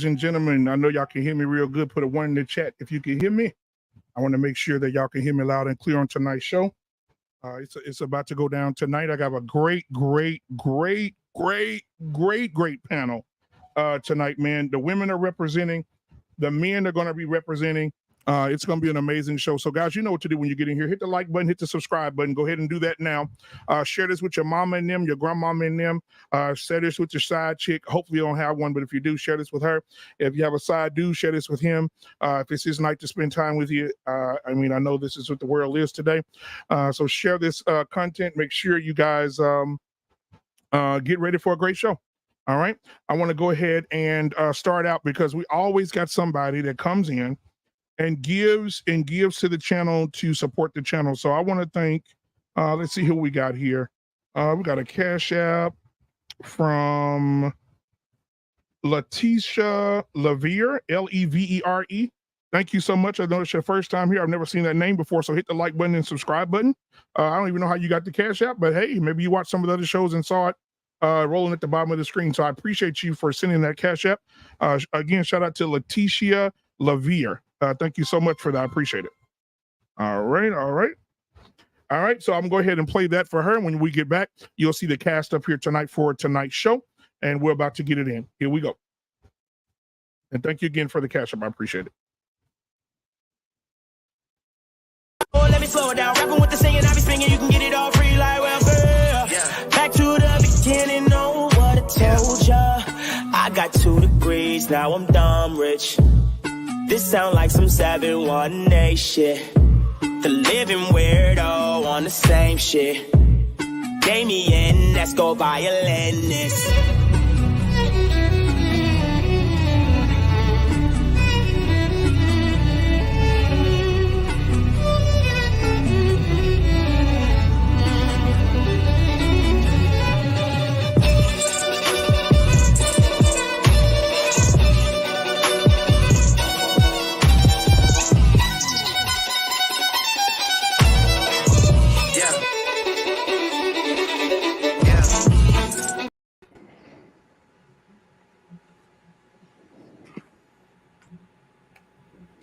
and gentlemen, I know y'all can hear me real good. Put a 1 in the chat if you can hear me. I want to make sure that y'all can hear me loud and clear on tonight's show. It's about to go down tonight. I got a great panel tonight, man. The women are representing, the men are going to be representing. It's going to be an amazing show. So, guys, you know what to do when you get in here. Hit the like button, hit the subscribe button. Go ahead and do that now. Share this with your mama and them, your grandmama and them. Share this with your side chick. Hopefully, you don't have one, but if you do, share this with her. If you have a side dude, share this with him. If it's his night to spend time with you, I know this is what the world is today. So, share this content. Make sure you guys get ready for a great show. All right. I want to go ahead and start out because we always got somebody that comes in and gives to the channel to support the channel. So I want to thank, let's see who we got here. We got a Cash App from Letitia Levere, Levere. Thank you so much. I know it's your first time here. I've never seen that name before. So hit the like button and subscribe button. I don't even know how you got the Cash App, but hey, maybe you watched some of the other shows and saw it rolling at the bottom of the screen. So I appreciate you for sending that Cash App. Again, shout out to Letitia Levere. Thank you so much for that. I appreciate it. All right. So I'm going to go ahead and play that for her. When we get back, you'll see the cast up here tonight for tonight's show, and we're about to get it in. Here we go. And thank you again for the Cash App. I appreciate it. Oh, let me slow it down. Rapping with the singing, I be spinging. You can get it all free like welfare. Yeah. Back to the beginning, know what I told ya. I got 2 degrees, now I'm dumb rich. This sound like some 718 shit. The living weirdo on the same shit. Damien, let's go violinist.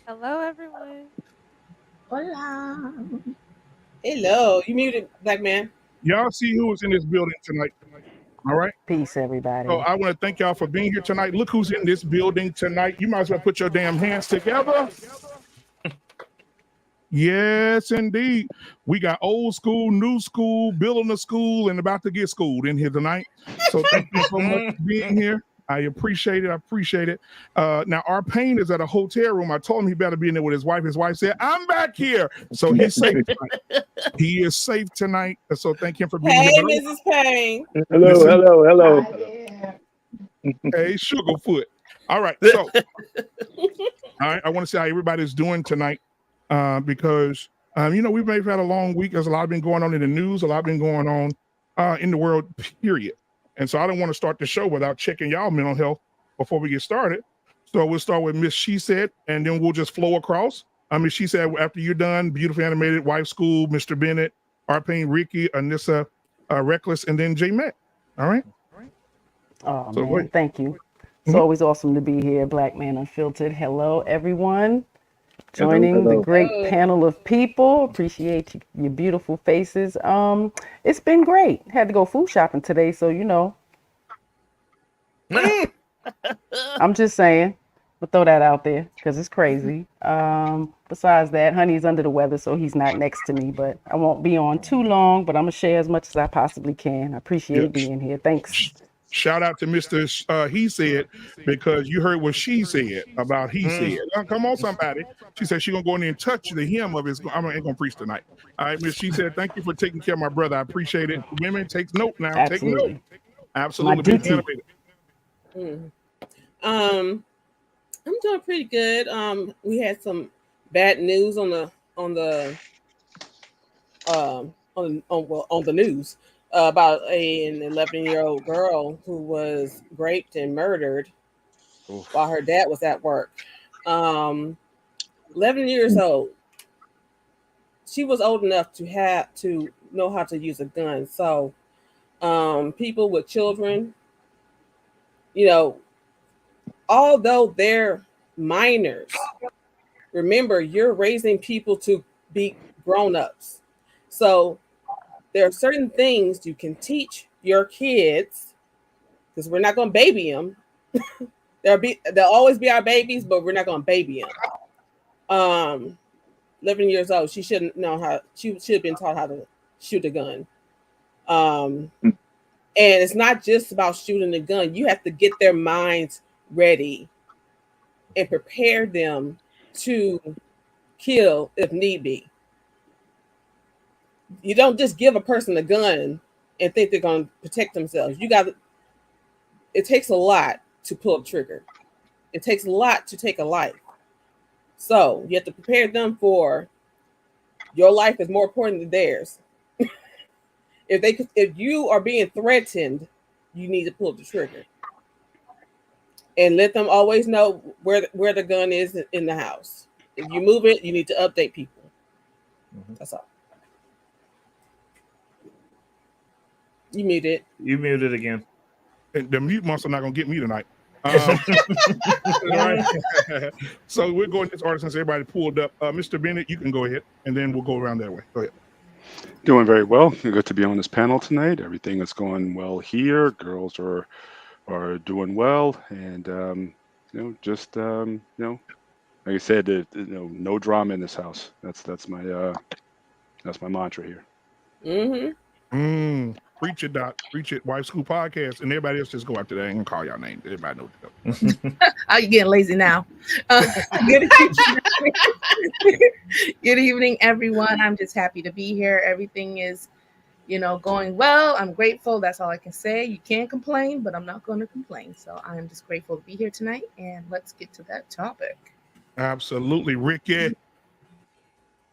Hello, everyone. Hola. Hello. You muted, black man. Y'all see who is in this building tonight. All right. Peace, everybody. So I want to thank y'all for being here tonight. Look who's in this building tonight. You might as well put your damn hands together. Yes, indeed. We got old school, new school, building a school, and about to get schooled in here tonight. So thank you so much for being here. I appreciate it. Now, our pain is at a hotel room. I told him he better be in there with his wife. His wife said, I'm back here. So he's safe tonight. He is safe tonight. So thank him for being here. Hey, Mrs. Payne. Hello. Hey, Sugarfoot. All right. So, I want to see how everybody's doing tonight because, we may have had a long week. There's a lot been going on in the news, a lot been going on in the world, period. And so I don't want to start the show without checking y'all mental health before we get started. So we'll start with Miss She Said, and then we'll just flow across. Miss She Said, after you're done, Beautifully Animated, Wife School, Mr. Bennett, Arpane, Ricky, Anissa, Reckless, and then J Matt. All right? Oh, so, man, thank you. It's always awesome to be here, Black Man Unfiltered. Hello, everyone. Joining the great panel of people. Appreciate your beautiful faces. It's been great. Had to go food shopping today, so I'm just saying. We'll throw that out there because it's crazy. Besides that, Honey's under the weather, so he's not next to me, but I won't be on too long, but I'm gonna share as much as I possibly can. I appreciate being here. Thanks. Shout out to Mr. He Said, because you heard what she said about he said. Come on, somebody. She said she's going to go in there and touch the hem of his. I ain't going to preach tonight. All right, Miss She Said, thank you for taking care of my brother. I appreciate it. Women, take note now. Absolutely. Take note. Absolutely. I'm doing pretty good. We had some bad news on the news. About an 11-year-old girl who was raped and murdered while her dad was at work. 11 years old. She was old enough to know how to use a gun. So people with children, although they're minors, remember you're raising people to be grown-ups. So there are certain things you can teach your kids, because we're not going to baby them. They'll always be our babies, but we're not going to baby them. 11 years old, she shouldn't know how. She should have been taught how to shoot a gun. And it's not just about shooting a gun. You have to get their minds ready and prepare them to kill if need be. You don't just give a person a gun and think they're going to protect themselves. It takes a lot to pull a trigger. It takes a lot to take a life. So you have to prepare them for your life is more important than theirs. If you are being threatened, you need to pull the trigger. And let them always know where the gun is in the house. If you move it, you need to update people. That's all. You muted. You muted again. The mute monster not gonna get me tonight. So we're going to this artist since everybody pulled up. Mr. Bennett, you can go ahead, and then we'll go around that way. Go ahead. Doing very well. Good to be on this panel tonight. Everything is going well here. Girls are doing well, and like I said, no drama in this house. That's my mantra here. Preach it, Doc. Preach it. Wife School Podcast, and everybody else just go after that. I ain't gonna call y'all names. Everybody knows what to go. Oh, you're getting lazy now. Good evening, everyone. I'm just happy to be here. Everything is, going well. I'm grateful. That's all I can say. You can't complain, but I'm not going to complain. So I'm just grateful to be here tonight. And let's get to that topic. Absolutely. Ricky,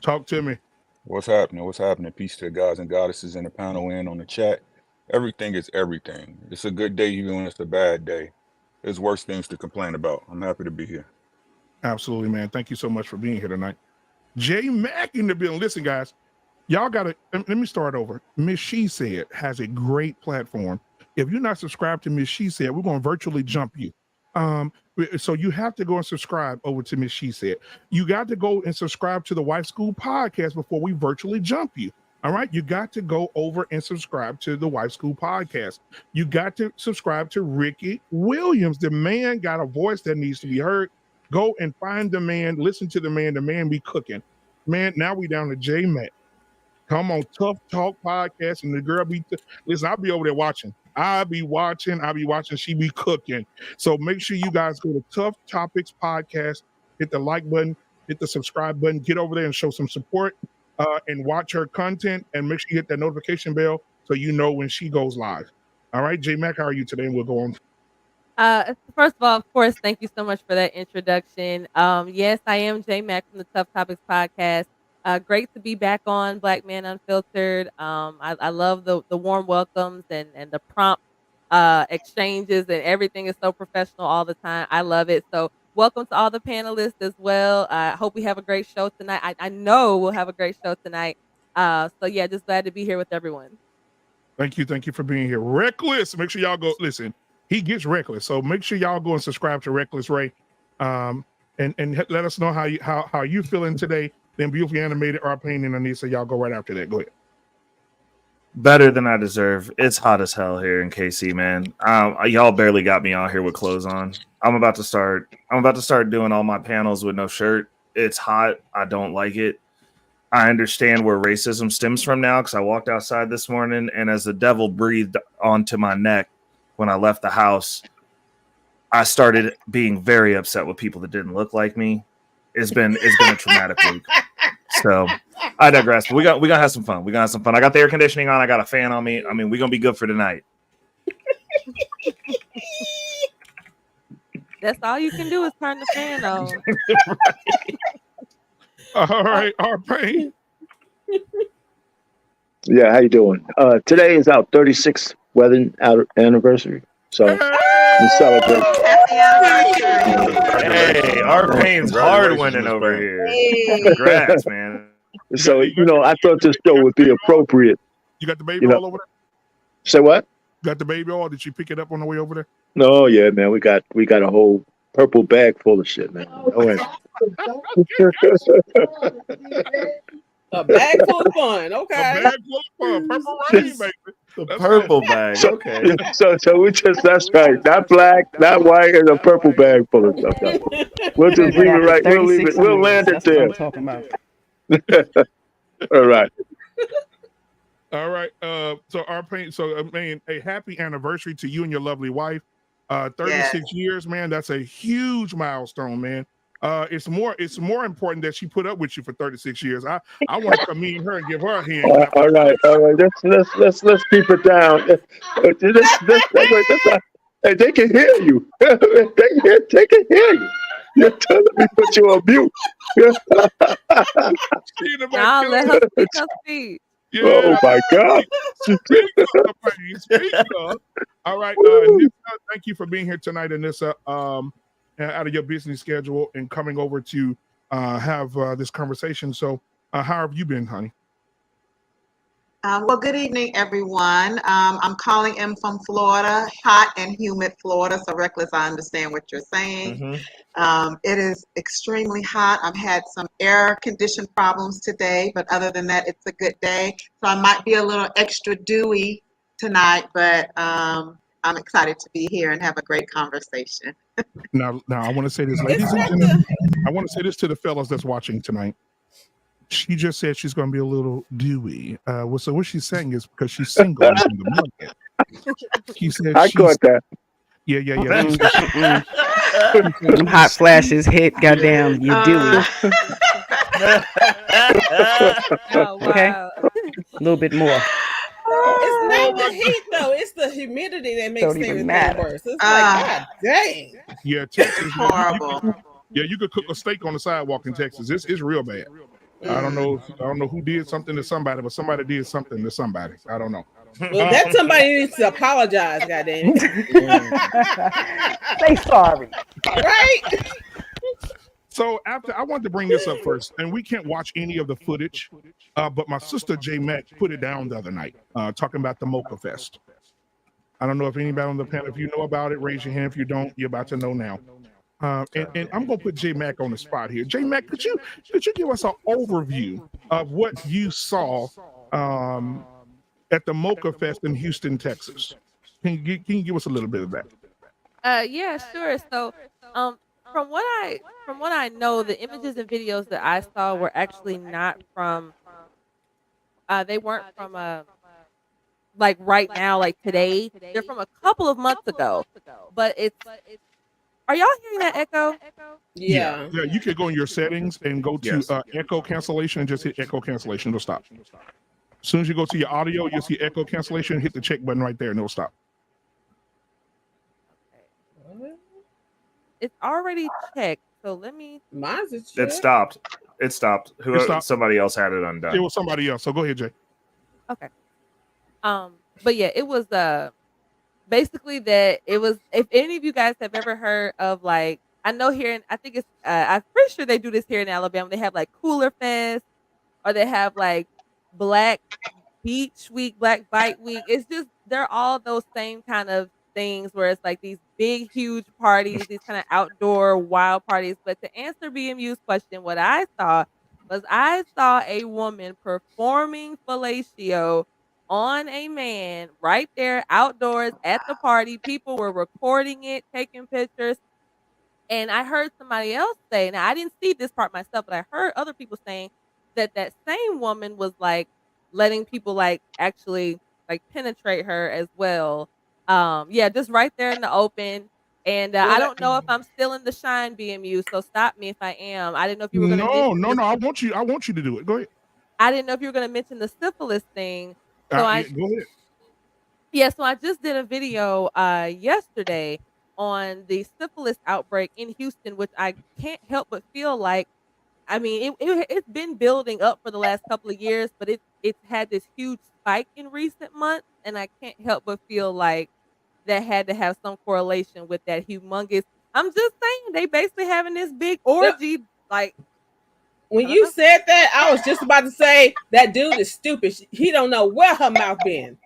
talk to me. What's happening? What's happening? Peace to the gods and goddesses in the panel and on the chat. Everything is everything. It's a good day even when it's a bad day. There's worse things to complain about. I'm happy to be here. Absolutely, man. Thank you so much for being here tonight. J Mac in the building. Listen, guys, y'all got to, let me start over. Miss She Said has a great platform. If you're not subscribed to Miss She Said, we're going to virtually jump you. So you have to go and subscribe over to Miss She Said. You got to go and subscribe to the Wife School Podcast before we virtually jump you. All right. You got to go over and subscribe to the Wife School Podcast. You got to subscribe to Ricky Williams. The man got a voice that needs to be heard. Go and find the man. Listen to the man. The man be cooking. Man, now we down to J Mac. Come on, Tough Talk Podcast, and the girl be listen. I'll be over there watching. I'll be watching. She be cooking. So make sure you guys go to Tough Topics Podcast. Hit the like button. Hit the subscribe button. Get over there and show some support. And watch her content. And make sure you hit that notification bell so you know when she goes live. All right, J Mac, how are you today? And we'll go on. First of all, of course, thank you so much for that introduction. Yes, I am J Mac from the Tough Topics Podcast. Great to be back on Black Man Unfiltered. I love the warm welcomes and the prompt exchanges, and everything is so professional all the time. I love it. So welcome to all the panelists as well. I hope we have a great show tonight. I know we'll have a great show tonight. So yeah, just glad to be here with everyone. Thank you for being here. Reckless, make sure y'all go listen. He gets reckless, so make sure y'all go and subscribe to Reckless Ray, and let us know how you feeling today. Then Beautifully Animated, our opinion, Anissa. Y'all go right after that. Go ahead. Better than I deserve. It's hot as hell here in KC, man. Y'all barely got me out here with clothes on. I'm about to start doing all my panels with no shirt. It's hot. I don't like it. I understand where racism stems from now, because I walked outside this morning, and as the devil breathed onto my neck when I left the house, I started being very upset with people that didn't look like me. It's been a traumatic week. So I digress. But we're gonna have some fun. I got the air conditioning on. I got a fan on me. I mean, we're gonna be good for tonight. That's all you can do is turn the fan on. All right, RP. Yeah, how you doing? Today is our 36th wedding anniversary. So we celebrate. Hey, our pain's hard winning over here. Congrats, man. So, I thought this show would be appropriate. You got the baby all over there? Say what? Got the baby all? Did you pick it up on the way over there? No, yeah, man. We got a whole purple bag full of shit, man. No way. A bag full of fun. A Okay. bag full of fun. Purple rain, baby. The Let's purple go. bag. So, Okay. so we just, that's right. Not black, not white, and a purple bag full of stuff. We'll just But leave it after right. We'll leave 36 it. We'll years, land it that's what there. I'm talking about. All right. All right. So a happy anniversary to you and your lovely wife. 36 years, man. That's a huge milestone, man. It's more important that she put up with you for 36 years. I want to commend her and give her a hand clap. All right. Let's keep it down. Hey, they can hear you. They can hear you. You're telling me put you on mute. Nah, let her speak her speech. Yeah. Oh my God. Speak of. All right. Nissa, thank you for being here tonight, Anissa. Out of your busy schedule and coming over to have this conversation. So, how have you been, honey? Well, good evening, everyone. I'm calling in from Florida, hot and humid Florida. So, Reckless, I understand what you're saying. Mm-hmm. It is extremely hot. I've had some air condition problems today, but other than that, it's a good day. So, I might be a little extra dewy tonight, but I'm excited to be here and have a great conversation. Now, I want to say this, ladies and gentlemen. I want to say this to the fellas that's watching tonight. She just said she's going to be a little dewy. So what she's saying is because she's single in the market. She said I caught that. Yeah. Them hot flashes hit, goddamn, you dewy. Oh, wow. Okay, a little bit more. It's not the heat though; it's the humidity that makes Don't even everything matter. worse. It's like, God dang. Yeah, Texas. Horrible. You could cook a steak on the sidewalk in Texas. It's real bad. I don't know who did something to somebody, but somebody did something to somebody. I don't know. Well, that somebody needs to apologize, goddamn it. Say sorry. Right? So after I wanted to bring this up first, and we can't watch any of the footage, but my sister J Mac put it down the other night, talking about the Mocha Fest. I don't know if anybody on the panel, if you know about it, raise your hand. If you don't, you're about to know now. And I'm gonna put J Mac on the spot here. J Mac, could you give us an overview of what you saw at the Mocha Fest in Houston, Texas? Can you give us a little bit of that? Yeah, sure. So, from what I know, the images and videos that I saw were actually not from. They weren't from like right now, like today. They're from a couple of months ago. But it's. Are y'all hearing that echo? Yeah. You could go in your settings and go to echo cancellation and just hit echo cancellation. It'll stop. As soon as you go to your audio, you'll see echo cancellation. Hit the check button right there, and it'll stop. It's already checked. So let me. Mine's is It stopped. It stopped. Somebody else had it undone. It was somebody else. So go ahead, Jay. Okay. But yeah, it was basically that it was. If any of you guys have ever heard of like, I know here in, I think it's I'm pretty sure they do this here in Alabama. They have like Cooler Fest, or they have like Black Beach Week, Black Bike Week. It's just they're all those same kind of things where it's like these big, huge parties, these kind of outdoor wild parties. But to answer BMU's question, what I saw was a woman performing fellatio on a man right there outdoors at the party. People were recording it, taking pictures. And I heard somebody else say, now I didn't see this part myself, but I heard other people saying that same woman was like letting people like actually like penetrate her as well. Yeah, just right there in the open. And I don't know if I'm still in the shine, BMU. So stop me if I am. I didn't know if you were going to. No. I want you to do it. Go ahead. I didn't know if you were going to mention the syphilis thing. So go ahead. Yeah, so I just did a video yesterday on the syphilis outbreak in Houston, which I can't help but feel like, I mean, it's been building up for the last couple of years, but it's had this huge spike in recent months, and I can't help but feel like that had to have some correlation with that humongous. I'm just saying, they basically having this big orgy, like. When you said that, I was just about to say that dude is stupid. He don't know where her mouth been.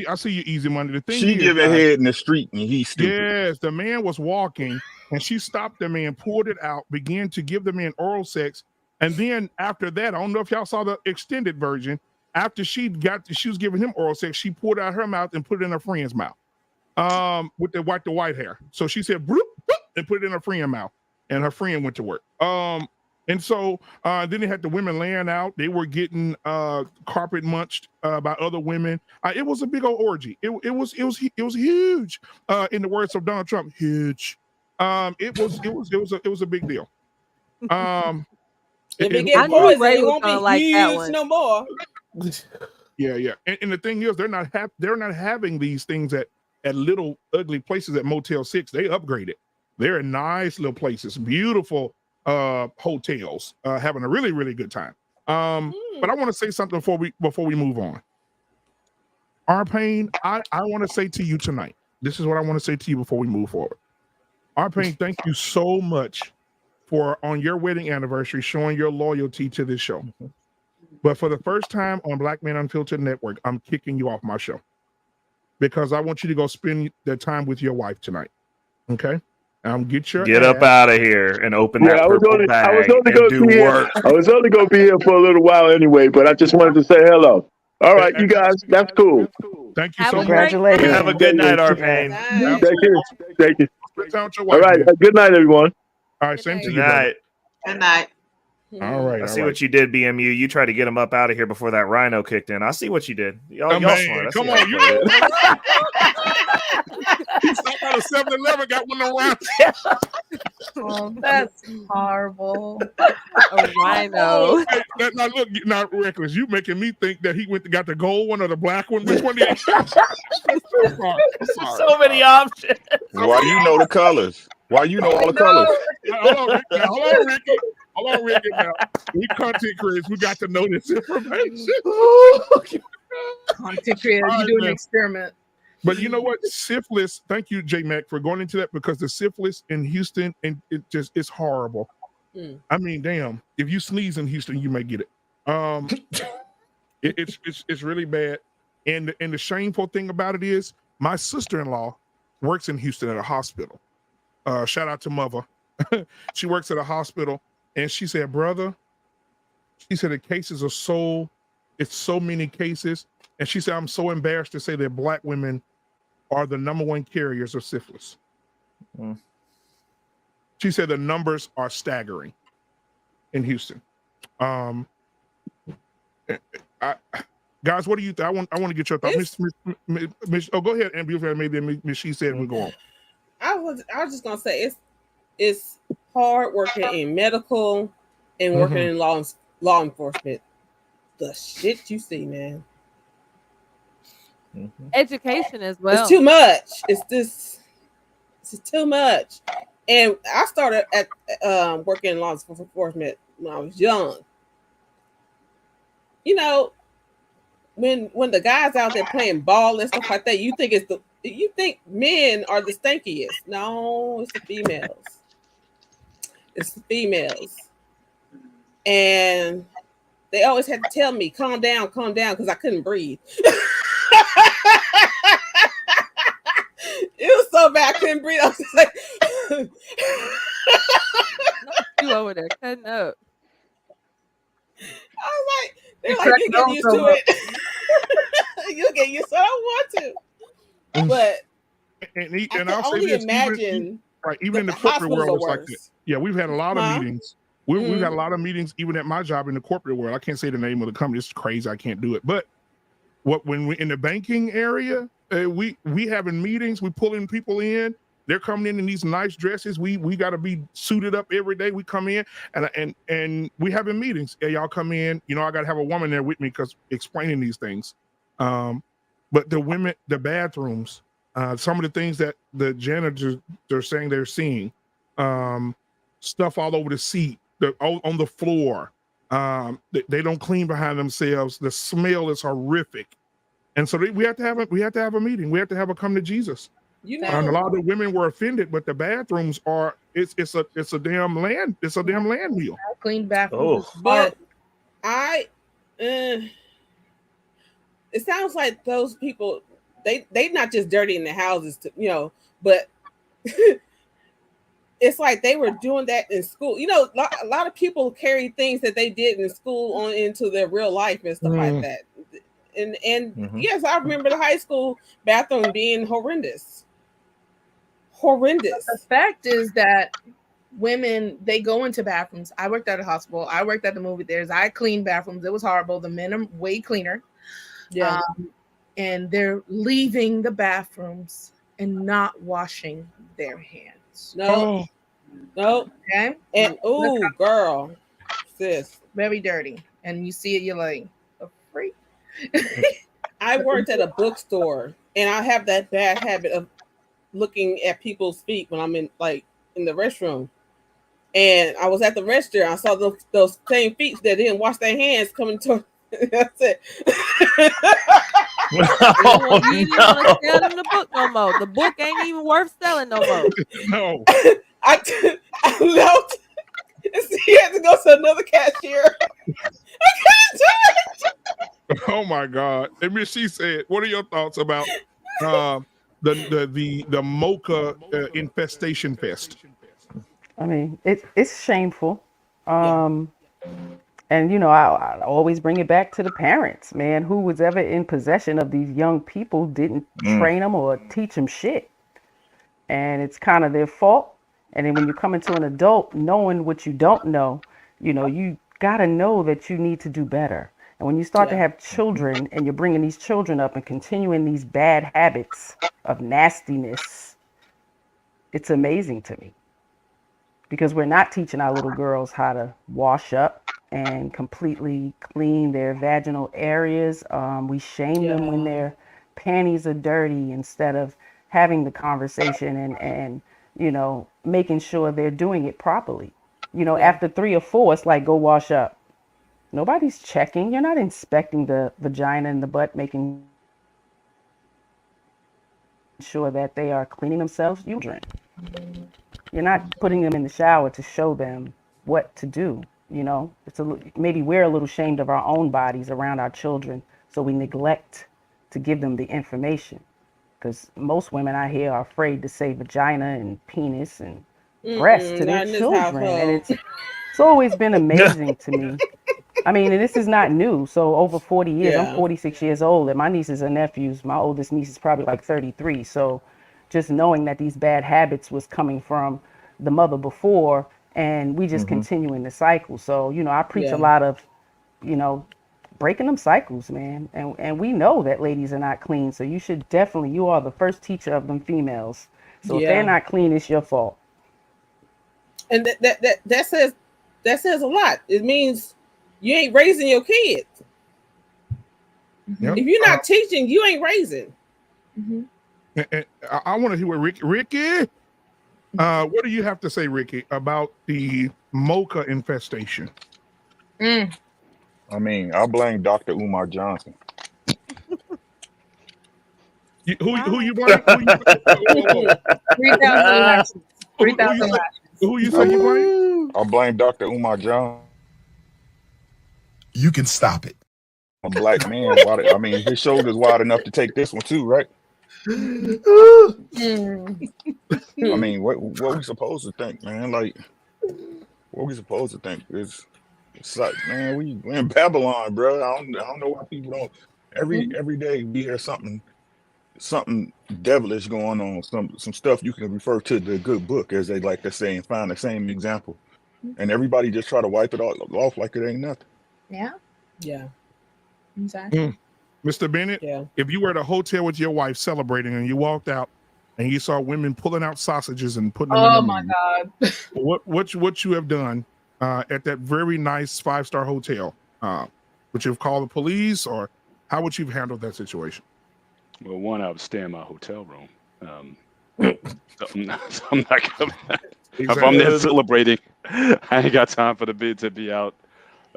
I see you, Easy Money. The thing She is, giving head in the street and he's stupid. yes, the man was walking and she stopped the man, pulled it out, began to give the man oral sex. And then after that, I don't know if y'all saw the extended version. After she was giving him oral sex, she pulled out her mouth and put it in her friend's mouth. With the white hair. So she said, bloop, bloop, and put it in her friend's mouth. And her friend went to work. And so then they had the women laying out. They were getting carpet munched by other women. It was a big old orgy. It was huge. In the words of Donald Trump, huge. It was a big deal. If it gets poison, it won't be like huge no more. Yeah. And the thing is, they're not having these things at little ugly places at Motel 6. They upgraded. They're in nice little places, beautiful hotels, having a really, really good time. But I want to say something before we move on. Arpain, I want to say to you tonight, this is what I want to say to you before we move forward. Arpain, thank you so much for on your wedding anniversary showing your loyalty to this show. But for the first time on Black Man Unfiltered Network, I'm kicking you off my show because I want you to go spend the time with your wife tonight. Okay? Get up out of here and open that purple bag I was only and do work. I was only going to be here for a little while anyway, but I just wanted to say hello. All right, you guys, that's cool. Thank you so much. Congratulations. Have a good night, Arpain. Thank you. All right, good night, everyone. All right, same to you. Good night. Good night. All right. I see what you did, BMU. You tried to get him up out of here before that rhino kicked in. I see what you did. Y'all smart. Come on, you. He stopped at a 7-Eleven, got one around. Oh, that's horrible. A rhino. Now look, not reckless. You making me think that he got the gold one or the black one. Which one did he? So many options. Why you know the colors? Why you know all the colors? Hold on, Ricky. Now, we content creators, we got to know this information. Content creators, you do an experiment. But you know what? Syphilis, thank you, J Mac, for going into that because the syphilis in Houston, and it's horrible. I mean, damn, if you sneeze in Houston, you may get it. It's really bad. And the shameful thing about it is my sister-in-law works in Houston at a hospital. Shout out to Mother. She works at a hospital, and she said, brother, she said the cases are it's so many cases. And she said, I'm so embarrassed to say that Black women are the #1 carriers of syphilis. She said the numbers are staggering in Houston. Guys, what do you think? I want to get your thoughts. Go ahead, and maybe Miss She said we go on. I was just gonna say it's hard working in medical and working in law enforcement. The shit you see, man. Education as well. It's too much. It's too much. And I started at working in law enforcement when I was young. You know, when the guys out there playing ball and stuff like that, you think men are the stinkiest. No, it's the females. It's the females. And they always had to tell me, calm down, because I couldn't breathe. It was so bad I couldn't breathe. I was just like, you over there cutting up. I was like, they're like, you get used to it. You'll get used to it. I don't want to. But and I I'll can say only this, imagine. Even in the corporate world, it's like that. Yeah, we've had a lot of meetings. We've had a lot of meetings, even at my job in the corporate world. I can't say the name of the company. It's crazy. I can't do it. But when we're in the banking area, we having meetings. We pulling people in. They're coming in these nice dresses. We got to be suited up every day. We come in and we having meetings. Hey, y'all come in. You know, I got to have a woman there with me because explaining these things. But the bathrooms, some of the things that the janitors they're saying they're seeing, stuff all over the seat, on the floor. They don't clean behind themselves. The smell is horrific, and so we have to have a meeting. We have to have a come to Jesus. You know, and a lot of the women were offended, but the bathrooms are it's a damn land clean bathrooms. But it sounds like those people they not just dirty in the houses, but it's like they were doing that in school. A lot of people carry things that they did in school on into their real life and stuff like that. And yes, I remember the high school bathroom being horrendous. The fact is that women, they go into bathrooms. I worked at a hospital. I worked at the movie theaters. I cleaned bathrooms. It was horrible. The men are way cleaner. Yeah. And they're leaving the bathrooms and not washing their hands. No. Okay. And girl, sis, very dirty. And you see it, you're like, a freak. I worked at a bookstore, and I have that bad habit of looking at people's feet when I'm in the restroom. And I was at the register. I saw those same feet that didn't wash their hands coming to. That's it. You didn't want to sell them the book no more. The book ain't even worth selling no more. No. I left. He had to go to another cashier. I couldn't do it. Oh my God! And Miss She said, "What are your thoughts about the mocha infestation fest?" I mean, it's shameful. And I always bring it back to the parents, man. Who was ever in possession of these young people didn't train them or teach them shit, and it's kind of their fault. And then when you come into an adult, knowing what you don't know, you gotta know that you need to do better. And when you start to have children, and you're bringing these children up and continuing these bad habits of nastiness, it's amazing to me. Because we're not teaching our little girls how to wash up and completely clean their vaginal areas. We shame them when their panties are dirty instead of having the conversation and making sure they're doing it properly. After 3 or 4, it's like, go wash up. Nobody's checking. You're not inspecting the vagina and the butt, making sure that they are cleaning themselves. You're not putting them in the shower to show them what to do. Maybe we're a little ashamed of our own bodies around our children, so we neglect to give them the information. Because most women out here are afraid to say vagina and penis and breast to their children, and it's always been amazing to me. I mean, and this is not new. So over 40 years, I'm 46 years old, and my nieces and nephews, my oldest niece is probably like 33. So just knowing that these bad habits was coming from the mother before, and we just continuing the cycle. So, I preach a lot of, breaking them cycles, man. And we know that ladies are not clean. So you are the first teacher of them females. So if they're not clean, it's your fault. And that says a lot. It means you ain't raising your kids. If you're not teaching, you ain't raising. I want to hear what Ricky. What do you have to say, Ricky, about the mocha infestation? I mean, I blame Dr. Umar Johnson. Who you blame? 3,000 lashes. 3,000 lashes. Who you say you blame? I blame Dr. Umar Johnson. You can stop it. A black man. I mean, his shoulder's wide enough to take this one too, right? I mean, what we supposed to think, man? Like, what we supposed to think is, it's like, man, we in Babylon, bro. I don't know why people don't. Every day we hear something devilish going on. Some stuff you can refer to the good book, as they like to say, and find the same example, and everybody just try to wipe it all off like it ain't nothing. Yeah. Exactly. Mr. Bennett, if you were at a hotel with your wife celebrating and you walked out and you saw women pulling out sausages and putting them in Oh my God. what you have done at that very nice 5-star hotel? Would you have called the police, or how would you have handled that situation? Well, one, I would stay in my hotel room. I'm not gonna, if I'm there celebrating, I ain't got time for the bid to be out.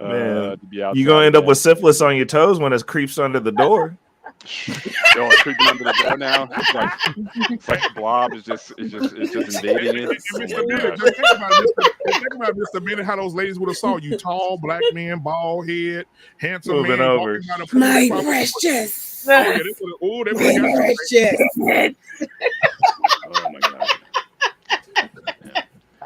Man, you're gonna end up with syphilis on your toes when it creeps under the door. It's creeping under the door now. It's like the blob is just invading it. Think about Mr. Bennett, how those ladies would have saw you, tall black man, bald head, handsome moving man, over. My precious. Oh yeah, they would have got you. Oh my god.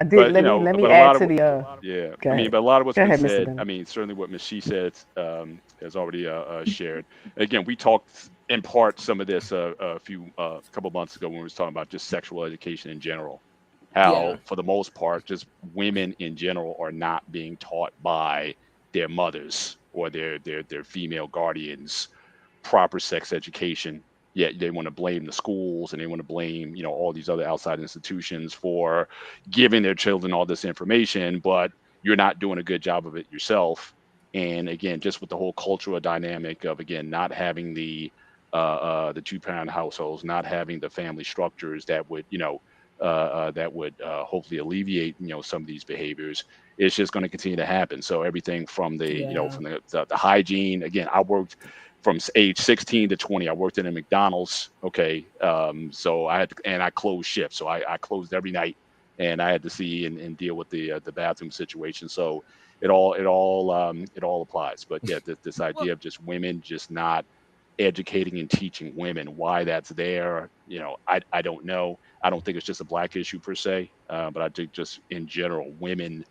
I did. But Let me but a add lot to of the. yeah, Go I mean, ahead. but a lot of what's Go been ahead, Mr. said. I Bennett. mean, certainly what Miss She said has already shared. Again, we talked in part some of this a few couple months ago when we was talking about just sexual education in general. Yeah. How, for the most part, just women in general are not being taught by their mothers or their female guardians proper sex education. Yet they want to blame the schools and they want to blame, all these other outside institutions for giving their children all this information, but you're not doing a good job of it yourself. And again, just with the whole cultural dynamic of, again, not having the two-parent households, not having the family structures that would hopefully alleviate some of these behaviors. It's just going to continue to happen. So everything from Yeah. from the hygiene. Again, I worked from age 16 to 20. I worked in a McDonald's. Okay, so I closed shifts, so I closed every night, and I had to see and deal with the bathroom situation. So it all applies. But yeah, this idea of just women just not educating and teaching women why that's there. I don't know. I don't think it's just a black issue per se, but I think just in general, women.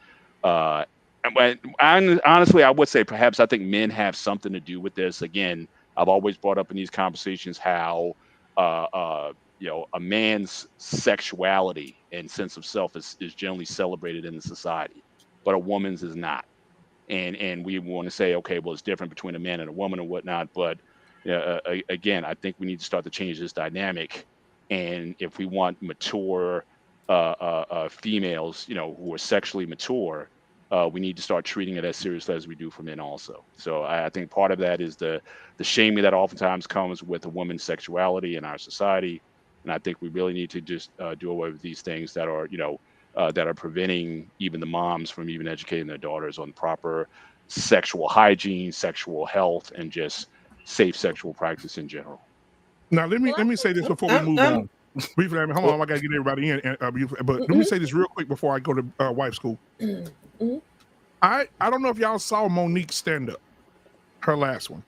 Uh, Honestly, I would say perhaps I think men have something to do with this. Again, I've always brought up in these conversations how a man's sexuality and sense of self is generally celebrated in the society, but a woman's is not. And we want to say, okay, well, it's different between a man and a woman and whatnot. But again, I think we need to start to change this dynamic. And if we want mature females, who are sexually mature, we need to start treating it as seriously as we do for men also. So I think part of that is the shaming that oftentimes comes with a woman's sexuality in our society. And I think we really need to just do away with these things that are preventing even the moms from even educating their daughters on proper sexual hygiene, sexual health, and just safe sexual practice in general. Now let me say this before we move on. Briefly, hold on, I gotta get everybody in. But let me say this real quick before I go to wife school. I don't know if y'all saw Monique stand up, her last one.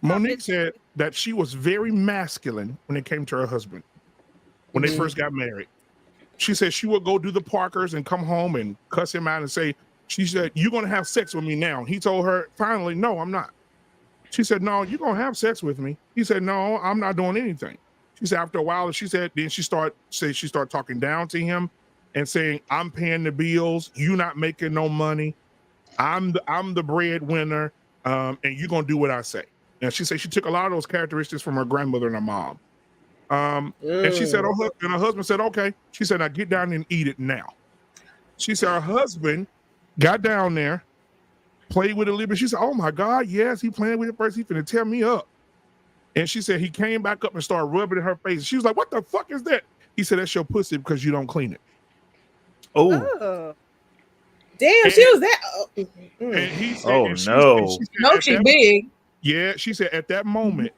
Monique said that she was very masculine when it came to her husband when they first got married. She said she would go do the Parkers and come home and cuss him out and say, she said, "You're going to have sex with me now." He told her, finally, "No, I'm not." She said, "No, you're going to have sex with me." He said, "No, I'm not doing anything." She said, after a while, she said, then she started talking down to him and saying, "I'm paying the bills. You not making no money. I'm the breadwinner. And you're going to do what I say." And she said she took a lot of those characteristics from her grandmother and her mom. And she said, and her husband said, "Okay." She said, "Now get down and eat it now." She said her husband got down there, played with it a little bit. She said, "Oh my God, yes, he playing with it first. He finna tear me up." And she said he came back up and started rubbing in her face. She was like, "What the fuck is that?" He said, "That's your pussy because you don't clean it." Oh. Damn, she was that. And he said, Oh no. No, she big. Yeah, she said at that moment,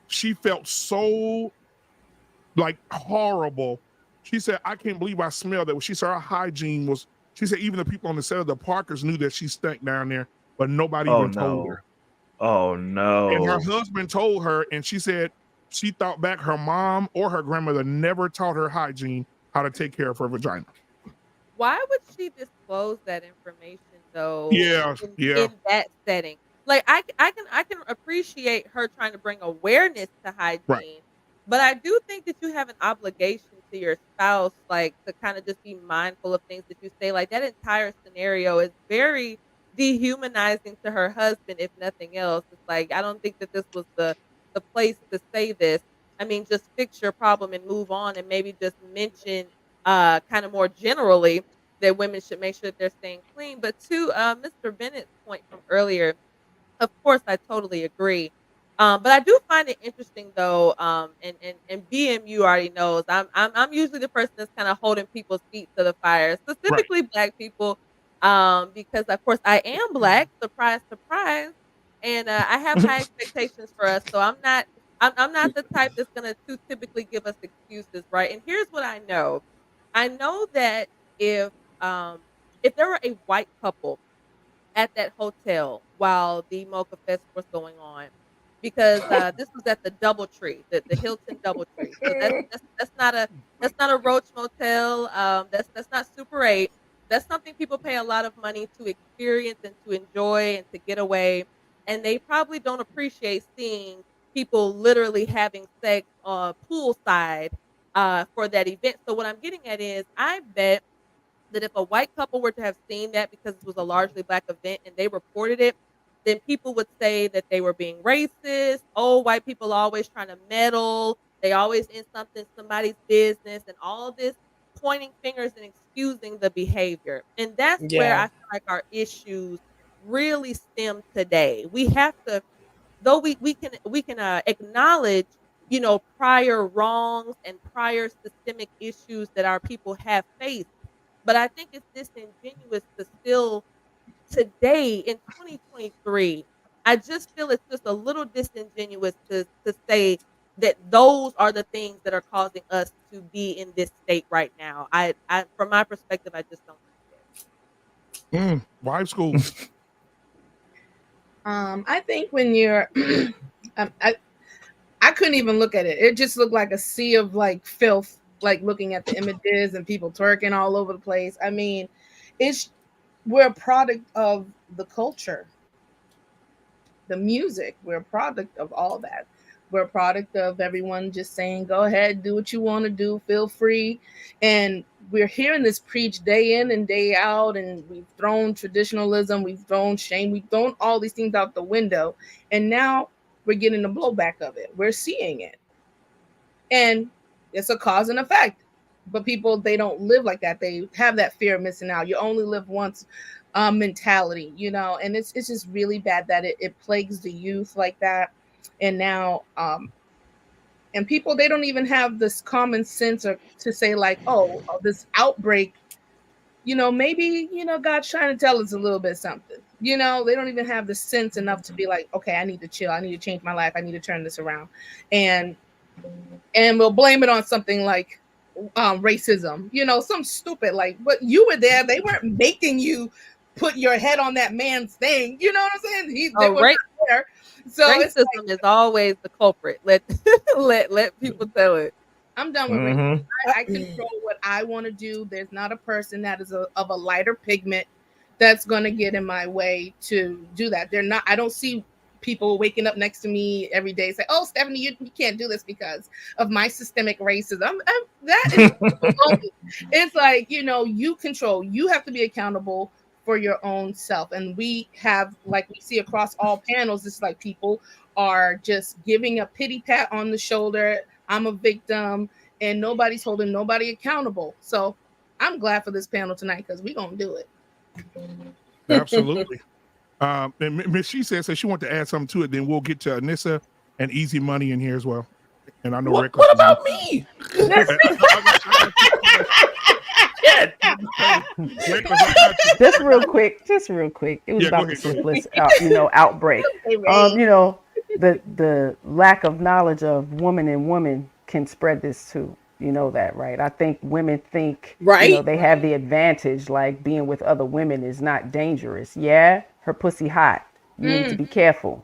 she felt so like horrible. She said, "I can't believe I smelled that." She said her hygiene was, she said even the people on the set of the Parkers knew that she stank down there, but nobody Oh even told no. her. Oh And her no. husband told her, and she said she thought back her mom or her grandmother never taught her hygiene, how to take care of her vagina. Why would she disclose that information though Yeah, yeah, in that setting? Like I can appreciate her trying to bring awareness to right. hygiene, but I do think that you have an obligation to your spouse, like to kind of just be mindful of things that you say. Like that entire scenario is very dehumanizing to her husband, if nothing else. It's like I don't think that this was the place to say this. I mean, just fix your problem and move on, and maybe just mention kind of more generally that women should make sure that they're staying clean. But to Mr. Bennett's point from earlier, of course, I totally agree. But I do find it interesting though, and BMU already knows I'm usually the person that's kind of holding people's feet to the fire, Right. specifically Black people, because of course I am Black. Surprise, surprise, and I have high expectations for us. So I'm not the type that's gonna too typically give us excuses, right? And here's what I know. I know that if um if there were a white couple at that hotel while the Mocha Fest was going on, because this was at the DoubleTree, the Hilton DoubleTree. So that's not a Roach Motel. That's not Super 8. That's something people pay a lot of money to experience and to enjoy and to get away. And they probably don't appreciate seeing people literally having sex poolside for that event. So what I'm getting at is, I bet that if a white couple were to have seen that, because it was a largely black event and they reported it, then people would say that they were being racist. Oh, white people always trying to meddle. They always in somebody's business, and all this pointing fingers and excusing the behavior. And that's where I Yeah. feel like our issues really stem today. We have to, though we can acknowledge, prior wrongs and prior systemic issues that our people have faced, but I think it's disingenuous to still today in 2023. I just feel it's just a little disingenuous to say that those are the things that are causing us to be in this state right now. I from my perspective, I just don't see it. Wife school. I think when you're, I couldn't even look at it. It just looked like a sea of like filth, like looking at the images and people twerking all over the place. I mean, we're a product of the culture, the music. We're a product of all that. We're a product of everyone just saying, go ahead, do what you want to do, feel free. And we're hearing this preached day in and day out. And we've thrown traditionalism, we've thrown shame, we've thrown all these things out the window. And now we're getting the blowback of it. We're seeing it. And it's a cause and effect. But people, they don't live like that. They have that fear of missing out. You only live once mentality, and it's just really bad that it plagues the youth like that. And now, and people, they don't even have this common sense or to say like, oh, this outbreak, maybe, God's trying to tell us a little bit something. They don't even have the sense enough to be like, okay, I need to chill. I need to change my life. I need to turn this around. And we'll blame it on something like racism, some stupid, like, but you were there. They weren't making you put your head on that man's thing. You know what I'm saying? They were not there. So racism is always the culprit. Let people tell it. I'm done with racism. I control what I want to do. There's not a person that is of a lighter pigment that's going to get in my way to do that. I don't see people waking up next to me every day say, oh, Stephanie, you can't do this because of my systemic racism. That is it's like, you control. You have to be accountable for your own self. And we have, like we see across all panels, it's like people are just giving a pity pat on the shoulder. I'm a victim, and nobody's holding nobody accountable. So I'm glad for this panel tonight because we're going to do it. Absolutely. And Miss She says she wanted to add something to it. Then we'll get to Anissa and Easy Money in here as well. And I know what about me? Just real quick. It was about the syphilis, outbreak. The lack of knowledge of woman and woman can spread this too. You know that, right? I think women think, they have the advantage, like being with other women is not dangerous. Yeah, her pussy hot. You need to be careful.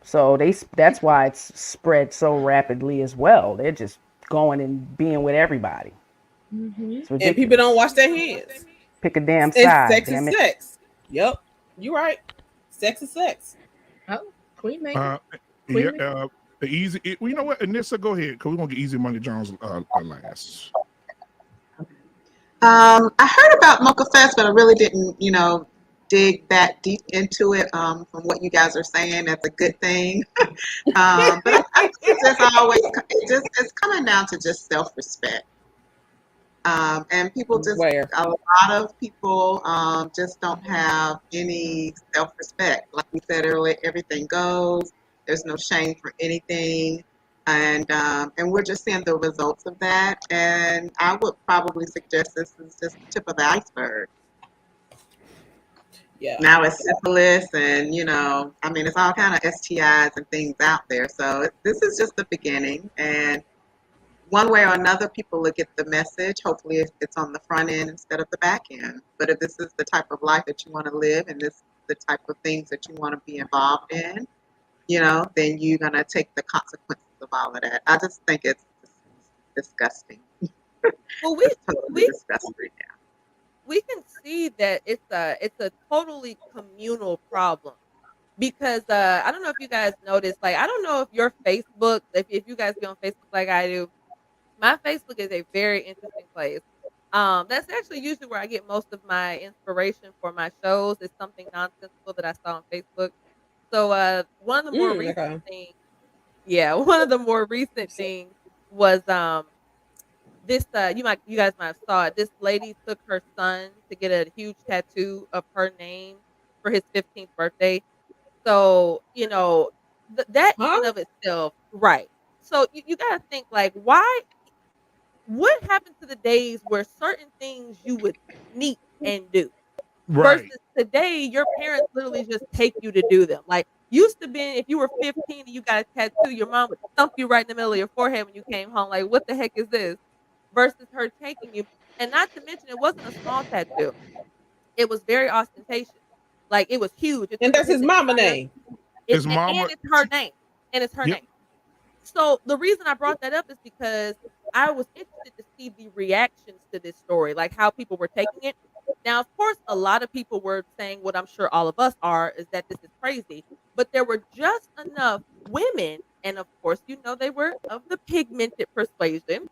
So that's why it's spread so rapidly as well. They're just going and being with everybody. Mm-hmm. And people don't wash their hands. Pick a damn side. Sex is sex. Yep, you're right. Sex is sex. Oh, Queen Megan. The easy. You know what, Anissa, go ahead, because we're gonna get Easy Money Jones last. I heard about Mocha Fest, but I really didn't, dig that deep into it. From what you guys are saying, that's a good thing. But I think it's coming down to just self-respect. And people a lot of people just don't have any self-respect. Like we said earlier, everything goes. There's no shame for anything. And we're just seeing the results of that. And I would probably suggest this is just the tip of the iceberg. Yeah. Now it's syphilis and, it's all kind of STIs and things out there. So this is just the beginning. And one way or another, people will get the message. Hopefully it's on the front end instead of the back end. But if this is the type of life that you want to live and this is the type of things that you want to be involved in, then you're gonna take the consequences of all of that. I just think it's disgusting. Well, It's totally disgusting. we can see that it's a totally communal problem because I don't know if you guys noticed, like I don't know if your Facebook, if you guys be on Facebook like I do, my Facebook is a very interesting place. That's actually usually where I get most of my inspiration for my shows. It's something nonsensical that I saw on Facebook. So one of the more recent Okay. things, yeah, one of the more recent things was this you guys might have saw it. This lady took her son to get a huge tattoo of her name for his 15th birthday. So, that in and Huh? of itself, right. So you got to think like what happened to the days where certain things you would sneak and do versus Right. today your parents literally just take you to do them. Like used to be if you were 15 and you got a tattoo, your mom would thump you right in the middle of your forehead when you came home like what the heck is this? Versus her taking you. And not to mention it wasn't a small tattoo. It was very ostentatious. Like it was huge. It And took up that's his his mama entire name. His mama. and it's her name. And it's her Yep. name. So the reason I brought that up is because I was interested to see the reactions to this story, like how people were taking it. Now, of course, a lot of people were saying what I'm sure all of us are is that this is crazy, but there were just enough women, and of course, they were of the pigmented persuasion,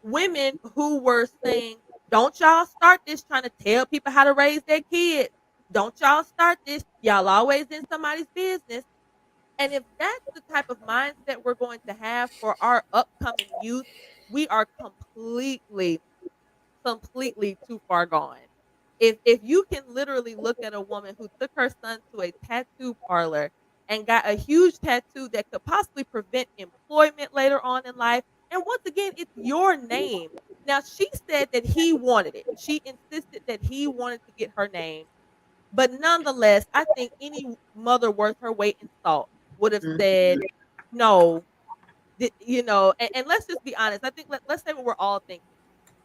women who were saying, "Don't y'all start this trying to tell people how to raise their kids. Don't y'all start this. Y'all always in somebody's business." And if that's the type of mindset we're going to have for our upcoming youth, we are completely too far gone. If you can literally look at a woman who took her son to a tattoo parlor and got a huge tattoo that could possibly prevent employment later on in life, and once again, it's your name. Now she said that he wanted it. She insisted that he wanted to get her name. But nonetheless, I think any mother worth her weight in salt would have said, no, and let's just be honest. I think let's say what we're all thinking.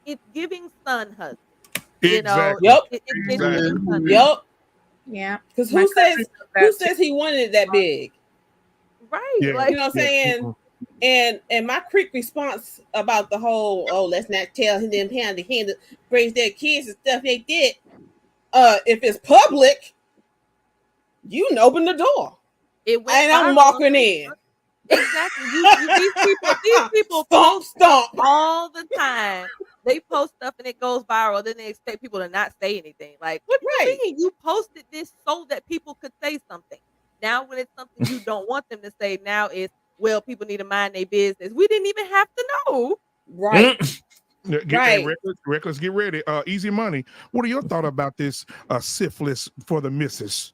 It's giving son husband. Exactly. Yep. It's giving son husband. Yep. Yeah. Because My who cousin says said that too. he wanted it that big? Right. Yeah. Like You know what I'm saying? And my quick response about the whole, let's not tell them how to raise their kids and stuff they did. If it's public, you can open the door. it went And I'm viral on walking Facebook. in. Exactly. These people Stomp, post stomp. all the time. They post stuff and it goes viral. Then they expect people to not say anything. Like, what do you mean? You posted this so that people could say something. Now, when it's something you don't want them to say, now it's, well, people need to mind their business. We didn't even have to know. Right. Hey, Reckless, get ready. Easy Money. What are your thoughts about this syphilis for the missus?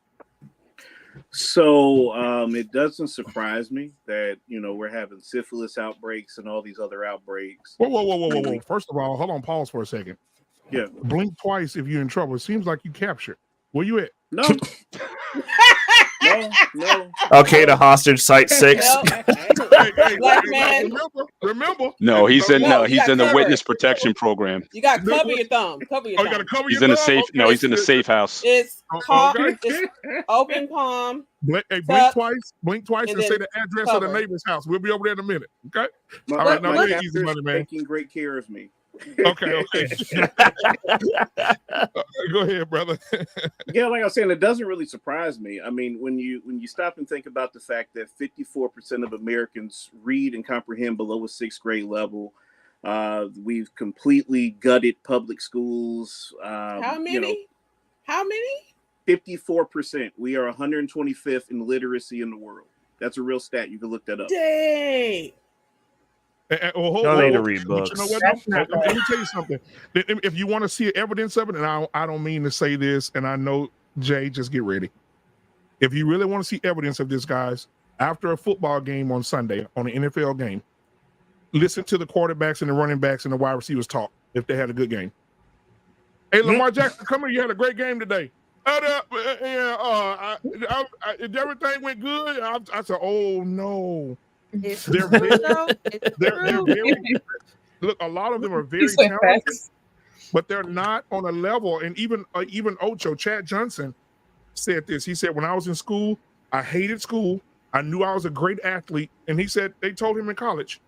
So it doesn't surprise me that we're having syphilis outbreaks and all these other outbreaks. Whoa. First of all, hold on, pause for a second. Yeah. Blink twice if you're in trouble. It seems like you captured. Where you at? No. No. Okay, to hostage site 6. Hey, Black man. Remember. No, he's in No, he's in the cover witness it. protection program. You got to cover your thumb. Cover your Oh, thumb. you got to cover He's your in the thumb? safe. Okay. No, he's in the safe house. It's Okay. it's open palm. Blink tuck, twice, and say then the address of the cover. neighbor's house. We'll be over there in a minute. Okay. My, All right, now my go ahead, captor's Easy Money, man. taking great care of me. Okay. Go ahead, brother. Yeah, like I was saying, it doesn't really surprise me. I mean, when you stop and think about the fact that 54% of Americans read and comprehend below a 6th grade level, we've completely gutted public schools. How many? How many? 54%. We are 125th in literacy in the world. That's a real stat. You can look that up. Dang. Y'all need to read But you know books. what? Let me tell you something. If you want to see evidence of it, and I don't mean to say this, and I know Jay, just get ready. If you really want to see evidence of this, guys, after a football game on Sunday, on an NFL game, listen to the quarterbacks and the running backs and the wide receivers talk if they had a good game. Hey, Lamar Jackson, come here. You had a great game today. Everything went good. I said, oh no. They're very, look, a lot of them are very talented, but they're not on a level. And even Ocho, Chad Johnson said this. He said, when I was in school, I hated school. I knew I was a great athlete. And he said, they told him in college,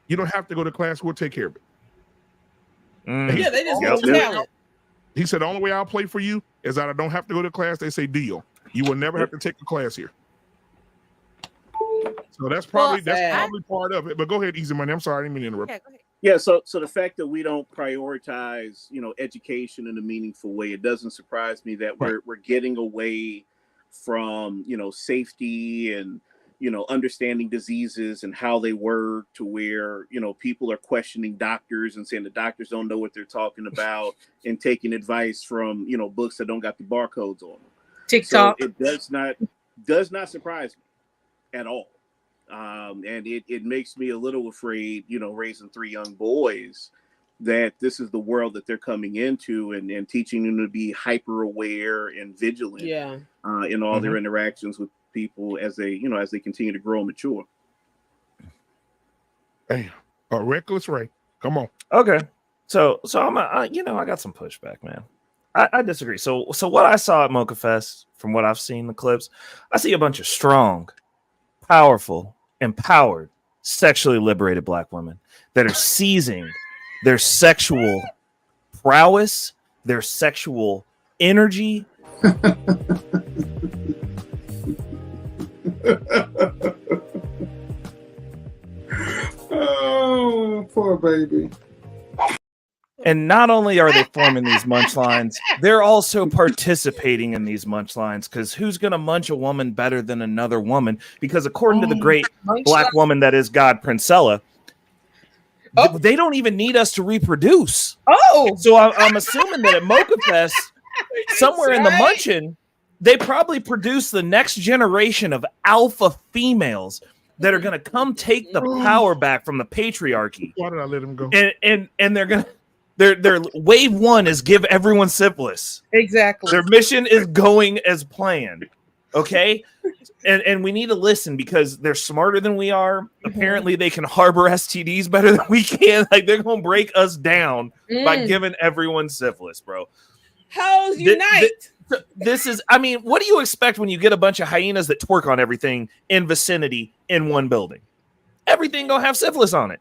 you don't have to go to class. We'll take care of it. Yeah, they just want talent. He said, the only way I'll play for you is that I don't have to go to class. They say, deal. You will never have to take a class here. So that's probably part of it. But go ahead, Easy Money. I'm sorry, I didn't mean to interrupt. Yeah, go ahead. Yeah, so the fact that we don't prioritize, education in a meaningful way, it doesn't surprise me that we're getting away from, safety and, understanding diseases and how they work, to where, people are questioning doctors and saying the doctors don't know what they're talking about, and taking advice from, books that don't got the barcodes on them. TikTok. So it does not surprise me at all. And it makes me a little afraid, raising 3 young boys, that this is the world that they're coming into, and teaching them to be hyper aware and vigilant in all their interactions with people as they continue to grow and mature. Damn. Reckless Ray. Come on. Okay. So I got some pushback, man. I disagree. So what I saw at Mocha Fest, from what I've seen in the clips, I see a bunch of strong, powerful, empowered, sexually liberated Black women that are seizing their sexual prowess, their sexual energy. Oh, poor baby. And not only are they forming these munch lines, they're also participating in these munch lines, because who's going to munch a woman better than another woman? Because according to the great Black woman that is God, Princella, they don't even need us to reproduce. So I'm assuming that at Mocha Fest, somewhere in the munching, they probably produce the next generation of alpha females that are going to come take the power back from the patriarchy. Why did I let him go? And they're going to... Their wave 1 is give everyone syphilis. Exactly. Their mission is going as planned. Okay? And we need to listen, because they're smarter than we are. Apparently they can harbor STDs better than we can. Like, they're gonna break us down by giving everyone syphilis, bro. How's unite? This is, I mean, what do you expect when you get a bunch of hyenas that twerk on everything in vicinity in one building? Everything gonna have syphilis on it.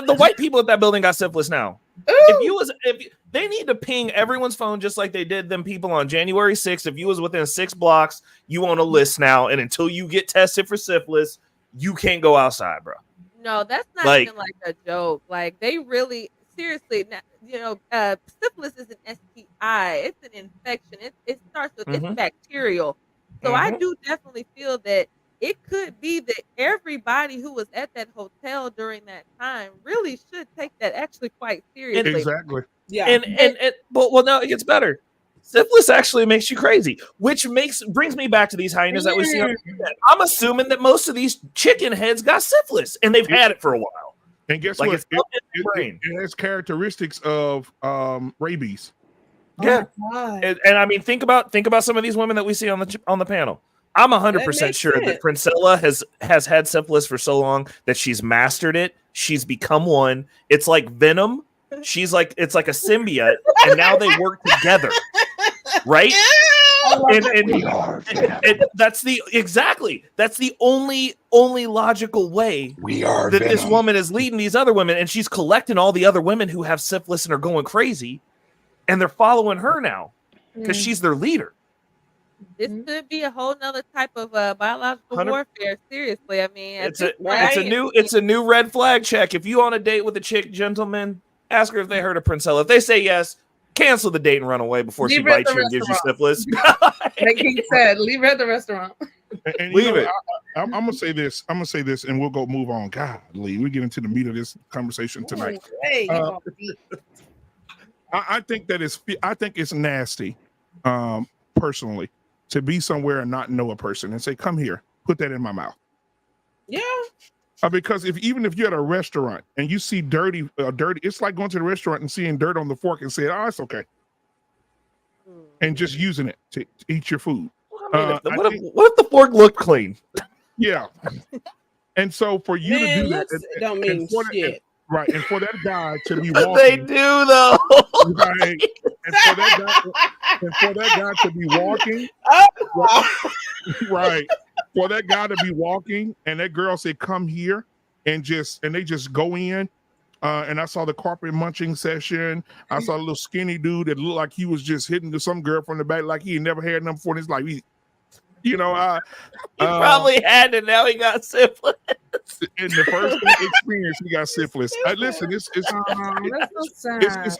The white people at that building got syphilis now. If they need to ping everyone's phone, just like they did them people on January 6th. If you was within 6 blocks, you on a list now, and until you get tested for syphilis, you can't go outside, bro. No, that's not even like a joke. Like, they really, seriously, syphilis is an STI. It's an infection. It starts with it's bacterial. So I do definitely feel that it could be that everybody who was at that hotel during that time really should take that actually quite seriously. Exactly. Yeah. Well, no, it gets better. Syphilis actually makes you crazy, which brings me back to these hyenas that we see on the internet. I'm assuming that most of these chicken heads got syphilis, and they've had it for a while. And guess what? It has characteristics of rabies. Yeah. And I mean, think about some of these women that we see on the panel. I'm 100% sure that Princella has had syphilis for so long that she's mastered it. She's become one. It's like Venom. It's like a symbiote, and now they work together, right? And that's the only logical way that Venom. This woman is leading these other women, and she's collecting all the other women who have syphilis and are going crazy, and they're following her now because she's their leader. This could be a whole nother type of biological warfare. Seriously, I mean, it's a new red flag check. If you on a date with a chick, gentlemen, ask her if they heard of Princella. If they say yes, cancel the date and run away before she bites you and gives you syphilis. Like he said, leave her at the restaurant. And leave it. I'm gonna say this, and we'll go move on. God, Lee, we get into the meat of this conversation tonight. I think it's nasty, personally, to be somewhere and not know a person and say, "Come here, put that in my mouth." Yeah. Because even if you're at a restaurant and you see dirty, it's like going to the restaurant and seeing dirt on the fork and saying, "Oh, it's okay," and just using it to eat your food. What if the fork looked clean? Yeah. And so for you to do that, don't mean shit. Right, and for that guy to be walking, they do though. Right, and for that guy to be walking, right, for that guy to be walking and that girl said, "Come here," and they just go in. And I saw the carpet munching session. I saw a little skinny dude that looked like he was just hitting to some girl from the back, like he had never had nothing before in his life. He probably had it. Now he got syphilis. In the first experience, he got syphilis. Listen, it's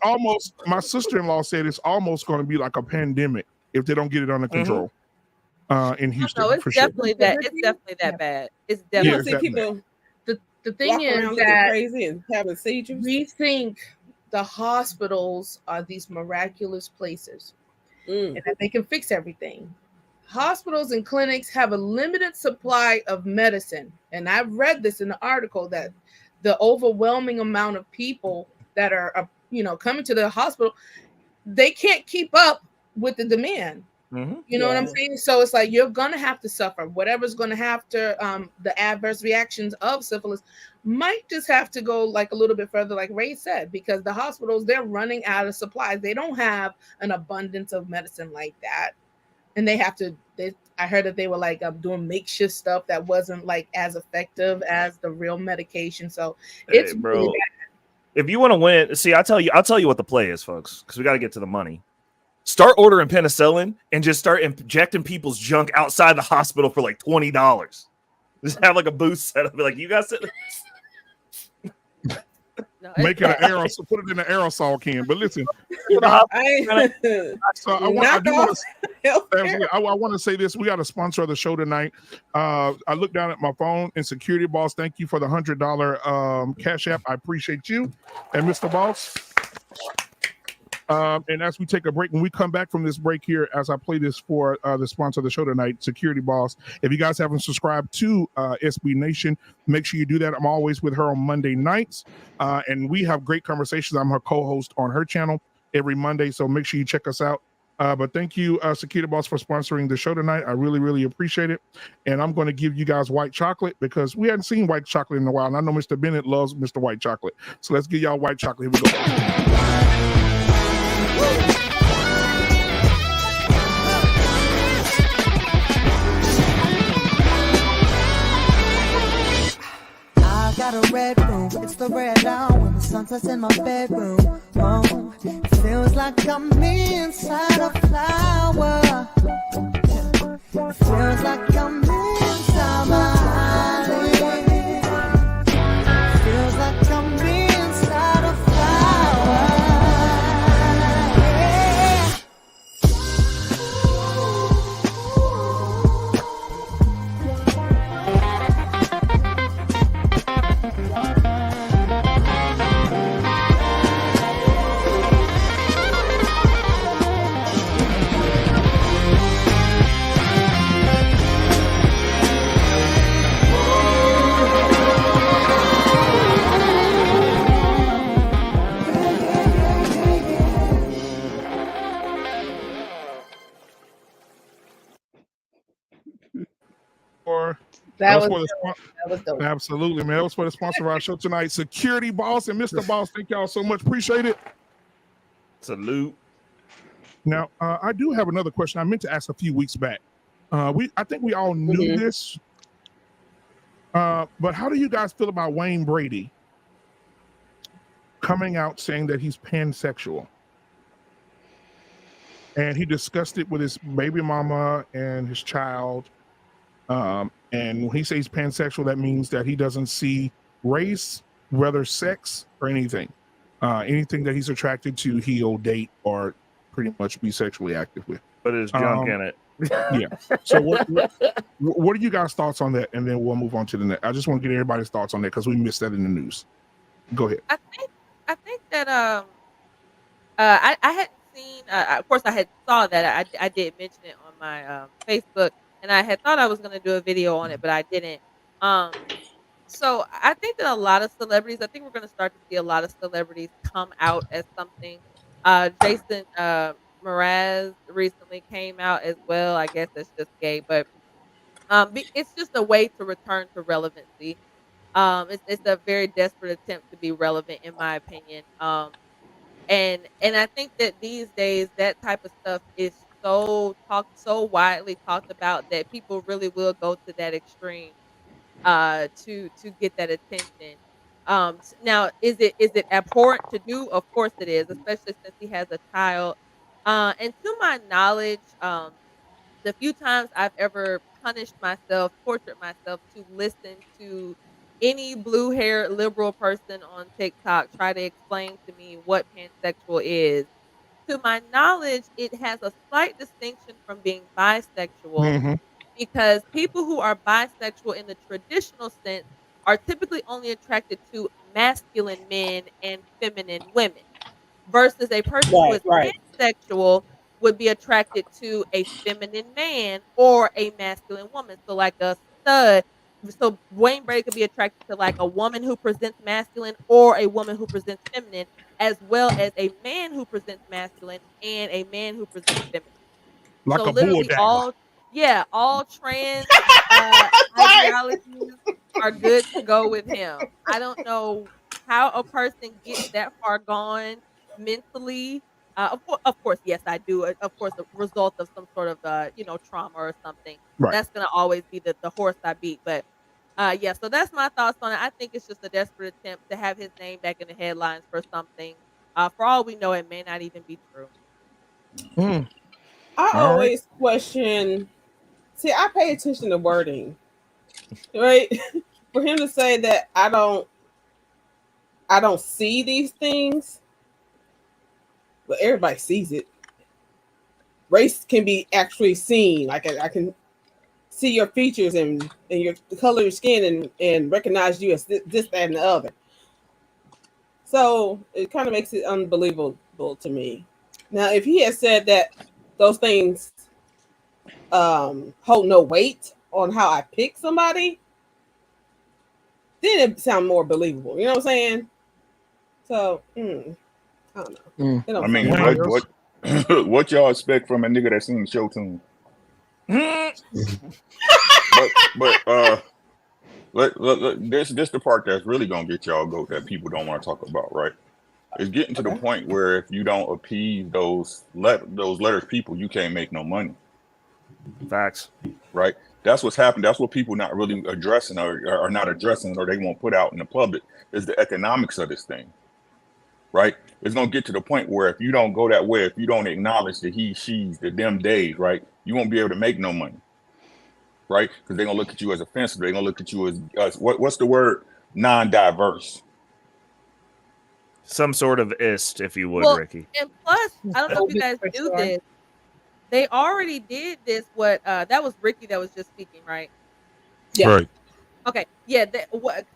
almost. My sister-in-law said it's almost going to be like a pandemic if they don't get it under control in Houston. No, it's definitely sure. that. It's definitely that bad. It's definitely see people. The thing is that crazy and having seizures. We think the hospitals are these miraculous places and that they can fix everything. Hospitals and clinics have a limited supply of medicine. And I've read this in the article that the overwhelming amount of people that are, coming to the hospital, they can't keep up with the demand. You know what I'm saying? So it's like you're gonna have to suffer. Whatever's gonna have to the adverse reactions of syphilis might just have to go like a little bit further, like Ray said, because the hospitals, they're running out of supplies. They don't have an abundance of medicine like that, and they have to. I heard that they were like doing makeshift stuff that wasn't like as effective as the real medication. So it's really bad. If you want to win, see, I'll tell you what the play is, folks, because we got to get to the money. Start ordering penicillin and just start injecting people's junk outside the hospital for like $20. Just have like a booth set up. Be like, you guys make it an aerosol, put it in an aerosol can. But listen, I want to say this. We got a sponsor of the show tonight. I looked down at my phone and Security Boss, thank you for the $100 Cash App. I appreciate you. And Mr. Boss. And as we take a break, when we come back from this break here, as I play this for the sponsor of the show tonight, Security Boss, if you guys haven't subscribed to SB Nation, make sure you do that. I'm always with her on Monday nights, and we have great conversations. I'm her co-host on her channel every Monday, so make sure you check us out. But thank you, Security Boss, for sponsoring the show tonight. I really, really appreciate it. And I'm going to give you guys white chocolate because we hadn't seen white chocolate in a while, and I know Mr. Bennett loves Mr. White Chocolate. So let's give y'all white chocolate. Here we go. I got a red room, it's the red hour when the sun sets in my bedroom. Oh, it feels like I'm inside a flower. It feels like I'm inside my eyelid. It feels like I'm inside a flower. That was dope. Absolutely, man. That was for the sponsor of our show tonight, Security Boss and Mr. Boss. Thank y'all so much. Appreciate it. Salute. Now, I do have another question I meant to ask a few weeks back. I think we all knew this, but how do you guys feel about Wayne Brady coming out saying that he's pansexual? And he discussed it with his baby mama and his child. And when he says pansexual, that means that he doesn't see race, whether sex or anything. Anything that he's attracted to, he'll date or pretty much be sexually active with. But there's junk in it. Yeah. So what are you guys' thoughts on that? And then we'll move on to the next. I just want to get everybody's thoughts on that because we missed that in the news. Go ahead. I think that I had seen. Of course, I had saw that. I did mention it on my Facebook, and I had thought I was going to do a video on it, but I didn't. So I think that a lot of celebrities. I think we're going to start to see a lot of celebrities come out as something. Jason Mraz recently came out as well. I guess that's just gay, but it's just a way to return to relevancy. It's a very desperate attempt to be relevant, in my opinion. And I think that these days that type of stuff is so widely talked about that people really will go to that extreme to get that attention. Now is it abhorrent to do? Of course it is, especially since he has a child. And to my knowledge, the few times I've ever punished myself, tortured myself to listen to any blue haired liberal person on TikTok try to explain to me what pansexual is, to my knowledge, it has a slight distinction from being bisexual Mm-hmm. because people who are bisexual in the traditional sense are typically only attracted to masculine men and feminine women versus a person who Right, is right. pansexual would be attracted to a feminine man or a masculine woman. So like a stud. So Wayne Brady could be attracted to like a woman who presents masculine or a woman who presents feminine, as well as a man who presents masculine and a man who presents feminine. Like So a bull literally dagger. all trans Sorry. ideologies are good to go with him. I don't know how a person gets that far gone mentally. Of course, yes, I do. Of course, a result of some sort of trauma or something. Right. That's gonna always be the horse I beat. But yeah, so that's my thoughts on it. I think it's just a desperate attempt to have his name back in the headlines for something. For all we know, it may not even be true. Mm. I All right. always question. See, I pay attention to wording, right? For him to say that I don't see these things, but everybody sees it. Race can be actually seen. Like I can see your features and your the color of your skin and recognize you as this, that, and the other. So it kind of makes it unbelievable to me. Now, if he had said that those things hold no weight on how I pick somebody, then it sound more believable. You know what I'm saying? So I don't know. Mm. It don't I sound mean, Anybody right. else? what y'all expect from a nigga that seen the show tune? But this the part that's really gonna get y'all goat that people don't want to talk about, right? It's getting to the Okay. point where if you don't appease those letters people, you can't make no money. Facts. Right? That's what's happened. That's what people not really addressing or not addressing or they won't put out in the public is the economics of this thing. Right? It's gonna get to the point where if you don't go that way, if you don't acknowledge the he, she's, the them days, right, you won't be able to make no money. Right? Because they're gonna look at you as offensive. They're gonna look at you as what's the word? Non-diverse. Some sort of ist, if you would, Well, Ricky. and plus, I don't know if you guys For knew sure. this. They already did this. What that was Ricky that was just speaking, right? Yeah. Right. Okay, yeah. To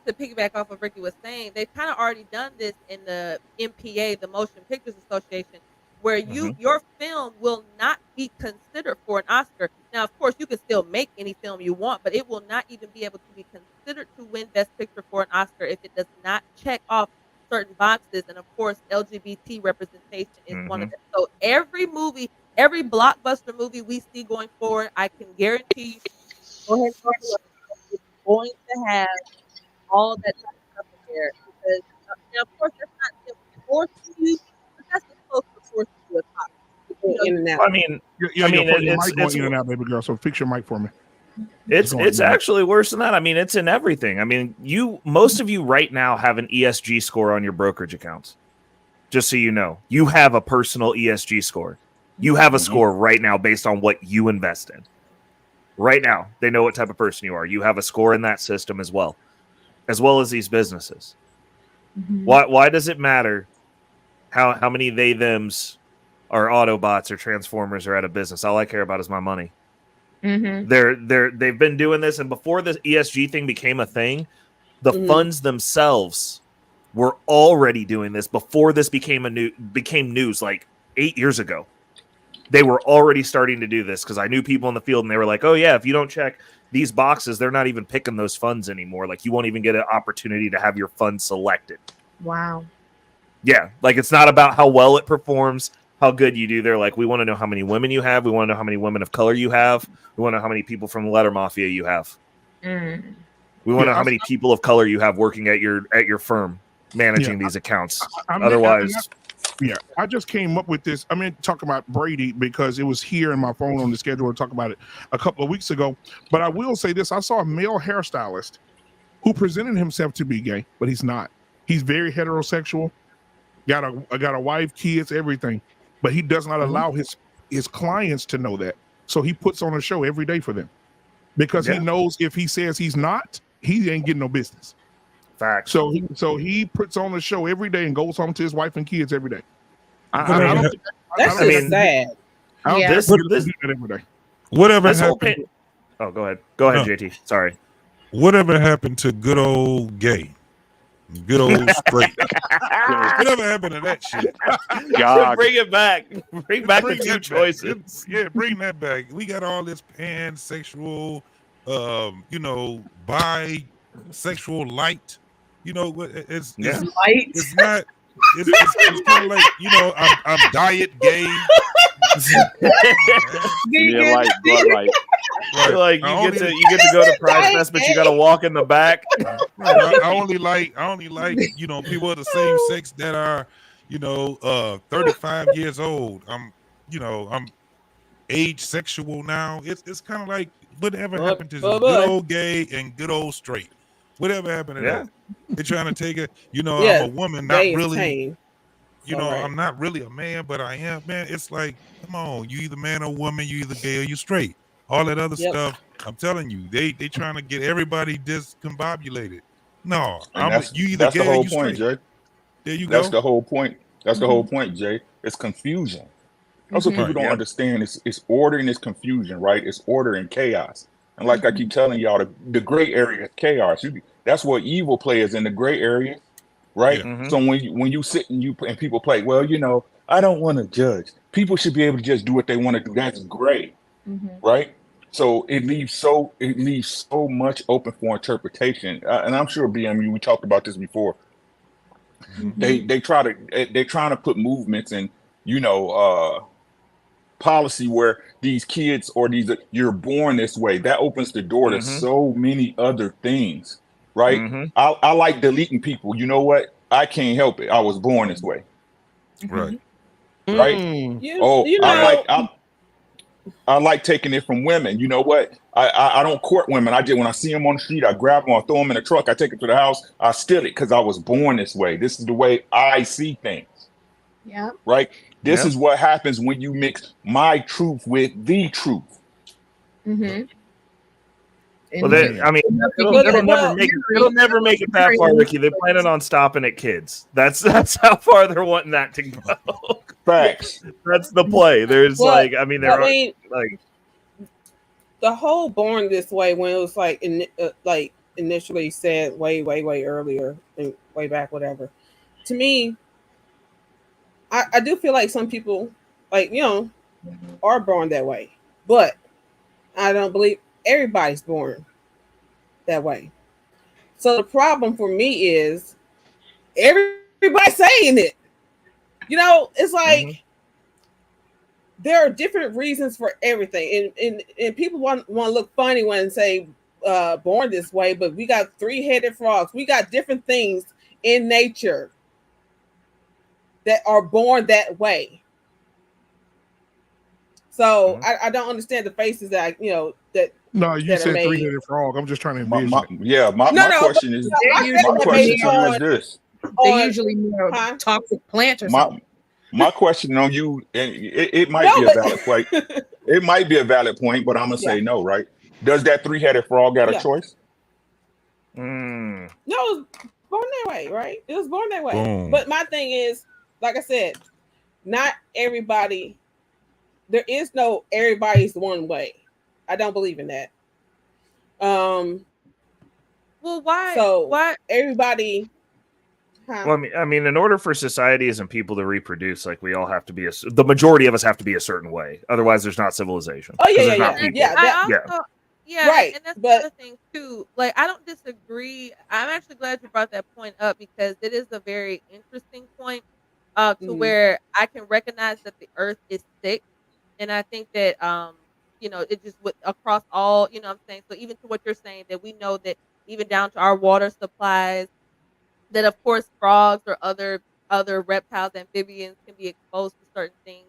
piggyback off of Ricky was saying, they've kind of already done this in the MPA, the Motion Pictures Association, where your film will not be considered for an Oscar. Now, of course, you can still make any film you want, but it will not even be able to be considered to win Best Picture for an Oscar if it does not check off certain boxes. And of course, LGBT representation is one of them. So every movie, every blockbuster movie we see going forward, I can guarantee you, go ahead and take a look, it's going to have all that type of stuff in there because now, of course, that's not them forcing you, but that's as close to forcing you as possible. In and out. I mean, Your it's mic going in and out, baby girl. So fix your mic for me. It's actually worse than that. I mean, it's in everything. I mean, most of you right now have an ESG score on your brokerage accounts. Just so you know, you have a personal ESG score. You have a score right now based on what you invest in. Right now, they know what type of person you are. You have a score in that system as well as these businesses. Why does it matter how many they thems are Autobots or Transformers are at a business? All I care about is my money. They've been doing this, and before the ESG thing became a thing, the funds themselves were already doing this before this became news like 8 years ago. They were already starting to do this because I knew people in the field and they were like, oh yeah, if you don't check these boxes, they're not even picking those funds anymore. Like you won't even get an opportunity to have your fund selected. Wow. Yeah. Like it's not about how well it performs, how good you do. They're like, we want to know how many women you have. We want to know how many women of color you have. We want to know how many people from the letter mafia you have. We want to know how many people of color you have working at your firm managing these accounts. Otherwise, Yeah, I just came up with this. I mean, talking about Brady because it was here in my phone on the schedule to talk about it a couple of weeks ago. But I will say this: I saw a male hairstylist who presented himself to be gay, but he's not. He's very heterosexual. Got a wife, kids, everything, but he does not allow his clients to know that. So he puts on a show every day for them because he knows if he says he's not, he ain't getting no business. Facts. So he puts on a show every day and goes home to his wife and kids every day. That's sad. This this every day. Whatever this whole happened? Oh, go ahead. Go ahead, No. JT. Sorry. Whatever happened to good old gay? Good old straight. Whatever happened to that shit? God. Bring it back. Bring back the two that choices. Back. Yeah, bring that back. We got all this pansexual, bisexual light. It's light. It's not. It's kind of like I'm diet gay. Yeah, like Bud Light. Right. Like you get to go to Prize Fest, but you got to walk in the back. Right. I only like people of the same sex that are 35 years old. I'm age sexual now. It's kind of like whatever happened to good old gay and good old straight. Whatever happened to that? They're trying to take it. I'm a woman, not really. I'm not really a man, but I am. Man, it's like, come on, you either man or woman, you either gay or you straight. All that other stuff, I'm telling you, they trying to get everybody discombobulated. No, you either that's gay the whole or you point, straight. Jay. There you That's go. the whole point. That's the whole point, Jay. It's confusion. That's what people don't understand. It's order and it's confusion, right? It's order and chaos. And like I keep telling y'all, the gray area is chaos. That's where evil plays in the gray area, right? So when you sit and people play, well, I don't want to judge. People should be able to just do what they want to do. That's gray, right? So it leaves so much open for interpretation. And I'm sure BMU, we talked about this before. They're trying to put movements and policy where these kids or you're born this way. That opens the door to so many other things, right? I like deleting people. You know what? I can't help it. I was born this way. Right. Right. I like taking it from women. You know what? I don't court women. When I see them on the street, I grab them, I throw them in a truck, I take it to the house, I steal it because I was born this way. This is the way I see things. Yeah. Right. This is what happens when you mix my truth with the truth. Well, it'll never make it that far, Ricky. They're planning on stopping at kids. That's how far they're wanting that to go. Facts. That's the play. There's the whole born this way when it was like initially said way earlier and way back, whatever. To me, I do feel like some people are born that way, but I don't believe everybody's born that way. So the problem for me is everybody saying it. It's like there are different reasons for everything, and people want to look funny when they say born this way, but we got 3-headed frogs. We got different things in nature that are born that way. So I don't understand the faces that that. No, you that said are made. 3-headed frog. I'm just trying to envision My question is this. They usually more toxic plants or something. My question on you, and it might be a valid point. It might be a valid point, but I'm gonna say no, right? Does that 3-headed frog got a choice? No, it was born that way, right? It was born that way. Boom. But my thing is, like I said, not everybody. There is no everybody's one way. I don't believe in that. Well, why? So why everybody? Well, I mean, in order for societies and people to reproduce, like we all have to be the majority of us have to be a certain way. Otherwise, there's not civilization. Oh yeah. Right. And that's the other thing too. Like, I don't disagree. I'm actually glad you brought that point up because it is a very interesting point to where I can recognize that the earth is sick. And I think that, it just across all, what I'm saying. So even to what you're saying, that we know that even down to our water supplies, that of course frogs or other other reptiles, amphibians can be exposed to certain things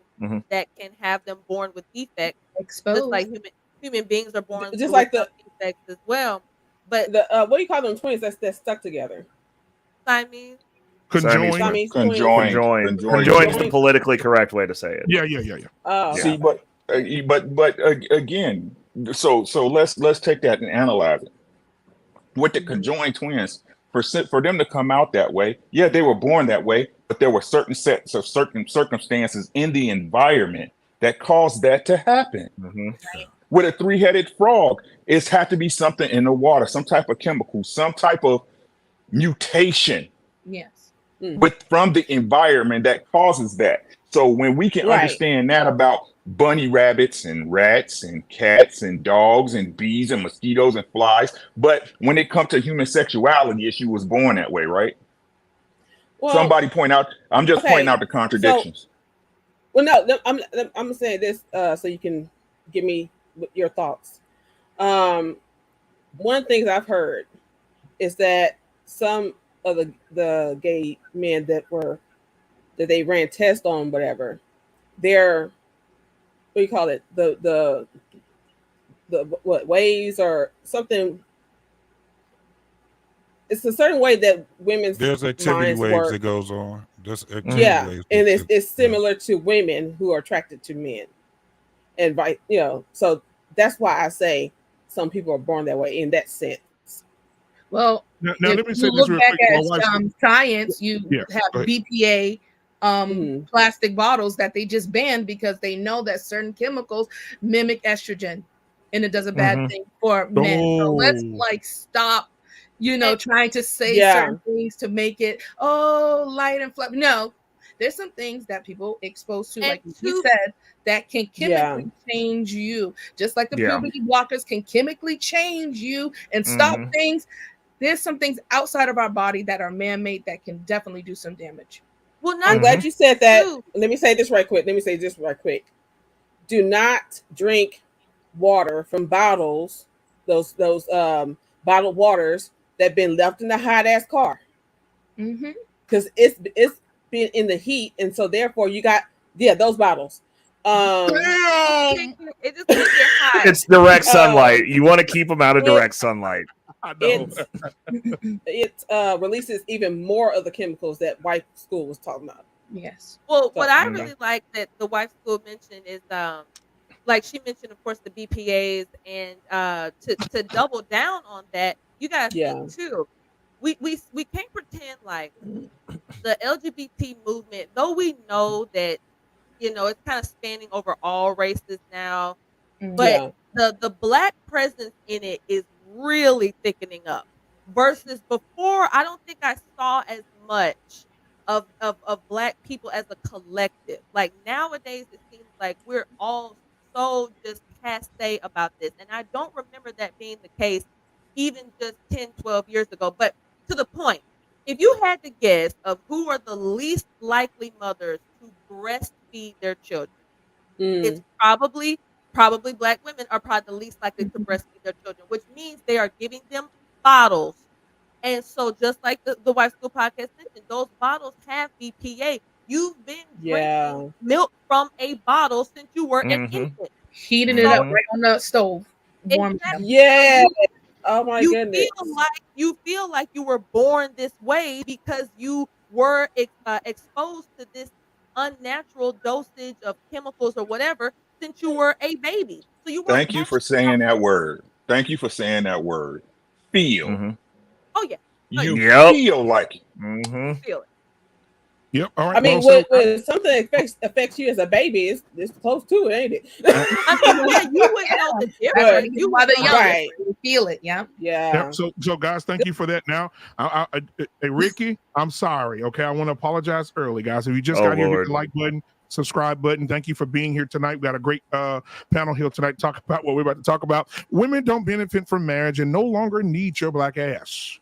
that can have them born with defects. Exposed. Just like human beings are born just with like some defects as well. But the what do you call them twins that's stuck together? Siamese. Conjoined. Conjoined is the politically correct way to say it. Yeah. Oh, See, but again, so let's take that and analyze it. With the conjoined twins, for them to come out that way, yeah, they were born that way, but there were certain sets of certain circumstances in the environment that caused that to happen. With a three-headed frog, it's had to be something in the water, some type of chemical, some type of mutation. Yes. From the environment that causes that. So when we can understand that about bunny rabbits and rats and cats and dogs and bees and mosquitoes and flies, but when it comes to human sexuality, she was born that way, right? Well, somebody point out. I'm just pointing out the contradictions. Well, no, I'm gonna say this so you can give me your thoughts. One of the things I've heard is that some of the gay men that they ran tests on, whatever, they're, what do you call it? The what ways or something. It's a certain way that women's there's activity minds waves work. That goes on. There's activity waves. And it's similar to women who are attracted to men, and so that's why I say some people are born that way in that sense. Well, now if let me you say this look real back quick. at science, you have go ahead. BPA plastic bottles that they just banned because they know that certain chemicals mimic estrogen, and it does a bad thing for men. So let's stop, trying to say certain things to make it light and fluffy. No, there's some things that people exposed to, like you said, that can chemically change you, just like the puberty blockers can chemically change you and stop things. There's some things outside of our body that are man-made that can definitely do some damage. Well, I'm glad you said that. Let me say this right quick. Do not drink water from bottles, those bottled waters that been left in the hot ass car. Because it's been in the heat, and so therefore you got those bottles. It just makes it hot. It's direct sunlight. You want to keep them out of direct sunlight. It releases even more of the chemicals that White School was talking about. Yes. Well, what I really like that the White School mentioned is like she mentioned, of course, the BPAs, and to double down on that, you guys think too. We can't pretend like the LGBT movement, though we know that it's kind of spanning over all races now, but the Black presence in it is really thickening up. Versus before, I don't think I saw as much of Black people as a collective. Like nowadays, it seems like we're all so just passe about this, and I don't remember that being the case even just 10, 12 years ago. But to the point, if you had to guess of who are the least likely mothers to breastfeed their children, it's probably Black women are probably the least likely to breastfeed their children, which means they are giving them bottles. And so just like the White School podcast mentioned, those bottles have BPA. You've been drinking milk from a bottle since you were an infant. Heating it up right on the stove. Warm it up. Yeah. Oh my goodness. You feel like you were born this way because you were exposed to this unnatural dosage of chemicals or whatever since you were a baby. So you Thank you for saying that word. Thank you for saying that word. Feel. Oh yeah. You feel like it. Feel it. Yep. All right. I mean, when something affects you as a baby, it's close to it, ain't it? I mean, you would know the difference. You are the youngest. You feel it, yeah. Yep. So guys, thank you for that. Now, hey, Ricky, I'm sorry. Okay, I want to apologize early, guys. If you just got here, hit the like button, subscribe button. Thank you for being here tonight. We got a great panel here tonight to talk about what we're about to talk about. Women don't benefit from marriage and no longer need your Black ass,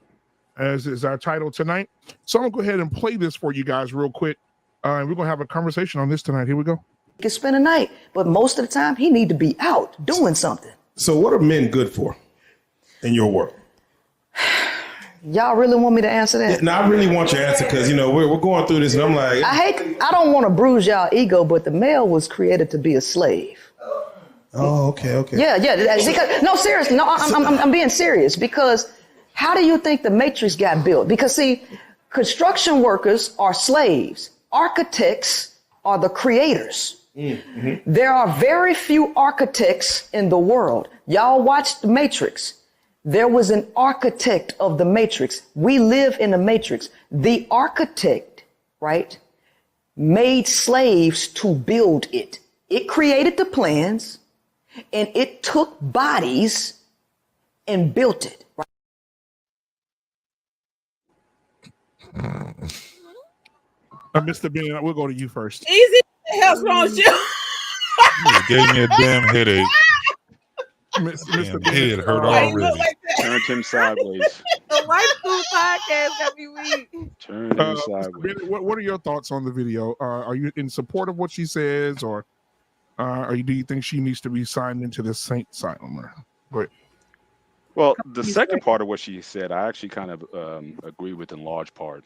as is our title tonight. So I'm gonna go ahead and play this for you guys real quick. And we're gonna have a conversation on this tonight. Here we go. He can spend a night, but most of the time he need to be out doing something. So what are men good for in your world? Y'all really want me to answer that? No, I really want your answer because, we're going through this and I'm like. I don't want to bruise y'all ego, but the male was created to be a slave. Oh, okay. Yeah. Because, no, seriously. No, I'm being serious because how do you think the Matrix got built? Because, see, construction workers are slaves. Architects are the creators. Mm-hmm. There are very few architects in the world. Y'all watch the Matrix. There was an architect of the Matrix. We live in the Matrix. The architect, right, made slaves to build it. It created the plans and it took bodies and built it. Right? Mr. Bennett, we'll go to you first. Easy. What the hell's wrong with you? You gave me a damn headache. Mr. Head hurt already. Turned him sideways. The white school podcast got me weak. Turned him sideways. Bennett, what are your thoughts on the video? Are you in support of what she says, or do you think she needs to be signed into the saint asylum? Go ahead. Well, the second part of what she said, I actually kind of agree with in large part.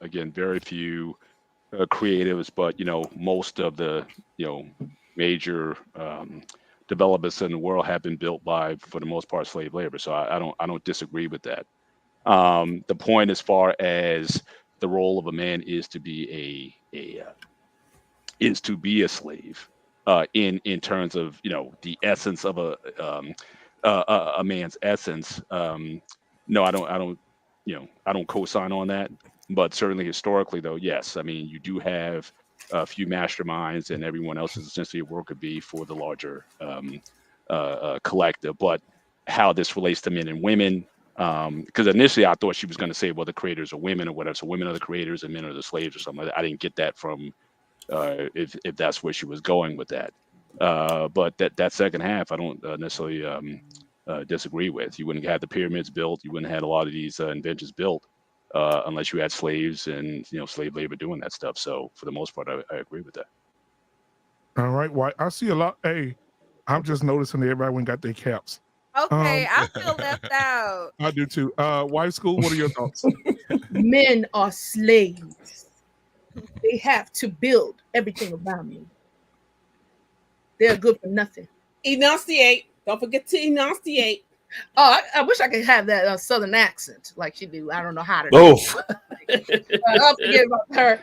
Again, very few creatives, but most of the major developments in the world have been built by, for the most part, slave labor. So I don't disagree with that. The point as far as the role of a man is to be a slave in terms of the essence of a man's essence. No, I don't co-sign on that. But certainly historically, though, yes. I mean, you do have a few masterminds, and everyone else is essentially a worker bee for the larger collective. But how this relates to men and women, because initially I thought she was going to say, well, the creators are women or whatever. So women are the creators and men are the slaves or something. I didn't get that from if that's where she was going with that. But that second half, I don't necessarily disagree with. You wouldn't have the pyramids built. You wouldn't have had a lot of these inventions built unless you had slaves and slave labor doing that stuff. So for the most part, I agree with that. All right. Well, I see a lot. Hey, I'm just noticing that everybody went got their caps. Okay, I feel left out. I do too. Wife School, what are your thoughts? Men are slaves. They have to build everything around me. They're good for nothing. Enunciate. Don't forget to enunciate. Oh, I wish I could have that southern accent like she do. I don't know how to. Oh, I'll forget about her.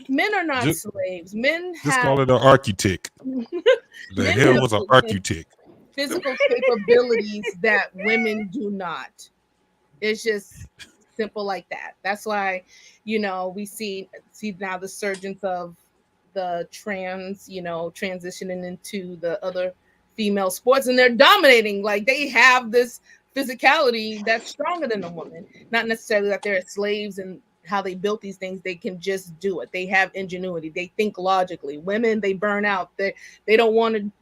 Men are not slaves. Men just call it an architect. The hell was an architect? Physical capabilities that women do not. It's just simple like that. That's why, we see now the surgence of the trans, transitioning into the other female sports, and they're dominating. Like, they have this physicality that's stronger than a woman. Not necessarily that they're slaves and how they built these things. They can just do it. They have ingenuity. They think logically. Women, they burn out. They don't want to,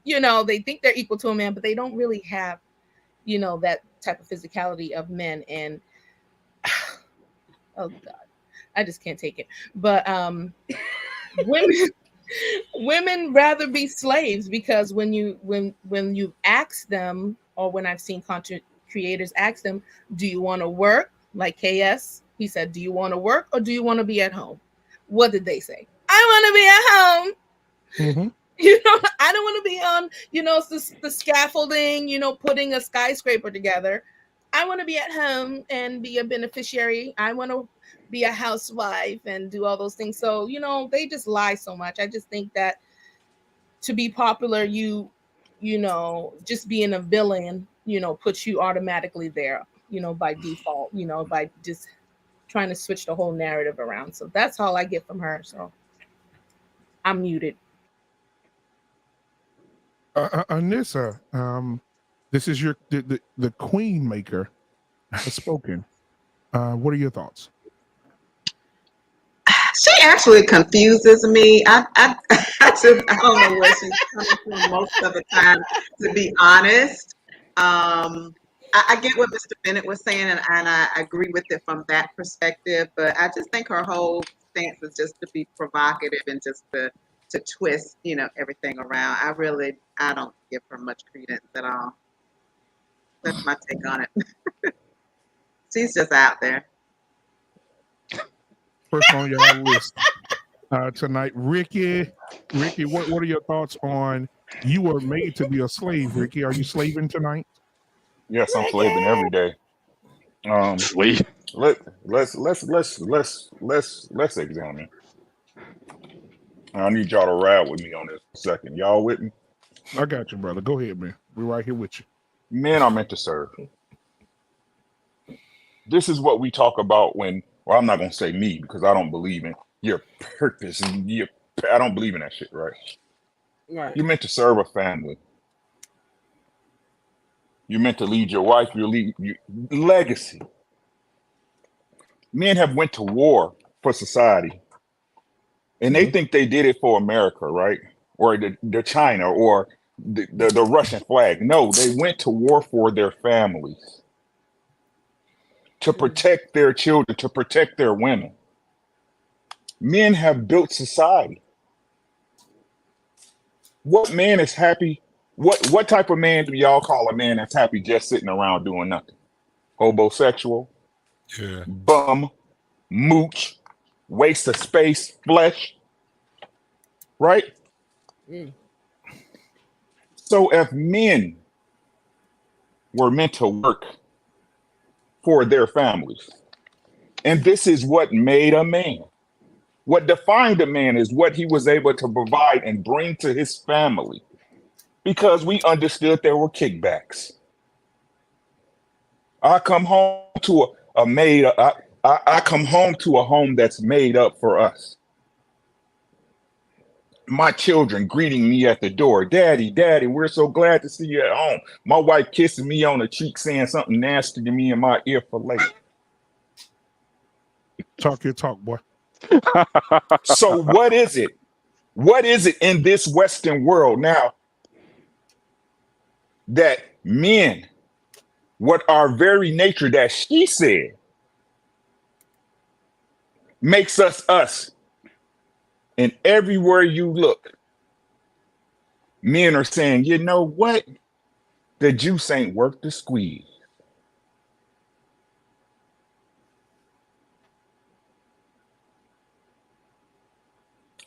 they think they're equal to a man, but they don't really have, that type of physicality of men. And oh God, I just can't take it. But women rather be slaves, because when you ask them, or when I've seen content creators ask them, do you want to work? Like KS, he said, do you want to work or do you want to be at home? What did they say? I want to be at home. Mm-hmm. I don't want to be on, the scaffolding, putting a skyscraper together. I want to be at home and be a beneficiary. I want to be a housewife and do all those things. So, they just lie so much. I just think that to be popular, just being a villain, puts you automatically there, by default, by just trying to switch the whole narrative around. So that's all I get from her. So I'm muted. Anissa, this is the queen maker has spoken. What are your thoughts? She actually confuses me. I don't know where she's coming from most of the time, to be honest. I get what Mr. Bennett was saying, and I agree with it from that perspective, but I just think her whole stance is just to be provocative and just to twist, everything around. I don't give her much credence at all. That's my take on it. She's just out there. First on y'all list tonight, Ricky. Ricky, what are your thoughts on you were made to be a slave, Ricky? Are you slaving tonight? Yes, I'm slaving every day. Slave. Let's examine. I need y'all to ride with me on this for a second. Y'all with me? I got you, brother. Go ahead, man. We're right here with you. Men are meant to serve. This is what we talk about when, well, I'm not going to say me because I don't believe in your purpose and I don't believe in that shit, right? Right. You're meant to serve a family. You're meant to lead your wife, your legacy. Men have went to war for society. And they think they did it for America, right? Or the China or the Russian flag. No, they went to war for their families. To protect their children, to protect their women. Men have built society. What man is happy? What type of man do y'all call a man that's happy just sitting around doing nothing? Homosexual, Yeah. bum, mooch, waste of space, flesh, right? So if men were meant to work for their families, and this is what made a man. What defined a man is what he was able to provide and bring to his family, because we understood there were kickbacks. I come home to I come home to a home that's made up for us. My children greeting me at the door. Daddy, Daddy, we're so glad to see you at home. My wife kissing me on the cheek, saying something nasty to me in my ear for later. Talk your talk, boy. So what is it? What is it in this Western world now that men, what our very nature that she said, makes us us? And everywhere you look, men are saying, you know what? The juice ain't worth the squeeze.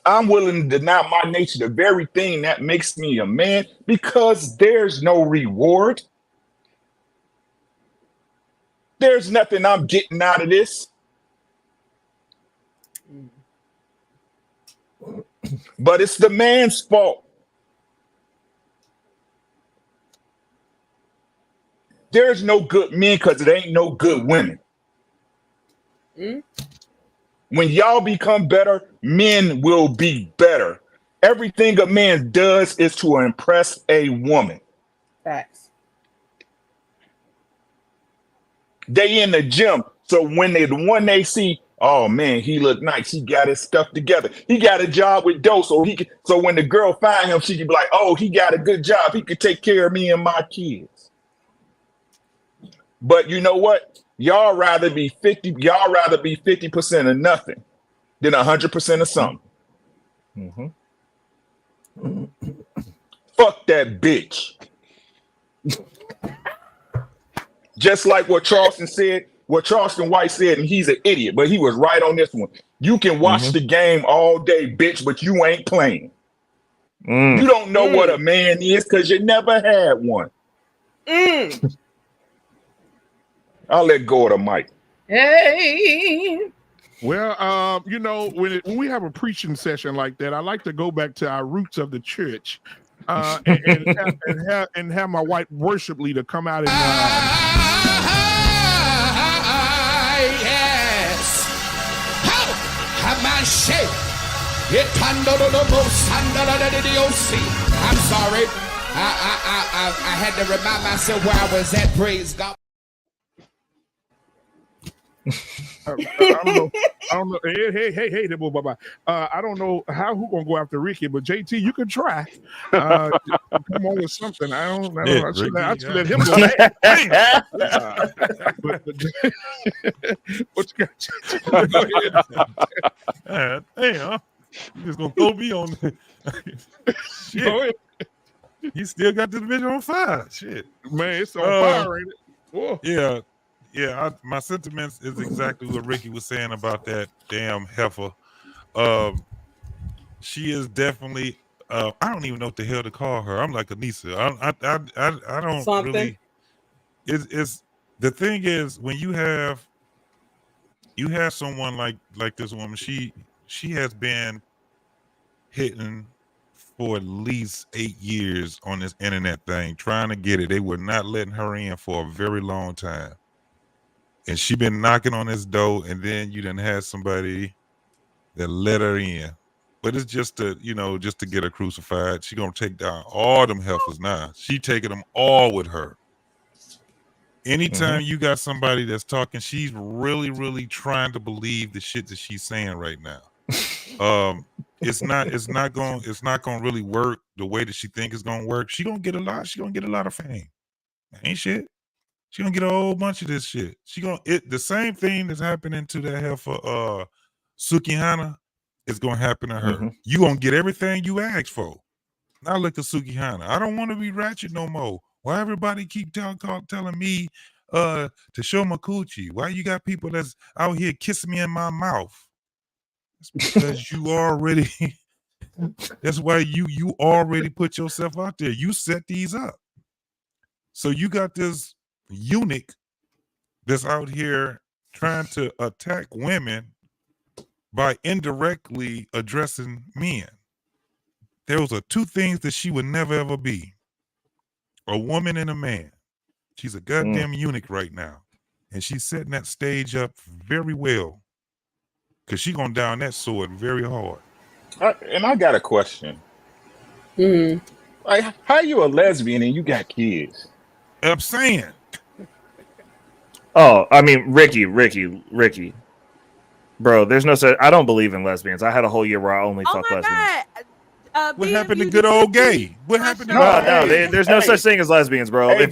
I'm willing to deny my nature, the very thing that makes me a man, because there's no reward. There's nothing I'm getting out of this. But it's the man's fault. There's no good men because it ain't no good women. When y'all become better, men will be better. Everything a man does is to impress a woman. Facts. They in the gym, so when the one they see, oh man, he look nice. He got his stuff together. He got a job with Doe, so when the girl find him, she can be like, oh, he got a good job. He could take care of me and my kids. But you know what? Y'all rather be 50% of nothing than 100% of something. Fuck that bitch. Just like what Charleston said, what Charleston White said, and he's an idiot, but he was right on this one. You can watch the game all day, bitch, but you ain't playing. You don't know what a man is because you never had one. I'll let go of the mic. Hey. Well, you know, when we have a preaching session like that, I like to go back to our roots of the church, and have my white worship leader come out and. Yes. How my shape? I'm sorry. I had to remind myself where I was at. Praise God. I don't know. Hey, bye-bye. I don't know who gonna go after Ricky, but JT, you can try. Come on with something. I don't know. I should let him go. What you got? Go ahead. Damn, you just gonna throw me on? Shit. You still got the division on fire. Shit, man, it's on fire, ain't it? Whoa. Yeah. my sentiments is exactly what Ricky was saying about that damn heifer. She is definitely. I don't even know what the hell to call her. I'm like Anissa. I don't Something. really. It's the thing is when you have someone like this woman. She has been hitting for at least 8 years on this internet thing, trying to get it. They were not letting her in for a very long time. And she been knocking on this door, and then you done had somebody that let her in. But it's just to get her crucified. She gonna take down all them heifers now. She taking them all with her. Anytime you got somebody that's talking, she's really, really trying to believe the shit that she's saying right now. It's not gonna really work the way that she think it's gonna work. She gonna get a lot of fame. Ain't shit. She gonna get a whole bunch of this shit. The same thing that's happening to that heifer Sukihana is gonna happen to her. You gonna get everything you asked for. Now look at Sukihana. I don't want to be ratchet no more. Why everybody keep telling me to show my coochie? Why you got people that's out here kissing me in my mouth? It's because you already that's why you already put yourself out there. You set these up. So you got this eunuch that's out here trying to attack women by indirectly addressing men. Those are two things that she would never ever be. A woman and a man. She's a goddamn eunuch right now. And she's setting that stage up very well. Because she's going down that sword very hard. And I got a question. Like, how you a lesbian and you got kids? I'm saying. Oh, I mean, Ricky. Bro, there's no such. I don't believe in lesbians. I had a whole year where I only fuck lesbians. What happened to good old gay? What happened to no? There's no such thing as lesbians, bro. Hey,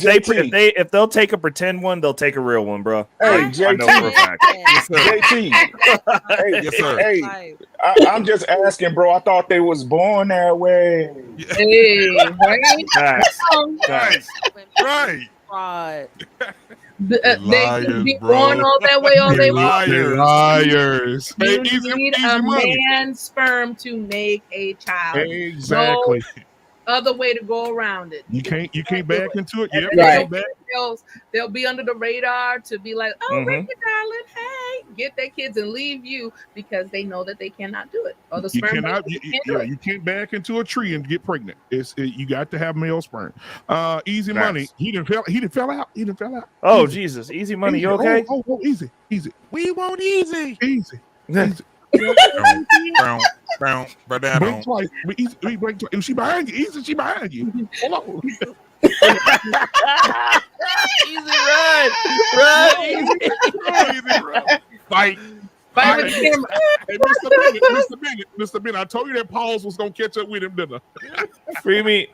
if they'll take a pretend one, they'll take a real one, bro. Hey, I know for a fact. Yes, sir. JT. Hey, yes, sir. Hey, I'm just asking, bro. I thought they was born that way. Hey, right? Right. Fraud. They can be born all that way all they want. Liars. You Hey, easy need a money. man's sperm to make a child. Exactly. No other way to go around it. You can't back into it. Yep. Right. Back. They'll be under the radar to be like, oh, Ricky, darling, hey, get their kids and leave you because they know that they cannot do it. Or the sperm you can't back into a tree and get pregnant. You got to have male sperm. Easy money. He didn't fell out. Oh, easy. Jesus. Easy money. You okay? Oh, easy. We want easy. Easy. Blink twice. Blink twice. She behind you. Easy. She behind you. Hold on. Easy run. Easy run. Fight. Fight with the camera. Hey, Mr. Bennett, I told you that pause was gonna catch up with him, didn't I? Free me.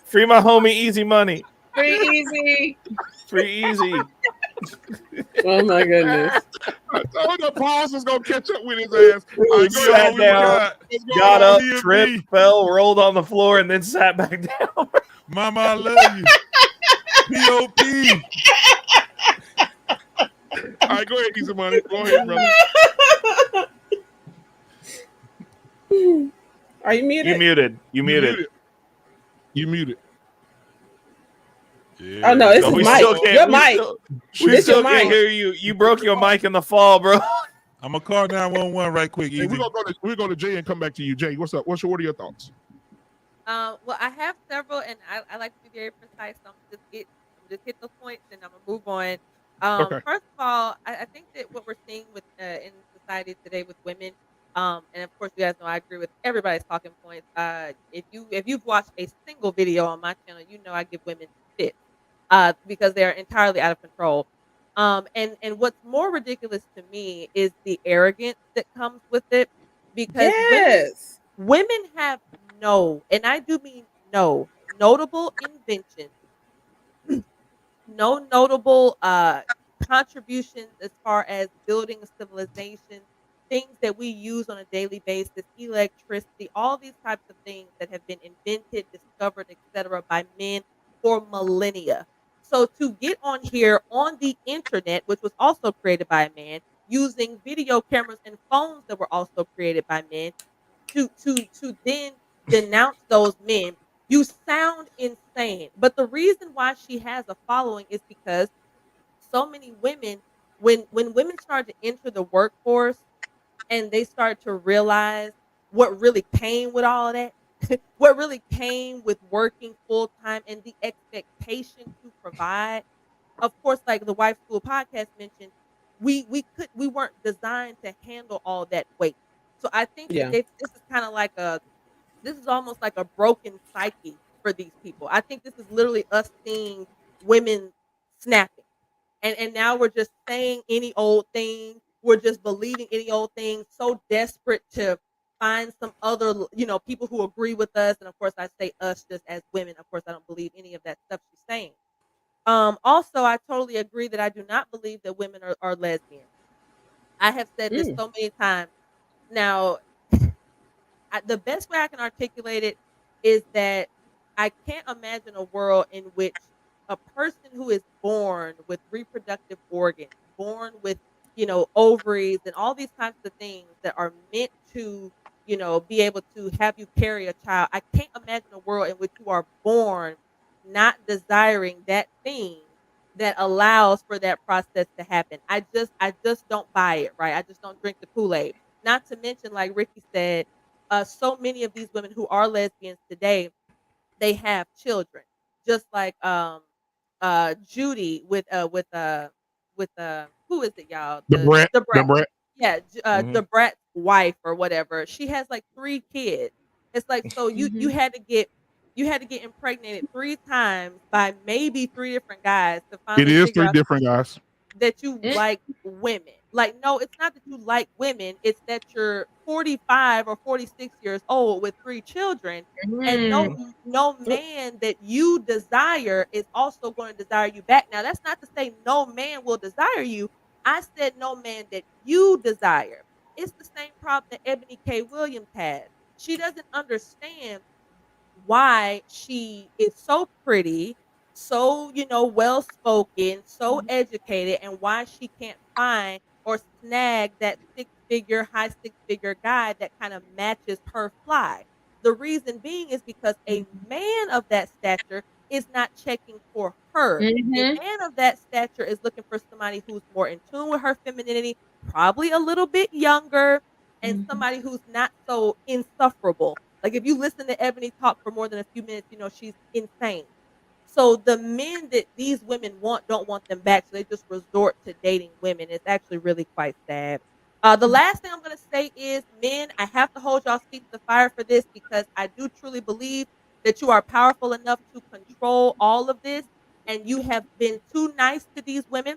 Free my homie Easy Money. Free Easy. Free Easy. Oh my goodness. I told you the pause was gonna catch up with his ass. Sat down, got up, tripped, fell, rolled on the floor, and then sat back down. Mama, I love you. P.O.P. All right, go ahead, Easy Money. Go ahead, brother. Are you muted? You muted. Yeah. Oh no, it's we mic. Still can't, Your we mic. We still can't hear you. You broke your mic in the fall, bro. I'm gonna call 911 right quick. Hey, we're gonna go to Jay and come back to you. Jay, what's up? What are your thoughts? Well, I have several, and I like to be very precise. So I'm just hit the points, and I'm gonna move on. Okay. First of all, I think that what we're seeing with in society today with women, and of course, you guys know I agree with everybody's talking points. If you've watched a single video on my channel, you know I give women fits because they are entirely out of control. And what's more ridiculous to me is the arrogance that comes with it, because women have and I do mean no notable inventions, no notable contributions as far as building a civilization, things that we use on a daily basis, electricity, all these types of things that have been invented, discovered, etc. by men for millennia. So to get on here on the internet, which was also created by a man, using video cameras and phones that were also created by men, to then denounce those men, you sound insane. But the reason why she has a following is because so many women, when women start to enter the workforce and they start to realize what really came with all of that, what really came with working full time and the expectation to provide. Of course, like the Wife School podcast mentioned, we weren't designed to handle all that weight. So I think that Yeah. this is kind of like this is almost like a broken psyche for these people. I think this is literally us seeing women snapping. And now we're just saying any old thing. We're just believing any old thing, so desperate to find some other, people who agree with us. And of course, I say us just as women. Of course, I don't believe any of that stuff she's saying. Also, I totally agree that I do not believe that women are lesbians. I have said this so many times. Now, the best way I can articulate it is that I can't imagine a world in which a person who is born with reproductive organs, born with, ovaries and all these kinds of things that are meant to, be able to have you carry a child. I can't imagine a world in which you are born not desiring that thing that allows for that process to happen. I just don't buy it, right? I just don't drink the Kool-Aid. Not to mention, like Ricky said, so many of these women who are lesbians today, they have children, just like Judy with who is it, y'all? The Brett, The the brat, Brett. yeah, Mm-hmm. the brat's wife or whatever. She has like 3 kids. It's like, so you had to get impregnated 3 times by maybe 3 different guys to It finally is figure 3 out different guys. that you like women. Like, no, it's not that you like women. It's that you're 45 or 46 years old with 3 children, and no man that you desire is also going to desire you back. Now, that's not to say no man will desire you. I said no man that you desire. It's the same problem that Ebony K. Williams has. She doesn't understand why she is so pretty, so, well spoken, so educated, and why she can't find or snag that high 6 figure guy that kind of matches her fly. The reason being is because a man of that stature is not checking for her. A man of that stature is looking for somebody who's more in tune with her femininity, probably a little bit younger, and somebody who's not so insufferable. Like, if you listen to Ebony talk for more than a few minutes, she's insane. So the men that these women want don't want them back. So they just resort to dating women. It's actually really quite sad. The last thing I'm going to say is, men, I have to hold y'all's feet to the fire for this, because I do truly believe that you are powerful enough to control all of this. And you have been too nice to these women.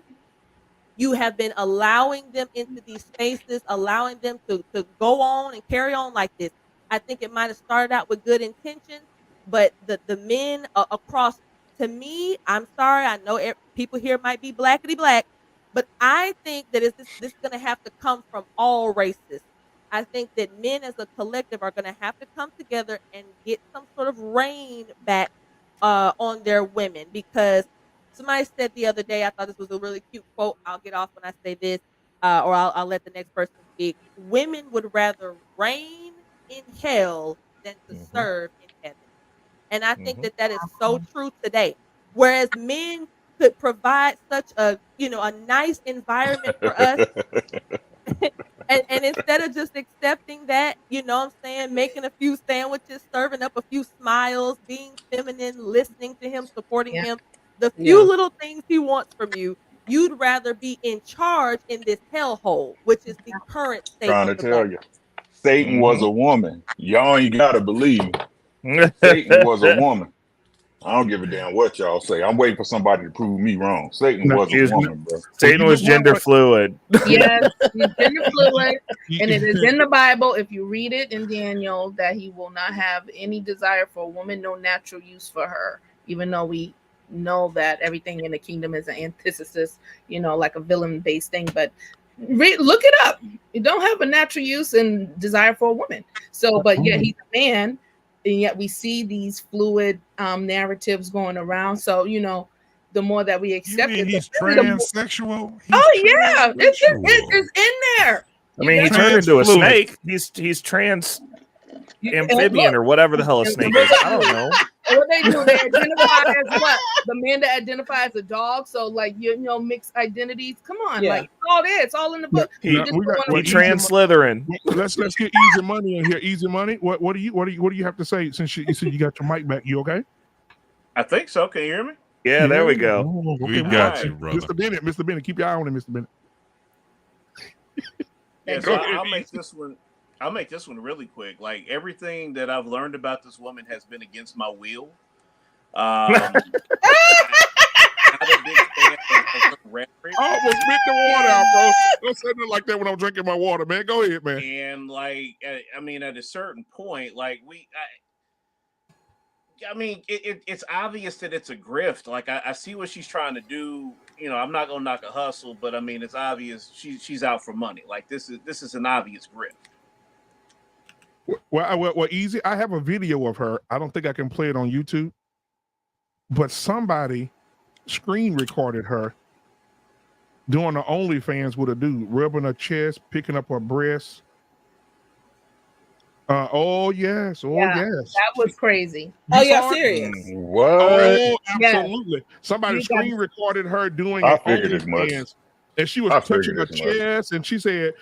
You have been allowing them into these spaces, allowing them to go on and carry on like this. I think it might have started out with good intentions, but the men across, to me, I'm sorry, I know people here might be blackety black, but I think that this going to have to come from all races. I think that men as a collective are going to have to come together and get some sort of reign back on their women, because somebody said the other day, I thought this was a really cute quote. I'll get off when I say this, or I'll let the next person speak. Women would rather reign in hell than to serve in heaven. And I think that is so true today. Whereas men could provide such a nice environment for us, and instead of just accepting that, what I'm saying, making a few sandwiches, serving up a few smiles, being feminine, listening to him, supporting him, the few little things he wants from you, you'd rather be in charge in this hellhole, which is the current state Trying of to the black. tell you, Satan was a woman. Y'all ain't gotta believe me. Satan was a woman. I don't give a damn what y'all say. I'm waiting for somebody to prove me wrong. Satan was a woman, bro. Satan was gender fluid. Yes, he's gender fluid, and it is in the Bible. If you read it in Daniel, that he will not have any desire for a woman, no natural use for her. Even though we know that everything in the kingdom is an antithesis, like a villain-based thing. But look it up. You don't have a natural use and desire for a woman. So, but yet he's a man. And yet we see these fluid narratives going around. So, the more that we accept it. He's transsexual? Yeah, it's in there. I mean, he turned into a snake. He's trans amphibian or whatever the hell a snake is. I don't know. And what they do, they identify as what? The men that identify as a dog. So like you know, mixed identities. Come on, like it's all there. It's all in the book. He trans Slytherin. Let's get Easy Money in here. Easy Money. What do you have to say since you said you got your mic back? You okay? I think so. Can you hear me? Yeah, there we go. We got you, brother. Mr. Bennett, keep your eye on him, Mr. Bennett. Yeah, so I'll make this one really quick. Like everything that I've learned about this woman has been against my will. I'm not a big fan of rhetoric. I almost spit the water out, bro. Don't say nothing like that when I'm drinking my water, man. Go ahead, man. And like, I mean, at a certain point, like I mean, it's obvious that it's a grift. Like I see what she's trying to do. You know, I'm not gonna knock a hustle, but I mean, it's obvious she's out for money. Like this is an obvious grift. Well, Easy. I have a video of her. I don't think I can play it on YouTube, but somebody screen recorded her doing the OnlyFans with a dude, rubbing her chest, picking up her breasts. Oh yes, yes. That was crazy. Oh yeah, serious. What? Oh, absolutely. Yes. Somebody screen recorded her doing I it figured as much. OnlyFans, and she was touching her chest, and she said,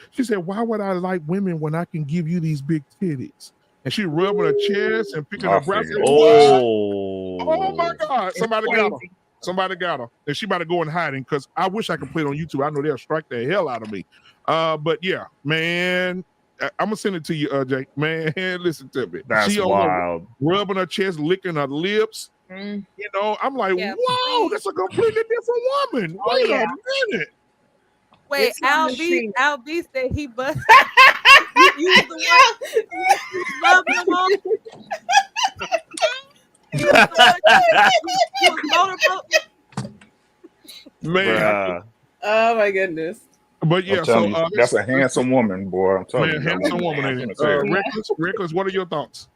"Why would I like women when I can give you these big titties?" And she rubbing her chest and picking her breasts. Oh my God! Somebody got her. Somebody got her, and she about to go in hiding because I wish I could play it on YouTube. I know they'll strike the hell out of me. But yeah, man. I'm gonna send it to you, Jake. Man, listen to me. That's wild. Rubbing her chest, licking her lips. You know, I'm like, whoa, that's a completely different woman. Wait a minute. Wait, Al B said he busted. You was the one rubbing them on. Man. Oh my goodness. But yeah, that's a handsome woman, boy. I'm telling you, handsome woman. Reckless, what are your thoughts?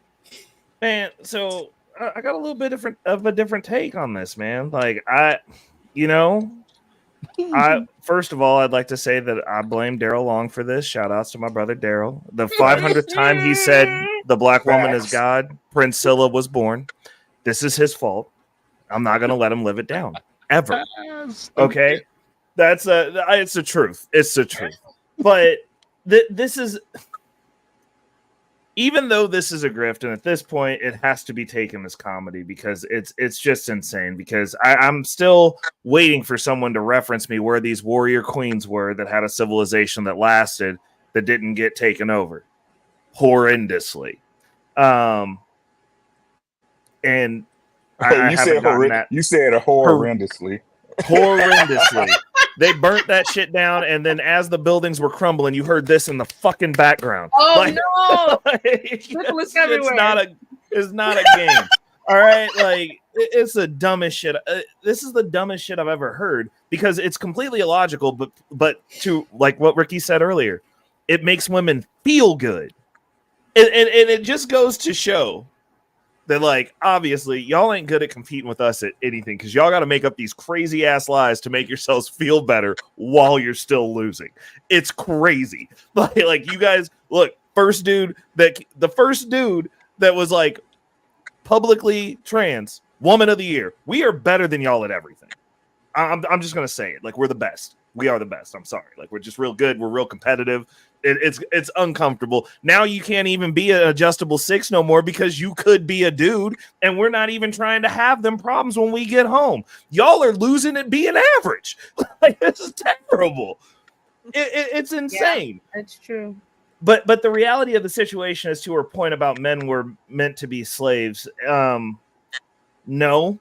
Man, so I got a little bit of a different take on this, man. Like first of all, I'd like to say that I blame Daryl Long for this. Shout outs to my brother Daryl. The 500th time he said the black woman is God, Prince Scylla was born. This is his fault. I'm not gonna let him live it down ever. Okay. It's the truth. It's the truth. But this is, even though this is a grift, and at this point it has to be taken as comedy because it's just insane. Because I'm still waiting for someone to reference me where these warrior queens were that had a civilization that lasted, that didn't get taken over horrendously. And you said horrendously. Horrendously. They burnt that shit down, and then as the buildings were crumbling, you heard this in the fucking background. Oh no! It's not a game. All right, like it's the dumbest shit. This is the dumbest shit I've ever heard because it's completely illogical. But to like what Ricky said earlier, it makes women feel good, and it just goes to show that, like, obviously y'all ain't good at competing with us at anything because y'all got to make up these crazy ass lies to make yourselves feel better while you're still losing. It's crazy. Like you guys, look, the first dude that was like publicly trans, woman of the year. We are better than y'all at everything. I'm just gonna say it. Like, we're the best. We are the best. I'm sorry. Like, we're just real good. We're real competitive. It's uncomfortable. Now you can't even be an adjustable 6 no more because you could be a dude, and we're not even trying to have them problems when we get home. Y'all are losing at being average. Like, this is terrible. It's insane. Yeah, it's true. But the reality of the situation is, to her point about men were meant to be slaves. No,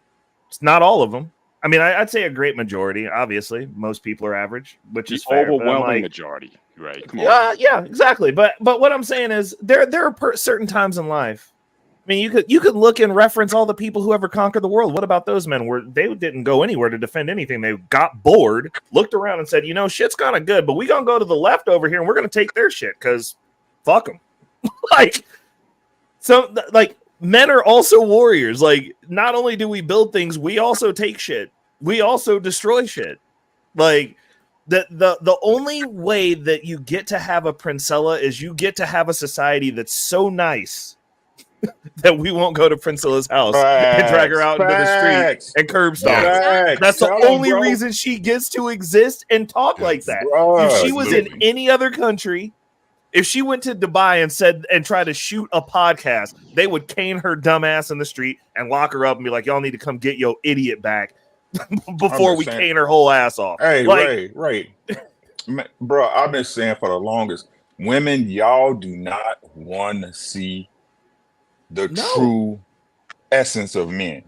it's not all of them. I mean, I'd say a great majority. Obviously, most people are average, which is fair. Overwhelming majority, right? Come on. Yeah, exactly. But what I'm saying is, there are certain times in life. I mean, you could look and reference all the people who ever conquered the world. What about those men? Where they didn't go anywhere to defend anything. They got bored, looked around, and said, shit's kind of good, but we gonna go to the left over here, and we're gonna take their shit because fuck them. Men are also warriors. Like, not only do we build things, we also take shit. we also destroy shit. Like the only way that you get to have a Princella is you get to have a society that's so nice that we won't go to Princella's house and drag her out into the street and curb stomp her. That's the only reason she gets to exist and talk like that. If she was in any other country, if she went to Dubai and tried to shoot a podcast, they would cane her dumb ass in the street and lock her up and be like, y'all need to come get your idiot back before we cane her whole ass off. Hey, right. Bro, I've been saying for the longest, women, y'all do not want to see the true essence of men.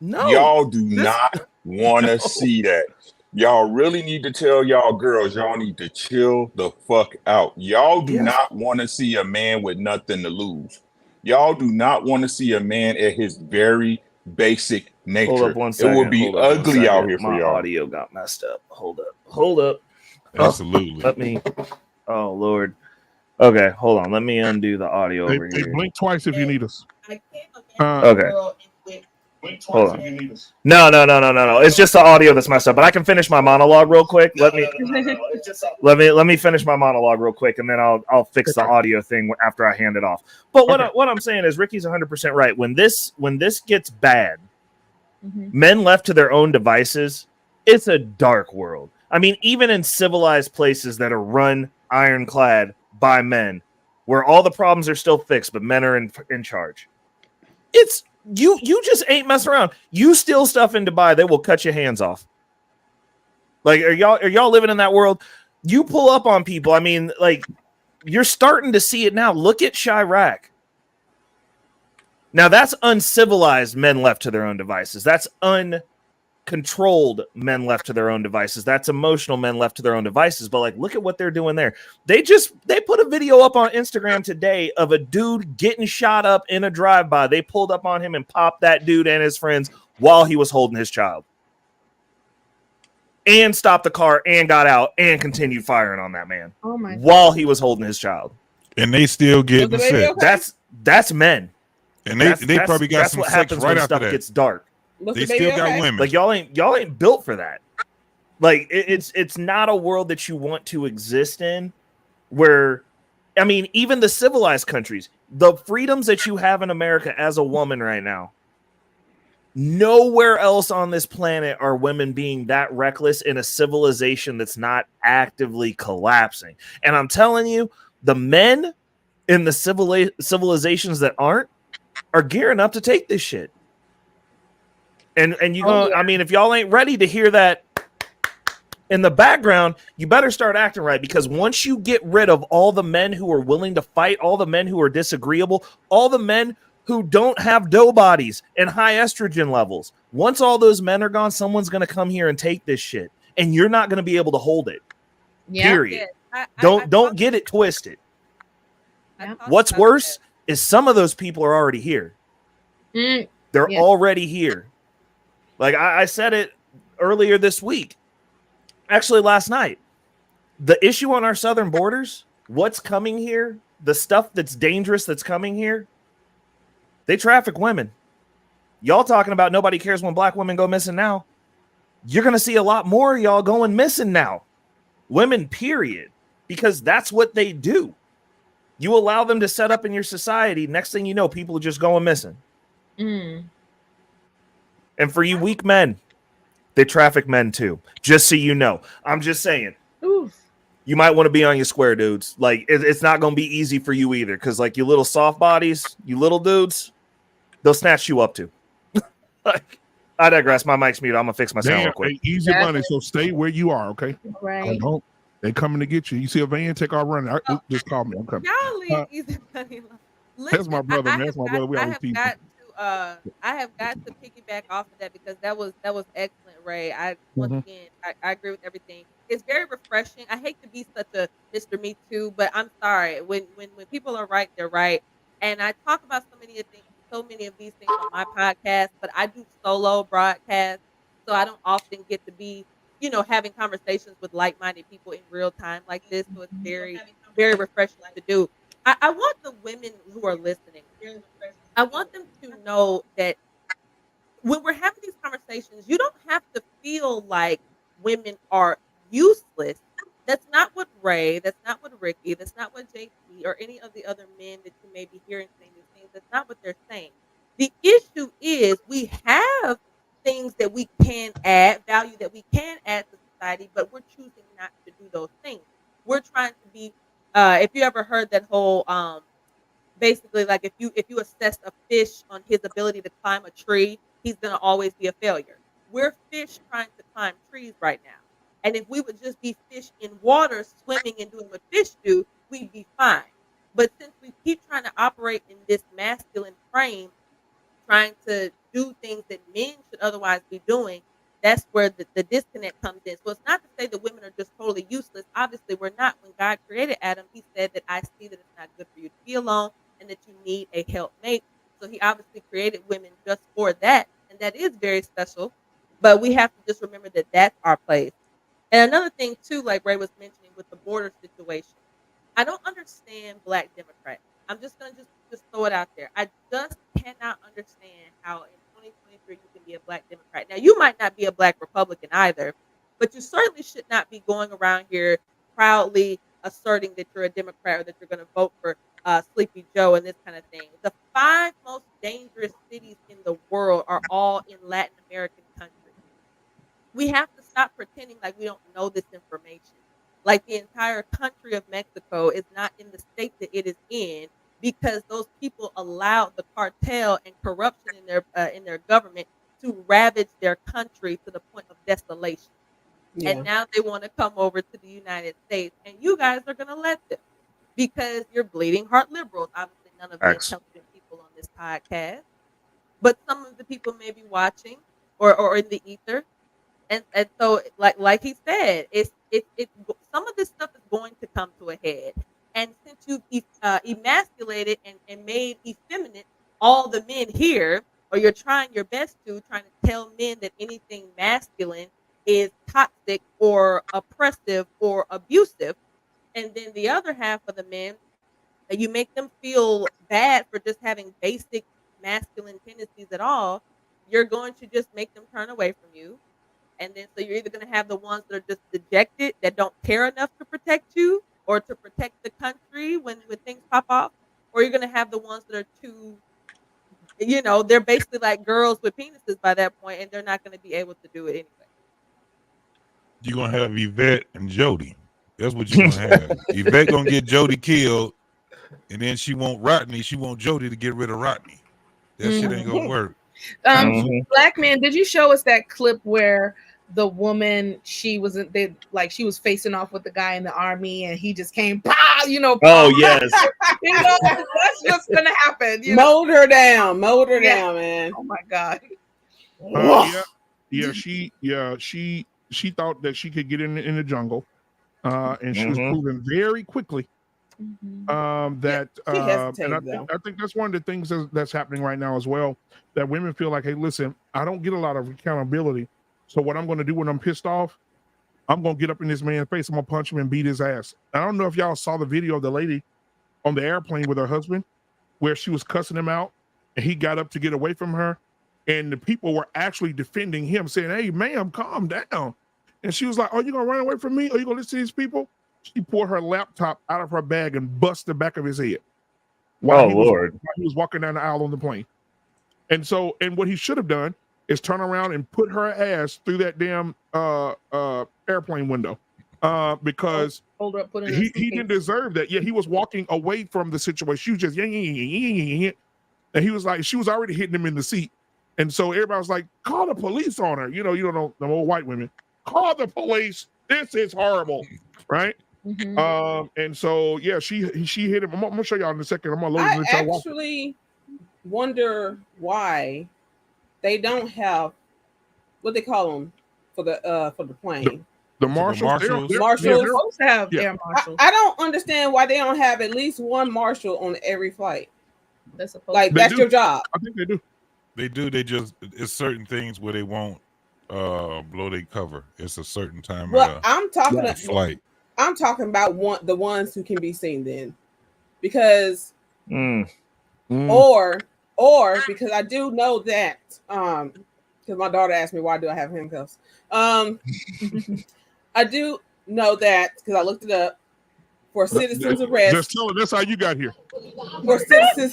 No. Y'all do not want to see that. Y'all really need to tell y'all girls, y'all need to chill the fuck out. Y'all do not want to see a man with nothing to lose. Y'all do not want to see a man at his very basic nature. Hold up one second. It would be ugly out here for y'all. My audio got messed up. Hold up. Absolutely. Oh, Lord. Okay, hold on. Let me undo the audio over here. Blink twice if you need us. Okay. Hold on. No. It's just the audio that's messed up. But I can finish my monologue real quick. Let me finish my monologue real quick, and then I'll fix the audio thing after I hand it off. But what I'm saying is, Ricky's 100% right. When this gets bad, men left to their own devices, it's a dark world. I mean, even in civilized places that are run ironclad by men, where all the problems are still fixed, but men are in charge. It's you just ain't messing around. You steal stuff in Dubai, they will cut your hands off. Like, are y'all living in that world? You pull up on people. I mean, like, you're starting to see it now. Look at Chirac. Now that's uncivilized men left to their own devices. That's uncontrolled men left to their own devices. That's emotional men left to their own devices. But like, look at what they're doing there. They put a video up on Instagram today of a dude getting shot up in a drive-by. They pulled up on him and popped that dude and his friends while he was holding his child. And stopped the car and got out and continued firing on that man while he was holding his child. And they still get the sick. Okay? That's men. And they probably got some sex right after stuff that. Gets dark. They still got women. Like y'all ain't built for that. Like it's not a world that you want to exist in. Where, I mean, even the civilized countries, the freedoms that you have in America as a woman right now, nowhere else on this planet are women being that reckless in a civilization that's not actively collapsing. And I'm telling you, the men in the civilizations that are gearing up to take this shit. And you go, I mean, if y'all ain't ready to hear that in the background, you better start acting right, because once you get rid of all the men who are willing to fight, all the men who are disagreeable, all the men who don't have dough bodies and high estrogen levels, once all those men are gone, someone's going to come here and take this shit, and you're not going to be able to hold it. Period. Don't get it twisted. What's worse is some of those people are already here. They're already here. Like I said it earlier this week, actually last night. The issue on our southern borders, what's coming here, the stuff that's dangerous that's coming here, they traffic women. Y'all talking about nobody cares when black women go missing now. You're going to see a lot more of y'all going missing now. Women, period. Because that's what they do. You allow them to set up in your society. Next thing you know, people are just going missing. And for you weak men, they traffic men too. Just so you know. I'm just saying. You might want to be on your square, dudes. Like, it's not going to be easy for you either. Because, like, you little soft bodies, you little dudes, they'll snatch you up too. Like, I digress. My mic's muted. I'm going to fix my sound real quick. Easy money, so stay where you are, okay? Right. They coming to get you. You see a van, take our running. Just call me. I'm coming. Y'all leave Easy Money alone. That's my brother, man. That's my brother. We always tease. I have got to piggyback off of that, because that was excellent, Ray. Once again, I agree with everything. It's very refreshing. I hate to be such a Mr. Me Too, but I'm sorry. When people are right, they're right. And I talk about so many of these things on my podcast, but I do solo broadcasts, so I don't often get to be, having conversations with like-minded people in real time like this. So it's very, very refreshing to do. I want the women who are listening, I want them to know that when we're having these conversations, you don't have to feel like women are useless. That's not what Ray, that's not what Ricky, that's not what JP or any of the other men that you may be hearing saying these things. That's not what they're saying. The issue is we have things that we can add, value that we can add to society, but we're choosing not to do those things. We're trying to be if you ever heard that whole basically like if you assess a fish on his ability to climb a tree, he's going to always be a failure. We're fish trying to climb trees right now, and if we would just be fish in water swimming and doing what fish do, we'd be fine. But since we keep trying to operate in this masculine frame, trying to do things that men should otherwise be doing, that's where the disconnect comes in. So it's not to say that women are just totally useless. Obviously, we're not. When God created Adam, he said that I see that it's not good for you to be alone and that you need a helpmate. So he obviously created women just for that. And that is very special. But we have to just remember that that's our place. And another thing, too, like Ray was mentioning with the border situation, I don't understand Black Democrats. I'm just gonna just throw it out there. I just cannot understand how in 2023 you can be a Black Democrat. Now you might not be a Black Republican either, but you certainly should not be going around here proudly asserting that you're a Democrat or that you're going to vote for Sleepy Joe and this kind of thing. The 5 most dangerous cities in the world are all in Latin American countries. We have to stop pretending like we don't know this information. Like the entire country of Mexico is not in the state that it is in because those people allowed the cartel and corruption in their government to ravage their country to the point of desolation. Yeah. And now they want to come over to the United States, and you guys are going to let them because you're bleeding heart liberals. Obviously, none of the intelligent people on this podcast, but some of the people may be watching or in the ether. And so like he said, it's some of this stuff is going to come to a head. And since you've emasculated and made effeminate all the men here, or you're trying your best to tell men that anything masculine is toxic or oppressive or abusive, and then the other half of the men, you make them feel bad for just having basic masculine tendencies at all, you're going to just make them turn away from you. And then so you're either going to have the ones that are just dejected, that don't care enough to protect you or to protect the country when things pop off, or you're going to have the ones that are too, they're basically like girls with penises by that point, and they're not going to be able to do it anyway. You're going to have Yvette and Jody. That's what you're going to have. Yvette going to get Jody killed, and then she want Rodney. She want Jody to get rid of Rodney. That shit ain't going to work. Black man, did you show us that clip where the woman she was facing off with the guy in the army and he just came oh yes that's what's gonna happen, mowed her down man. Oh my god. She thought that she could get in the jungle, and she was proven very quickly that and I think that's one of the things that's happening right now as well, that women feel like, hey, listen, I don't get a lot of accountability, so what I'm going to do when I'm pissed off, I'm going to get up in this man's face, I'm going to punch him and beat his ass. I don't know if y'all saw the video of the lady on the airplane with her husband where she was cussing him out and he got up to get away from her, and the people were actually defending him, saying, hey, ma'am, calm down. And she was like, oh, you going to run away from me? Are you going to listen to these people? She pulled her laptop out of her bag and bust the back of his head while he was walking down the aisle on the plane. And what he should have done is turn around and put her ass through that damn airplane window, because hold her up, put her in he didn't deserve that. Yeah, he was walking away from the situation. She was just and he was like, she was already hitting him in the seat. And so everybody was like, call the police on her. You know, the old white women, call the police. This is horrible, right? And so yeah, she hit him. I'm gonna show y'all in a second. I'm gonna load it. I actually wonder why they don't have what they call them for the plane. The marshals. They're supposed to have air marshals. I don't understand why they don't have at least one marshal on every flight. That's supposed that's your job. I think they do. They do. They just, it's certain things where they won't blow their cover. It's a certain time. Well, I'm talking about flight. I'm talking about the ones who can be seen then, because or because I do know that because my daughter asked me why do I have handcuffs. I do know that because I looked it up for citizens arrest. Just tell her that's how you got here. For citizens.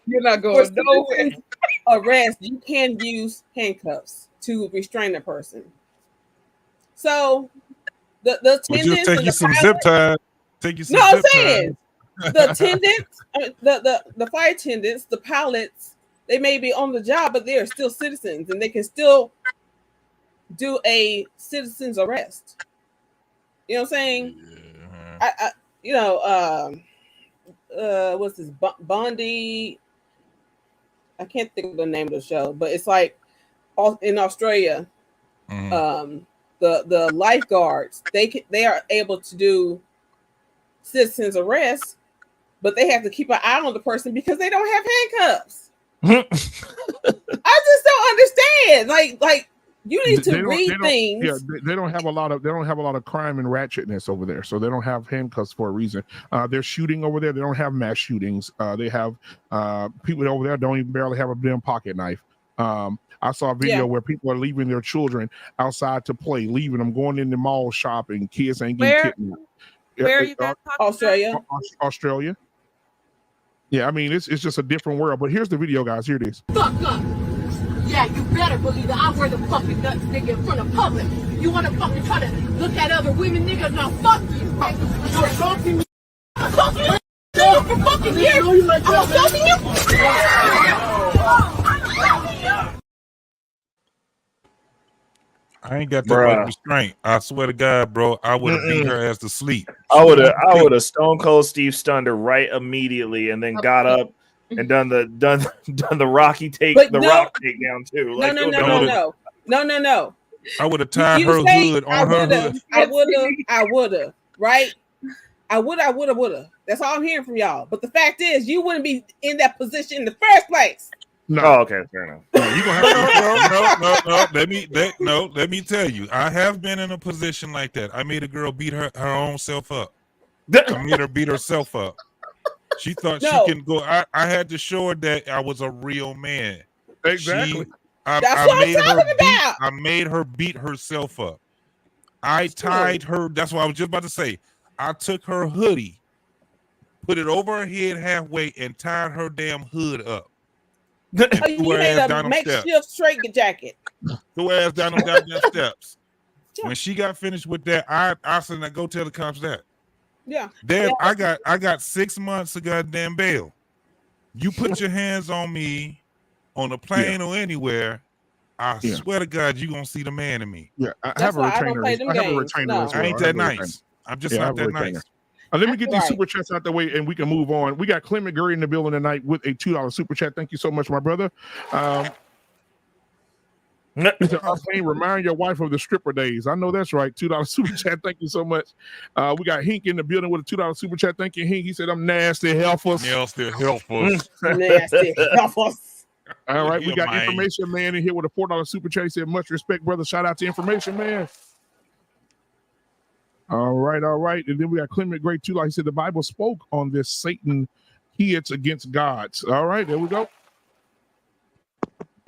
You're not going nowhere. Arrest, you can use handcuffs to restrain a person. So the attendants just take and you the some pilot, zip ties. Take you some no, I'm zip saying ties. the attendants, the flight attendants, the pilots, they may be on the job, but they are still citizens, and they can still do a citizen's arrest. You know what I'm saying? What's this Bondi? I can't think of the name of the show, but it's like in Australia, the lifeguards they are able to do citizens arrest, but they have to keep an eye on the person because they don't have handcuffs. I just don't understand. Like you need to read things. Yeah, they don't have a lot of crime and ratchetness over there, so they don't have handcuffs for a reason. They're shooting over there. They don't have mass shootings. They have people over there don't even barely have a damn pocket knife. I saw a video where people are leaving their children outside to play, leaving them, going in the mall shopping. Kids ain't getting kidnapped. Where are you guys talking Australia? Australia. Yeah, I mean it's just a different world. But here's the video, guys. Here it is. Fuck up. Yeah, you better believe that I wear the fucking nuts, nigga, in front of public. You wanna fucking try to look at other women, nigga? Now fuck you. You're assaulting me. Assaulting you for fucking years. I'm assaulting you. I ain't got that much restraint. I swear to God, bro, I would have beat her ass to sleep. I would have Stone Cold Steve stunned her right immediately, and then got up and done the Rocky Rock takedown too. Like, no. I would have tied her hood on her hood. I would have, right? I would have. That's all I'm hearing from y'all. But the fact is, you wouldn't be in that position in the first place. No. Oh, okay, fair enough. You gonna have No. Let me tell you, I have been in a position like that. I made a girl beat her own self up. I made her beat herself up. She thought she can go. I had to show her that I was a real man. Exactly. I made her beat herself up. I tied her. That's what I was just about to say. I took her hoodie, put it over her head halfway, and tied her damn hood up. You made a makeshift straight jacket. Threw ass down them goddamn steps. When she got finished with that, I said, "Now go tell the cops that." Yeah. Then I got 6 months of goddamn bail. You put your hands on me on a plane or anywhere, I swear to God, you gonna see the man in me. Yeah, I have a retainer. I ain't that nice. I'm just not that nice. Let me get these super chats out the way and we can move on. We got Clement Gurry in the building tonight with a $2 super chat. Thank you so much, my brother. Remind your wife of the stripper days. I know that's right. $2 super chat. Thank you so much. We got Hink in the building with a $2 super chat. Thank you, Hink. He said, I'm nasty, helpless. Nasty, helpless. Nasty, helpless. All right, we got Information Man in here with a $4 super chat. He said, much respect, brother. Shout out to Information Man. All right. And then we got Clement Gray too. Like he said, the Bible spoke on this Satan kids against gods. All right, there we go.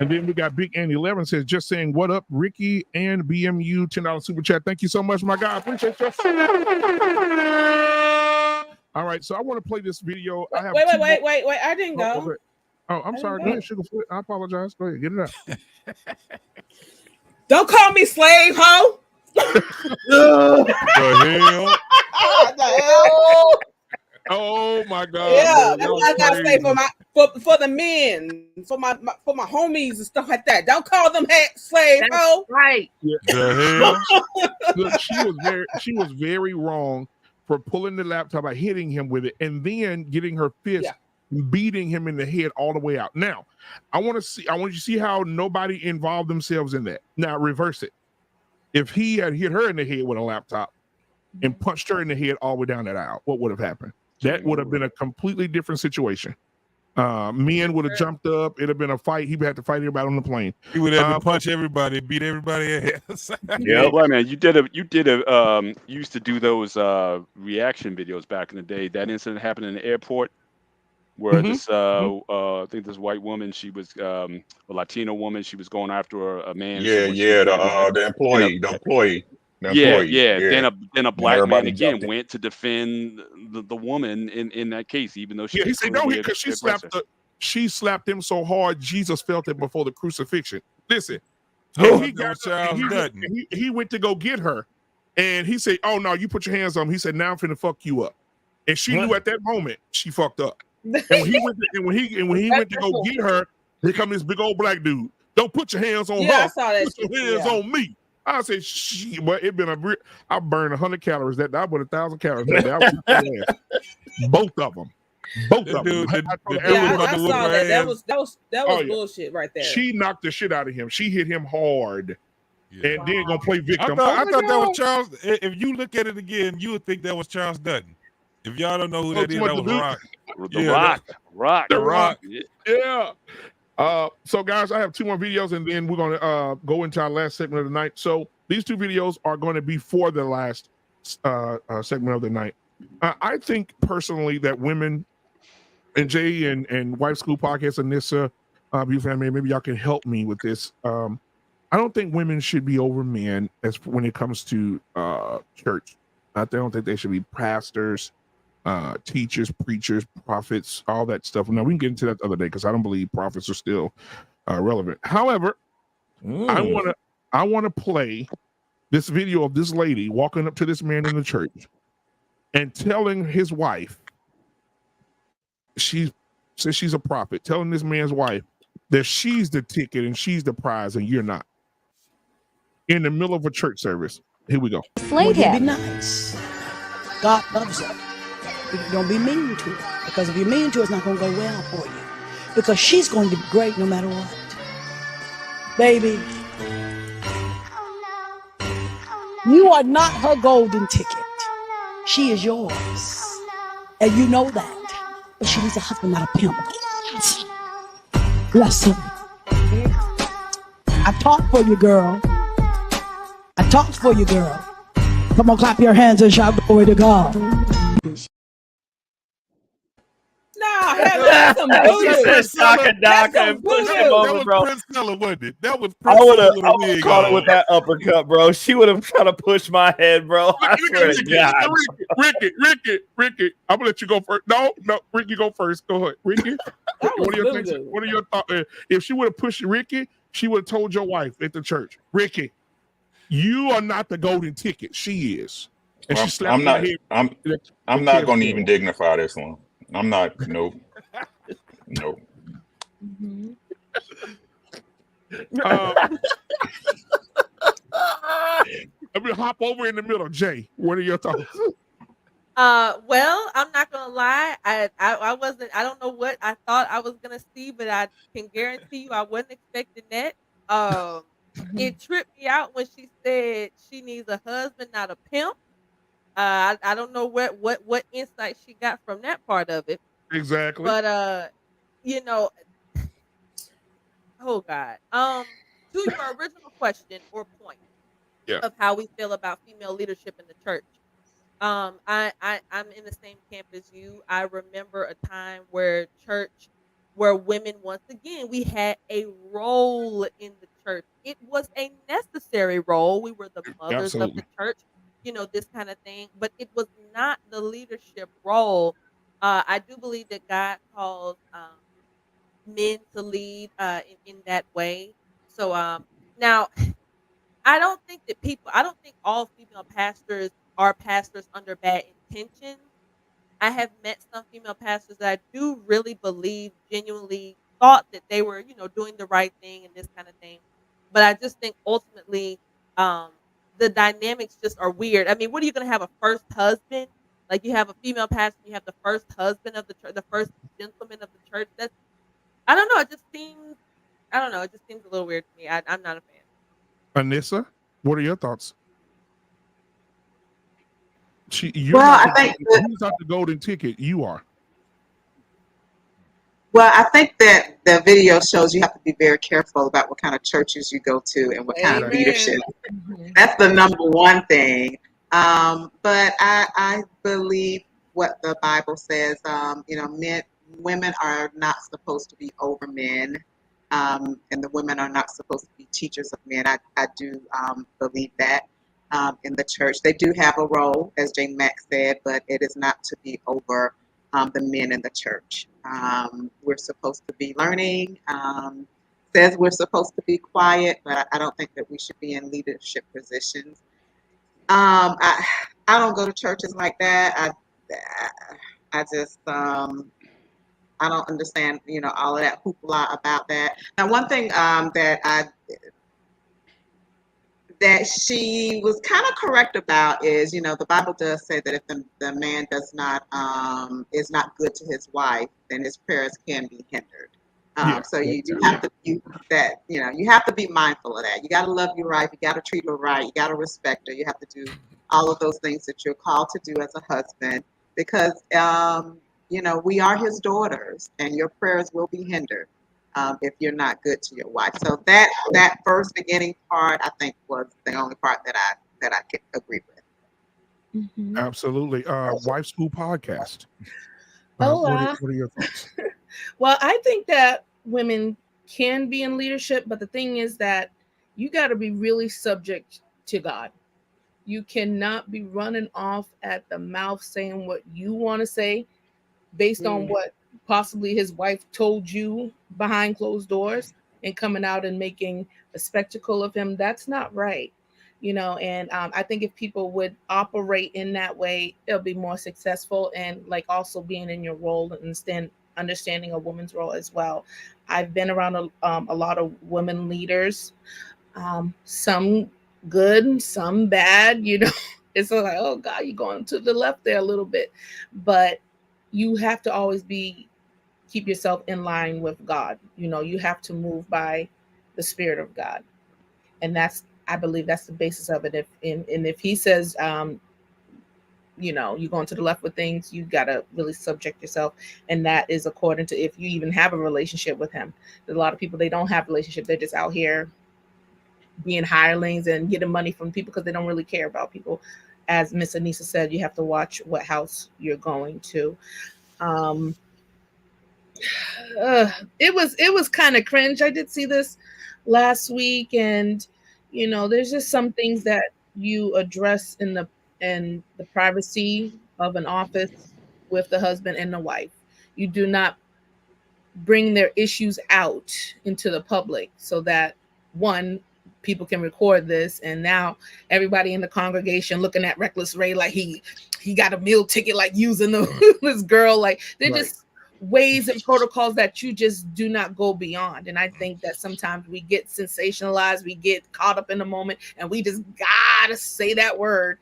And then we got Big Andy 11 says, just saying what up, Ricky and BMU, $10 super chat. Thank you so much, my guy. Appreciate you. All right, so I want to play this video. I have wait. I didn't go. Oh, I'm sorry. Go ahead, Sugarfoot. I apologize. Go ahead, get it out. Don't call me slave, ho. The hell? What the hell? Oh my God! Yeah, that's what I gotta say for the men, for my homies and stuff like that. Don't call them slave, ho. Right? Yeah. The hell? Look, she was very wrong for pulling the laptop out, hitting him with it, and then getting her fist, beating him in the head all the way out. Now, I want you to see how nobody involved themselves in that. Now, reverse it. If he had hit her in the head with a laptop and punched her in the head all the way down that aisle, what would have happened? That would have been a completely different situation. Men would have jumped up. It'd have been a fight. He would have to fight everybody on the plane. He would have to punch everybody, beat everybody ass. Yeah, well, man, you used to do those reaction videos back in the day. That incident happened in the airport. where this I think this white woman, she was a Latino woman, she was going after a man. Yeah, Someone she yeah, met the in a employee. yeah. Yeah. Then a And black man everybody again jumped in. went to defend the woman in that case, even though she Yeah, he was said no, clearly because the aggressor. she slapped him so hard, Jesus felt it before the crucifixion. Listen, I and thought he that got was up, and Charles Dutton. he went to go get her, and he said, "Oh no, you put your hands on him." He said, "Now I'm finna fuck you up," and she knew at that moment she fucked up. And when he went to go get her, here come this big old black dude. Don't put your hands on her. I saw that. Put your hands on me. I said, "Shit, but it been I burned 100 calories that day. I put 1,000 calories that day. I was both of them. Both of them. I saw that. That was bullshit right there. She knocked the shit out of him. She hit him hard, and then gonna play victim. I thought that was Charles. If you look at it again, you would think that was Charles Dutton. If y'all don't know who that is, that was Rock. The Rock. Yeah. So guys, I have 2 more videos, and then we're gonna go into our last segment of the night. So these 2 videos are going to be for the last segment of the night. I think personally that women, and Jay and Wife School Podcast and Nissa, beautiful family, maybe y'all can help me with this. I don't think women should be over men as when it comes to church. I don't think they should be pastors, teachers, preachers, prophets, all that stuff. Now we can get into that the other day because I don't believe prophets are still relevant. However, I want to play this video of this lady walking up to this man in the church and telling his wife, she says she's a prophet, telling this man's wife that she's the ticket and she's the prize and you're not. In the middle of a church service. Here we go. Well, you be nice. God loves her. Don't be mean to her. Because if you're mean to her, it's not going to go well for you. Because she's going to be great no matter what. Baby, you are not her golden ticket. She is yours. And you know that. But she needs a husband, not a pimp. Bless her. I talk for you, girl. I talk for you, girl. Come on, clap your hands and shout glory to God. That's some voodoo. That's some Prince Stella, wasn't it? That was I Prince would have Stella. caught it with that uppercut, bro. She would have tried to push my head, bro. I swear to God. Ricky, I'm gonna let you go first. No, Ricky, go first. Go ahead, Ricky. What are your thoughts? If she would have pushed Ricky, she would have told your wife at the church, Ricky, you are not the golden ticket. She is. And she slapped I'm not. my head. I'm not going to even dignify this one. I'm not. Nope. Nope. I'm gonna hop over in the middle. Jay, what are your thoughts? Well, I'm not gonna lie. I wasn't. I don't know what I thought I was gonna see, but I can guarantee you I wasn't expecting that. It tripped me out when she said she needs a husband, not a pimp. I don't know what insight she got from that part of it. Exactly. But you know, oh God. To your original question or point of how we feel about female leadership in the church. I'm in the same camp as you. I remember a time where women, once again, we had a role in the church. It was a necessary role. We were the mothers of the church, this kind of thing. But it was not the leadership role. I do believe that God calls men to lead in that way. So now, I don't think all female pastors are pastors under bad intentions. I have met some female pastors that I do really believe genuinely thought that they were, doing the right thing and this kind of thing. But I just think ultimately the dynamics just are weird. I mean, what are you going to have a first husband? Like you have a female pastor, you have the first husband of the church, the first gentleman of the church. I don't know. It just seems a little weird to me. I'm not a fan. Anissa, what are your thoughts? I think who's not the golden ticket. You are. Well, I think that the video shows you have to be very careful about what kind of churches you go to and what kind of leadership. That's the number one thing. But I believe what the Bible says. women are not supposed to be over men, and the women are not supposed to be teachers of men. I do believe that in the church. They do have a role, as J. Mack said, but it is not to be over the men in the church. We're supposed to be learning. Says we're supposed to be quiet, but I don't think that we should be in leadership positions. I don't go to churches like that. I just I don't understand, all of that hoopla about that. Now, one thing that she was kind of correct about is, the Bible does say that if the man does not is not good to his wife, then his prayers can be hindered. So you have to you have to be mindful of that. You got to love your wife. You got to treat her right. You got to respect her. You have to do all of those things that you're called to do as a husband, because we are his daughters, and your prayers will be hindered if you're not good to your wife. So that first beginning part, I think, was the only part that I could agree with. Mm-hmm. Absolutely. Wife School Podcast. Hola. What are your thoughts? Well, I think that women can be in leadership, but the thing is that you got to be really subject to God. You cannot be running off at the mouth saying what you want to say based on what possibly his wife told you behind closed doors, and coming out and making a spectacle of him. That's not right. And I think if people would operate in that way, it'll be more successful, and like also being in your role and understanding a woman's role as well. I've been around a lot of women leaders, some good, some bad. It's like, oh God, you're going to the left there a little bit, but you have to always keep yourself in line with God. You have to move by the Spirit of God, and I believe that's the basis of it. If He says, you're going to the left with things, you got to really subject yourself. And that is according to if you even have a relationship with him. There's a lot of people, they don't have a relationship. They're just out here being hirelings and getting money from people because they don't really care about people. As Miss Anissa said, you have to watch what house you're going to. It was kind of cringe. I did see this last week, and there's just some things that you address in the privacy of an office with the husband and the wife. You do not bring their issues out into the public so that people can record this, and now everybody in the congregation looking at Reckless Ray like he got a meal ticket, like using this girl. Like they're just ways and protocols that you just do not go beyond. And I think that sometimes we get sensationalized, we get caught up in the moment, and we just gotta say that word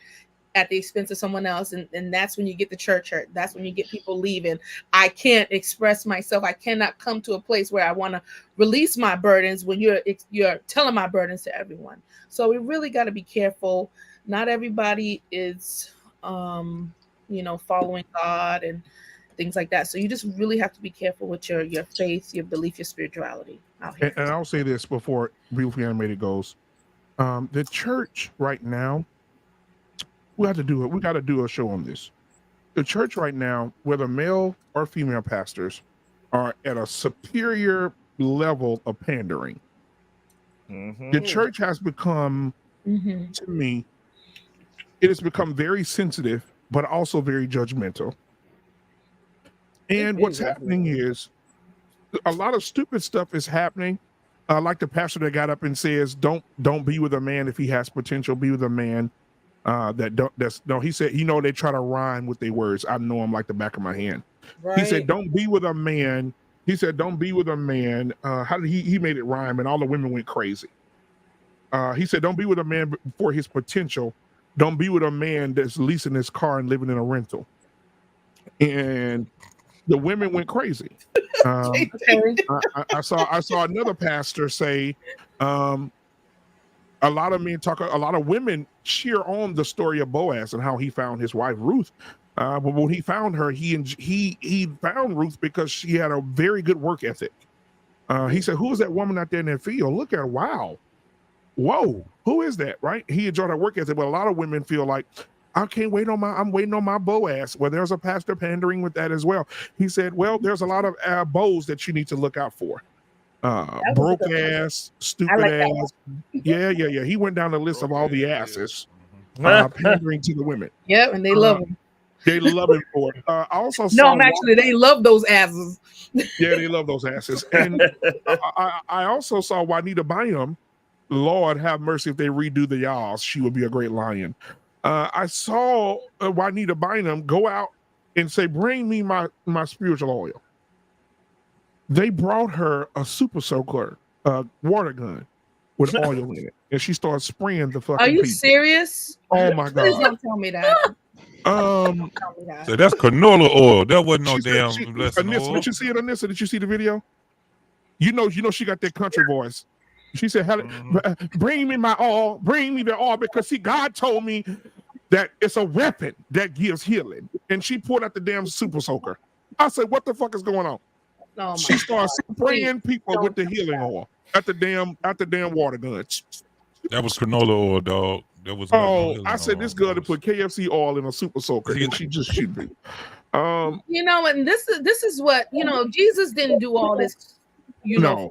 at the expense of someone else. And that's when you get the church hurt. That's when you get people leaving. I can't express myself. I cannot come to a place where I want to release my burdens when you're telling my burdens to everyone. So we really got to be careful. Not everybody is, following God and things like that. So you just really have to be careful with your faith, your belief, your spirituality out here. And I'll say this before Beautifully Animated goes. The church right now, we got to do a show on this. The church right now, whether male or female pastors, are at a superior level of pandering. Mm-hmm. The church has become, to me, it has become very sensitive, but also very judgmental. And what's happening is a lot of stupid stuff is happening. Like the pastor that got up and says, "Don't be with a man if he has potential. Be with a man he said, they try to rhyme with their words. I know them like the back of my hand." Right. He said, "Don't be with a man." He said, "Don't be with a man." How did he made it rhyme, and all the women went crazy. He said, "Don't be with a man for his potential. Don't be with a man that's leasing his car and living in a rental." And the women went crazy. I saw another pastor say, a lot of women cheer on the story of Boaz and how he found his wife Ruth. But when he found her, he found Ruth because she had a very good work ethic. He said, "Who is that woman out there in that field? Look at her. Wow. Whoa. Who is that?" Right? He enjoyed her work ethic, but a lot of women feel like I'm waiting on my Boaz. Well, there's a pastor pandering with that as well. He said, well, there's a lot of bows that you need to look out for. Broke ass, stupid like ass. Yeah. He went down the list of all the asses pandering to the women. Yep, and they love him. They love him for it. I also No, saw. they love those asses. Yeah, they love those asses. And I also saw Juanita Bynum. Lord have mercy if they redo the y'alls. She would be a great lion. I saw Juanita Bynum go out and say, "Bring me my spiritual oil." They brought her a super soaker water gun with oil in it, and she started spraying the fucking. Are you people. serious? Oh my god! Please don't tell me that. So that's canola oil. That wasn't no damn blessing Anissa, oil. did you see it, Anissa? Did you see the video? You know, she got that country voice. She said, "Bring me my oil, bring me the oil," because see, God told me that it's a weapon that gives healing. And she pulled out the damn super soaker. I said, "What the fuck is going on?" Oh she started spraying people with the healing oil at the damn water gun. That was canola oil, dog. That was. I said this girl to put KFC oil in a super soaker, and she just shoot me. You know, and this is what Jesus didn't do all this,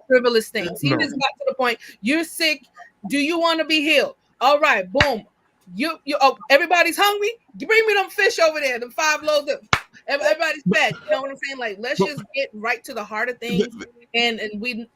frivolous things. He just got to the point. You're sick. Do you want to be healed? All right, boom. You everybody's hungry. You bring me them fish over there, them 5 loaves. Everybody's fed. You know what I'm saying? Like, let's just get right to the heart of things. And we're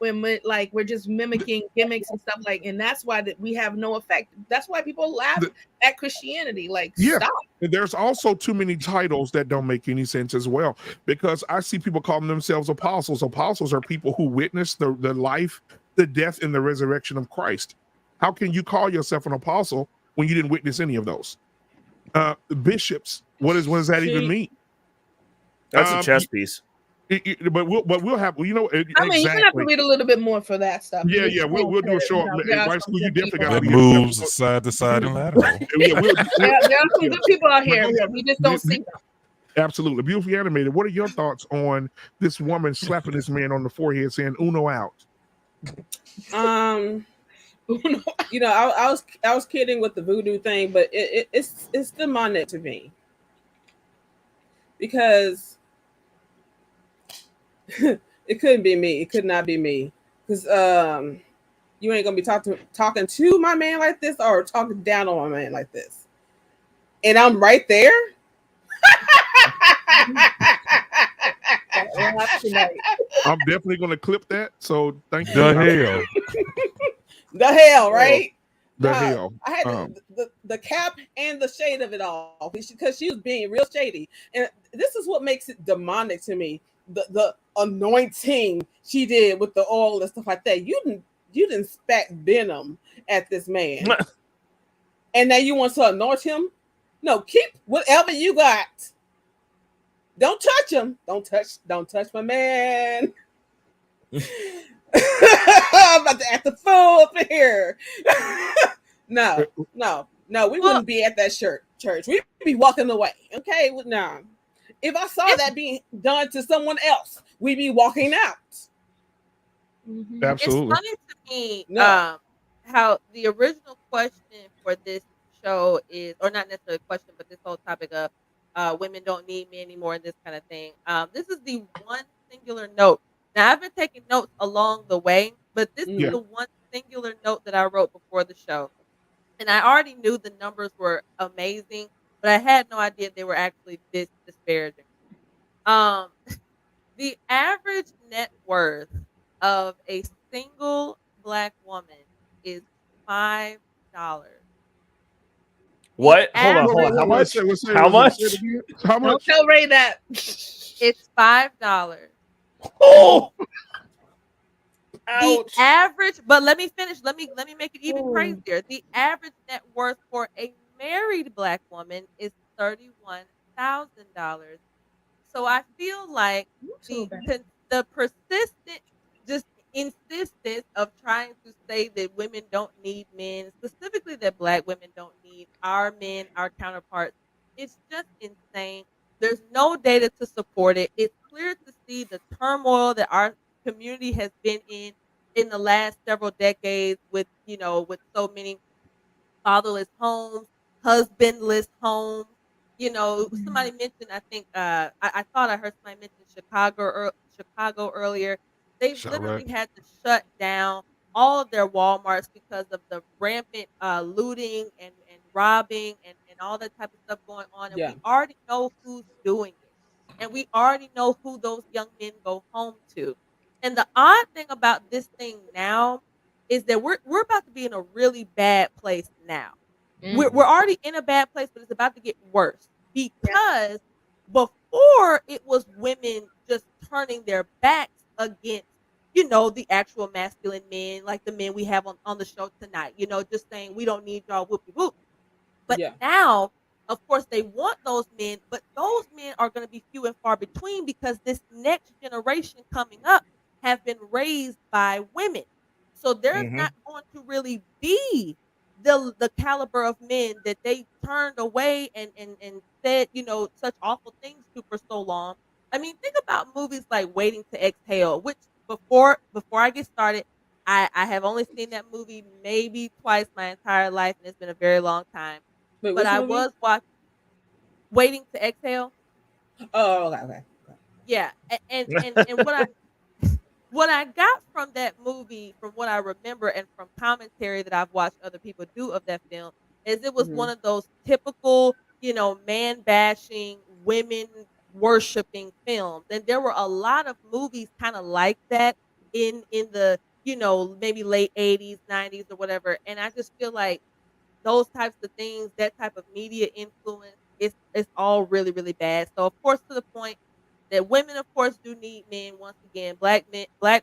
just mimicking gimmicks and stuff and that's why that we have no effect. That's why people laugh at Christianity. Stop. There's also too many titles that don't make any sense as well, because I see people calling themselves apostles. Apostles are people who witnessed the life, the death, and the resurrection of Christ. How can you call yourself an apostle when you didn't witness any of those? Bishops, what does that even mean? That's a chess piece. But we'll have I mean, you're gonna have to read a little bit more for that stuff. Yeah, we'll do a short. Right, school, you definitely got that moves side to side and lateral. There are some good people out here. We just don't see them. Absolutely. Beautifully animated. What are your thoughts on this woman slapping this man on the forehead saying "Uno out"? I was kidding with the voodoo thing, but it's demonic to me, because it couldn't be me. It could not be me, because you ain't gonna be talking to my man like this, or talking down on my man like this, and I'm right there. I'm definitely gonna clip that. So thank you. The hell, right? The hell. I had the cap and the shade of it all, because she was being real shady, and this is what makes it demonic to me. The anointing she did with the oil and stuff like that. You didn't spat venom at this man, and now you want to anoint him? No, keep whatever you got. Don't touch him. Don't touch my man. I'm about to act the fool up in here. No, we wouldn't be at that church. We'd be walking away. Okay, no. If I saw that being done to someone else, we'd be walking out. Mm-hmm. Absolutely. It's funny to me how the original question for this show is, or not necessarily a question, but this whole topic of women don't need me anymore and this kind of thing. This is the one singular note. Now, I've been taking notes along the way, but this is the one singular note that I wrote before the show. And I already knew the numbers were amazing, but I had no idea they were actually this disparaging. The average net worth of a single Black woman is $5. What? Hold on. How much? How much? Don't tell Ray that. It's $5. Oh, the average, but let me finish. Let me make it even crazier. The average net worth for a married Black woman is $31,000. So I feel like the persistent just insistence of trying to say that women don't need men, specifically that Black women don't need our men, our counterparts, it's just insane. There's no data to support it. It's clear to see the turmoil that our community has been in the last several decades with so many fatherless homes, husbandless homes. Somebody mentioned, I think, I thought I heard somebody mention Chicago earlier. They've Chirac. literally had to shut down all of their Walmarts because of the rampant looting and robbing and all that type of stuff going on. And we already know who's doing it. And we already know who those young men go home to. And the odd thing about this thing now is that we're about to be in a really bad place now. We're already in a bad place, but it's about to get worse because before it was women just turning their backs against, the actual masculine men, like the men we have on the show tonight, just saying we don't need y'all, whoopie whoop. But now, of course, they want those men, but those men are going to be few and far between because this next generation coming up have been raised by women. So there's not going to really be the caliber of men that they turned away and said, such awful things to for so long. I mean, think about movies like Waiting to Exhale, which before I get started, I have only seen that movie maybe twice my entire life, and it's been a very long time. Wait, but which I movie? was watching Waiting to Exhale. Oh, okay. Yeah, and what I got from that movie, from what I remember, and from commentary that I've watched other people do of that film, is it was one of those typical, man bashing, women worshiping films, and there were a lot of movies kind of like that in the maybe late 80s, 90s, or whatever. And I just feel like those types of things, that type of media influence, it's all really, really bad. So of course, to the point that women, of course, do need men. Once again, black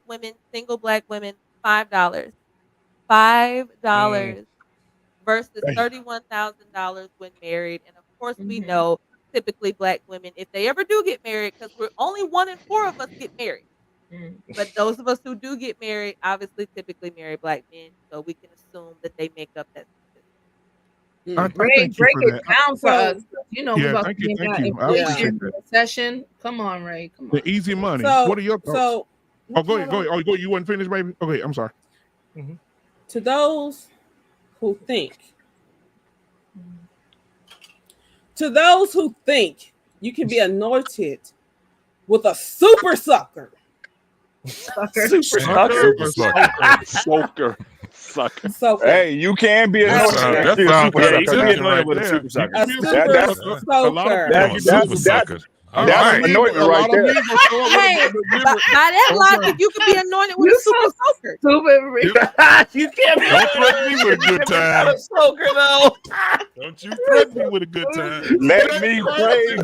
women, single black women, $5, $5 versus $31,000 when married. And of course, we know typically black women, if they ever do get married, because we're only 1 in 4 of us get married. But those of us who do get married, obviously, typically marry black men, so we can assume that they make up that. Break it down for us. We're about thank to you, be in thank that you. I appreciate inflation that. recession. Come on, Ray. Come on. The easy money. So- What are your thoughts? so- go ahead. Oh, go. You wasn't finished, baby. Okay, I'm sorry. To those who think you can be anointed with a super sucker. Sucker. Hey, you can be anointed. That with a sounds super like sucker. a You can be chicken anointed right with a there. super sucker. A super soaker. That's anointing right there. Hey, by that logic, you could be anointed with a super soaker. You can't be Don't threaten me with a good time. soaker though. Don't you threaten me with a good time. Let me praise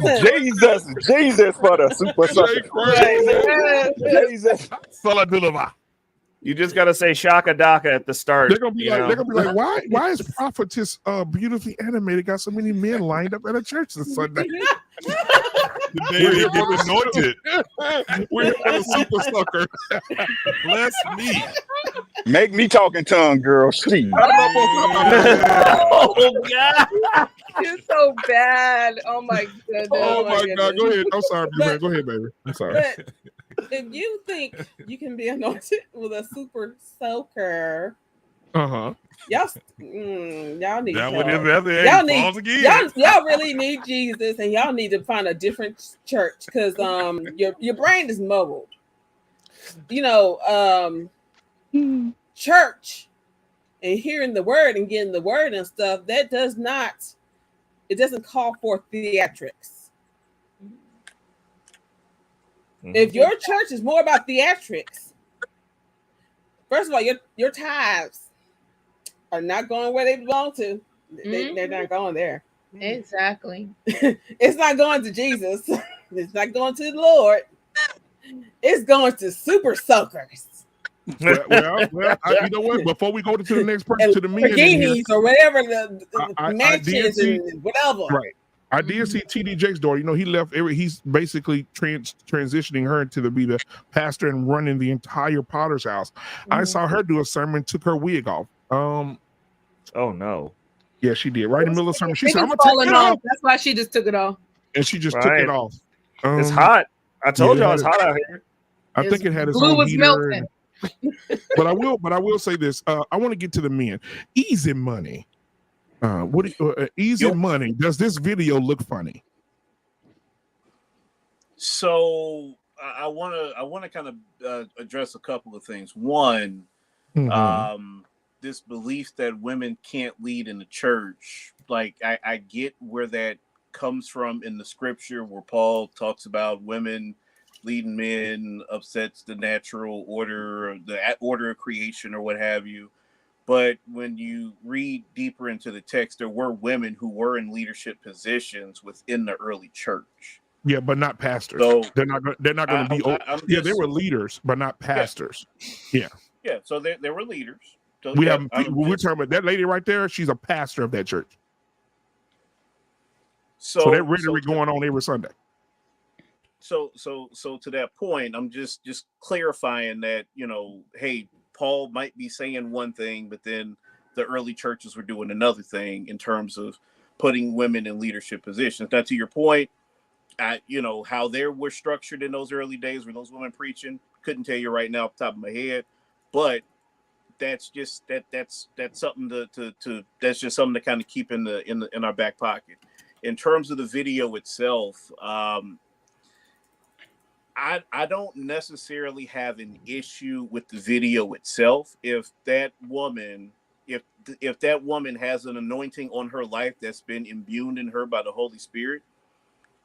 Jesus for the super sucker. Jesus. You just got to say Shaka Daka at the start. They're gonna be like, why is prophetess beautifully animated got so many men lined up at a church this Sunday? The day they get anointed. We're a super sucker. Bless me. Make me talk in tongue, girl. Steve. Oh God. You're so bad. Oh my goodness. Oh my God. goodness. Go ahead. I'm sorry, man. Go ahead, baby. I'm sorry. But if you think you can be anointed with a super soaker, y'all need That help. would Y'all falls need again. y'all really need Jesus, and y'all need to find a different church because your brain is mobile. Church and hearing the word and getting the word and stuff, that doesn't call for theatrics. If your church is more about theatrics, first of all, your tithes are not going where they belong to. They're not going there. Exactly. It's not going to Jesus. It's not going to the Lord. It's going to super soakers. Well, you know what? Before we go to the next person, to the men in here, Lamborghinis or whatever the mansions and whatever. Right. I did see TD Jake's daughter. He left. He's basically transitioning her to be the pastor and running the entire Potter's house. I saw her do a sermon, took her wig off. Oh no. Yeah, she did. Right in the middle of the sermon, she said, "I'm gonna falling take it off. off," That's why she just took it off. and she just took it off. It's hot. I told y'all it's hot out here. I think it had its glue own was heater. melting. But I will say this. I want to get to the men. Easy money. Easy Money. Does this video look funny? So I want to kind of address a couple of things. One, this belief that women can't lead in the church. Like I get where that comes from in the scripture, where Paul talks about women leading men upsets the natural order, the order of creation, or what have you. But when you read deeper into the text, there were women who were in leadership positions within the early church. Yeah, but not pastors. So they're not going to be. They were leaders, but not pastors. Yeah. Yeah. So they were leaders. So, We're talking about that lady right there. She's a pastor of that church. So that rhetoric going on every Sunday. So to that point, I'm just clarifying that, hey, Paul might be saying one thing, but then the early churches were doing another thing in terms of putting women in leadership positions. Now, to your point, how they were structured in those early days, were those women preaching? Couldn't tell you right now off the top of my head, but that's just that's something to that's just something to kind of keep in our back pocket. In terms of the video itself, I don't necessarily have an issue with the video itself. If that woman has an anointing on her life that's been imbued in her by the Holy Spirit,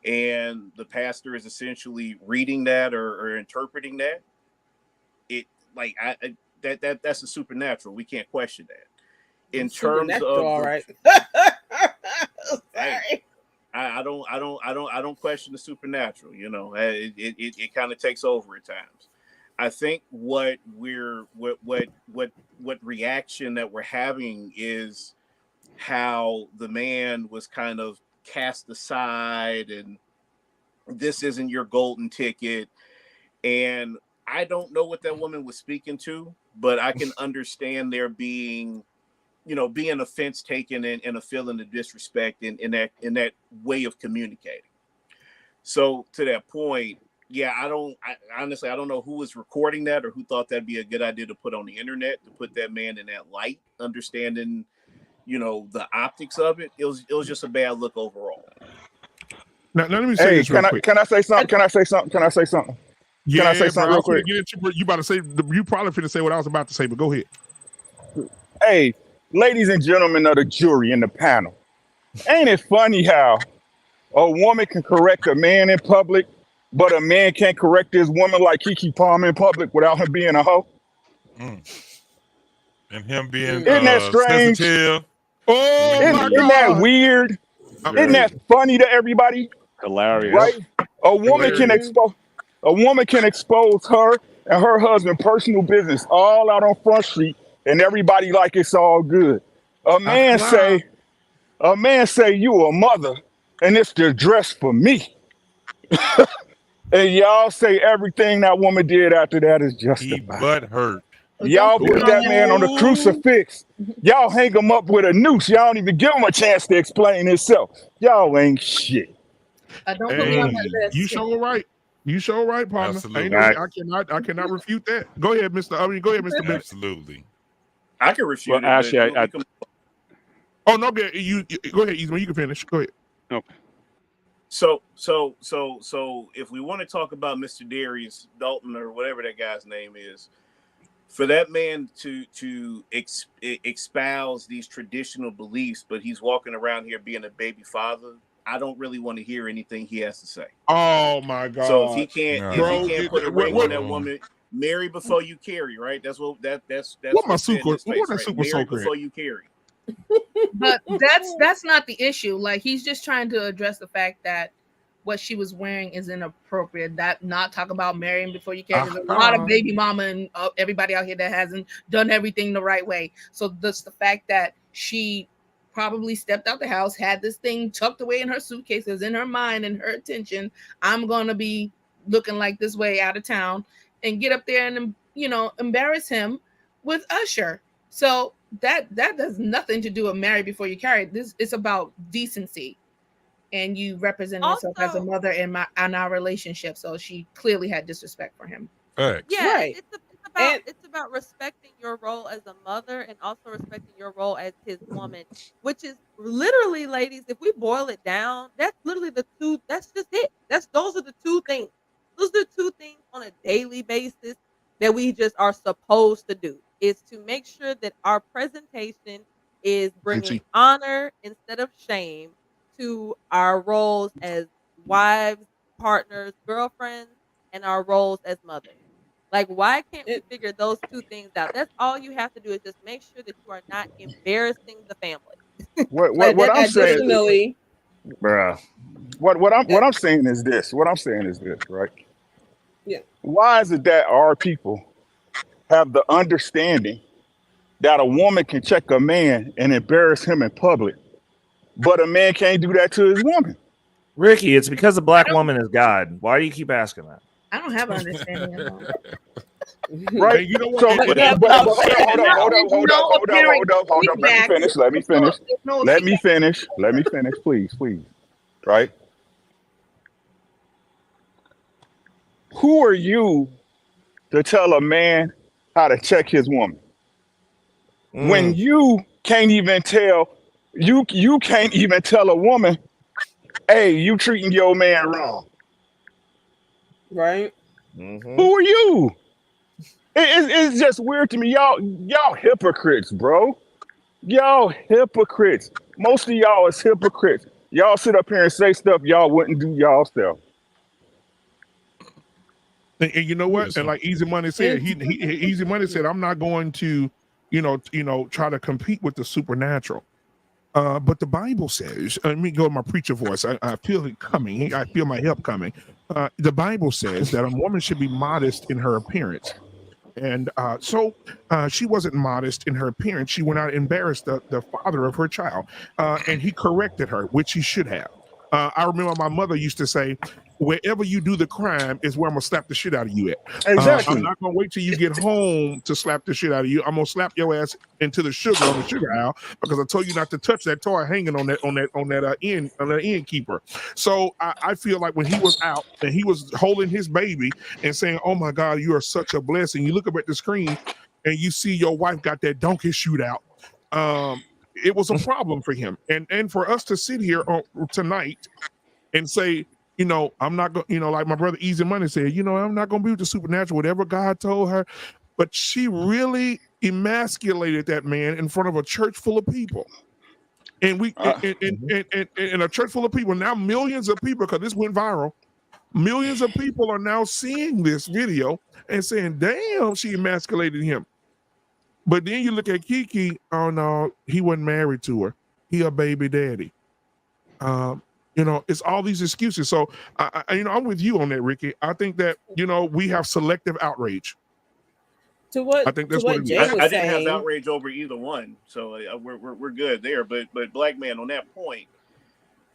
and the pastor is essentially reading that or interpreting that, that's a supernatural. We can't question that. In terms of all right. Sorry. I don't question the supernatural. It kind of takes over at times. I think what reaction that we're having is how the man was kind of cast aside, and this isn't your golden ticket. And I don't know what that woman was speaking to, but I can understand there being offense taken and a feeling of disrespect in that way of communicating. So to that point, yeah, I honestly don't know who was recording that or who thought that'd be a good idea to put on the internet, to put that man in that light, understanding, the optics of it. It was just a bad look overall. Now let me say this real quick. Can I say something? Can I say something? Yeah, can I say something real quick? You about to say? You probably finna say what I was about to say, but go ahead. Hey, ladies and gentlemen of the jury and the panel, ain't it funny how a woman can correct a man in public, but a man can't correct his woman like Keke Palmer in public without him being a hoe? And him being isn't that strange? Sensitive. Isn't that weird? Isn't that funny to everybody? Hilarious, right? A woman can expose her and her husband personal business all out on Front Street, and everybody like it's all good. A man say you a mother, and it's the dress for me. And y'all say everything that woman did after that is justified. Butt hurt. Y'all put that man on the crucifix. Y'all hang him up with a noose. Y'all don't even give him a chance to explain himself. Y'all ain't shit. Don't put me on that list. You sure right. You sure right, partner. Absolutely. I cannot refute that. Go ahead, Mr. Bill. Absolutely. I can refute it. Actually, oh no, you go ahead, Eastman. You can finish. Go ahead. Okay. So if we want to talk about Mr. Darius Dalton or whatever that guy's name is, for that man to espouse these traditional beliefs, but he's walking around here being a baby father, I don't really want to hear anything he has to say. Oh my God! So if he can't put a ring on that woman, marry before you carry, right? That's what my super marry before you carry. But that's not the issue. Like, he's just trying to address the fact that what she was wearing is inappropriate. That not talk about marrying before you carry. There's a lot of baby mama and everybody out here that hasn't done everything the right way. So that's the fact that she probably stepped out the house, had this thing tucked away in her suitcases, in her mind and her attention. I'm gonna be looking like this way out of town, and get up there and embarrass him with Usher. So that has nothing to do with marry before you carry. This is about decency, and you represent yourself as a mother in our relationship. So she clearly had disrespect for him. Thanks. Yeah, right. It's about respecting your role as a mother and also respecting your role as his woman, which is literally, ladies, if we boil it down, that's literally the two. That's just it. Those are the two things. Those are the two things on a daily basis that we just are supposed to do. Is to make sure that our presentation is bringing honor instead of shame to our roles as wives, partners, girlfriends, and our roles as mothers. Like, why can't we figure those two things out? That's all you have to do is just make sure that you are not embarrassing the family. What I'm saying, additionally, bruh. What I'm saying is this. What I'm saying is this, right? Yeah. Why is it that our people have the understanding that a woman can check a man and embarrass him in public, but a man can't do that to his woman? Ricky, it's because the black woman is God. Why do you keep asking that? I don't have an understanding of that. Right? You know what? So, hold up. Let me finish. Let me finish, please. Right? Who are you to tell a man how to check his woman? When you can't even tell a woman, hey, you treating your man wrong. Right? Who are you? It's just weird to me. Y'all hypocrites, bro. Y'all hypocrites. Most of y'all is hypocrites. Y'all sit up here and say stuff y'all wouldn't do y'all self. And you know what? And like Easy Money said, Easy Money said, I'm not going to, try to compete with the supernatural. But the Bible says, let me go with my preacher voice. I feel it coming. I feel my help coming. The Bible says that a woman should be modest in her appearance. And so she wasn't modest in her appearance. She went out and embarrassed the father of her child. And he corrected her, which he should have. I remember my mother used to say, wherever you do the crime is where I'm going to slap the shit out of you at. Exactly. I'm not going to wait till you get home to slap the shit out of you. I'm going to slap your ass into the sugar on the sugar aisle because I told you not to touch that toy hanging on that end keeper. So I feel like when he was out and he was holding his baby and saying, oh my God, you are such a blessing. You look up at the screen and you see your wife got that donkey shootout. It was a problem for him. And for us to sit here tonight and say, I'm not going, like my brother Easy Money said, I'm not going to be with the supernatural, whatever God told her. But she really emasculated that man in front of a church full of people. And in a church full of people, now millions of people, because this went viral, millions of people are now seeing this video and saying, damn, she emasculated him. But then you look at Kiki, oh no, he wasn't married to her. He a baby daddy. It's all these excuses. So I'm with you on that, Ricky. I think that, we have selective outrage. To what I think that's what Jay was I saying. didn't have outrage over either one, so we're good there. But Black Man, on that point,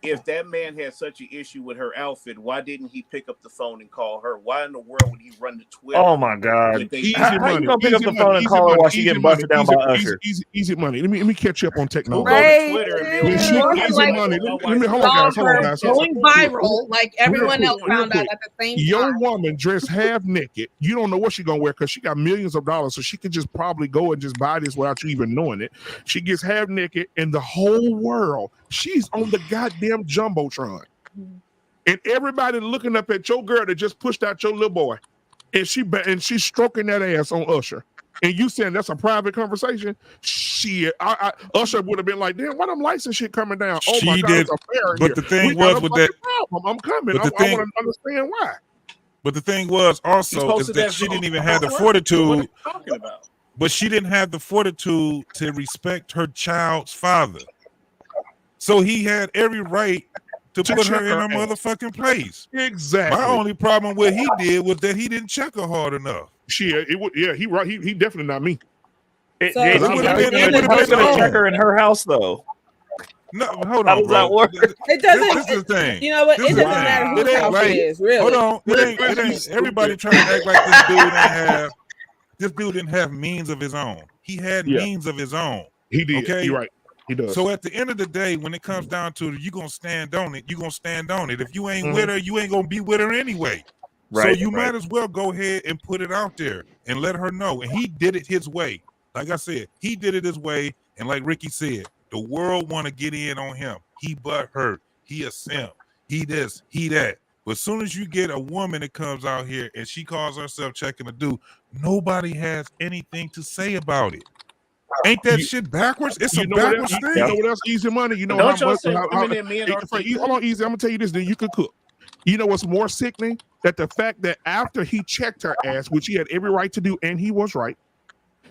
if that man had such an issue with her outfit, why didn't he pick up the phone and call her? Why in the world would he run to Twitter? Oh my God! How you gonna pick up the phone money, and call her while she getting busted down by Usher? Easy money. Let me catch you up on technology. Go to Twitter and be Easy money. Let me hold on, guys. Going viral like everyone else found out at the same time. Your woman dressed half naked. You don't know what she's gonna wear because she got millions of dollars, so she could just probably go and just buy this without you even knowing it. She gets half naked, and the whole world, she's on the goddamn jumbotron. And everybody looking up at your girl that just pushed out your little boy, and she's stroking that ass on Usher. And you saying that's a private conversation? Shit, Usher would have been like, "Damn, why them lights and shit coming down?" Oh my God, it's a fair but here. the thing We got was a with that problem. I'm coming. but I want to understand why. But the thing was also is that she didn't even have the fortitude. What are you talking about? But she didn't have the fortitude to respect her child's father. So he had every right to put her in her motherfucking place. Exactly. My only problem with he did was that he didn't check her hard enough. He right. He definitely not me. How you gonna check her in her house though? No, hold How on, does that bro. work? It doesn't. This is the thing. You know what? This It is doesn't the matter thing. whose house it is, really. Hold on. It ain't everybody trying to act like this dude didn't have means of his own. He had means of his own. He did. Okay. You're right. He does. So at the end of the day, when it comes down to it, you're gonna stand on it. You're gonna stand on it. If you ain't with her, you ain't gonna be with her anyway. So you might as well go ahead and put it out there and let her know. And he did it his way. Like I said, he did it his way. And like Ricky said, the world want to get in on him. He butt hurt. He a simp. He this, he that. But as soon as you get a woman that comes out here and she calls herself checking a dude, nobody has anything to say about it. Ain't that shit backwards? It's a backwards thing. You know what else? Easy money. You know Don't how y'all much? say women and men are Hold on, Easy. I'm gonna tell you this. Then you could cook. You know what's more sickening? That the fact that after he checked her ass, which he had every right to do, and he was right,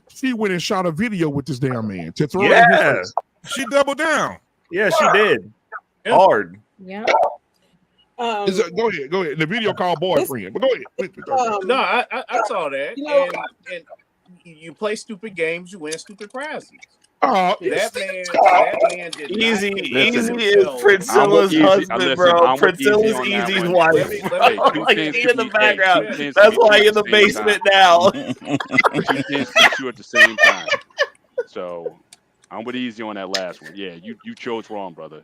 she went and shot a video with this damn man to throw it in his face. She doubled down. Yeah, she did. Hard. Yeah. Go ahead. The video called boyfriend, but go ahead. No, I saw that. You know, and you play stupid games, you win stupid prizes. That man did Easy not is Priscilla's husband, bro. Priscilla's Easy's wife. Like he in the background. That's why you're in the basement now. She can't speak you at the same time. So I'm with Easy on that last one. Yeah, you chose wrong, brother.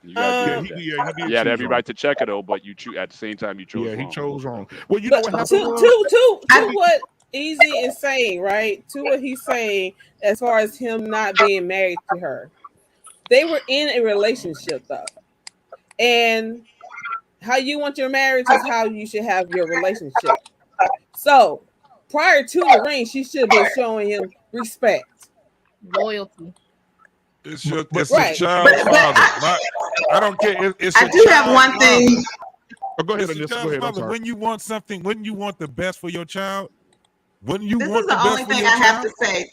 You had every right to check it though, but at the same time you chose wrong. Yeah, he chose wrong. Well, you know what happened? To what Easy is saying, right? To what he's saying, as far as him not being married to her, they were in a relationship though, and how you want your marriage is how you should have your relationship. So prior to the ring, she should have been showing him respect, loyalty. It's your child father. I don't care. I do have one thing. Go ahead, Father, when you want something, when you want the best for your child, when you This want is the only thing I have to say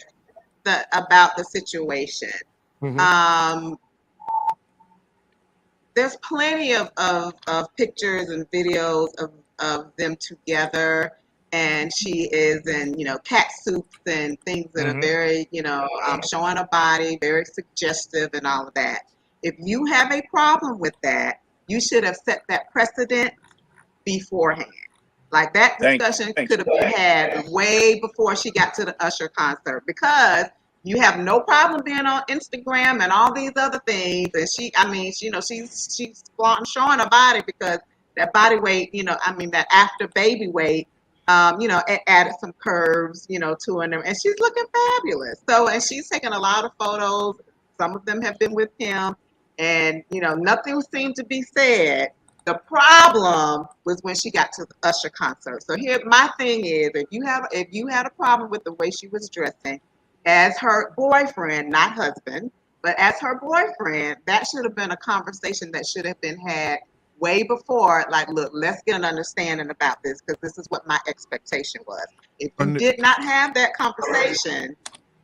about the situation. There's plenty of pictures and videos of them together, and she is in cat suits and things that are very showing her body, very suggestive and all of that. If you have a problem with that, you should have set that precedent beforehand. Like that discussion could have been had way before she got to the Usher concert, because you have no problem being on Instagram and all these other things. And she's flaunting, showing her body, because that body weight, that after baby weight, it added some curves, to her, and she's looking fabulous. So, and she's taken a lot of photos. Some of them have been with him, and nothing seemed to be said. The problem was when she got to the Usher concert. So here, my thing is, if you had a problem with the way she was dressing, as her boyfriend, not husband, but as her boyfriend, that should have been a conversation that should have been had way before. Like, look, let's get an understanding about this, because this is what my expectation was. If you did not have that conversation,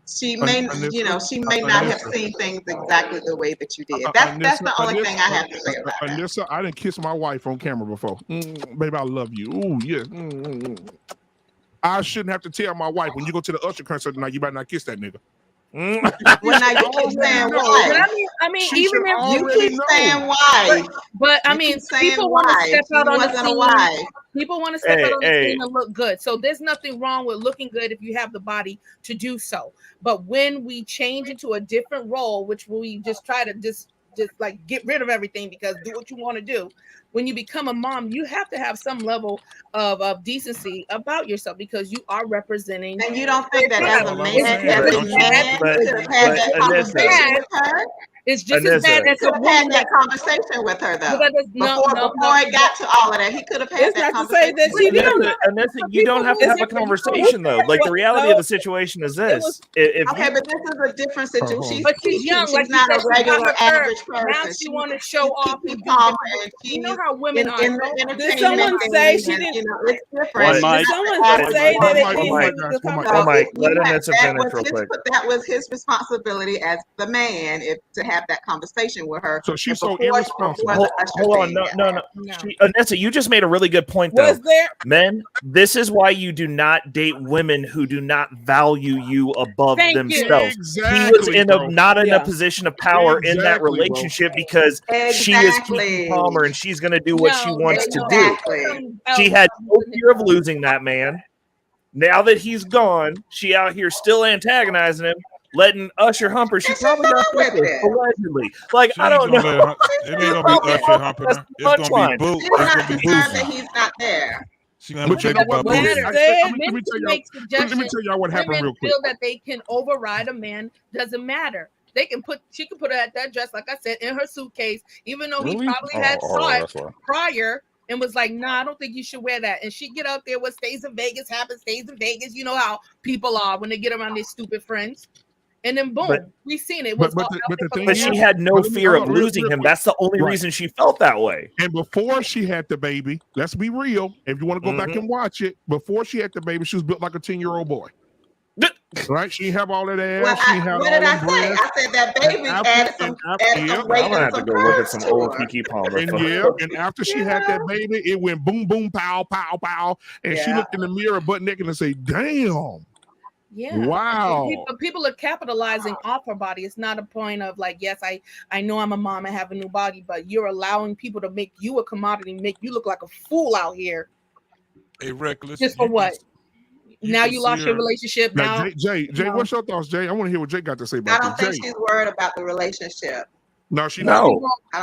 she may not have seen things exactly the way that you did. That's the only thing I have to say about that. I didn't kiss my wife on camera before. Baby, I love you. Ooh, yeah. I shouldn't have to tell my wife, when you go to the Usher concert tonight, you better not kiss that nigga. Well, now you keep saying why. I mean, even if you keep saying why, but I mean, people want to step out on the scene. People want to step out on the scene and look good. So there's nothing wrong with looking good if you have the body to do so. But when we change into a different role, which we just try to just like get rid of everything because do what you want to do. When you become a mom, you have to have some level of decency about yourself, because you are representing. And you don't think that as a man could have had that conversation with her? It's just as bad as a woman. That conversation with her though. Before it got to all of that, he could have had that conversation. You don't have to have a conversation though. Like the reality of the situation is this. But this is a different situation. But she's young. She's not a regular average person. Now she want to show off and you know how women are. Did someone say she didn't? It's different. Did someone say that it That was his responsibility as the man to have that conversation with her. So she's so irresponsible. Hold on, no. Anessa, you just made a really good point though. Men, this is why you do not date women who do not value you above themselves. He was not in a position of power in that relationship because she is keeping calmer and she's going to do what she wants to do. She had no fear of losing that man. Now that he's gone, she out here still antagonizing him, letting Usher hump her. She probably got with it, allegedly. Like, I don't know. It ain't gonna be Usher humping her. It's gonna be Boo. He's not there. She gonna have a baby by Women Boosie. make Let me tell y'all what happened women real quick. feel that they can override a man. Doesn't matter. She can put her at that dress, like I said, in her suitcase, even though he probably had saw it prior and was like, nah, I don't think you should wear that. And she get out there, what stays in Vegas happens, stays in Vegas. You know how people are when they get around their stupid friends. And then boom, we seen it. But she had no fear of losing him. That's the only reason she felt that way. And before she had the baby, let's be real. If you want to go back and watch it, before she had the baby, she was built like a 10-year-old boy. Right? She have all that ass. Well, what did I say? I said that baby added some weight. I'm gonna have to go look at some old Kiki Palmer. And after she had that baby, it went boom, boom, pow, pow, pow. And she looked in the mirror butt naked and say, damn. Yeah. Wow. People are capitalizing off her body. It's not a point of like, yes, I know I'm a mom and have a new body, but you're allowing people to make you a commodity, make you look like a fool out here. Hey, reckless. Just for what? Now you lost your relationship. Now, Jay, what's your thoughts, Jay? I want to hear what Jay got to say about I don't think she's worried about the relationship. No, she no.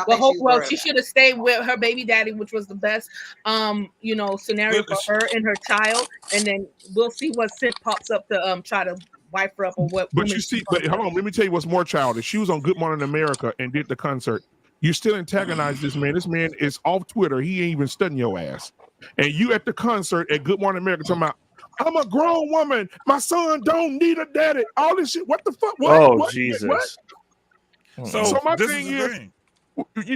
Well, she should have stayed with her baby daddy, which was the best, scenario for her and her child. And then we'll see what Sid pops up to try to wipe her up or what. But you see, hold on, let me tell you what's more childish. She was on Good Morning America and did the concert. You still antagonize this man. This man is off Twitter. He ain't even studying your ass. And you at the concert at Good Morning America talking about, I'm a grown woman. My son don't need a daddy. All this shit. What the fuck? What? Jesus. What? So my thing is,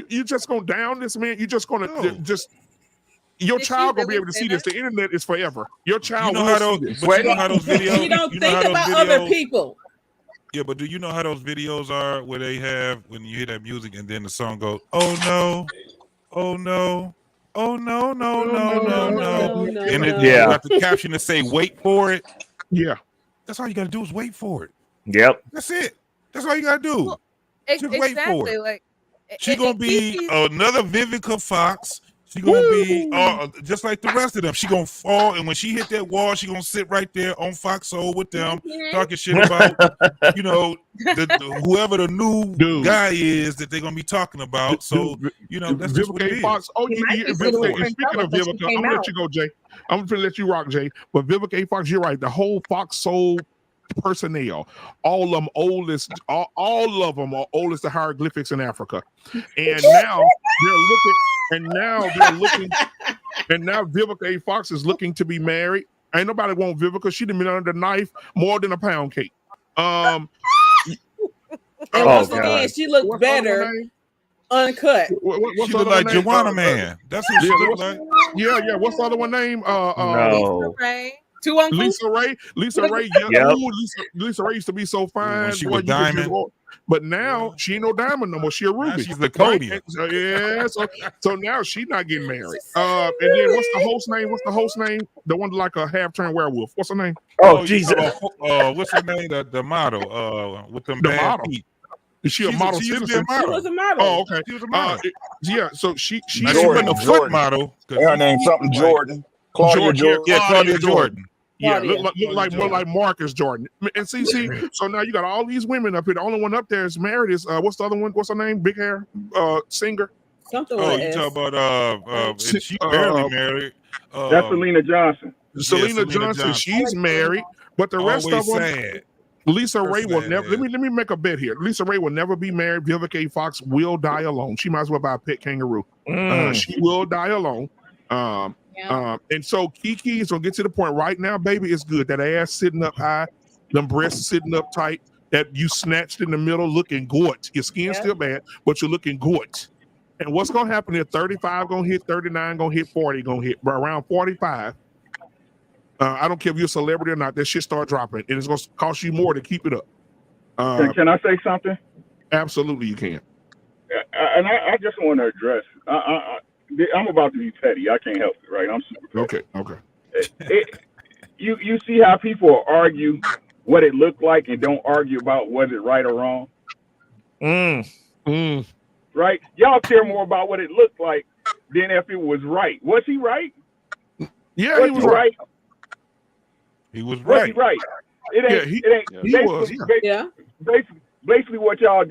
you just gonna down this man. You just gonna your child gonna be able to see this. The internet is forever. Your child. You know how those videos. You don't think about other people. Yeah, but do you know how those videos are where they have when you hear that music and then the song goes, oh no, oh no. Oh no, and you have to caption to say wait for it. Yeah. That's all you gotta do is wait for it. Yep. That's it. That's all you gotta do. Well, just wait for it. Like, she's gonna be another Vivica Fox. She's gonna be just like the rest of them. She's gonna fall, and when she hit that wall, she's gonna sit right there on Fox Soul with them, talking shit about whoever the new guy is that they're gonna be talking about. So that's just what it is. Fox. Oh, Vivica. Speaking of Vivica, I'm gonna let you go, Jay. I'm gonna let you rock, Jay. But Vivica Fox, you're right. The whole Fox Soul personnel, all of them oldest, all of them are oldest the hieroglyphics in Africa, and now they're looking, and now Vivica A. Fox is looking to be married. Ain't nobody want Vivica. She done been under the knife more than a pound cake. And once again, she looked better uncut. She look like Joanna Man. That's what she look like. Yeah. What's the other one name? No. Lisa Ray. Lisa Ray. Yeah. Ooh, Lisa Ray used to be so fine. When she was diamond. But now she ain't no diamond no more. She a ruby. Now she's the Cody. So now she's not getting married. And then what's the host name? The one like a half-turned werewolf. What's her name? Oh Jesus. What's her name? The model. With them bad feet. Is she a model citizen? She was a model. Oh, okay. She was a model. Yeah. So she wasn't a foot model. Her name something Jordan. Claudia Jordan. Yeah, Claudia Jordan. Yeah, look like more like Marcus Jordan. And see, so now you got all these women up here. The only one up there is married. Is what's the other one? What's her name? Big hair, singer. Something. You talk about she barely married. That's Selena Johnson. Selena Johnson. She's married, but the rest of them. Lisa Ray will never. Let me make a bet here. Lisa Ray will never be married. Vivica A. Fox will die alone. She might as well buy a pet kangaroo. She will die alone. And so Kiki is gonna get to the point right now, baby. It's good. That ass sitting up high, them breasts sitting up tight, that you snatched in the middle, looking good. Your skin's still bad, but you're looking good. And what's gonna happen here? 35 gonna hit, 39 gonna hit, 40 gonna hit. But around 45, I don't care if you're a celebrity or not, that shit start dropping, and it's gonna cost you more to keep it up. Can I say something? Absolutely, you can. And I just want to address. I'm about to be petty. I can't help it, right? I'm super petty. Okay. You see how people argue what it looked like and don't argue about was it right or wrong? Right? Y'all care more about what it looked like than if it was right. Was he right? Yeah, he was right. He was Was right. he right? Basically what y'all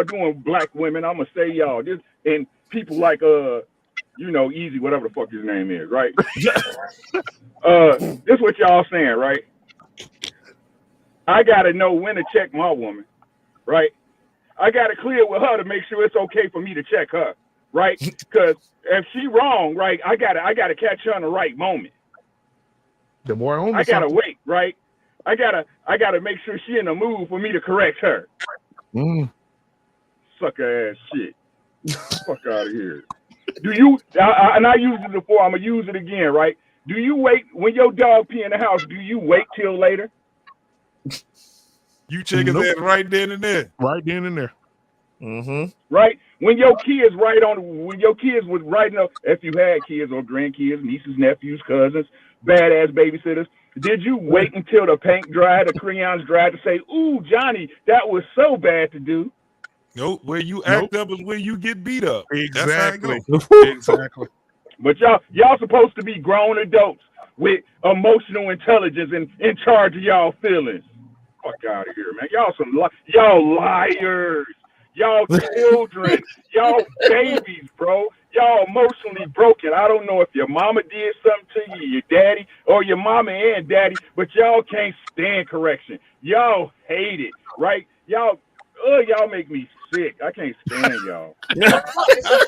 doing, black women, I'm gonna say y'all, and people like Easy, whatever the fuck his name is, right? This what y'all saying, right? I gotta know when to check my woman, right? I gotta clear with her to make sure it's okay for me to check her, right? Because if she wrong, right, I gotta catch her in the right moment. The boy on I gotta something. wait, right? I gotta make sure she in the mood for me to correct her. Sucker ass shit. Fuck out of here. Do you? And I used it before. I'm gonna use it again, right? Do you wait when your dog pee in the house? Do you wait till later? You check his ass right then and there. Right then and there. Right? When your kids when your kids was writing up, if you had kids or grandkids, nieces, nephews, cousins, badass babysitters, did you wait until the paint dried, the crayons dried to say, "Ooh, Johnny, that was so bad to do"? Nope. Where you act up is where you get beat up. Exactly. That's how it Exactly. But y'all supposed to be grown adults with emotional intelligence and in charge of y'all feelings. Fuck out of here, man. Y'all liars. Y'all children. Y'all babies, bro. Y'all emotionally broken. I don't know if your mama did something to you, your daddy, or your mama and daddy, but y'all can't stand correction. Y'all hate it, right? Y'all make me sick. I can't stand y'all.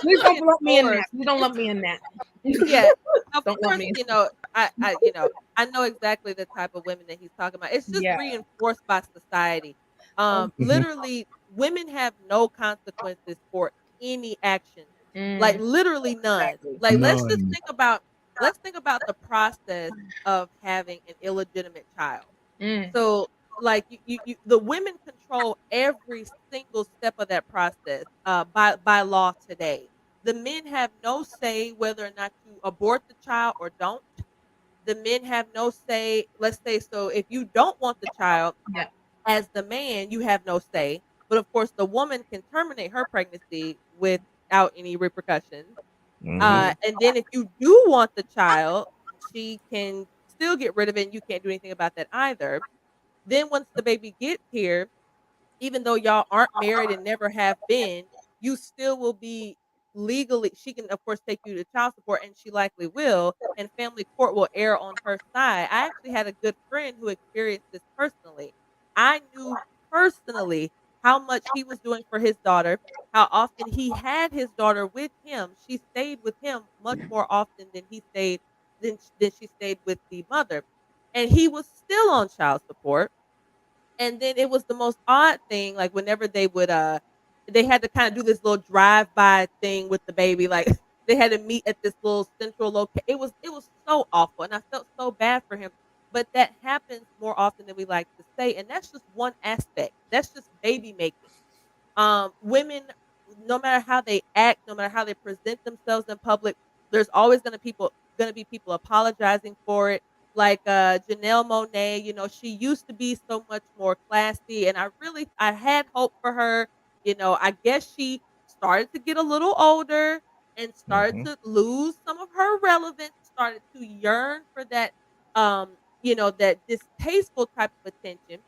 Please don't lump me in that. You don't lump me in that. Yeah, of Don't lump course, me in. I know exactly the type of women that he's talking about. It's just Yeah. reinforced by society. Mm-hmm. Literally, women have no consequences for any action. Like Mm. literally none. Exactly. Like None. let's think about the process of having an illegitimate child. Mm. So like the women control every single step of that process by law today. The men have no say whether or not you abort the child or don't. The men have no say. Let's say so if you don't want the child, Yeah. as the man, you have no say. But of course, the woman can terminate her pregnancy without any repercussions. And then if you do want the child, she can still get rid of it and you can't do anything about that either. Then once the baby gets here, even though y'all aren't married and never have been, you still will be legally she can of course take you to child support and she likely will, and family court will err on her side. I actually had a good friend who experienced this personally. I knew personally how much he was doing for his daughter, how often he had his daughter with him. She stayed with him much more often than than she stayed with the mother. And he was still on child support, and then it was the most odd thing, like, whenever they had to kinda do this little drive-by thing with the baby, like, they had to meet at this little central it was so awful, and I felt so bad for him, but that happens more often than we like to say, and that's just one aspect. That's just baby making. Women, no matter how they act, no matter how they present themselves in public, there's always gonna be people apologizing for it. Like Janelle Monae, she used to be so much more classy, and I had hope for her. I guess she started to get a little older and started to lose some of her relevance, started to yearn for that that distasteful type of attention,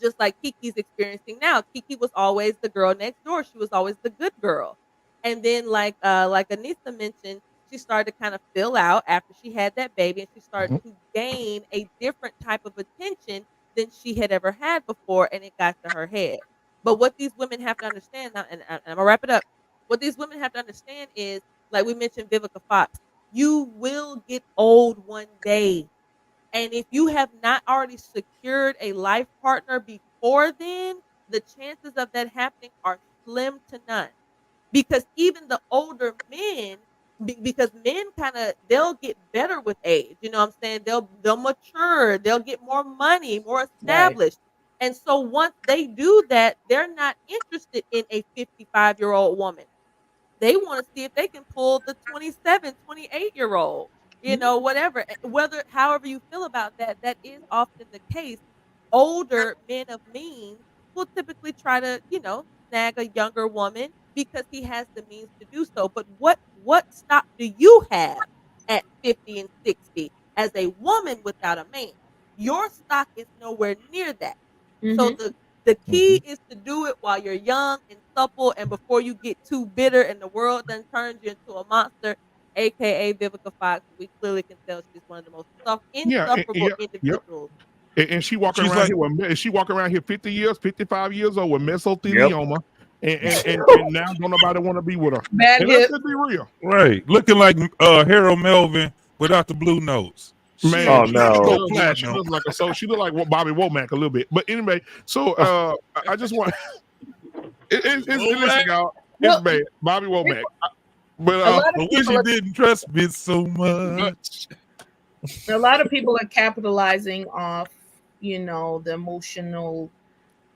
just like Kiki's experiencing now. Kiki was always the girl next door. She was always the good girl. And then like Anissa mentioned, she started to kind of fill out after she had that baby, and she started to gain a different type of attention than she had ever had before, and it got to her head. But what these women have to understand now, and I'm gonna wrap it up. What these women have to understand is, like we mentioned Vivica Fox, you will get old one day. And if you have not already secured a life partner before then, the chances of that happening are slim to none. Because even the older men, because men they'll get better with age. You know what I'm saying? They'll mature, they'll get more money, more Right. established. And so once they do that, they're not interested in a 55-year-old woman. They wanna see if they can pull the 27, 28-year-old, whatever. Whether however you feel about that, that is often the case. Older men of means will typically try to, snag a younger woman because he has the means to do so. But what stop do you have at 50 and 60 as a woman without a man? Your stock is nowhere near that. So Mm-hmm. the key is to do it while you're young and supple, and before you get too bitter and the world then turns you into a monster. aka Vivica Fox. We clearly can tell she's one of the most Yeah, insufferable yep. individuals. And she walking She's around like, here with she walking around here 50 years, 55 years old with Yep. mesothelioma, and now don't nobody want to be with her. Bad And let's hip. just be real, right, looking like Harold Melvin without the blue nose. man. Oh She no. does look like she looks like she look like Bobby Womack a little bit. But anyway, so I just want listen, y'all, it's Well, bad, Bobby Womack. a But lot of But wish people you are, didn't trust me so much. a lot of people are capitalizing off, you know, the emotional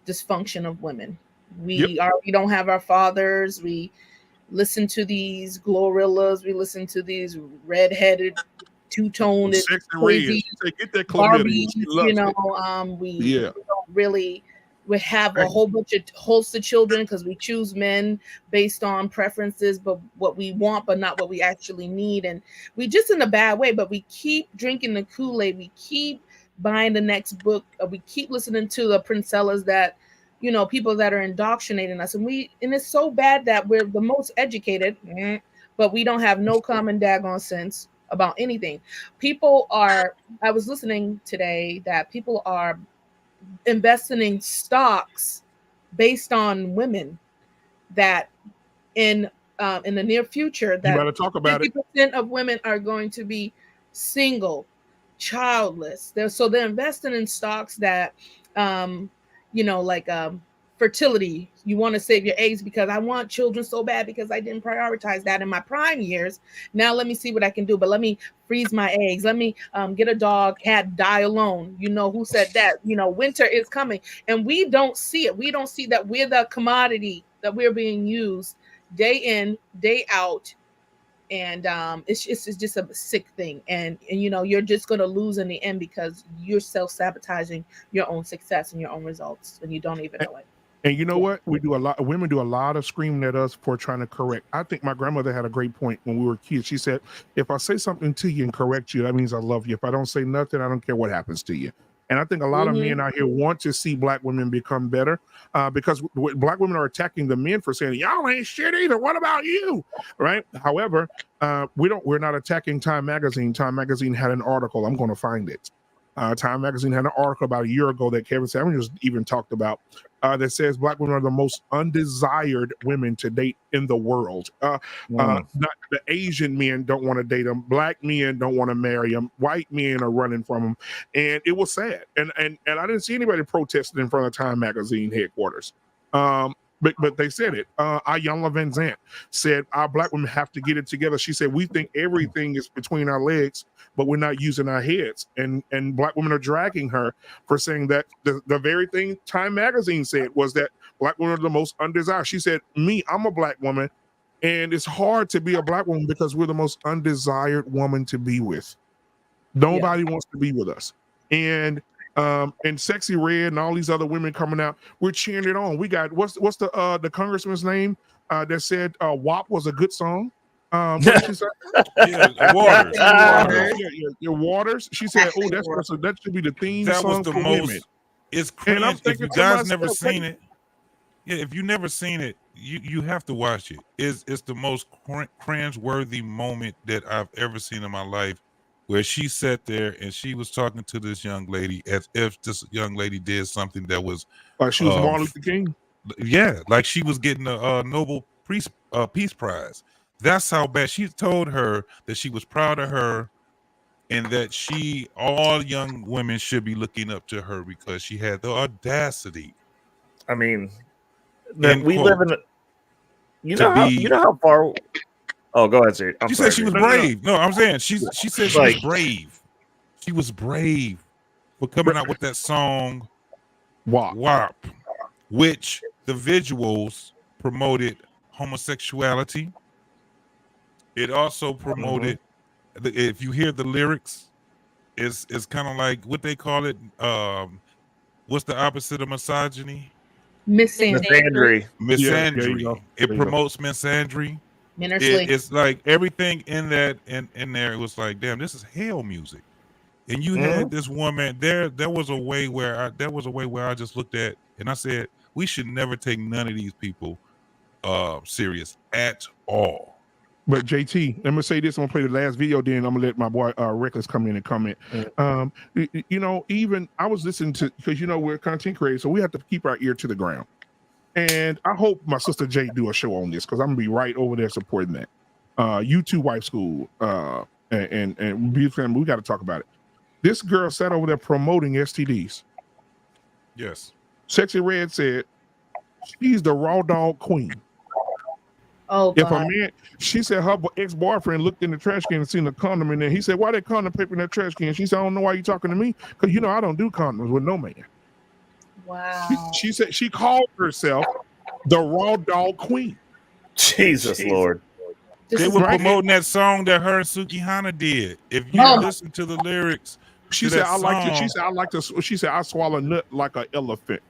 dysfunction of women. Yep. We don't have our fathers. We listen to these Glorillas. We listen to these redheaded, two-toned, Sexy Red. crazy She said, get that chlamydia. Barbies. She loves You know, it. we don't really. We have a whole bunch of host of children because we choose men based on preferences, but what we want, but not what we actually need. And we just in a bad way, but we keep drinking the Kool-Aid. We keep buying the next book. We keep listening to the princellas that, you know, people that are indoctrinating us. And it's so bad that we're the most educated, but we don't have no common daggone sense about anything. I was listening today that people are investing in stocks based on women that in the near future You that better talk about it. 50% of women are going to be single, childless. They're investing in stocks that like fertility. You want to save your eggs because I want children so bad because I didn't prioritize that in my prime years. Now let me see what I can do, but let me freeze my eggs. Let me get a dog, cat, die alone. You know who said that? You know, winter is coming, and we don't see it. We don't see that we're the commodity that we're being used day in, day out. And it's just a sick thing, and you know you're just going to lose in the end because you're self-sabotaging your own success and your own results and you don't even know it. And you know what? Women do a lot of screaming at us for trying to correct. I think my grandmother had a great point when we were kids. She said, if I say something to you and correct you, that means I love you. If I don't say nothing, I don't care what happens to you. And I think a lot of men out here want to see black women become better because black women are attacking the men for saying, y'all ain't shit either. What about you? Right. However, we're not attacking Time Magazine. Time Magazine had an article. I'm going to find it. Time Magazine had an article about a year ago that Kevin Samuels even talked about that says black women are the most undesired women to date in the world. Not the Asian men don't want to date them. Black men don't want to marry them. White men are running from them, and it was sad. And I didn't see anybody protesting in front of Time Magazine headquarters. But they said it. Ayanna Van Zant said our black women have to get it together. She said we think everything is between our legs, but we're not using our heads. And black women are dragging her for saying that the very thing Time Magazine said was that black women are the most undesired. She said, I'm a black woman, and it's hard to be a black woman because we're the most undesired woman to be with. Nobody wants to be with us. And Sexy Red and all these other women coming out, we're cheering it on. We got what's the congressman's name that said WAP was a good song. What did she say? Waters. Waters. She said, "Oh, that should be the theme That was song the for most. women." It's And I'm cringe. If thinking you to guys myself, never seen it, if you never seen it, you have to watch it. It's the most cringe-worthy moment that I've ever seen in my life, where she sat there and she was talking to this young lady as if this young lady did something that was like she was Martin Luther King. Yeah, like she was getting a Nobel Peace Prize. That's how bad. She told her that she was proud of her and that all young women should be looking up to her because she had the audacity. I mean, that we live in. You know how far. Oh, go ahead, Siri. She said she was brave. No, I'm saying she said she was brave. She was brave for coming out with that song WAP, which the visuals promoted homosexuality. It also promoted, if you hear the lyrics, it's kind of like what they call it. What's the opposite of misogyny? Misandry. Misandry. It promotes misandry. It's like everything in that in there. It was like, damn, this is hell music. And you had this woman there. There was a way where I just looked at and I said, we should never take none of these people serious at all. But JT, I'm gonna say this. I'm gonna play the last video. Then I'm gonna let my boy Reckless come in and comment. Even I was listening to because we're content creators, so we have to keep our ear to the ground. And I hope my sister Jay do a show on this because I'm gonna be right over there supporting that. U2 Wife School, and we got to talk about it. This girl sat over there promoting STDs. Yes. Sexy Red said she's the raw dog queen. Oh, if God. a man, she said her ex-boyfriend looked in the trash can and seen a condom in there. He said, "Why that condom paper in that trash can?" She said, "I don't know why you talking to me because I don't do condoms with no man." Wow. She said she called herself the raw dog queen. Jesus Lord. They were promoting that song that her and Sukihana did. If you listen to the lyrics, she said, "I like to." She said, "I like to." She said, "I swallow nut like an elephant."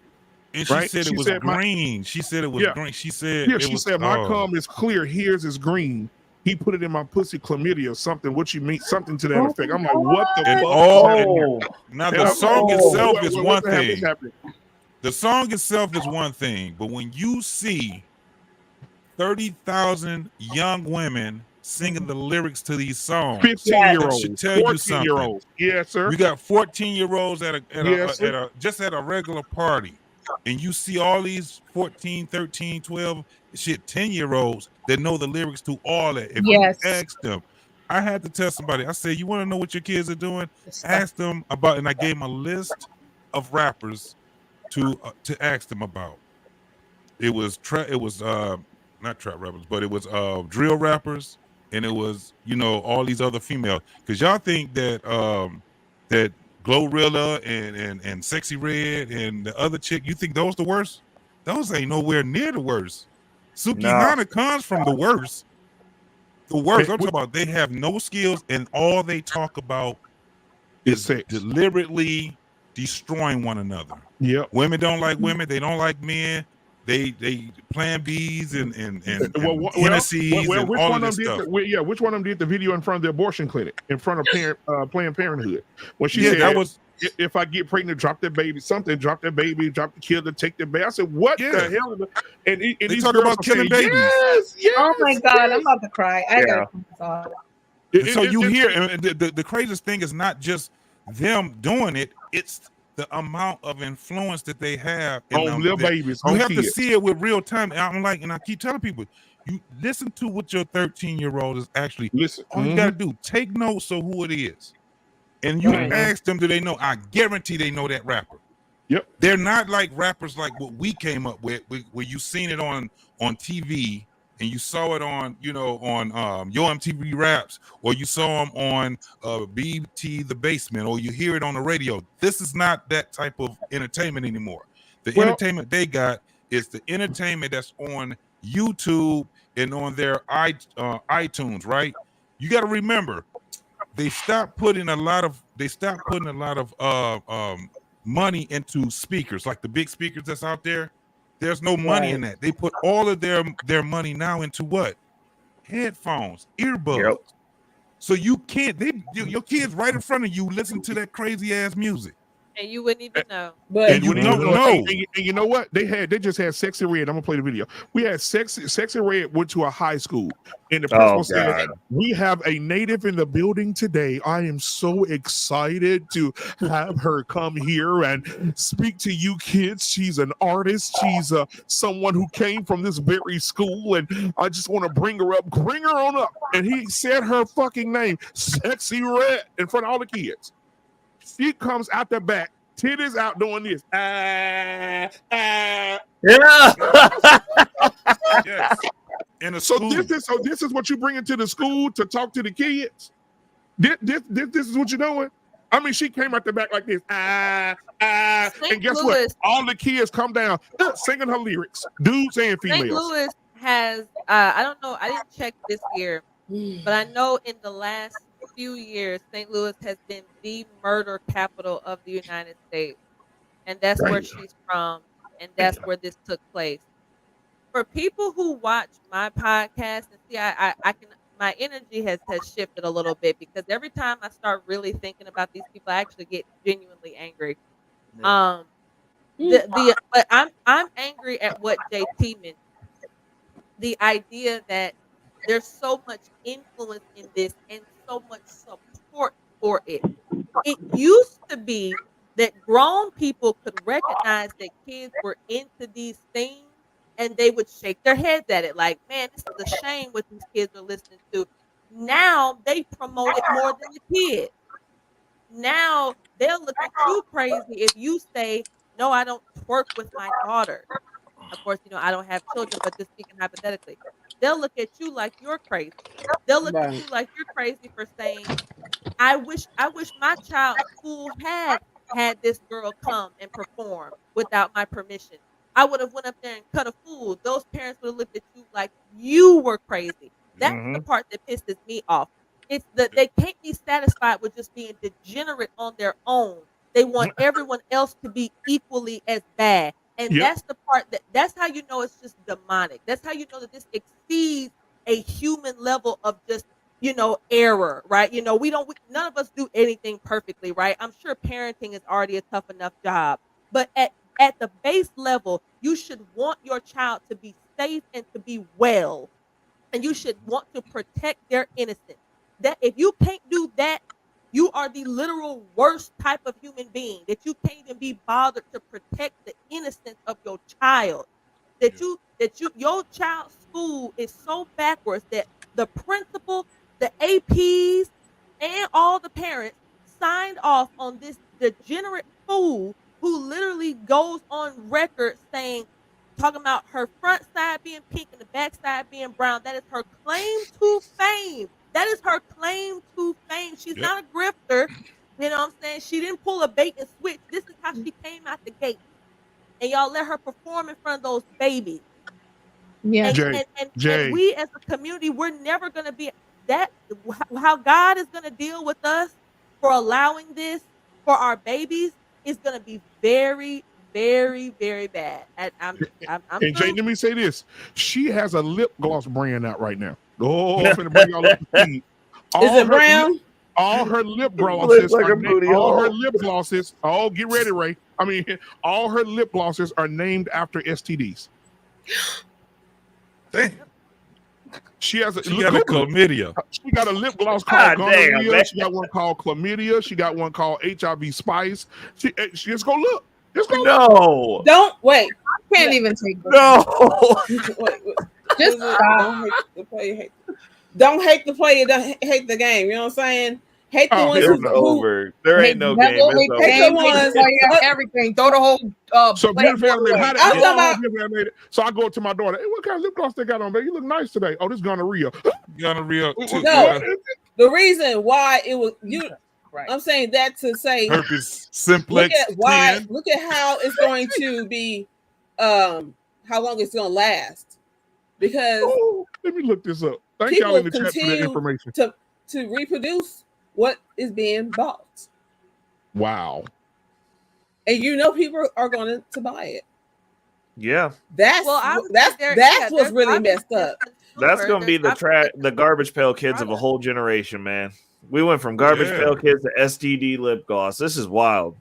And she said it was green. She said it was green. She said it she was. said my cum is clear. Hers is green. He put it in my pussy, chlamydia or something. What you mean? Something to that effect. I'm like, what the fuck? Now the song itself is one What's thing. happening? The song itself is one thing, but when you see 30,000 young women singing the lyrics to these songs, 15-year-olds, should tell you something. 14-year-olds. Yes, sir. You got 14-year-olds at a regular party, and you see all these 14, 13, 12, 10-year-olds that know the lyrics to all that. If you ask them, I had to tell somebody, I said, "You want to know what your kids are doing? Ask them about," and I gave them a list of rappers to ask them about. It was not trap rappers, but it was drill rappers, and it was all these other females. Because y'all think that that Glorilla and Sexy Red and the other chick, you think those the worst? Those ain't nowhere near the worst. Sukihana comes from the worst. The worst. I'm talking about they have no skills, and all they talk about is deliberately destroying one another. Yep. Women don't like women. They don't like men. They plan B's and Hennessy's and all of this stuff. Which one of them did the video in front of the abortion clinic, in front of Planned Parenthood? When she said, that was, if I get pregnant, drop that baby, drop that baby, drop the kid to take the baby. I said, what the hell? And they talk about killing babies. Yes, oh my God, I'm about to cry. I gotta turn this off. So you hear, and the craziest thing is not just them doing it; it's the amount of influence that they have on little babies. You have to see it with real time. And I keep telling people, you listen to what your 13-year-old is actually. Listen, all you gotta do, take notes of who it is, and you ask them, do they know? I guarantee they know that rapper. Yep, they're not like rappers like what we came up with, where you seen it on TV. And you saw it on, on Yo MTV Raps, or you saw them on BT The Basement, or you hear it on the radio. This is not that type of entertainment anymore. The entertainment they got is the entertainment that's on YouTube and on their iTunes, right? You got to remember, they stopped putting a lot of money into speakers, like the big speakers that's out there. There's no money in that. They put all of their money now into what? Headphones, earbuds. Yep. So you can't. Your kids right in front of you listen to that crazy ass music, and you wouldn't even know. And you don't know. And you know what? They just had Sexy Red. I'm gonna play the video. We had Sexy Red went to a high school, and the principal said, "We have a native in the building today. I am so excited to have her come here and speak to you kids. She's an artist. She's someone who came from this very school, and I just want to bring her up. Bring her on up." And he said her fucking name, Sexy Red, in front of all the kids. She comes out the back, titties out doing this. Yeah. Yes. So this is what you bring into the school to talk to the kids. This is what you're doing. I mean, she came out the back like this. And guess what? All the kids come down singing her lyrics, dudes and females. St. Louis has I don't know, I didn't check this year, but I know in the last few years, St. Louis has been the murder capital of the United States, and that's where she's from, and that's where this took place. For people who watch my podcast and see, I can, my energy has shifted a little bit because every time I start really thinking about these people, I actually get genuinely angry. But I'm angry at what JT mentioned. The idea that There's so much influence in this and so much support for it. It used to be that grown people could recognize that kids were into these things and they would shake their heads at it like, man, this is a shame what these kids are listening to. Now they promote it more than the kids. Now they'll look at you crazy if you say, no, I don't twerk with my daughter. Of course, I don't have children, but just speaking hypothetically, they'll look at you like you're crazy. They'll look at you like you're crazy for saying, I wish my child's school had this girl come and perform without my permission. I would have went up there and cut a fool. Those parents would have looked at you like you were crazy. That's the part that pisses me off. It's that they can't be satisfied with just being degenerate on their own. They want everyone else to be equally as bad. And that's the part that's how you know it's just demonic. That's how you know that this exceeds a human level of just error, right? None of us do anything perfectly, right? I'm sure parenting is already a tough enough job, but at the base level, you should want your child to be safe and to be well, and you should want to protect their innocence. That if you can't do that, you are the literal worst type of human being, that you can't even be bothered to protect the innocence of your child. Your child's school is so backwards that the principal, the APs, and all the parents signed off on this degenerate fool who literally goes on record talking about her front side being pink and the back side being brown. That is her claim to fame. That is her claim to fame. She's not a grifter. You know what I'm saying? She didn't pull a bait and switch. This is how she came out the gate. And y'all let her perform in front of those babies. Yeah. And we as a community, we're never going to be that. How God is going to deal with us for allowing this for our babies is going to be very, very, very bad. I'm and Jay, let me say this. She has a lip gloss brand out right now. Oh, I'm going to bring y'all up to speed. Is it brown? All her lip glosses like her lip glosses. Oh, get ready, Ray. I mean, all her lip glosses are named after STDs. Damn. She got a chlamydia. She got a lip gloss called gonorrhea. She got one called chlamydia. She got one called HIV spice. She just go look. Just go look. Don't wait. I can't even take this. No. Wait. Just don't hate the play. Don't hate the player. Don't hate the game. You know what I'm saying? Hate the ones it's over. There ain't no game. It's over. Hate the ones. Everything. Throw the whole. So beautiful animated. I'm talking about. So I go to my daughter. Hey, what kind of lip gloss they got on, baby? You look nice today. Oh, this gonorrhea. Gonorrhea. No, the reason why it was you. Right. I'm saying that to say herpes simplex. Look at how it's going to be. How long it's going to last? Because let me look this up. Thank y'all in the chat for that information. To reproduce what is being bought. Wow. And people are going to buy it. Yeah. That's what's really messed up. That's going to be the garbage pail kids of a whole generation, man. We went from garbage pail kids to STD lip gloss. This is wild.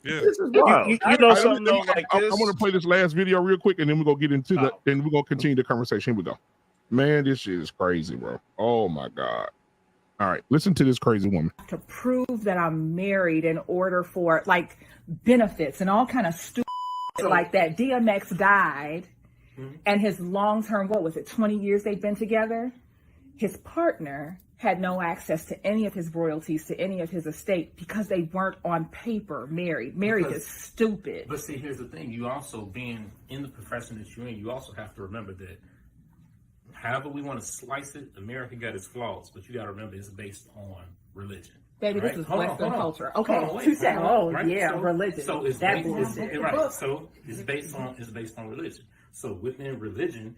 Yeah. This is wild. You know something though, like I this? want to play this last video real quick, and then we're going to get into and we're going to continue the conversation. Here we go. Man, this shit is crazy, bro. Oh, my God. All right, listen to this crazy woman. To prove that I'm married in order for, like, benefits and all kind of stupid like that. DMX died, and his long-term, 20 years they've been together? His partner had no access to any of his royalties, to any of his estate, because they weren't on paper married. Married is stupid. But see, here's the thing. You also, being in the profession that you're in, you also have to remember that however we want to slice it, America got its flaws, but you got to remember it's based on religion. Baby, right? this is Hold Western on. culture. Okay, religion. So it's that bullshit. So it's based on religion. So within religion,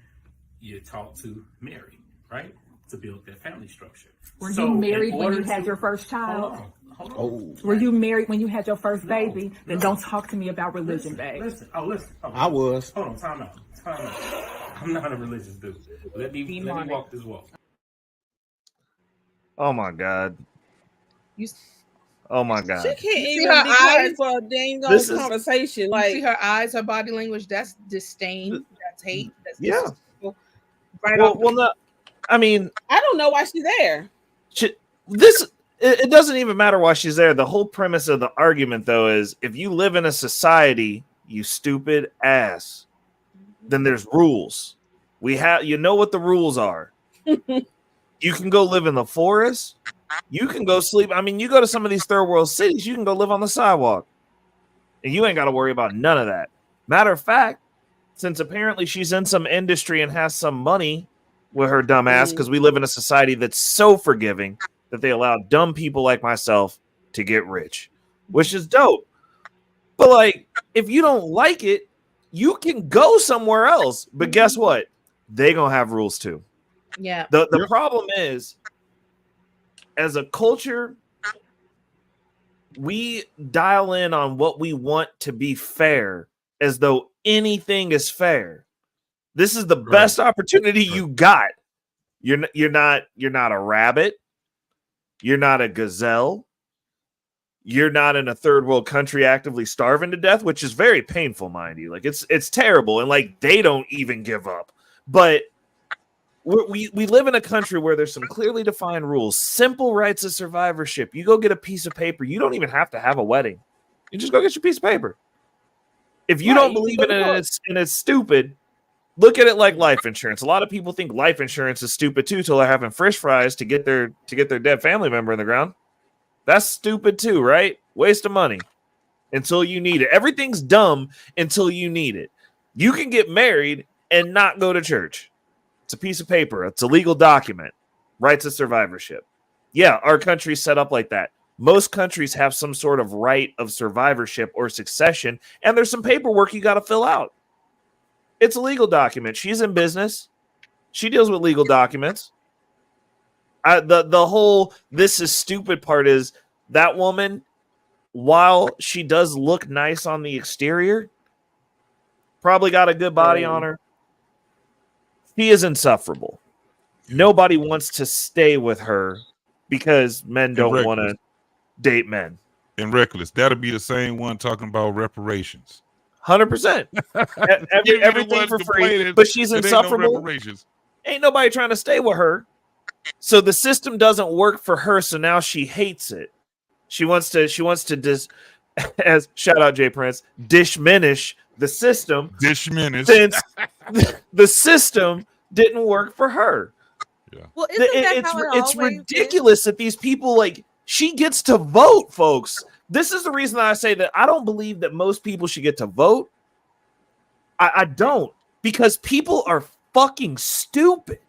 you're taught to marry, right? To build that family structure. Were you married when you had your first child? Hold on. Were you married when you had your first baby? Then don't talk to me about religion, babe. Listen. I was. Hold on, time out. I'm not a religious dude. Let me walk this walk. Oh my God. Oh my God. She can't even be quiet for a dang conversation. Like, see her eyes, her body language. That's disdain. That's hate. That's disrespectful. Right. Well, no. I mean, I don't know why she's there. It doesn't even matter why she's there. The whole premise of the argument, though, is if you live in a society, you stupid ass, then there's rules. You know what the rules are. You can go live in the forest. You can go sleep. I mean, you go to some of these third world cities, you can go live on the sidewalk. And you ain't got to worry about none of that. Matter of fact, since apparently she's in some industry and has some money with her dumb ass, because we live in a society that's so forgiving that they allow dumb people like myself to get rich, which is dope. But like, if you don't like it, you can go somewhere else. But guess what? They gonna have rules too. Yeah. The problem is, as a culture, we dial in on what we want to be fair as though anything is fair. This is the best opportunity you got. You're not a rabbit. You're not a gazelle. You're not in a third world country actively starving to death, which is very painful, mind you. Like it's terrible, and like they don't even give up. But we live in a country where there's some clearly defined rules, simple rights of survivorship. You go get a piece of paper. You don't even have to have a wedding. You just go get your piece of paper. If you don't believe in it and it's stupid, look at it like life insurance. A lot of people think life insurance is stupid too till they're having French fries to get their dead family member in the ground. That's stupid too, right? Waste of money until you need it. Everything's dumb until you need it. You can get married and not go to church. It's a piece of paper. It's a legal document. Rights of survivorship. Yeah, our country's set up like that. Most countries have some sort of right of survivorship or succession, and there's some paperwork you got to fill out. It's a legal document. She's in business. She deals with legal documents. The whole this is stupid part is that woman, while she does look nice on the exterior, probably got a good body on her. She is insufferable. Nobody wants to stay with her because men don't want to date men. And reckless. That'll be the same one talking about reparations. 100%. Everything for free, but she's insufferable. Ain't nobody trying to stay with her. So the system doesn't work for her. So now she hates it. She wants to as shout out Jay Prince, diminish the system. Diminish. Since the system didn't work for her. Yeah. Well, it's ridiculous that these people, like, she gets to vote, folks. This is the reason I say that I don't believe that most people should get to vote. I don't, because people are fucking stupid.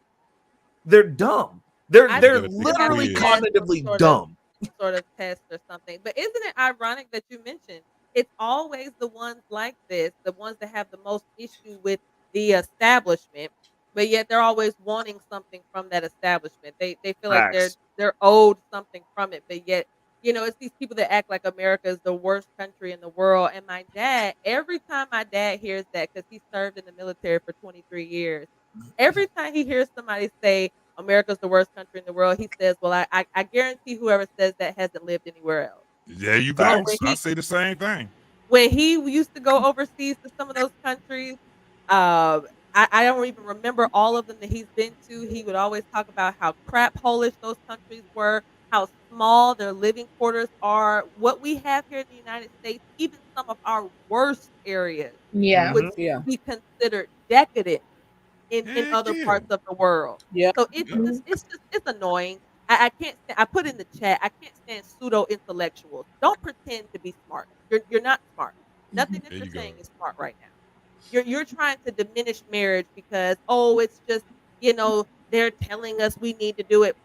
They're dumb. They're literally cognitively dumb. Sort of test or something. But isn't it ironic that you mentioned it's always the ones like this, the ones that have the most issue with the establishment, but yet they're always wanting something from that establishment. They feel like they're owed something from it, but yet, you know, it's these people that act like America is the worst country in the world. And my dad, every time my dad hears that, because he served in the military for 23 years, every time he hears somebody say America's the worst country in the world, he says, well, I guarantee whoever says that hasn't lived anywhere else. There you go. I say the same thing. When he used to go overseas to some of those countries, I don't even remember all of them that he's been to. He would always talk about how crap holish those countries were, how small their living quarters are. What we have here in the United States, even some of our worst areas would be considered decadent in other parts of the world. Yeah. So it's annoying. I can't stand, I put in the chat, I can't stand pseudo intellectuals. Don't pretend to be smart. You're not smart. Nothing that you're saying is smart right now. You're trying to diminish marriage because it's just, you know, they're telling us we need to do it.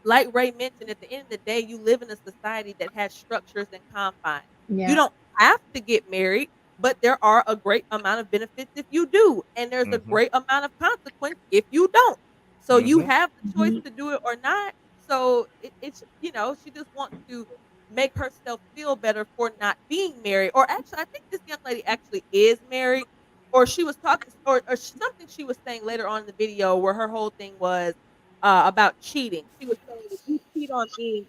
Like Ray mentioned, at the end of the day, you live in a society that has structures and confines. Yeah. You don't have to get married, but there are a great amount of benefits if you do, and there's a great amount of consequence if you don't. So you have the choice to do it or not. So it's, you know, she just wants to make herself feel better for not being married. Or actually, I think this young lady actually is married, or she was talking, or something she was saying later on in the video where her whole thing was about cheating. She was saying, if you cheat on me,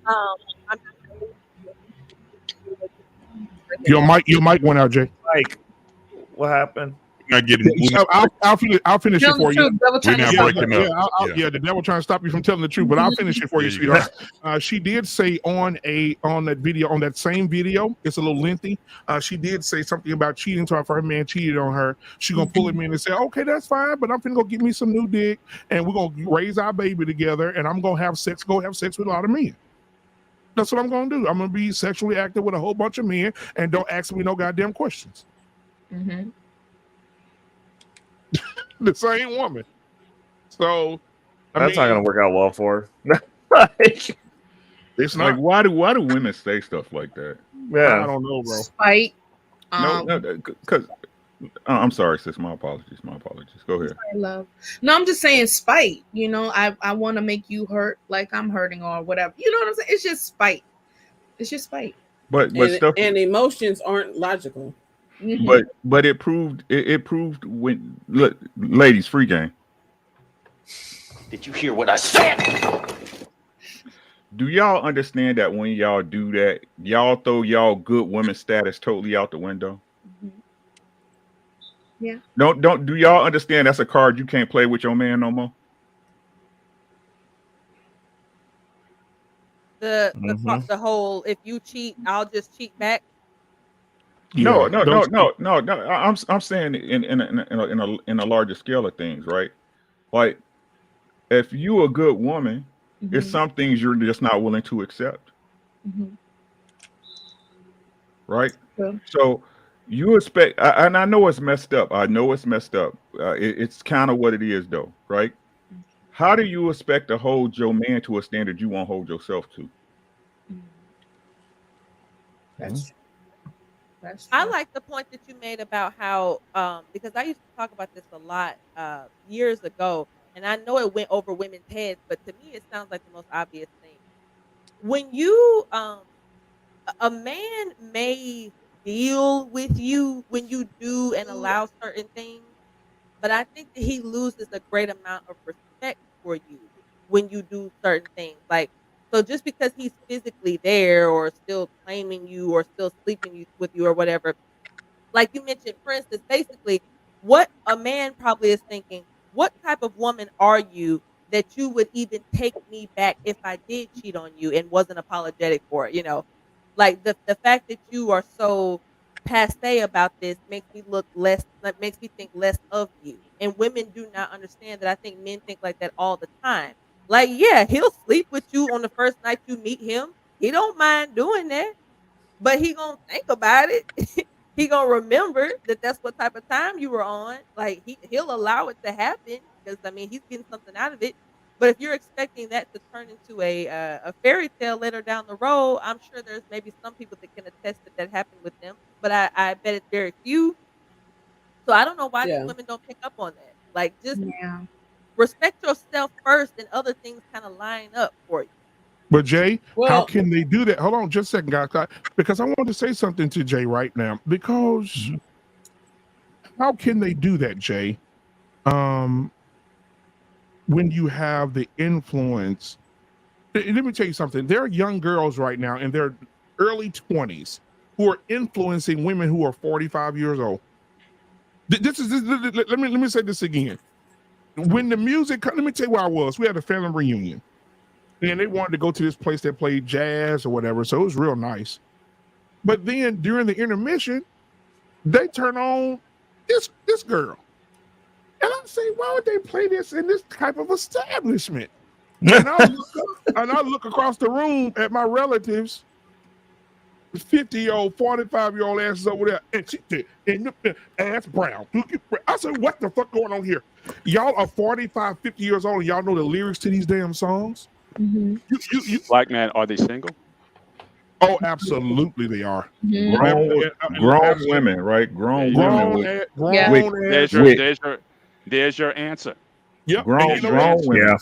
I'm your mic went out, Jay. Mike, what happened? not getting. I'll finish it for you. We're not breaking up. Yeah, the devil trying to stop you from telling the truth, but I'll finish it for you, sweetheart. She did say on that video, on that same video, it's a little lengthy. She did say something about cheating. So if her man cheated on her, she gonna pull him in and say, "Okay, that's fine, but I'm finna go get me some new dick, and we're gonna raise our baby together, and I'm gonna have sex with a lot of men." That's what I'm gonna do. I'm gonna be sexually active with a whole bunch of men, and don't ask me no goddamn questions. Mm-hmm. The same woman. So that's not gonna work out well for her. It's like not. why do women say stuff like that? Yeah, I don't know, bro. Spite. No, because I'm sorry, sis. My apologies. Go ahead. I love. No, I'm just saying spite. You know, I want to make you hurt like I'm hurting or whatever. You know what I'm saying? It's just spite. It's just spite. But stuff and emotions aren't logical. Mm-hmm. But it proved when look, ladies, free game. Did you hear what I said? Do y'all understand that when y'all do that, y'all throw y'all good woman status totally out the window? Mm-hmm. Yeah. Don't do y'all understand that's a card you can't play with your man no more? The whole if you cheat, I'll just cheat back. No. I'm saying in a larger scale of things, right? Like if you a good woman, it's some things you're just not willing to accept. Mm-hmm. Right? Yeah. So you expect, and I know it's messed up. It's kind of what it is, though, right? How do you expect to hold your man to a standard you won't hold yourself to? That's I like the point that you made about how because I used to talk about this a lot years ago, and I know it went over women's heads, but to me it sounds like the most obvious thing. When you a man may deal with you when you do and allow certain things, but I think that he loses a great amount of respect for you when you do certain things. Like, so just because he's physically there or still claiming you or still sleeping with you or whatever, like you mentioned, for instance, basically what a man probably is thinking, what type of woman are you that you would even take me back if I did cheat on you and wasn't apologetic for it, you know? Like the fact that you are so passe about this makes me look less, like makes me think less of you. And women do not understand that. I think men think like that all the time. Like, yeah, he'll sleep with you on the first night you meet him. He don't mind doing that, but he gonna think about it. He gonna remember that that's what type of time you were on. Like he'll allow it to happen because I mean he's getting something out of it. But if you're expecting that to turn into a fairy tale later down the road, I'm sure there's maybe some people that can attest that happened with them. But I bet it's very few. So I don't know why these women don't pick up on that. Like just respect yourself first, and other things kind of line up for you. But Jay, how can they do that? Hold on just a second, guys. Because I want to say something to Jay right now. Because how can they do that, Jay? When you have the influence. Let me tell you something. There are young girls right now in their early 20s who are influencing women who are 45 years old. Let me say this again. When the music, let me tell you where I was. We had a family reunion. And they wanted to go to this place that played jazz or whatever, so it was real nice. But then during the intermission, they turn on this girl. And I say, why would they play this in this type of establishment? And I look across the room at my relatives, 50-year-old, 45-year-old asses over there, and she did, and ass brown. I said, what the fuck going on here? Y'all are 45, 50 years old, and y'all know the lyrics to these damn songs? Mm-hmm. Black man, are they single? Oh, absolutely, they are. Grown women, right? Grown women. There's your answer. Yep. Grown women.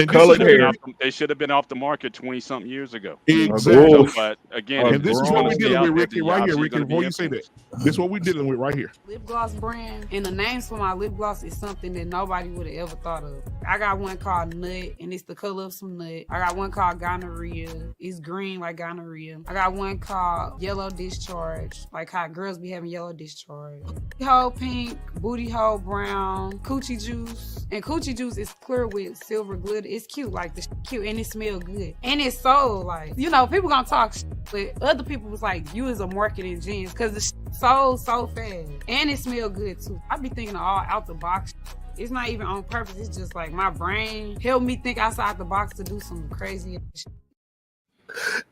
Colored hair. They should have been off the market 20-something years ago. Exactly. But again, And this is what we're dealing with, Ricky, right here, obviously Ricky. gonna be Before you say that, influenced. this is what we're dealing with right here. Lip gloss brand, and the names for my lip gloss is something that nobody would have ever thought of. I got one called Nut, and it's the color of some nut. I got one called Gonorrhea. It's green like gonorrhea. I got one called Yellow Discharge, like how girls be having yellow discharge. Booty hole pink, booty hole brown, coochie juice. And coochie juice is clear with silver glitter. It's cute, like the cute, and it smells good. And it's so like, people gonna talk but other people was like, you is a marketing genius, because the sold so fast. And it smelled good too. I be thinking of all out the box. It's not even on purpose. It's just like my brain helped me think outside the box to do some crazy shit.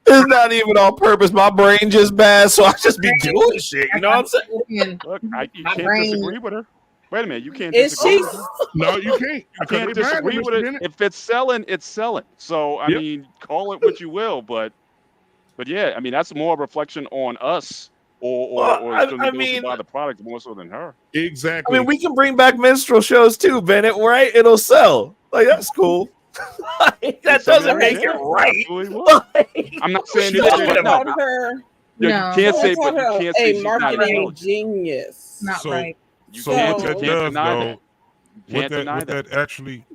It's not even on purpose. My brain just bad, so I just be doing shit. You know what I'm saying? Look, you can't disagree with her. Wait a minute, you can't disagree with her. No, you can't. You can't disagree with it. If it's selling, it's selling. So I mean, call it what you will, but yeah, I mean that's more a reflection on us or I mean, buy the product more so than her. Exactly. I mean, we can bring back minstrel shows too, Bennett. Right? It'll sell. Like that's cool. That doesn't make it right. I'm not saying You that. called her. You can't say, but you can't say a she's not marketing intelligent. genius. Not right. So what that does, deny though, that.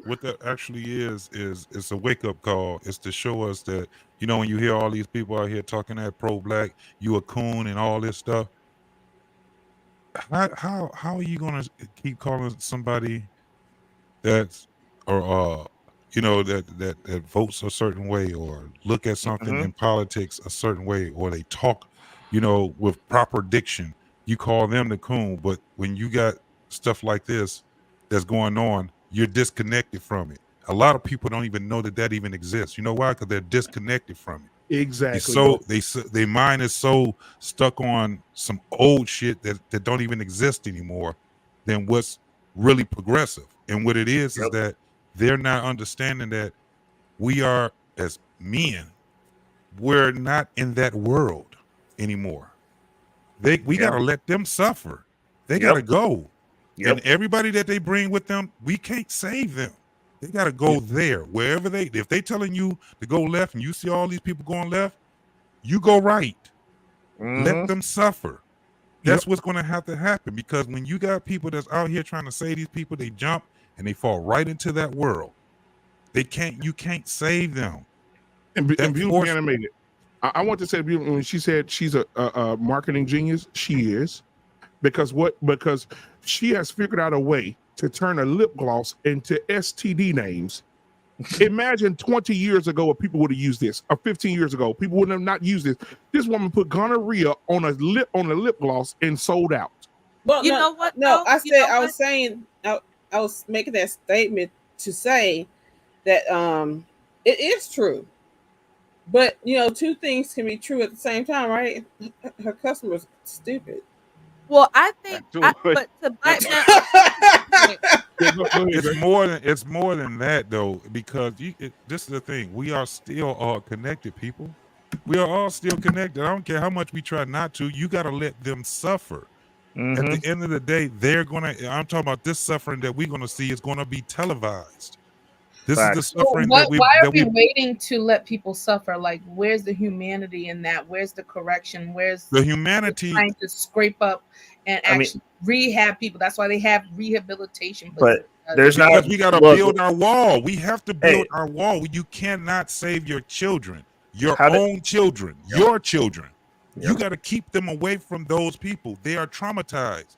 what that actually is it's a wake up call. It's to show us that when you hear all these people out here talking that pro black, you a coon and all this stuff. How are you gonna keep calling somebody that's that votes a certain way or look at something in politics a certain way or they talk with proper diction? You call them the coon, but when you got stuff like this that's going on, you're disconnected from it. A lot of people don't even know that even exists. You know why? Because they're disconnected from it. Exactly. So their mind is so stuck on some old shit that don't even exist anymore than what's really progressive. And what it is that they're not understanding that we are, as men, we're not in that world anymore. We gotta let them suffer. They gotta go. And everybody that they bring with them, we can't save them. They gotta go there. Wherever if they telling you to go left and you see all these people going left, you go right. Let them suffer. That's what's gonna have to happen, because when you got people that's out here trying to save these people, they jump and they fall right into that world. You can't save them. And beautifully animated. I want to say when she said she's a marketing genius, she is, because she has figured out a way to turn a lip gloss into STD names. Imagine 20 years ago if people would have used this, or 15 years ago, people would have not used this. This woman put gonorrhea on a lip gloss and sold out. Well, You know what, No, though? I You said know I what? was saying I was making that statement to say that it is true. But two things can be true at the same time, right? Her customers stupid. Well, I think, but to black men, it's more than that though, because this is the thing. We are still all connected, people. We are all still connected. I don't care how much we try not to. You got to let them suffer. At the end of the day, I'm talking about this suffering that we're gonna see is gonna be televised. This is the suffering why are we waiting to let people suffer? Like, where's the humanity in that? Where's the correction? Where's the humanity trying to scrape up and actually rehab people? That's why they have rehabilitation. But because we got to build our wall. We have to build our wall. You cannot save your children, your own children, your children. You got to keep them away from those people. They are traumatized.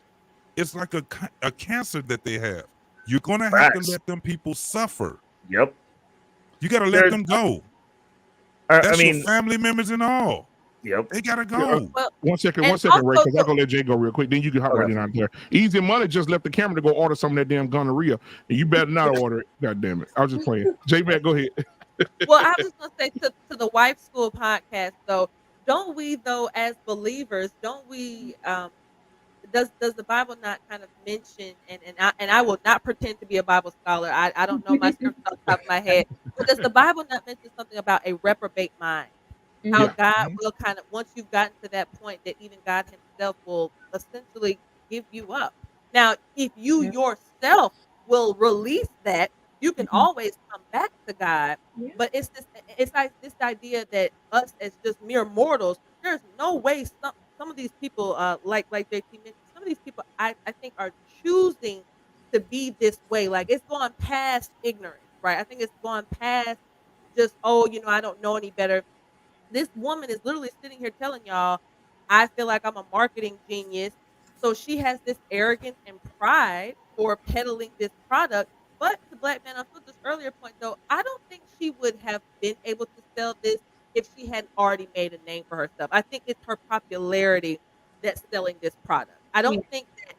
It's like a cancer that they have. You're going to have to let them people suffer. You got to let them go. That's your family members and all. They got to go. One second, Ray, because I'm going to let Jay go real quick. Then you can hop right in out there. Easy Money just left the camera to go order some of that damn gonorrhea. And you better not order it. God damn it. I was just playing. Jay, Matt, go ahead. Well, I was going to say to the Wife School podcast, though, don't we, though, as believers, don't we, does the Bible not kind of mention, and I will not pretend to be a Bible scholar. I don't know my scripture off the top of my head, but does the Bible not mention something about a reprobate mind? How God will kind of, once you've gotten to that point, that even God himself will essentially give you up. Now, if you yourself will release that, You can always come back to God, Yeah. but it's like this idea that us as just mere mortals, there's no way some of these people, like JT mentioned, some of these people I think are choosing to be this way. Like it's gone past ignorance, right? I think it's gone past just, oh, I don't know any better. This woman is literally sitting here telling y'all, I feel like I'm a marketing genius. So she has this arrogance and pride for peddling this product. But to Black Man Unfiltered's earlier point, though, I don't think she would have been able to sell this if she hadn't already made a name for herself. I think it's her popularity that's selling this product. I Yeah. don't think that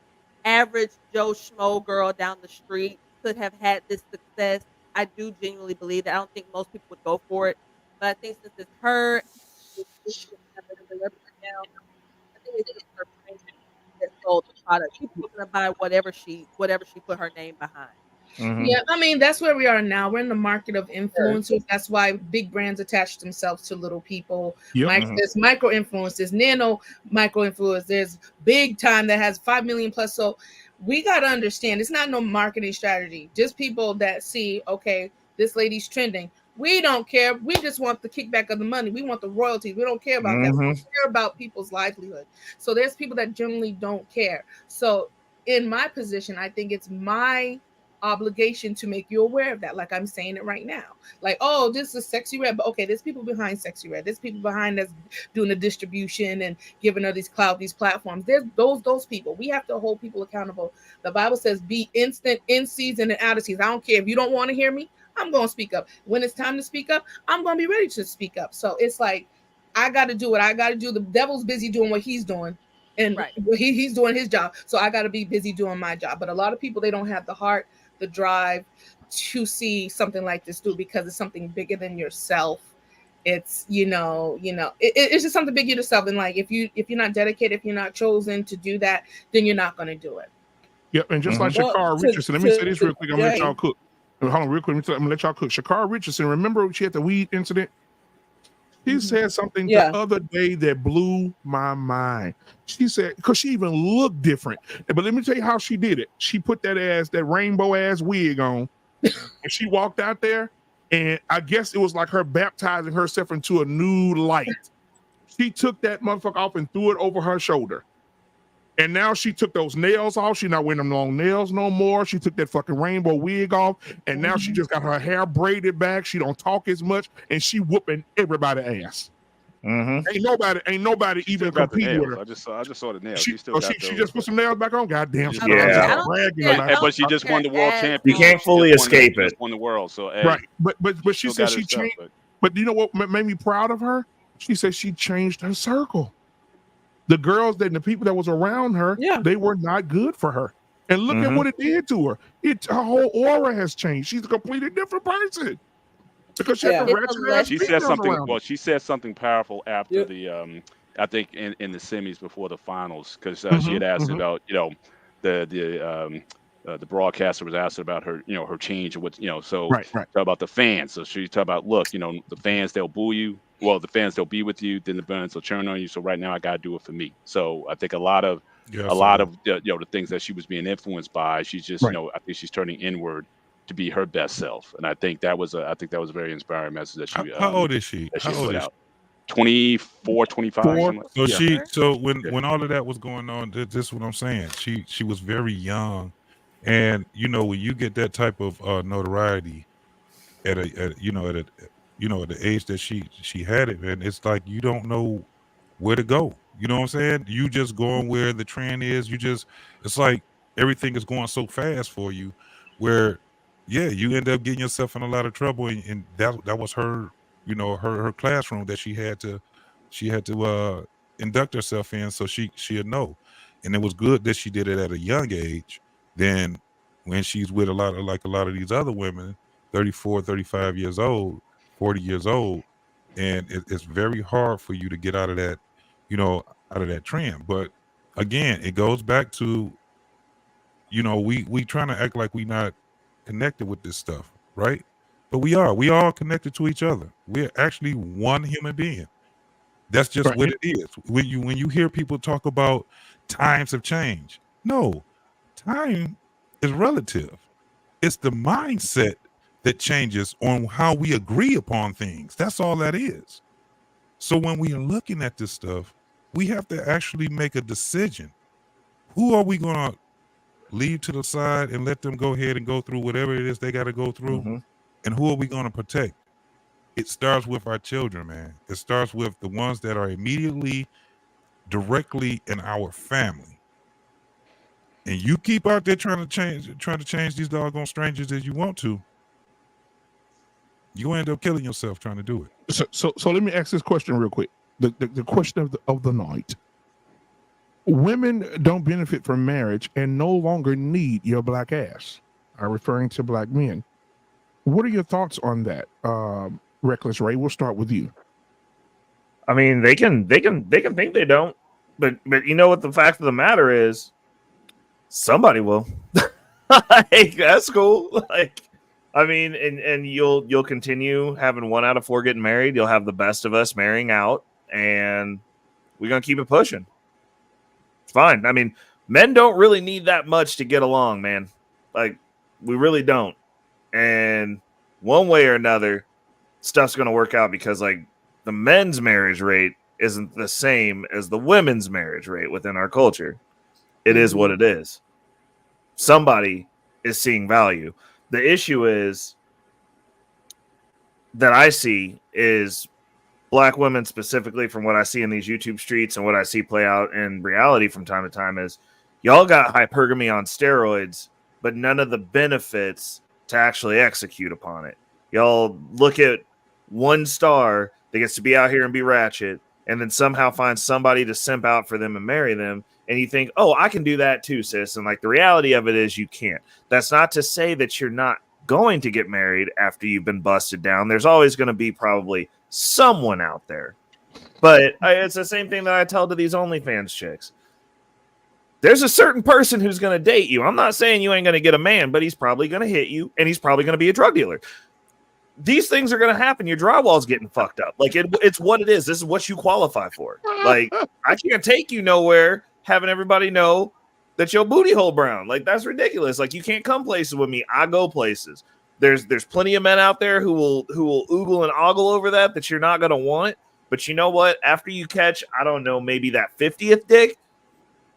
average Joe Schmo girl down the street could have had this success. I do genuinely believe that. I don't think most people would go for it. But I think since it's her, it's now, I think it's just her brand that sold the product. People are gonna buy whatever she put her name behind. Yeah, I mean, that's where we are now. We're in the market of Sure. influencers. That's why big brands attach themselves to little people. Yep. There's micro influencers, nano micro influencers. There's big time that has 5 million plus. So we got to understand it's not no marketing strategy. Just people that see, okay, this lady's trending. We don't care. We just want the kickback of the money. We want the royalties. We don't care about that. We don't care about people's livelihood. So there's people that generally don't care. So in my position, I think it's my obligation to make you aware of that. Like I'm saying it right now. Like, oh, this is Sexy Red, but okay, there's people behind Sexy Red. There's people behind that's doing the distribution and giving her these these platforms. There's those people. We have to hold people accountable. The Bible says, "Be instant in season and out of season." I don't care if you don't want to hear me. I'm going to speak up. When it's time to speak up, I'm going to be ready to speak up. So it's like I got to do what I got to do. The devil's busy doing what he's doing. And right. he's doing his job. So I got to be busy doing my job. But a lot of people, they don't have the heart, the drive to see something like this do, because it's something bigger than yourself. It's it's just something bigger than yourself. And like if you're not dedicated, if you're not chosen to do that, then you're not going to do it. Yep, and just like Shakara Richardson, let me say this real quick. I'm gonna let y'all cook. Hold on, real quick. I'm gonna let y'all cook. Shakara Richardson, remember she had the weed incident? She said something the other day that blew my mind. She said, because she even looked different. But let me tell you how she did it. She put that rainbow ass wig on, and she walked out there, and I guess it was like her baptizing herself into a new light. She took that motherfucker off and threw it over her shoulder. And now she took those nails off. She's not wearing them long nails no more. She took that fucking rainbow wig off, and now she just got her hair braided back. She don't talk as much, and she whooping everybody's ass. Ain't nobody even competing with her. I just saw the nails. She just put some nails back on. Goddamn. But she just won the world championship. You can't fully escape it. Won the world. So right. But she said she changed. But you know what made me proud of her? She said she changed her circle. The girls the people that was around her, they were not good for her. And look at what it did to her. Her whole aura has changed. She's a completely different person. Because she had she said something. Well, she said something powerful after the I think in the semis before the finals, because she had asked about the broadcaster was asked about her her change and what talk about the fans. So she talked about, look, the fans, they'll boo you. Well, the fans, they'll be with you. Then the fans will turn on you. So right now, I gotta do it for me. So I think a lot of the things that she was being influenced by, she's just I think she's turning inward to be her best self. And I think that was a very inspiring message that she. How old is she? How old is she? 24, 25. So when all of that was going on, this is what I'm saying. She was very young, and when you get that type of notoriety at the age that she had it, man, it's like you don't know where to go. You know what I'm saying? You just going where the trend is. It's like everything is going so fast for you, where you end up getting yourself in a lot of trouble, and that was her, her classroom that she had to induct herself in, so she'd know. And it was good that she did it at a young age. Then when she's with a lot of these other women, 34, 35 years old, 40 years old, and it's very hard for you to get out of that, out of that trend. But again, it goes back to, we trying to act like we not connected with this stuff, right? But we are connected to each other. We're actually one human being. That's just what it is. When you hear people talk about times have changed, no, time is relative. It's the mindset that changes on how we agree upon things. That's all that is. So when we are looking at this stuff, we have to actually make a decision. Who are we going to leave to the side and let them go ahead and go through whatever it is they got to go through? And who are we going to protect? It starts with our children, man. It starts with the ones that are immediately, directly in our family. And you keep out there trying to change these doggone strangers as you want to, you end up killing yourself trying to do it. So let me ask this question real quick. The question of the night. Women don't benefit from marriage and no longer need your black ass. I'm referring to black men. What are your thoughts on that? Reckless Ray, we'll start with you. I mean, they can think they don't, but you know what the fact of the matter is, somebody will. Like, that's cool. Like, I mean, and you'll continue having 1 out of 4 getting married. You'll have the best of us marrying out, and we're gonna keep it pushing. It's fine. I mean, men don't really need that much to get along, man. Like, we really don't. And one way or another, stuff's gonna work out because, like, the men's marriage rate isn't the same as the women's marriage rate within our culture. It is what it is. Somebody is seeing value. The issue is that I see is black women, specifically from what I see in these YouTube streets and what I see play out in reality from time to time, is y'all got hypergamy on steroids, but none of the benefits to actually execute upon it. Y'all look at one star that gets to be out here and be ratchet, and then somehow find somebody to simp out for them and marry them, and you think, oh, I can do that too, sis. And like, the reality of it is you can't. That's not to say that you're not going to get married after you've been busted down. There's always going to be probably someone out there. But it's the same thing that I tell to these OnlyFans chicks. There's a certain person who's going to date you. I'm not saying you ain't going to get a man, but he's probably going to hit you, and he's probably going to be a drug dealer. These things are going to happen. Your drywall's getting fucked up. Like, it's what it is. This is what you qualify for. Like, I can't take you nowhere having everybody know that your booty hole brown. Like, that's ridiculous. Like, you can't come places with me. I go places. There's plenty of men out there who will oogle and ogle over that you're not going to want. But you know what? After you catch, I don't know, maybe that 50th dick.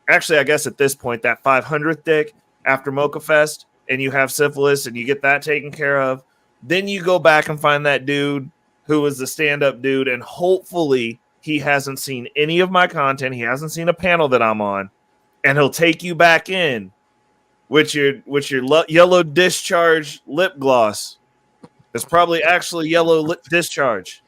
Actually, I guess at this point, that 500th dick after Mocha Fest, and you have syphilis and you get that taken care of, then you go back and find that dude who is the stand-up dude, and hopefully he hasn't seen any of my content. He hasn't seen a panel that I'm on, and he'll take you back in with your yellow discharge lip gloss. It's probably actually yellow lip discharge,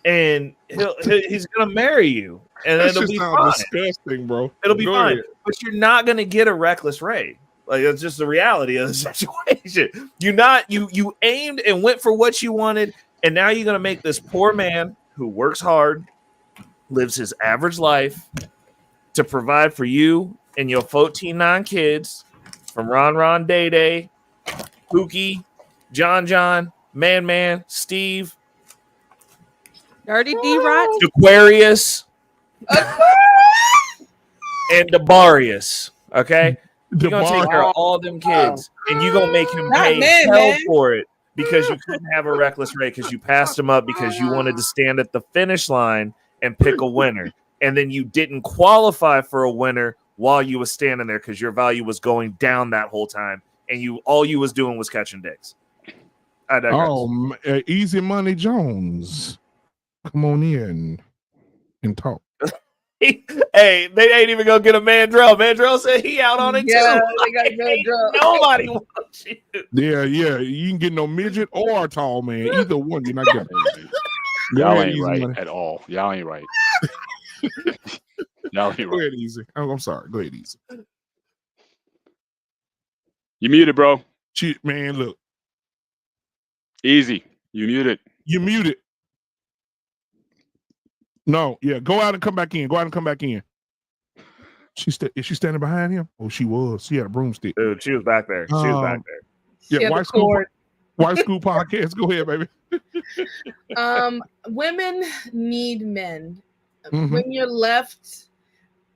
and he's gonna marry you, and it'll be fine. Disgusting, bro. It'll be fine, but you're not gonna get a Reckless Ray. Like, that's just the reality of the situation. You aimed and went for what you wanted, and now you're gonna make this poor man who works hard, lives his average life to provide for you and your 14 kids, from Ron, Day Day, Pookie, John, Man, Steve, Dirty D-Rod, Aquarius, and Debarius. Okay? You're going to take care of all them kids, and you're going to make him pay hell for it because you couldn't have a Reckless Ray because you passed him up because you wanted to stand at the finish line and pick a winner. And then you didn't qualify for a winner while you were standing there because your value was going down that whole time, and all you was doing was catching dicks. I digress. Oh, Easy Money Jones. Come on in and talk. Hey, they ain't even gonna get a Mandrell. Mandrell said he out on it too. They got Mandrell. Nobody wants you. Yeah. You can get no midget or a tall man. Either one, you're not getting. Y'all ain't right at all. Y'all ain't right. Y'all ain't right. Go ahead, Easy. I'm sorry. Go ahead, Easy. You muted, bro. Man, look. Easy. You muted. You muted. No, yeah. Go out and come back in. Is she standing behind him? Oh, she was. She had a broomstick. Dude, she was back there. Yeah, White School Podcast. Go ahead, baby. Women need men. Mm-hmm. When you're left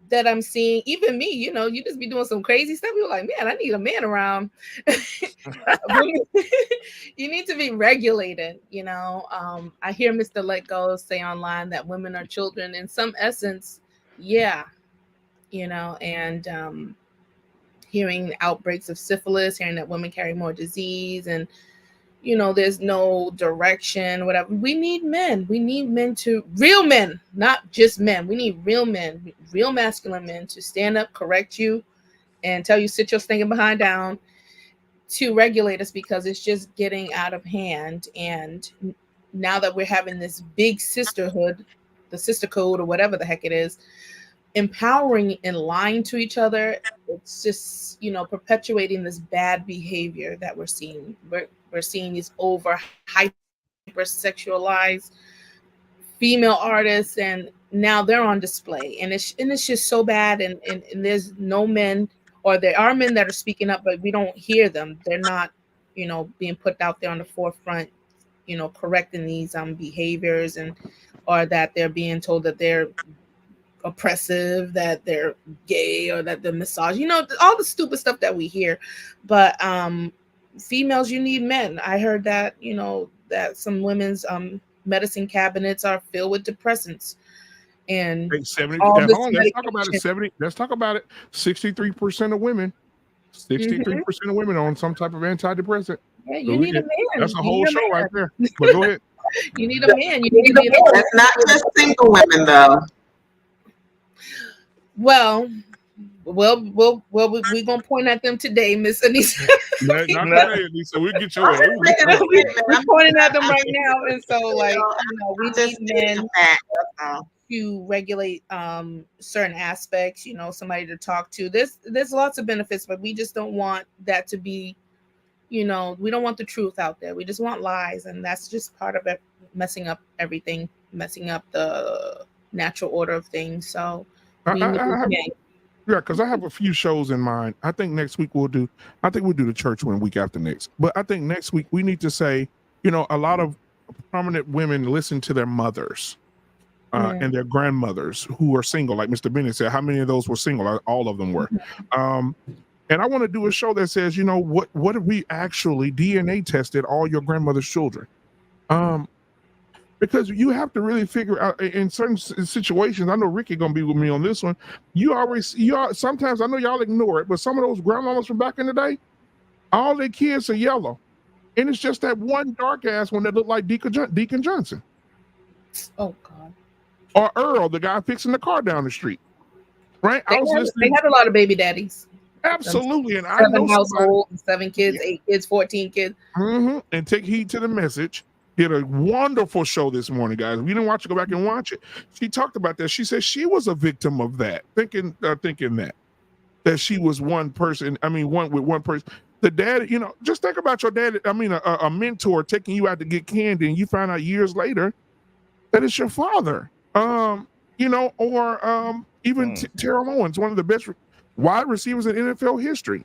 that I'm seeing, even me, you know, you just be doing some crazy stuff. You're like, man, I need a man around. You need to be regulated, you know. I hear Mr. Let Go say online that women are children in some essence. Yeah, you know, and hearing outbreaks of syphilis, hearing that women carry more disease, and you know, there's no direction, whatever. We need men. We need men to, real men, not just men. We need real men, real masculine men to stand up, correct you, and tell you sit your stinking behind down, to regulate us, because it's just getting out of hand. And now that we're having this big sisterhood, the sister code or whatever the heck it is, empowering and lying to each other, it's just, you know, perpetuating this bad behavior that we're seeing. We're seeing these over hypersexualized female artists, and now they're on display, and it's just so bad. And there's no men, or there are men that are speaking up, but we don't hear them. They're not, you know, being put out there on the forefront, you know, correcting these behaviors, and or that they're being told that they're oppressive, that they're gay, or that they're misogynist, you know, all the stupid stuff that we hear. But females, you need men. I heard that, you know, that some women's medicine cabinets are filled with depressants, and Hey, 70, all hold this on, let's talk about it. medication. Let's talk about it. 63% of women, 63% of women on some type of antidepressant. Yeah, So you need a man. that's a You whole need a show right man. there. But go ahead. You need a man. You need to be. That's not just single women, though. Well, we're gonna point at them today, Miss Anissa. Not today, Lisa. We'll get your ass. We're pointing at them right now, and so like, you know, we need men to regulate certain aspects. You know, somebody to talk to. There's lots of benefits, but we just don't want that to be. You know, we don't want the truth out there. We just want lies, and that's just part of it, messing up everything, messing up the natural order of things. So we need men. Yeah, because I have a few shows in mind. I think next week we'll do the church one week after next. But I think next week we need to say, you know, a lot of prominent women listen to their mothers and their grandmothers who are single. Like Mr. Bennett said, how many of those were single? All of them were. And I want to do a show that says, you know, what if we actually DNA tested all your grandmother's children? Because you have to really figure out in certain situations. I know Ricky gonna be with me on this one. Sometimes I know y'all ignore it, but some of those grandmamas from back in the day, all their kids are yellow, and it's just that one dark ass one that looked like Deacon Johnson. Oh God. Or Earl, the guy fixing the car down the street. Right? They had a lot of baby daddies. Absolutely, and 7 households, 7 kids, 8 kids, 14 kids. And take heed to the message. Did a wonderful show this morning, guys. If you didn't watch it, go back and watch it. She talked about that. She said she was a victim of that, thinking that she was one person. I mean, one with one person. The dad, you know, just think about your dad. I mean, a mentor taking you out to get candy, and you find out years later that it's your father. You know, or even Terrell Owens, one of the best wide receivers in NFL history.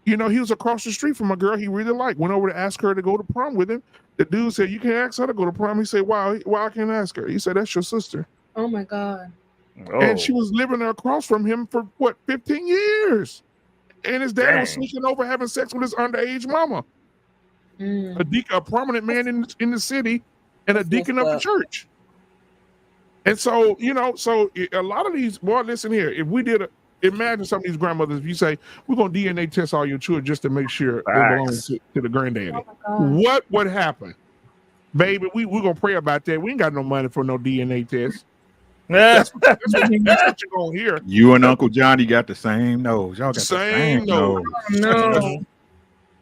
You know, he was across the street from a girl he really liked. Went over to ask her to go to prom with him. The dude said, "You can't ask her to go to prom." He said, "Why I can't ask her?" He said, "That's your sister." Oh my God. And she was living across from him for what, 15 years. And his dad was sneaking over having sex with his underage mama. A prominent man in the city and a deacon of the church. And so, you know, a lot of these, boy, listen here, if we did imagine some of these grandmothers, if you say, we're going to DNA test all your children just to make sure they belong to the granddaddy. What would happen? Baby, we're going to pray about that. We ain't got no money for no DNA test. That's what you're going to hear. You and Uncle Johnny got the same nose. Y'all got the same nose. No.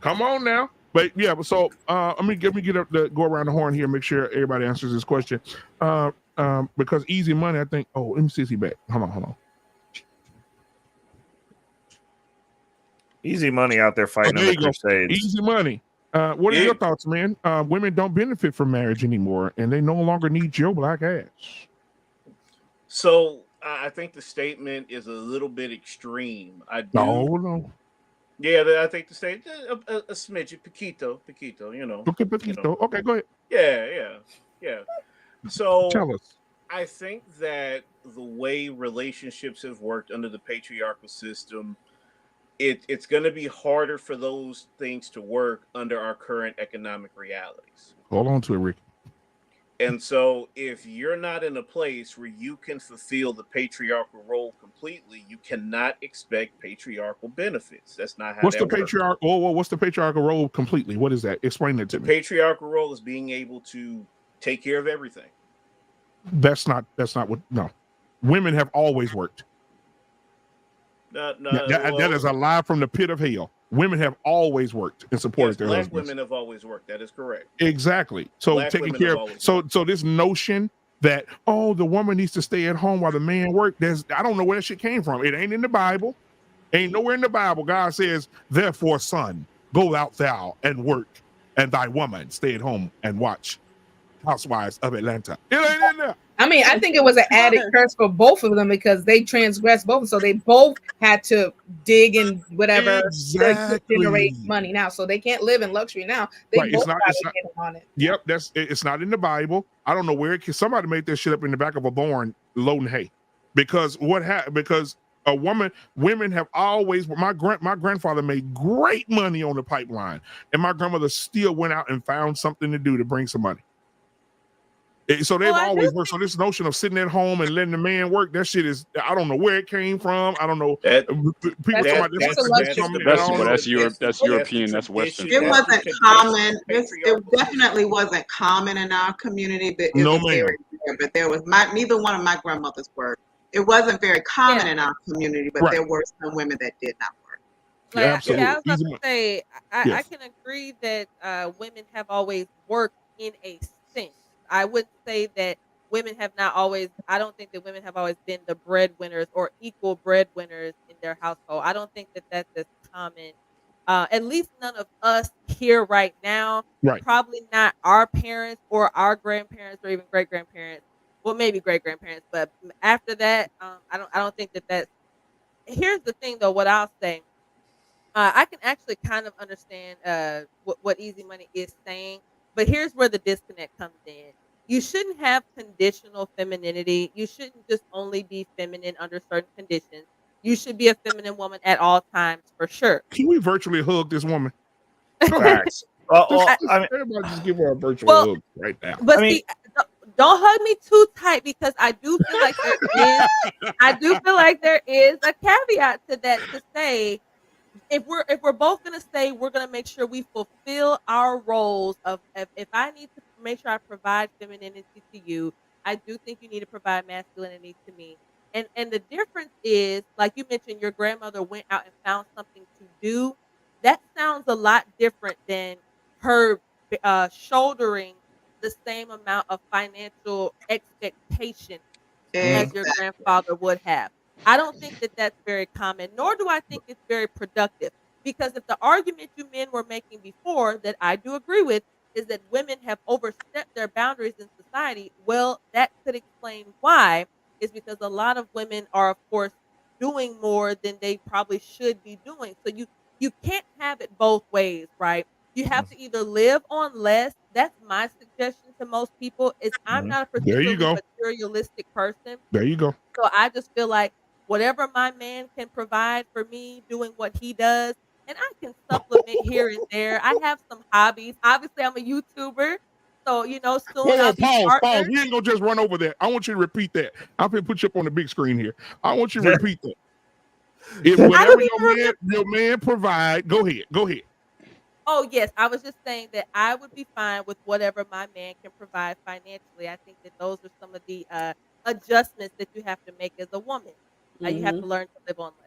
Come on now. But yeah, so let me go around the horn here and make sure everybody answers this question. Because easy money, I think. Oh, let me see if he's back. Hold on. Easy money out there fighting in the crusades. Easy money. What are your thoughts, man? Women don't benefit from marriage anymore, and they no longer need your black ass. So I think the statement is a little bit extreme. No. Yeah, I think the statement a smidge, poquito, you know. Okay, poquito. Okay, go ahead. Yeah. So tell us. I think that the way relationships have worked under the patriarchal system, it's going to be harder for those things to work under our current economic realities. Hold on to it, Rick. And so, if you're not in a place where you can fulfill the patriarchal role completely, you cannot expect patriarchal benefits. That's not how What's the that works. patriarchal? Well, what's the patriarchal role completely? What is that? Explain it to me. The patriarchal role is being able to take care of everything. That's not what. No, women have always worked. That is a lie from the pit of hell. Women have always worked and supported their Black husbands. women have always worked. That is correct. Exactly. So Black taking women care have of always so this notion that the woman needs to stay at home while the man works. I don't know where that shit came from. It ain't in the Bible. Ain't nowhere in the Bible. God says, therefore, son, go out thou and work, and thy woman stay at home and watch Housewives of Atlanta. It ain't in there. I mean, I think it was an added curse for both of them because they transgressed both, so they both had to dig and whatever to generate money now. So they can't live in luxury now. They both got to get on it. Yep, it's not in the Bible. I don't know where somebody made this shit up in the back of a barn loading hay. Because women have always. My grandfather made great money on the pipeline, and my grandmother still went out and found something to do to bring some money. So they've always worked. So this notion of sitting at home and letting the man work, that shit is, I don't know where it came from. I don't know. That's European. That's Western. It wasn't common. It definitely wasn't common in our community, but it was very rare. But there was neither one of my grandmothers worked. It wasn't very common in our community, but there were some women that did not work. I was about to say, I can agree that women have always worked in a sense. I wouldn't say that women have not always. I don't think that women have always been the breadwinners or equal breadwinners in their household. I don't think that that's as common. At least none of us here right now. Right. Probably not our parents or our grandparents or even great grandparents. Well, maybe great grandparents, but after that, I don't think that that's. Here's the thing, though. What I'll say, I can actually kind of understand what Easy Money is saying. But here's where the disconnect comes in. You shouldn't have conditional femininity. You shouldn't just only be feminine under certain conditions. You should be a feminine woman at all times, for sure. Can we virtually hug this woman? Facts. Everybody just give her a virtual hug right now. But see, don't hug me too tight because I do feel like there is a caveat to that to say, if we're both gonna say we're gonna make sure we fulfill our roles of if I need to make sure I provide femininity to you, I do think you need to provide masculinity to me. And the difference is, like you mentioned, your grandmother went out and found something to do. That sounds a lot different than her shouldering the same amount of financial expectation as your grandfather would have. I don't think that that's very common, nor do I think it's very productive. Because if the argument you men were making before that I do agree with is that women have overstepped their boundaries in society, well, that could explain why. Is because a lot of women are, of course, doing more than they probably should be doing. So you can't have it both ways, right? You have to either live on less. That's my suggestion to most people. Is I'm not a particularly materialistic person. There you go. So I just feel like whatever my man can provide for me, doing what he does, and I can supplement here and there. I have some hobbies. Obviously, I'm a YouTuber. So, soon I'll be Pause. You ain't gonna just run over that. I want you to repeat that. I'm gonna put you up on the big screen here. I want you to repeat that. If whatever your man provide, go ahead. Oh, yes. I was just saying that I would be fine with whatever my man can provide financially. I think that those are some of the adjustments that you have to make as a woman. You have to learn to live on less.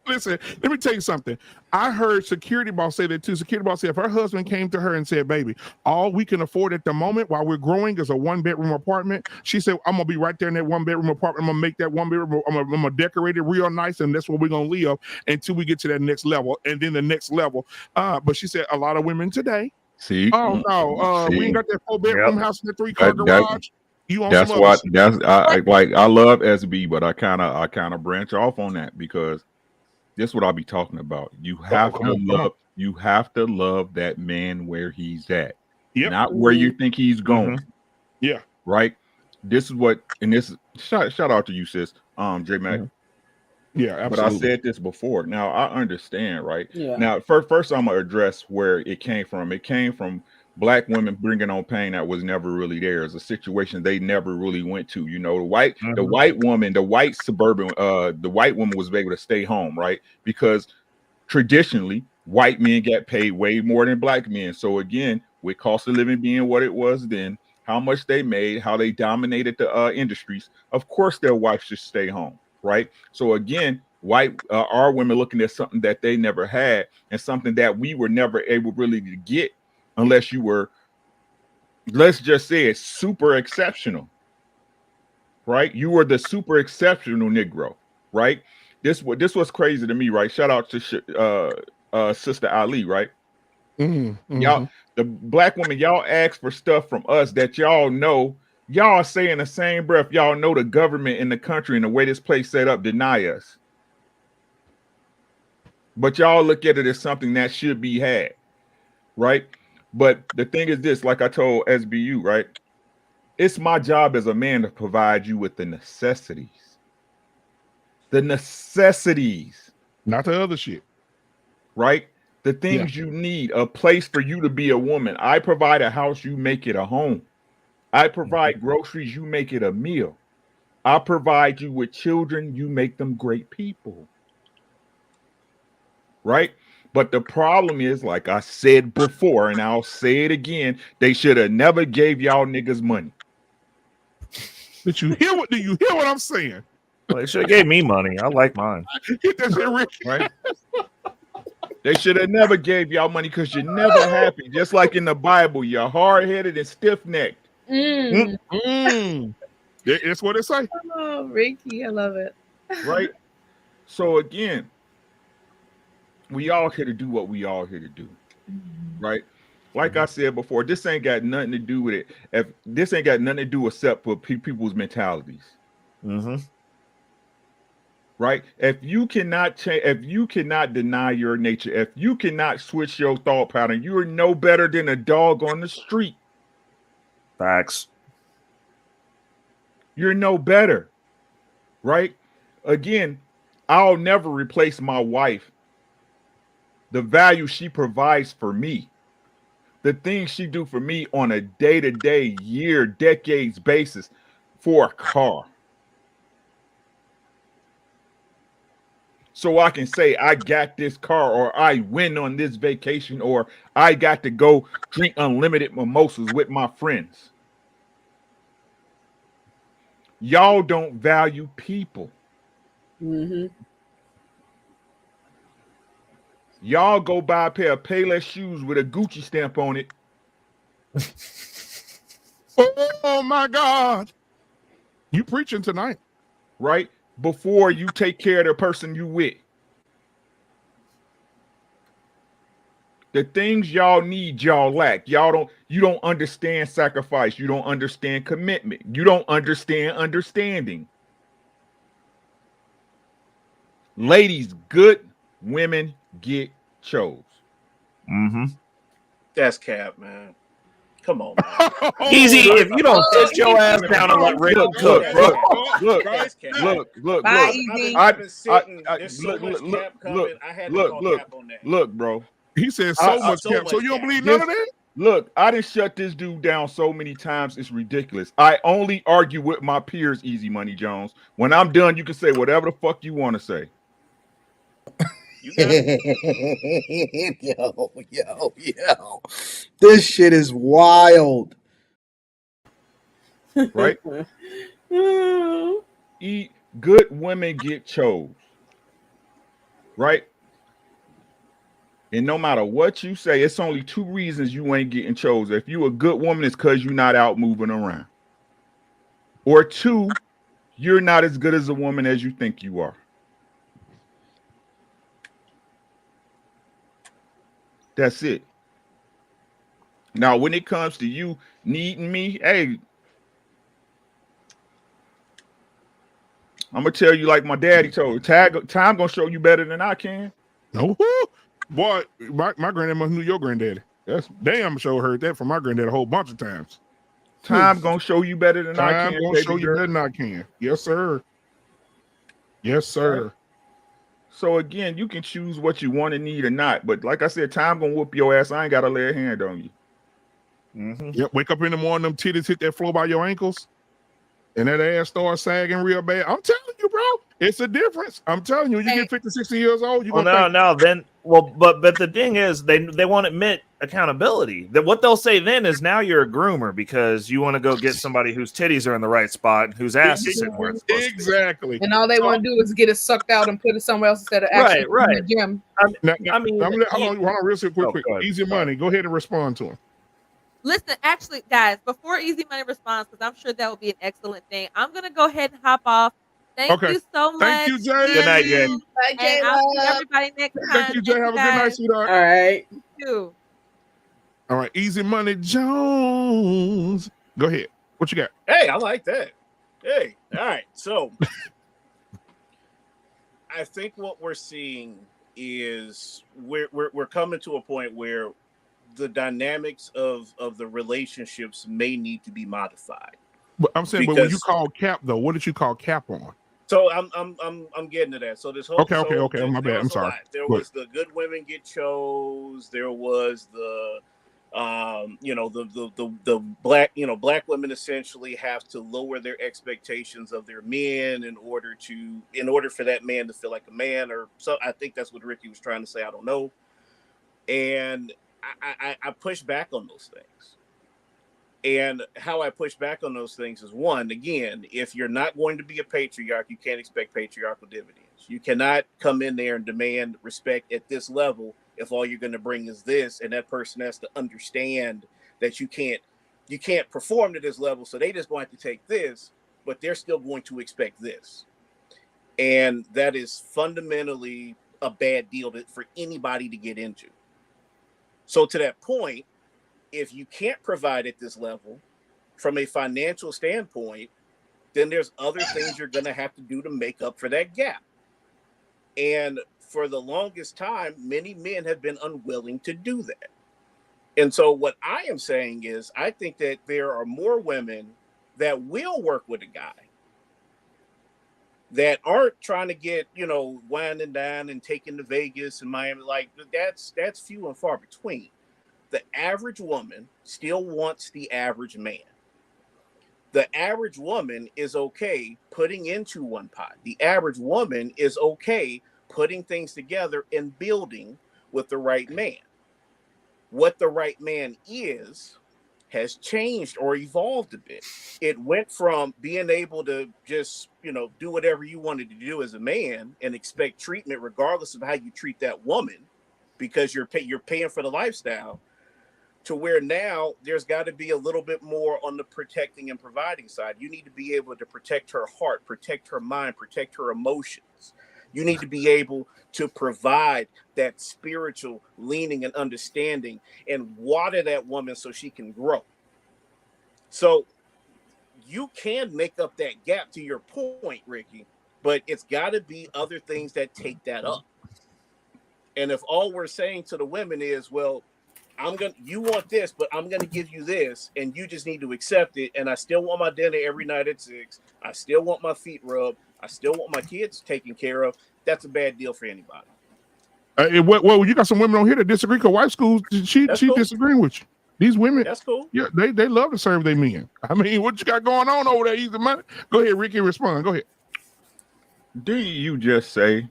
Listen, let me tell you something. I heard Security Boss say that too. Security Boss said if her husband came to her and said, baby, all we can afford at the moment while we're growing is a 1-bedroom apartment. She said, I'm going to be right there in that 1-bedroom apartment. I'm going to make that 1-bedroom. I'm going to decorate it real nice. And that's where we're going to live until we get to that next level. And then the next level. But she said a lot of women today. See? We ain't got that 4-bedroom house in the 3-car garage. That's what I love SB, but I kind of branch off on that because this is what I'll be talking about. You have to love that man where he's at, not where you think he's going. Yeah. right? This is what, and this is shout out to you, sis, J Mac. Yeah, absolutely. But I said this before. Now I understand, right? Yeah. Now, first I'm gonna address where it came from. It came from Black women bringing on pain that was never really there. It's a situation they never really went to. You know, the white woman, the white suburban, the white woman was able to stay home, right? Because traditionally, white men get paid way more than Black men. So again, with cost of living being what it was then, how much they made, how they dominated the industries, of course their wives should stay home, right? So again, our women looking at something that they never had and something that we were never able really to get unless you were, let's just say it, super exceptional, right? You were the super exceptional Negro, right? This was crazy to me, right? Shout out to Sister Ali, right? Y'all, the Black women, y'all ask for stuff from us that y'all know. Y'all say in the same breath, y'all know the government in the country and the way this place set up deny us. But y'all look at it as something that should be had, right? But the thing is this, like I told SBU, right? It's my job as a man to provide you with the necessities. The necessities. Not the other shit. Right? The things you need, a place for you to be a woman. I provide a house, you make it a home. I provide groceries, you make it a meal. I provide you with children, you make them great people. Right? But the problem is, like I said before, and I'll say it again, they should have never gave y'all niggas money. Do you hear what I'm saying? Well, they should have gave me money. I like mine. Get that shit rich. Right? They should have never gave y'all money because you're never happy. Just like in the Bible, you're hard-headed and stiff-necked. That's what it say. Oh, Ricky, I love it. Right? So again, we all here to do what we all here to do. Right? Like I said before, this ain't got nothing to do with it. If this ain't got nothing to do except for people's mentalities. Right? If you cannot change, if you cannot deny your nature, if you cannot switch your thought pattern, you are no better than a dog on the street. Facts. You're no better. Right? Again, I'll never replace my wife. The value she provides for me. The things she do for me on a day-to-day, year, decades basis for a car. So I can say I got this car, or I win on this vacation, or I got to go drink unlimited mimosas with my friends. Y'all don't value people. Y'all go buy a pair of Payless shoes with a Gucci stamp on it. Oh my God. You preaching tonight. Right? Before you take care of the person you with. The things y'all need, y'all lack. You don't understand sacrifice. You don't understand commitment. You don't understand understanding. Ladies, good women get chose. That's cap, man. Come on, man. Easy. If you don't sit your ass down and let Rick look. Look, bro. He said so much cap. So you don't believe none of that? Look, I done shut this dude down so many times, it's ridiculous. I only argue with my peers, Easy Money Jones. When I'm done, you can say whatever the fuck you want to say. Yo. This shit is wild. Right? Good women get chose. Right? And no matter what you say, it's only two reasons you ain't getting chose. If you a good woman, it's because you're not out moving around. Or two, you're not as good as a woman as you think you are. That's it. Now, when it comes to you needing me, hey, I'm gonna tell you like my daddy told. Time gonna show you better than I can. No, boy, my granddad must knew your granddaddy. That's damn sure heard that from my granddad a whole bunch of times. Time gonna show you better than I Time can, gonna baby show you girl. better than I can. Yes, sir. Yes, sir. Right. So again, you can choose what you want and need or not. But like I said, time gonna whoop your ass. I ain't gotta lay a hand on you. Yep. Wake up in the morning, them titties hit that floor by your ankles, and that ass starts sagging real bad. I'm telling you, bro, it's a difference. I'm telling you, when you get 50, 60 years old, you're gonna think, but the thing is, they won't admit accountability. That what they'll say then is now you're a groomer because you want to go get somebody whose titties are in the right spot and whose ass is sitting where it's supposed exactly. And all they want to do is get it sucked out and put it somewhere else instead of actually in the gym. I mean, hold on, real quick. go ahead. Easy Money, go ahead and respond to him. Listen, actually, guys, before Easy Money responds, because I'm sure that will be an excellent thing, I'm going to go ahead and hop off. Thank you so much. Thank you, Jay. Good night, Jay. Bye, Jay. And I'll see everybody next time. Thank you, Jay. Have a good night, sweetheart. All right. You too. All right, Easy Money Jones. Go ahead. What you got? Hey, I like that. Hey, all right. So I think what we're seeing is we're coming to a point where the dynamics of the relationships may need to be modified. But I'm saying, but when you call cap though, what did you call cap on? So I'm getting to that. So this whole Okay. My bad. I'm sorry. There was the good women get chose. There was the the black black women essentially have to lower their expectations of their men in order for that man to feel like a man, or so. I think that's what Ricky was trying to say. I don't know. And I push back on those things. And how I push back on those things is, one, again, if you're not going to be a patriarch, you can't expect patriarchal dividends. You cannot come in there and demand respect at this level if all you're going to bring is this, and that person has to understand that you can't perform to this level, so they just going to have to take this, but they're still going to expect this. And that is fundamentally a bad deal for anybody to get into. So to that point, if you can't provide at this level from a financial standpoint, then there's other things you're going to have to do to make up for that gap. And for the longest time, many men have been unwilling to do that. And so what I am saying is, I think that there are more women that will work with a guy that aren't trying to get, wine and dine and taking to Vegas and Miami. Like that's few and far between. The average woman still wants the average man. The average woman is okay putting into one pot. The average woman is okay putting things together and building with the right man. What the right man has changed or evolved a bit. It went from being able to just, do whatever you wanted to do as a man and expect treatment regardless of how you treat that woman because you're paying for the lifestyle, to where now there's got to be a little bit more on the protecting and providing side. You need to be able to protect her heart, protect her mind, protect her emotions. You need to be able to provide that spiritual leaning and understanding and water that woman so she can grow. So you can make up that gap, to your point, Ricky, but it's got to be other things that take that up. And if all we're saying to the women is, well, you want this, but I'm going to give you this, and you just need to accept it. And I still want my dinner every night at 6. I still want my feet rubbed. I still want my kids taken care of. That's a bad deal for anybody. Well, you got some women on here that disagree because wife schools, she disagreeing with you. These women, that's cool. Yeah, they love to serve their men. I mean, what you got going on over there? Easy Money. Go ahead, Ricky, respond. Go ahead. Didn't you just say,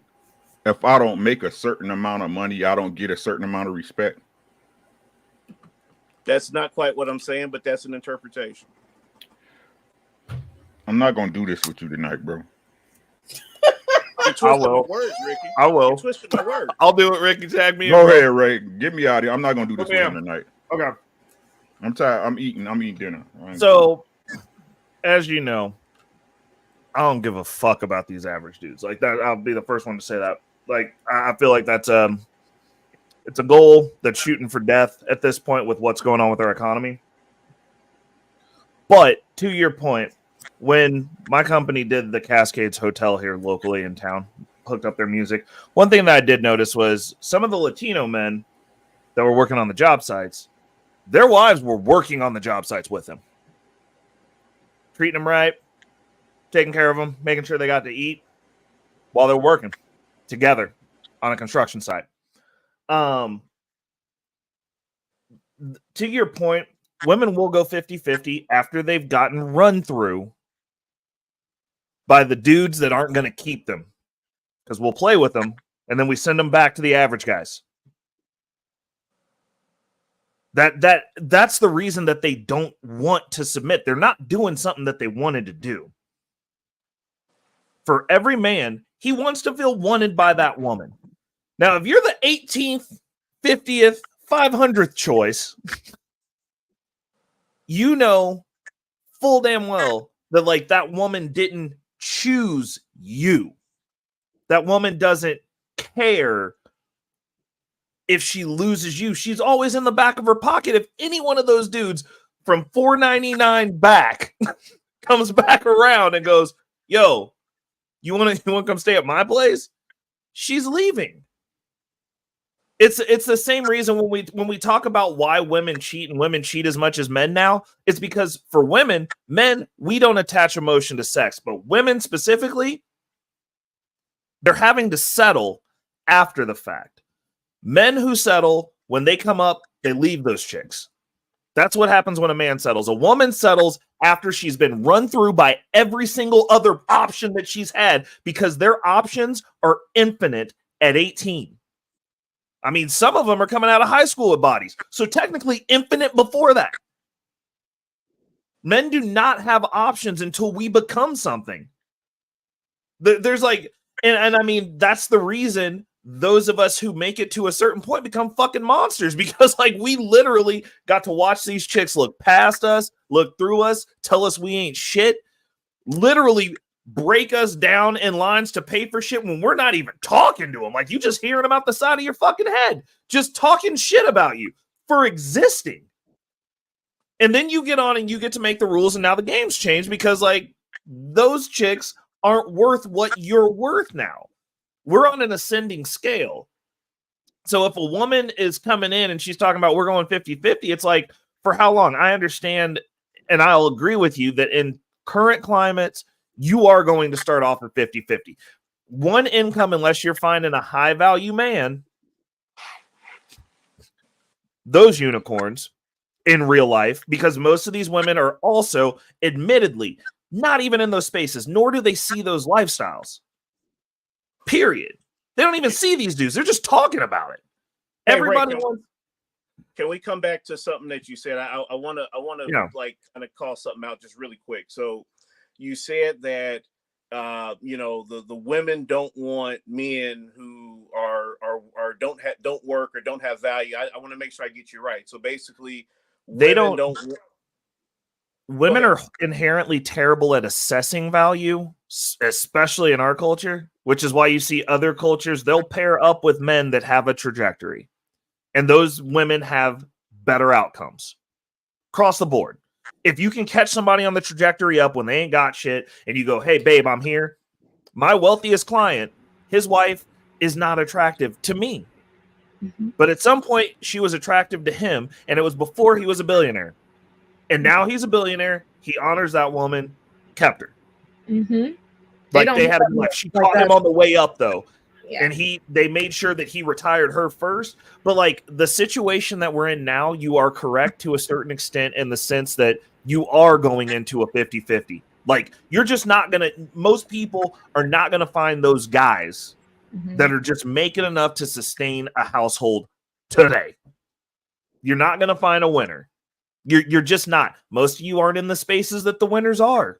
if I don't make a certain amount of money, I don't get a certain amount of respect? That's not quite what I'm saying, but that's an interpretation. I'm not going to do this with you tonight, bro. You're twisting my words, Ricky. I will. You're twisting my words. I'll do it, Ricky. Tag me. Go ahead, Ray. Get me out of here. I'm not going to do this with him tonight. Okay. I'm tired. I'm eating dinner. So, as you know, I don't give a fuck about these average dudes. Like that, I'll be the first one to say that. Like, I feel like that's it's a goal that's shooting for death at this point with what's going on with our economy. But to your point, when my company did the Cascades Hotel here locally in town, hooked up their music, one thing that I did notice was some of the Latino men that were working on the job sites, their wives were working on the job sites with them. treating them right, taking care of them, making sure they got to eat while they're working together on a construction site. To your point, women will go 50-50 after they've gotten run through by the dudes that aren't going to keep them, because we'll play with them and then we send them back to the average guys. That's the reason that they don't want to submit. They're not doing something that they wanted to do. For every man, he wants to feel wanted by that woman. Now, if you're the 18th, 50th, 500th choice, you know full damn well that like that woman didn't choose you. That woman doesn't care if she loses you. She's always in the back of her pocket. If any one of those dudes from $4.99 back comes back around and goes, yo, you want to come stay at my place? She's leaving. It's the same reason when we talk about why women cheat and women cheat as much as men now. It's because for women, men, we don't attach emotion to sex, but women specifically, they're having to settle after the fact. Men who settle, when they come up, they leave those chicks. That's what happens when a man settles. A woman settles after she's been run through by every single other option that she's had, because their options are infinite at 18. I mean, some of them are coming out of high school with bodies. So technically infinite before that. Men do not have options until we become something. There's like, and I mean, that's the reason those of us who make it to a certain point become fucking monsters, because like we literally got to watch these chicks look past us, look through us, tell us we ain't shit, literally break us down in lines to pay for shit when we're not even talking to them. Like you just hearing them out the side of your fucking head, just talking shit about you for existing. And then you get on and you get to make the rules, and now the game's changed because like those chicks aren't worth what you're worth now. We're on an ascending scale. So if a woman is coming in and she's talking about we're going 50-50, it's like, for how long? I understand, and I'll agree with you that in current climates, you are going to start off at 50-50. One income, unless you're finding a high value man, those unicorns in real life, because most of these women are also admittedly not even in those spaces, nor do they see those lifestyles. Period. They don't even see these dudes. They're just talking about it. Hey, Everybody Ray, wants. Can we come back to something that you said? I want to like kind of call something out just really quick. So you said that the women don't want men who are don't work or don't have value. I want to make sure I get you right. So basically, They don't. Women are inherently terrible at assessing value, especially in our culture, which is why you see other cultures, they'll pair up with men that have a trajectory. And those women have better outcomes across the board. If you can catch somebody on the trajectory up when they ain't got shit and you go, hey, babe, I'm here. My wealthiest client, his wife is not attractive to me. Mm-hmm. But at some point, she was attractive to him, and it was before he was a billionaire. And now he's a billionaire. He honors that woman, kept her. Mm-hmm. Like they had like she caught him on the way up though. Yeah. And they made sure that he retired her first. But like the situation that we're in now, you are correct to a certain extent in the sense that you are going into a 50-50. Like you're just not gonna, most people are not gonna find those guys that are just making enough to sustain a household today. You're not gonna find a winner. You're just not. Most of you aren't in the spaces that the winners are.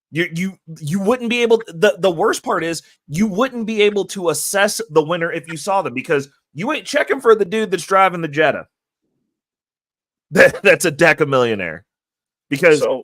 You wouldn't be able to, the worst part is you wouldn't be able to assess the winner if you saw them, because you ain't checking for the dude that's driving the Jetta. That's a deca-millionaire. Because go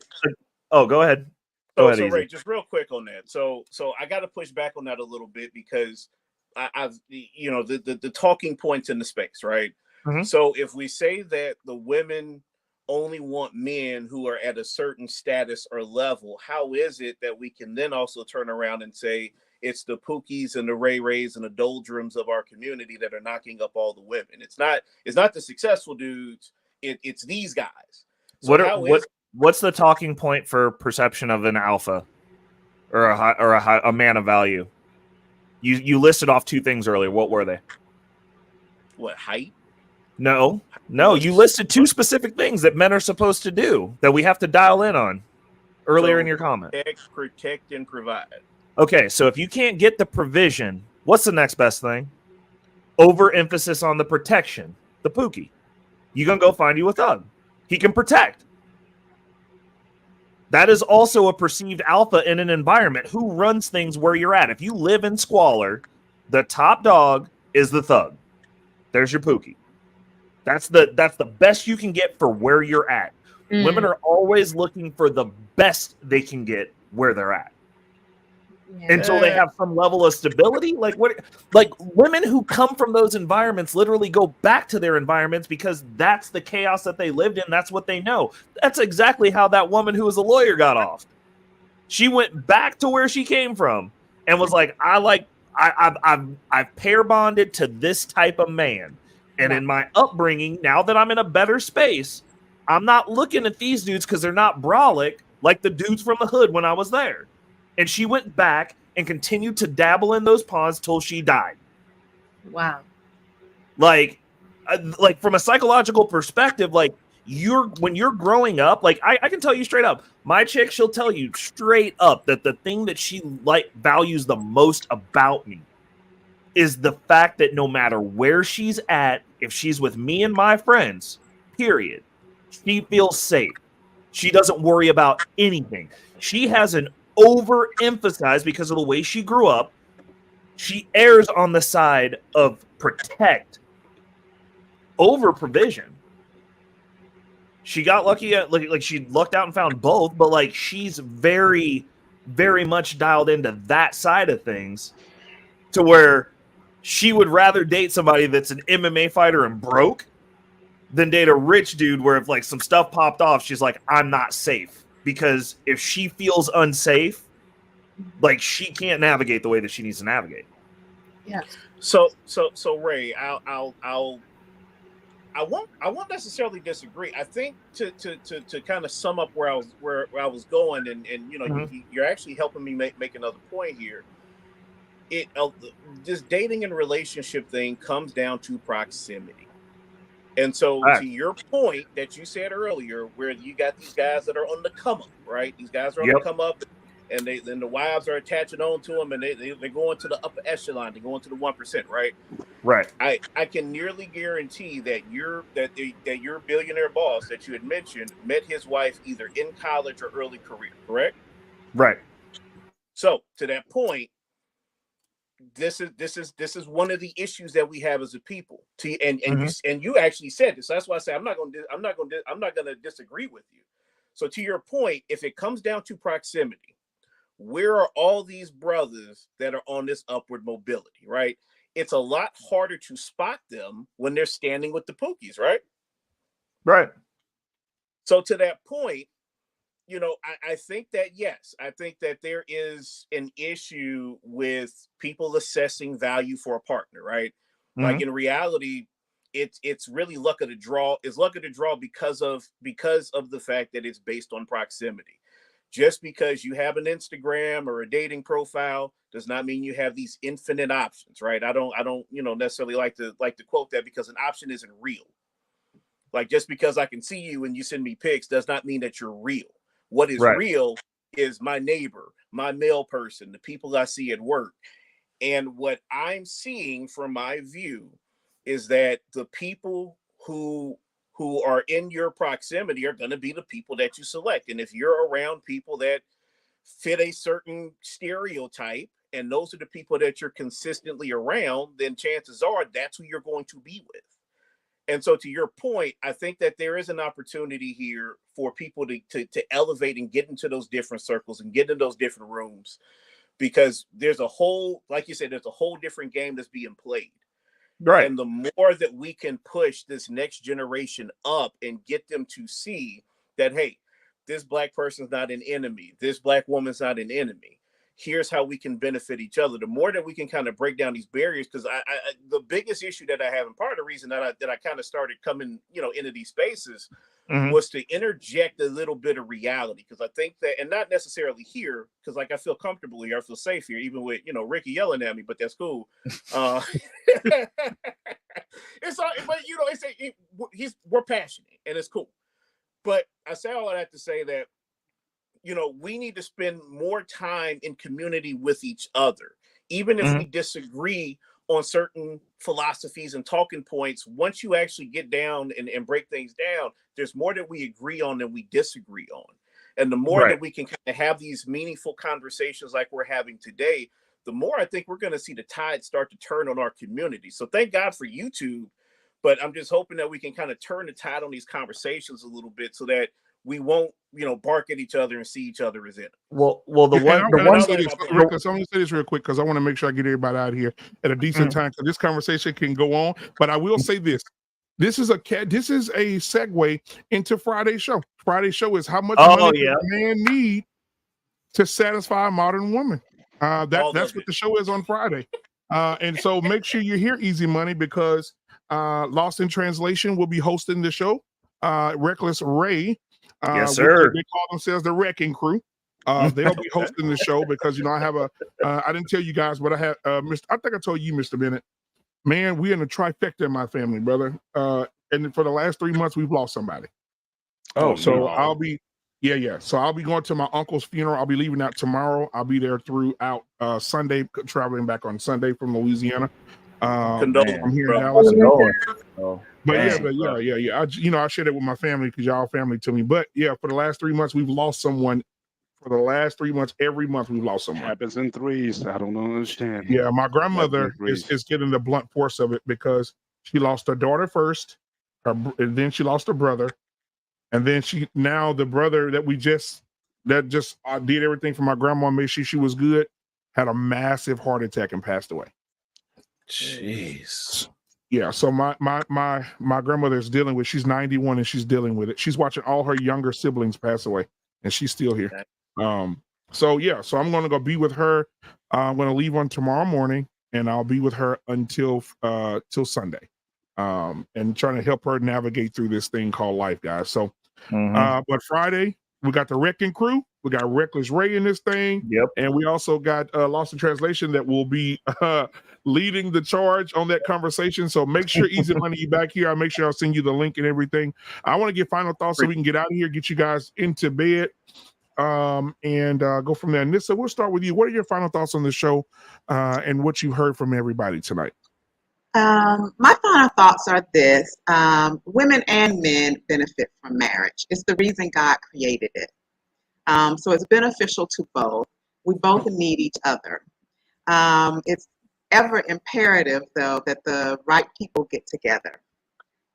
ahead. Go ahead, Ray, just real quick on that. So I got to push back on that a little bit because I've the talking points in the space, right? Mm-hmm. So if we say that the women only want men who are at a certain status or level, how is it that we can then also turn around and say it's the Pookies and the Ray Rays and the doldrums of our community that are knocking up all the women? It's not the successful dudes. It's these guys. So What's the talking point for perception of an alpha or a man of value? You listed off two things earlier. What were they? What, height? No. You listed two specific things that men are supposed to do that we have to dial in on earlier in your comment. Protect, and provide. Okay, so if you can't get the provision, what's the next best thing? Overemphasis on the protection, the pookie. You gonna go find you a thug. He can protect. That is also a perceived alpha in an environment. Who runs things where you're at? If you live in squalor, the top dog is the thug. There's your pookie. That's the best you can get for where you're at. Women are always looking for the best they can get where they're at. Until they have some level of stability. Like women who come from those environments literally go back to their environments because that's the chaos that they lived in. That's what they know. That's exactly how that woman who was a lawyer got off. She went back to where she came from and was like, I've pair bonded to this type of man. And in my upbringing, now that I'm in a better space, I'm not looking at these dudes because they're not brolic like the dudes from the hood when I was there. And she went back and continued to dabble in those ponds till she died. Wow. Like from a psychological perspective, like when you're growing up, like I can tell you straight up, my chick, she'll tell you straight up that the thing that she values the most about me is the fact that no matter where she's at, if she's with me and my friends, period, she feels safe. She doesn't worry about anything. She has an overemphasized because of the way she grew up. She errs on the side of protect over provision. She got lucky at like she lucked out and found both, but like she's very, very much dialed into that side of things to where she would rather date somebody that's an MMA fighter and broke than date a rich dude where if like some stuff popped off, she's like, I'm not safe. Because if she feels unsafe, like she can't navigate the way that she needs to navigate. Yeah. So Ray, I won't necessarily disagree. I think to kind of sum up where I was going, and you know, you're actually helping me make another point here. This dating and relationship thing comes down to proximity. And so to your point that you said earlier, where you got these guys that are on the come up, right? These guys are on the come up, and then the wives are attaching on to them, and they're going to the upper echelon, they're going to the 1%, right? Right. I can nearly guarantee that your billionaire boss that you had mentioned met his wife either in college or early career, correct? Right. So to that point, this is one of the issues that we have as a people. You actually said this. So that's why I say I'm not going to disagree with you. So to your point, if it comes down to proximity, where are all these brothers that are on this upward mobility, right? It's a lot harder to spot them when they're standing with the pookies, right? Right. So to that point, you know, I think that, yes, I think that there is an issue with people assessing value for a partner, right? Like in reality, it's really luck of the draw. It's luck of the draw because of the fact that it's based on proximity. Just because you have an Instagram or a dating profile does not mean you have these infinite options, right? I don't necessarily like to quote that, because an option isn't real. Like, just because I can see you and you send me pics does not mean that you're real. What is real is my neighbor, my male person, the people I see at work. And what I'm seeing from my view is that the people who are in your proximity are going to be the people that you select. And if you're around people that fit a certain stereotype, and those are the people that you're consistently around, then chances are that's who you're going to be with. And so to your point, I think that there is an opportunity here for people to elevate and get into those different circles and get in those different rooms, because there's a whole, like you said, there's a whole different game that's being played. Right. And the more that we can push this next generation up and get them to see that, hey, this Black person's not an enemy, this Black woman's not an enemy, here's how we can benefit each other. The more that we can kind of break down these barriers, because I the biggest issue that I have, and part of the reason that I kind of started coming, into these spaces, was to interject a little bit of reality, because I think that, and not necessarily here, because like I feel comfortable here, I feel safe here, even with Ricky yelling at me, but that's cool. It's all, but we're passionate and it's cool. But I say all of that to say that we need to spend more time in community with each other, even if we disagree on certain philosophies and talking points. Once you actually get down and break things down, there's more that we agree on than we disagree on. And the more that we can kind of have these meaningful conversations like we're having today, the more I think we're going to see the tide start to turn on our community. So thank God for YouTube, but I'm just hoping that we can kind of turn the tide on these conversations a little bit so that we won't, bark at each other and see each other as it. Well, the one. I'm going to say this real quick because I want to make sure I get everybody out of here at a decent time, because this conversation can go on. But I will say this: this is a segue into Friday's show. Friday's show is how much money does a man need to satisfy a modern woman. That's what the show is on Friday. And so make sure you're here, Easy Money, because Lost in Translation will be hosting the show. Reckless Ray. Yes, sir. They call themselves the Wrecking Crew. They'll be hosting the show because I have I didn't tell you guys, but I have I think I told you, Mr. Bennett. Man, we're in a trifecta in my family, brother. And for the last 3 months, we've lost somebody. So I'll be So I'll be going to my uncle's funeral. I'll be leaving out tomorrow. I'll be there throughout Sunday, traveling back on Sunday from Louisiana. I'm here in Dallas. But I share that with my family because y'all family to me. But for the last 3 months, we've lost someone. For the last 3 months, every month we've lost someone. Happens in threes. I don't understand. Yeah, my grandmother is getting the blunt force of it because she lost her daughter first, and then she lost her brother, and then the brother that did everything for my grandma, made sure she was good, had a massive heart attack and passed away. Jeez. Yeah, so my grandmother is dealing with. She's 91 and she's dealing with it. She's watching all her younger siblings pass away, and she's still here. So I'm going to go be with her. I'm going to leave on tomorrow morning, and I'll be with her until till Sunday, and trying to help her navigate through this thing called life, guys. So, but Friday we got the Wrecking Crew. We got Reckless Ray in this thing. Yep. And we also got Lost in Translation that will be leading the charge on that conversation. So make sure Easy Money, you back here. I'll make sure I'll send you the link and everything. I want to get final thoughts so we can get out of here, get you guys into bed, and go from there. Nissa, we'll start with you. What are your final thoughts on the show and what you heard from everybody tonight? My final thoughts are this. Women and men benefit from marriage. It's the reason God created it. So it's beneficial to both. We both need each other. It's ever imperative, though, that the right people get together.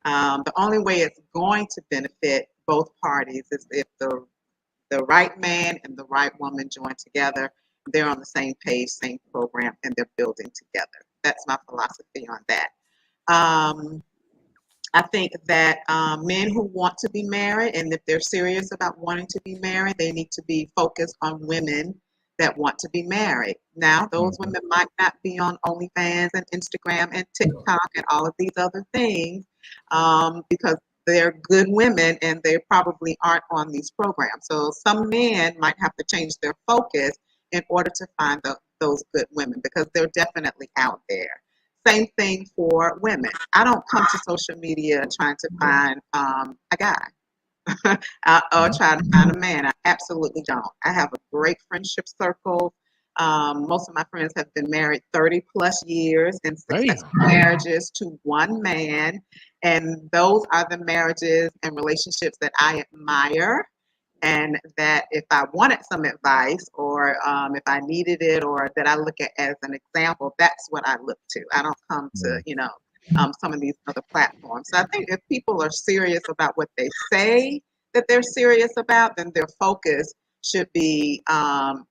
The only way it's going to benefit both parties is if the right man and the right woman join together. They're on the same page, same program, and they're building together. That's my philosophy on that. I think that men who want to be married, and if they're serious about wanting to be married, they need to be focused on women that want to be married. Now, those women might not be on OnlyFans and Instagram and TikTok and all of these other things because they're good women and they probably aren't on these programs. So some men might have to change their focus in order to find those good women because they're definitely out there. Same thing for women. I don't come to social media trying to find a guy or trying to find a man. I absolutely don't. I have a great friendship circle. Most of my friends have been married 30 plus years in successful marriages to one man. And those are the marriages and relationships that I admire. And that if I wanted some advice or if I needed it or that I look at as an example, that's what I look to. I don't come to, some of these other platforms. So I think if people are serious about what they say that they're serious about, then their focus should be the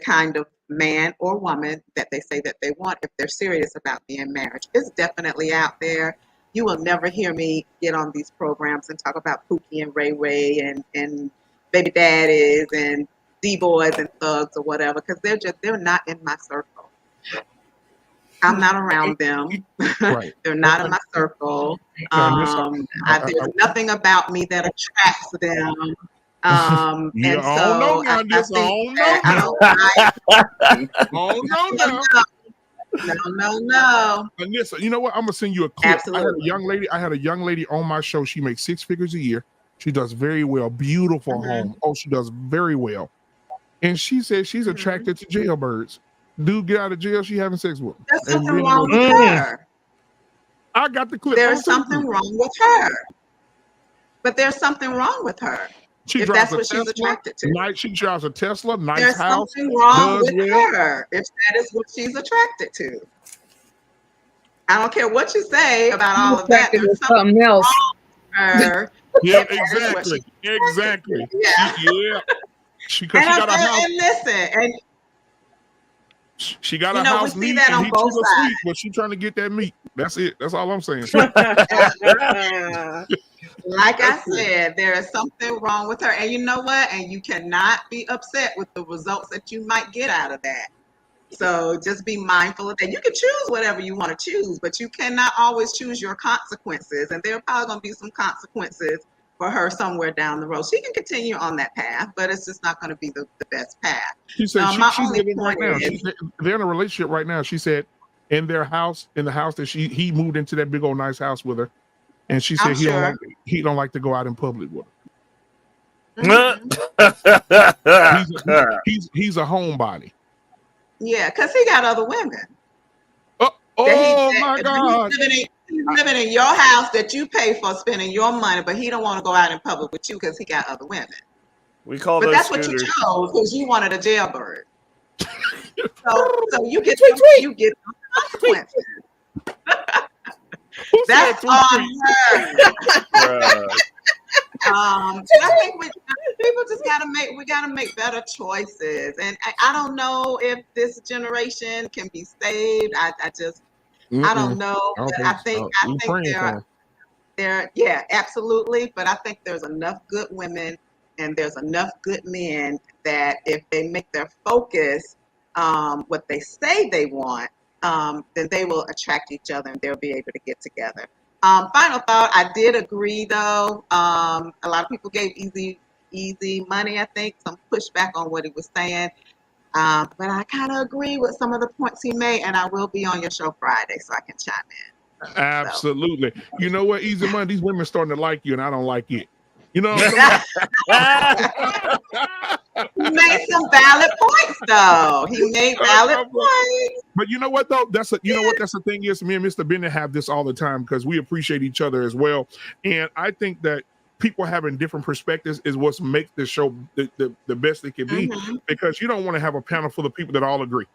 kind of man or woman that they say that they want if they're serious about being married. It's definitely out there. You will never hear me get on these programs and talk about Pookie and Ray Ray and baby daddies and D-boys and thugs or whatever, because they're not in my circle. I'm not around them. Right. They're not in my circle. There's nothing about me that attracts them. Yeah, And I don't so know now, I this. I think don't know. I don't know now. Anissa, you know what? I'm gonna send you a clip. Absolutely. I had a young lady on my show. She makes 6 figures a year. She does very well. Beautiful home. Oh, she does very well. And she said she's attracted to jailbirds. Dude get out of jail, she having sex with him. There's something wrong with her. I got the clip. There's something wrong with her. But there's something wrong with her. If that's what she's attracted to. She drives a Tesla, nice There's house. Something wrong with her if that is what she's attracted to. I don't care what you say about all of that. There's something else. Wrong with her. Yeah, exactly. Exactly. Yeah. She got a house. And listen, she got a house we see that on both sides. But she's trying to get that meat. That's it. That's all I'm saying. Like I said, there is something wrong with her. And you know what? And you cannot be upset with the results that you might get out of that. So just be mindful of that. You can choose whatever you want to choose, but you cannot always choose your consequences. And there are probably going to be some consequences for her somewhere down the road. She can continue on that path, but it's just not going to be the best path. She said she's living right now. They're in a relationship right now. She said in their house, in the house that he moved into that big old nice house with her. And she said he don't like to go out in public with her. He's a homebody. Yeah, because he got other women. My God. He's living in your house that you pay for, spending your money, but he don't want to go out in public with you because he got other women. We call but those that's scooters. What you chose because you wanted a jailbird. so you get some consequences. That's on her. I think people just gotta make better choices, and I don't know if this generation can be saved. I don't know. I think there, yeah, absolutely. But I think there's enough good women and there's enough good men that if they make their focus what they say they want, then they will attract each other and they'll be able to get together. Final thought, I did agree though. A lot of people gave easy money, I think, some pushback on what he was saying. But I kind of agree with some of the points he made, and I will be on your show Friday so I can chime in. Absolutely. So. You know what? Easy money, these women starting to like you, and I don't like it. You know what I'm He made some valid points, though. He made valid points. But you know what, though? That's the thing is, me and Mr. Bennett have this all the time because we appreciate each other as well. And I think that people having different perspectives is what makes this show the best it can be, because you don't want to have a panel full of people that all agree.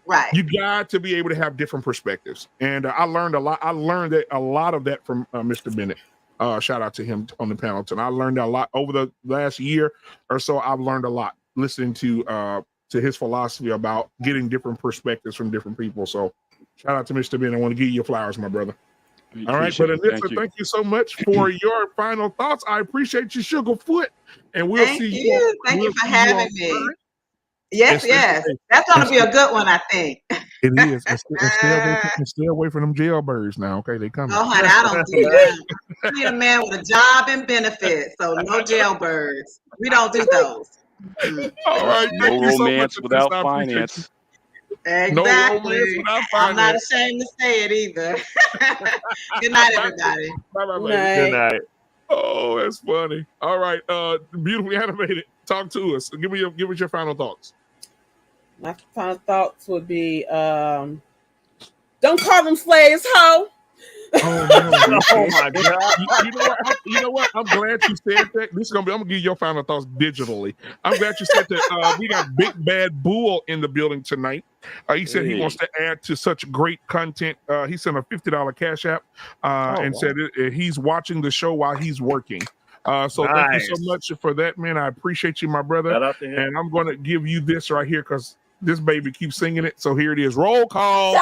Right. You got to be able to have different perspectives. And I learned a lot. I learned a lot of that from Mr. Bennett. Shout out to him on the panel tonight. I learned a lot over the last year or so. I've learned a lot listening to his philosophy about getting different perspectives from different people. So shout out to Mr. Bennett. I want to give you your flowers, my brother. All right, but Anissa, thank you so much for your final thoughts. I appreciate you, Sugarfoot, and we'll see you. Thank you for having me. Yes. That's going to be a good one, I think. It is. And stay away from them jailbirds now, okay? They coming. Oh, honey, I don't do that. I need a man with a job and benefits, so no jailbirds. We don't do those. All right. No romance without finance. Exactly. No romance without finance. I'm not ashamed to say it either. Good night, everybody. Bye. Good night. Oh, that's funny. All right. Beautifully animated. Talk to us. Give us your final thoughts. My final thoughts would be, don't call them slaves, ho. Oh no! Oh my God! You know what? I'm glad you said that. I'm gonna give you your final thoughts digitally. I'm glad you said that. We got Big Bad Bull in the building tonight. He said he wants to add to such great content. He sent a $50 cash app said he's watching the show while he's working. So nice. Thank you so much for that, man. I appreciate you, my brother. Shout out to him. And I'm going to give you this right here because this baby keeps singing it. So here it is. Roll call. Roll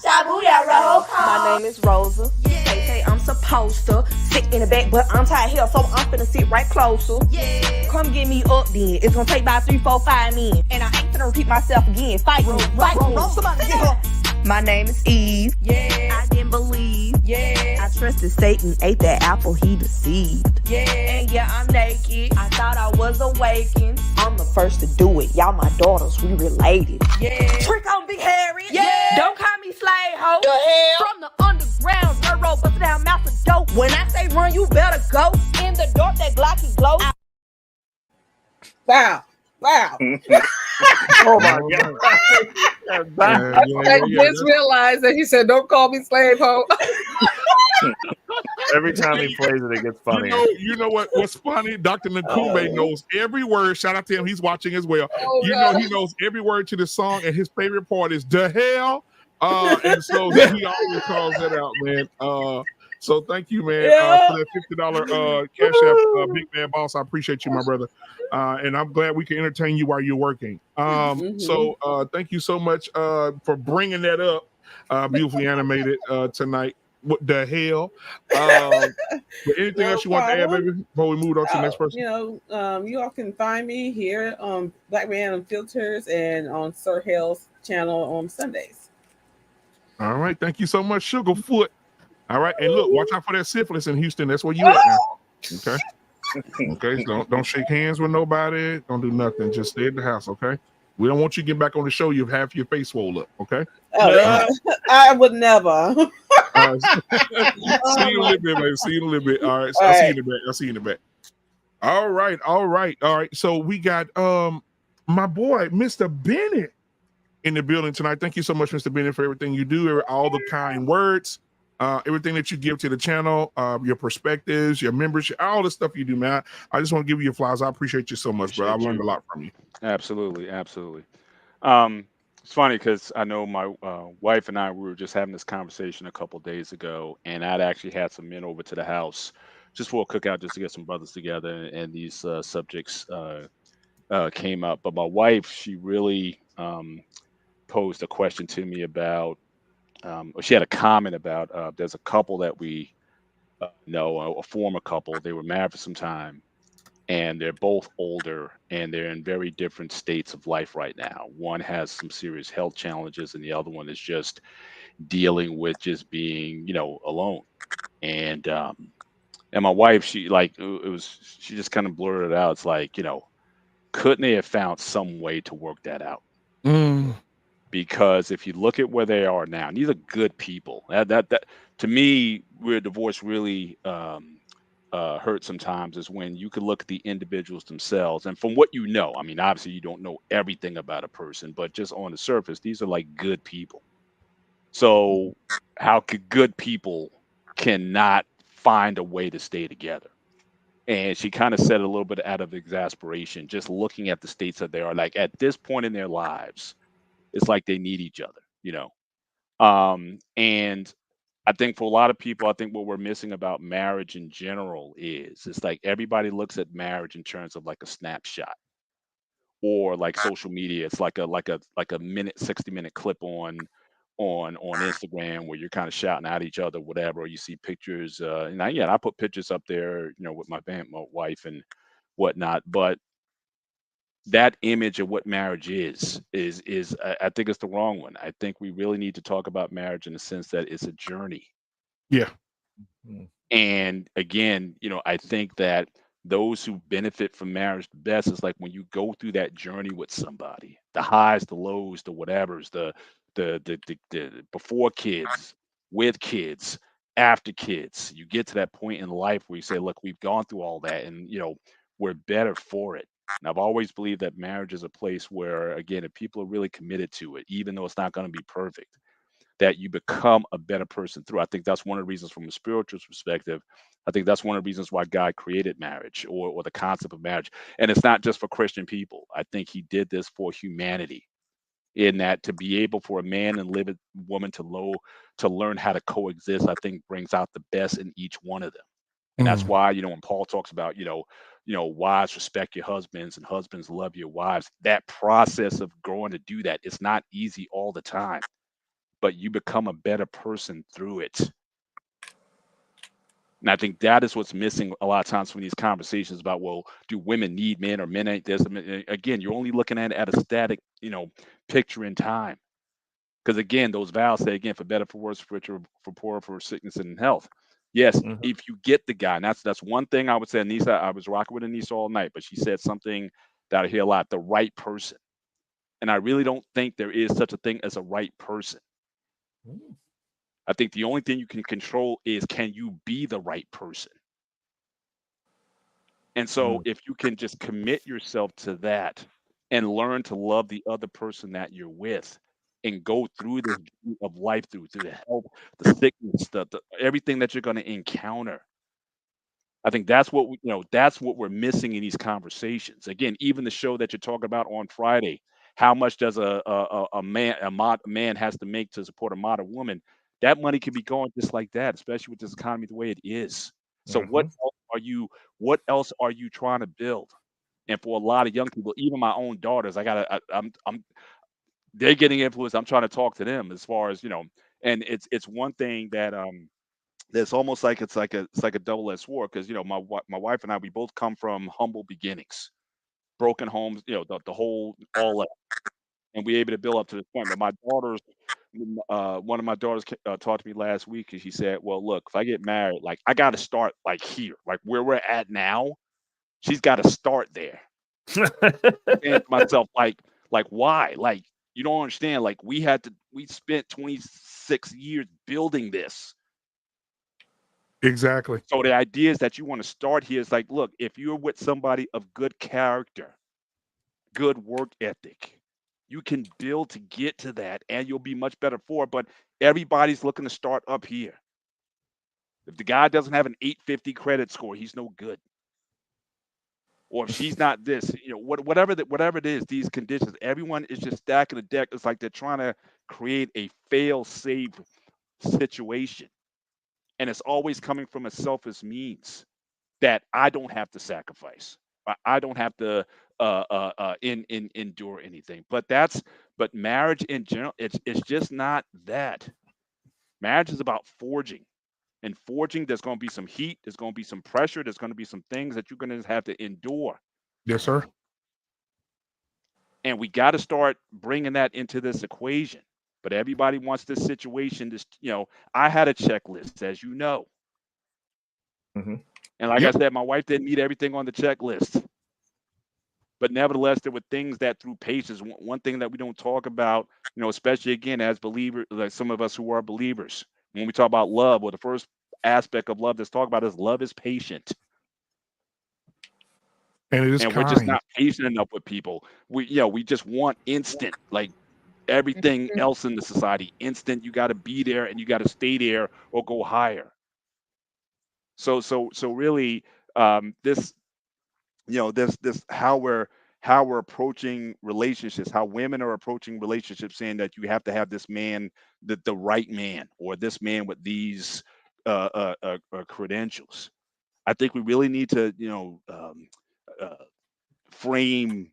call. My name is Rosa. Hey, I'm supposed to sit in the back, but I'm tired here, so I'm finna sit right closer. Yeah. Come get me up then. It's gonna take about 3, 4, 5 minutes. And I ain't finna repeat myself again. Fight me. Somebody get her. My name is Eve. Yeah. I didn't believe. Yeah. I trusted Satan, ate that apple, he deceived. Yeah. And yeah, I'm naked. I thought I was awakened. I'm the first to do it. Y'all my daughters, we related. Yeah. Trick on Big Harry. Yeah. Don't call me slave hoe. The hell? From the underground, railroad, bust down mouth of dope. When I say run, you better go. In the dark, that Glocky glow. Wow. Wow. Oh my God. I just realized that he said, "Don't call me slave hoe." Every time he plays it, it gets funnier. You know what's funny? Dr. Nakume knows every word. Shout out to him. He's watching as well. Oh, know, he knows every word to the song, and his favorite part is the hell. And so he always calls that out, man. So thank you, man, for that $50 cash app, Big Man Boss. I appreciate you, my brother. And I'm glad we can entertain you while you're working. So thank you so much for bringing that up, beautifully animated tonight. What the hell? But anything else you want to add, baby, before we move on to the next person? You all can find me here on Black Man Unfiltered and on Sir Hale's channel on Sundays. All right, thank you so much, Sugarfoot. All right, and look, watch out for that syphilis in Houston. That's where you at now. Okay. Okay, so don't shake hands with nobody. Don't do nothing. Just stay at the house, okay? We don't want you to get back on the show. You have half your face swole up, okay? I would never. See you in a little bit, baby. See you in a little bit. All right. I'll see you in the back. I'll see you in the back. All right. So we got my boy, Mr. Bennett, in the building tonight. Thank you so much, Mr. Bennett, for everything you do, all the kind words, everything that you give to the channel, your perspectives, your membership, all the stuff you do, man. I just want to give you your flowers. I appreciate you so much, bro. I've learned a lot from you. Absolutely. It's funny because I know my wife and I, we were just having this conversation a couple days ago, and I'd actually had some men over to the house just for a cookout, just to get some brothers together, and these subjects came up. But my wife, she really posed a question to me about, she had a comment about, there's a couple that we know, a former couple. They were married for some time, and they're both older, and they're in very different states of life right now. One has some serious health challenges, and the other one is just dealing with just being, alone. And my wife, she just kind of blurted it out. It's like, couldn't they have found some way to work that out? Because if you look at where they are now, and these are good people. That to me, where divorce really hurt sometimes is when you can look at the individuals themselves, and from what you know, I mean, obviously you don't know everything about a person, but just on the surface, these are like good people. So how could good people cannot find a way to stay together? And she kind of said a little bit out of exasperation, just looking at the states that they are, like at this point in their lives, it's like they need each other, and I think for a lot of people, I think what we're missing about marriage in general is it's like everybody looks at marriage in terms of like a snapshot, or like social media. It's like a 60-minute clip on Instagram where you're kind of shouting at each other, whatever. Or you see pictures, and I put pictures up there, with my wife and whatnot. But that image of what marriage is I think it's the wrong one. I think we really need to talk about marriage in the sense that it's a journey. Yeah. And again, I think that those who benefit from marriage the best is like when you go through that journey with somebody, the highs, the lows, the whatevers, the before kids, with kids, after kids, you get to that point in life where you say, look, we've gone through all that, and we're better for it. And I've always believed that marriage is a place where, again, if people are really committed to it, even though it's not going to be perfect, that you become a better person through. I think that's one of the reasons from a spiritual perspective. I think that's one of the reasons why God created marriage, or the concept of marriage. And it's not just for Christian people. I think he did this for humanity, in that to be able for a man and live a woman to learn how to coexist, I think brings out the best in each one of them. And that's why, when Paul talks about, wives respect your husbands and husbands love your wives, that process of growing to do that, it's not easy all the time, but you become a better person through it. And I think that is what's missing a lot of times from these conversations about, well, do women need men or men ain't this? Again, you're only looking at a static, picture in time. Because again, those vows say again, for better, for worse, for richer, for poorer, for sickness and health. Yes, if you get the guy, and that's one thing I would say. Anissa, I was rocking with Anissa all night, but she said something that I hear a lot: the right person. And I really don't think there is such a thing as a right person. I think the only thing you can control is, can you be the right person? And so if you can just commit yourself to that and learn to love the other person that you're with and go through the journey of life, through the health, the sickness, the everything that you're going to encounter. I think that's what that's what we're missing in these conversations. Again, even the show that you're talking about on Friday, how much does a man has to make to support a modern woman? That money could be going just like that, especially with this economy the way it is. So what else are you trying to build? And for a lot of young people, even my own daughters, I'm they're getting influenced. I'm trying to talk to them as far as, and it's one thing that it's almost like it's like a double-edged sword, because my wife and I, we both come from humble beginnings, broken homes, the whole all that, and we able to build up to this point. But my daughters, one of my daughters talked to me last week, and she said, "Well, look, if I get married, like I got to start like here, like where we're at now. She's got to start there." And to myself, like why? Like you don't understand. Like we spent 26 years building this. Exactly. So the idea is that you want to start here is like, look, if you're with somebody of good character, good work ethic, you can build to get to that and you'll be much better for it. But everybody's looking to start up here. If the guy doesn't have an 850 credit score, he's no good. Or if she's not this, whatever it is, these conditions, everyone is just stacking the deck. It's like they're trying to create a fail-safe situation. And it's always coming from a selfish means that I don't have to sacrifice. I don't have to endure anything. But marriage in general, it's just not that. Marriage is about forging. And forging, there's going to be some heat, there's going to be some pressure, there's going to be some things that you're going to have to endure. Yes, sir. And we got to start bringing that into this equation. But everybody wants this situation. I had a checklist, as you know. And like I said, my wife didn't meet everything on the checklist. But nevertheless, there were things that through patience, one thing that we don't talk about, especially again as believers, like some of us who are believers, when we talk about love, well, the first aspect of love that's talked about is love is patient. And it is and kind. we're just not patient enough with people. We just want instant, like everything else in the society, instant. You got to be there and you got to stay there or go higher. So really, this how we're approaching relationships, how women are approaching relationships, saying that you have to have this man, the right man, or this man with these credentials. I think we really need to frame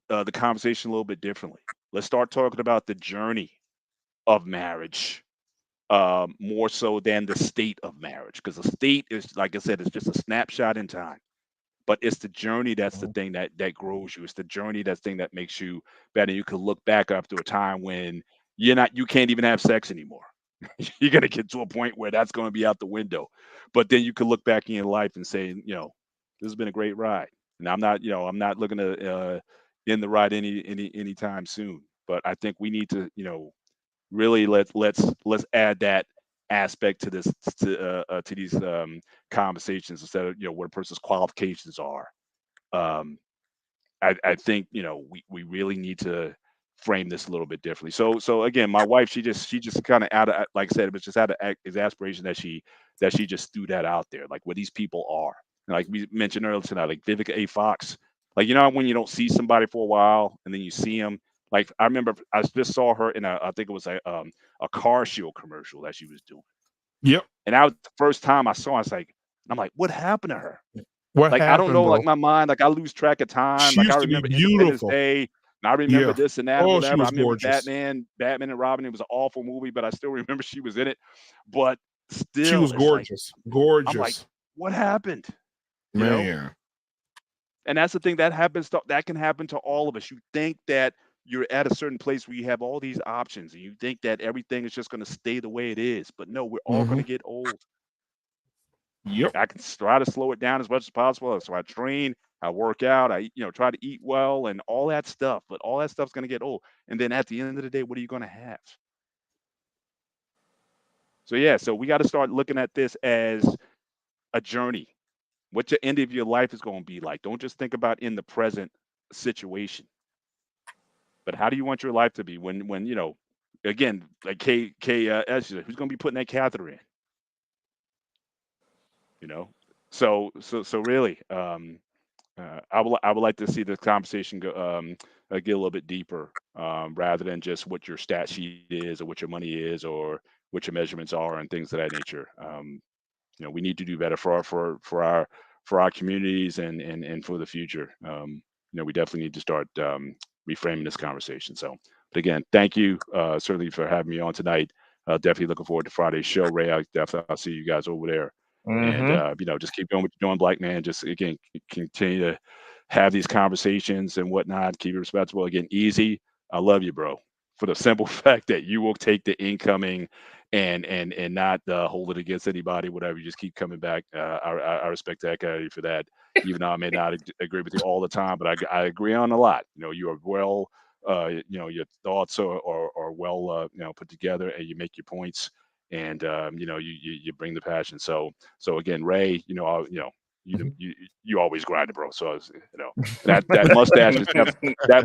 the conversation a little bit differently. Let's start talking about the journey of marriage, more so than the state of marriage, because the state is, like I said, it's just a snapshot in time. But it's the journey that's the thing that grows you. It's the journey that's the thing that makes you better. You can look back up to a time when you can't even have sex anymore. You're gonna get to a point where that's gonna be out the window. But then you can look back in your life and say, this has been a great ride. And I'm not looking to end the ride anytime soon. But I think we need to, really let's add that aspect to this to these conversations, instead of what a person's qualifications are. I think we really need to frame this a little bit differently. So again, my wife, she just kind of out of, like I said, it was just out of exasperation that she just threw that out there, like where these people are. Like we mentioned earlier tonight, like Vivica A. Fox. Like when you don't see somebody for a while and then you see them. Like I remember I just saw her in I think it was a Car Shield commercial that she was doing. Yep. And that was the first time I saw her. I was like, I'm like, what happened to her? What Like, happened, I don't know, bro? like my mind, like I lose track of time. She Like I used to be remember Independence beautiful. Day, and I remember Yeah. this and that and Oh, she whatever. I was remember gorgeous. Batman and Robin. It was an awful movie, but I still remember she was in it. But She still, was it's like, gorgeous. I'm like, Gorgeous. what happened? You know? Man. And that's the thing that happens. That can happen to all of us. You think that you're at a certain place where you have all these options and you think that everything is just going to stay the way it is. But no, we're all going to get old. Yep. I can try to slow it down as much as possible. So I train, I work out, I try to eat well and all that stuff. But all that stuff's going to get old. And then at the end of the day, what are you going to have? So yeah, so we got to start looking at this as a journey. What the end of your life is going to be like. Don't just think about in the present situation. But how do you want your life to be when again, like who's going to be putting that catheter in? So really, I would like to see this conversation go get a little bit deeper, rather than just what your stat sheet is or what your money is or what your measurements are and things of that nature. We need to do better for our communities and for the future. We definitely need to start reframing this conversation. So, but again, thank you certainly for having me on tonight. Definitely looking forward to Friday's show, Ray. I'll see you guys over there. And just keep doing what you're doing, Black Man. Just again, continue to have these conversations and whatnot. Keep it respectable. Again, Easy. I love you, bro. For the simple fact that you will take the incoming and not hold it against anybody, whatever. You just keep coming back. I respect that guy for that, even though I may not agree with you all the time, but I agree on a lot. You are well, your thoughts are well, put together, and you make your points, and you bring the passion. So again, Ray, you always grind it, bro. So that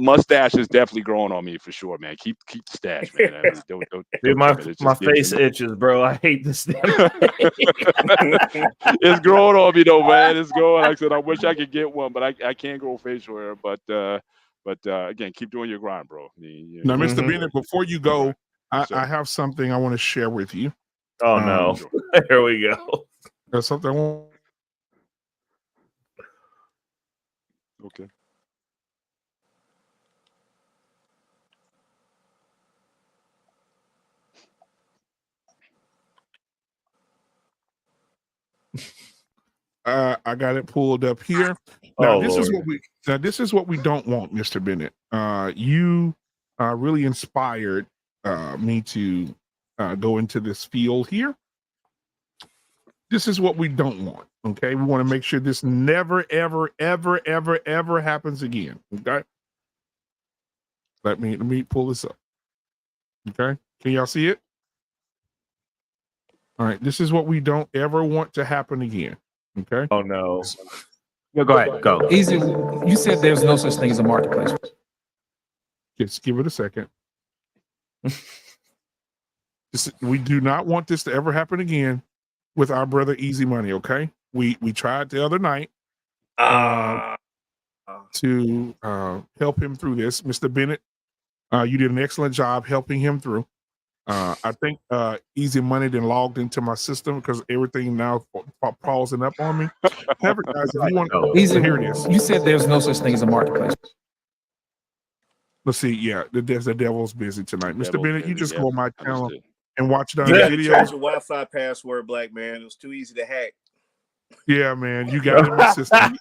mustache is definitely growing on me for sure, man. Keep the stash, man. I mean, don't Dude, my face me. itches, bro. I hate this thing. It's growing on me though, man. It's growing. Like I said, I wish I could get one, but I can't grow facial hair. But again, keep doing your grind, bro. Now, Mr. Bennett, before you go, I have something I want to share with you. Oh no. Here we go. There's something I want. Okay. I got it pulled up here. Now, this is what we don't want, Mr. Bennett. You really inspired me to go into this field here. This is what we don't want. Okay, we want to make sure this never, ever, ever, ever, ever happens again. Okay, let me pull this up. Okay, can y'all see it? All right, this is what we don't ever want to happen again. Okay. Oh no. Yeah, go ahead. Go. Easy. You said there's no such thing as a marketplace. Just give it a second. We do not want this to ever happen again with our brother Easy Money. Okay. We tried the other night to help him through this. Mr. Bennett, you did an excellent job helping him through. I think Easy Money then logged into my system because everything now pausing up on me. However, guys, if you want to here it is. You said there's no such thing as a marketplace. Let's see. Yeah, the devil's busy tonight. Mr. Bennett, you just go on my channel and watch down You the got to video. change your Wi-Fi password, Black Man. It was too easy to hack. Yeah, man, you got it in my system.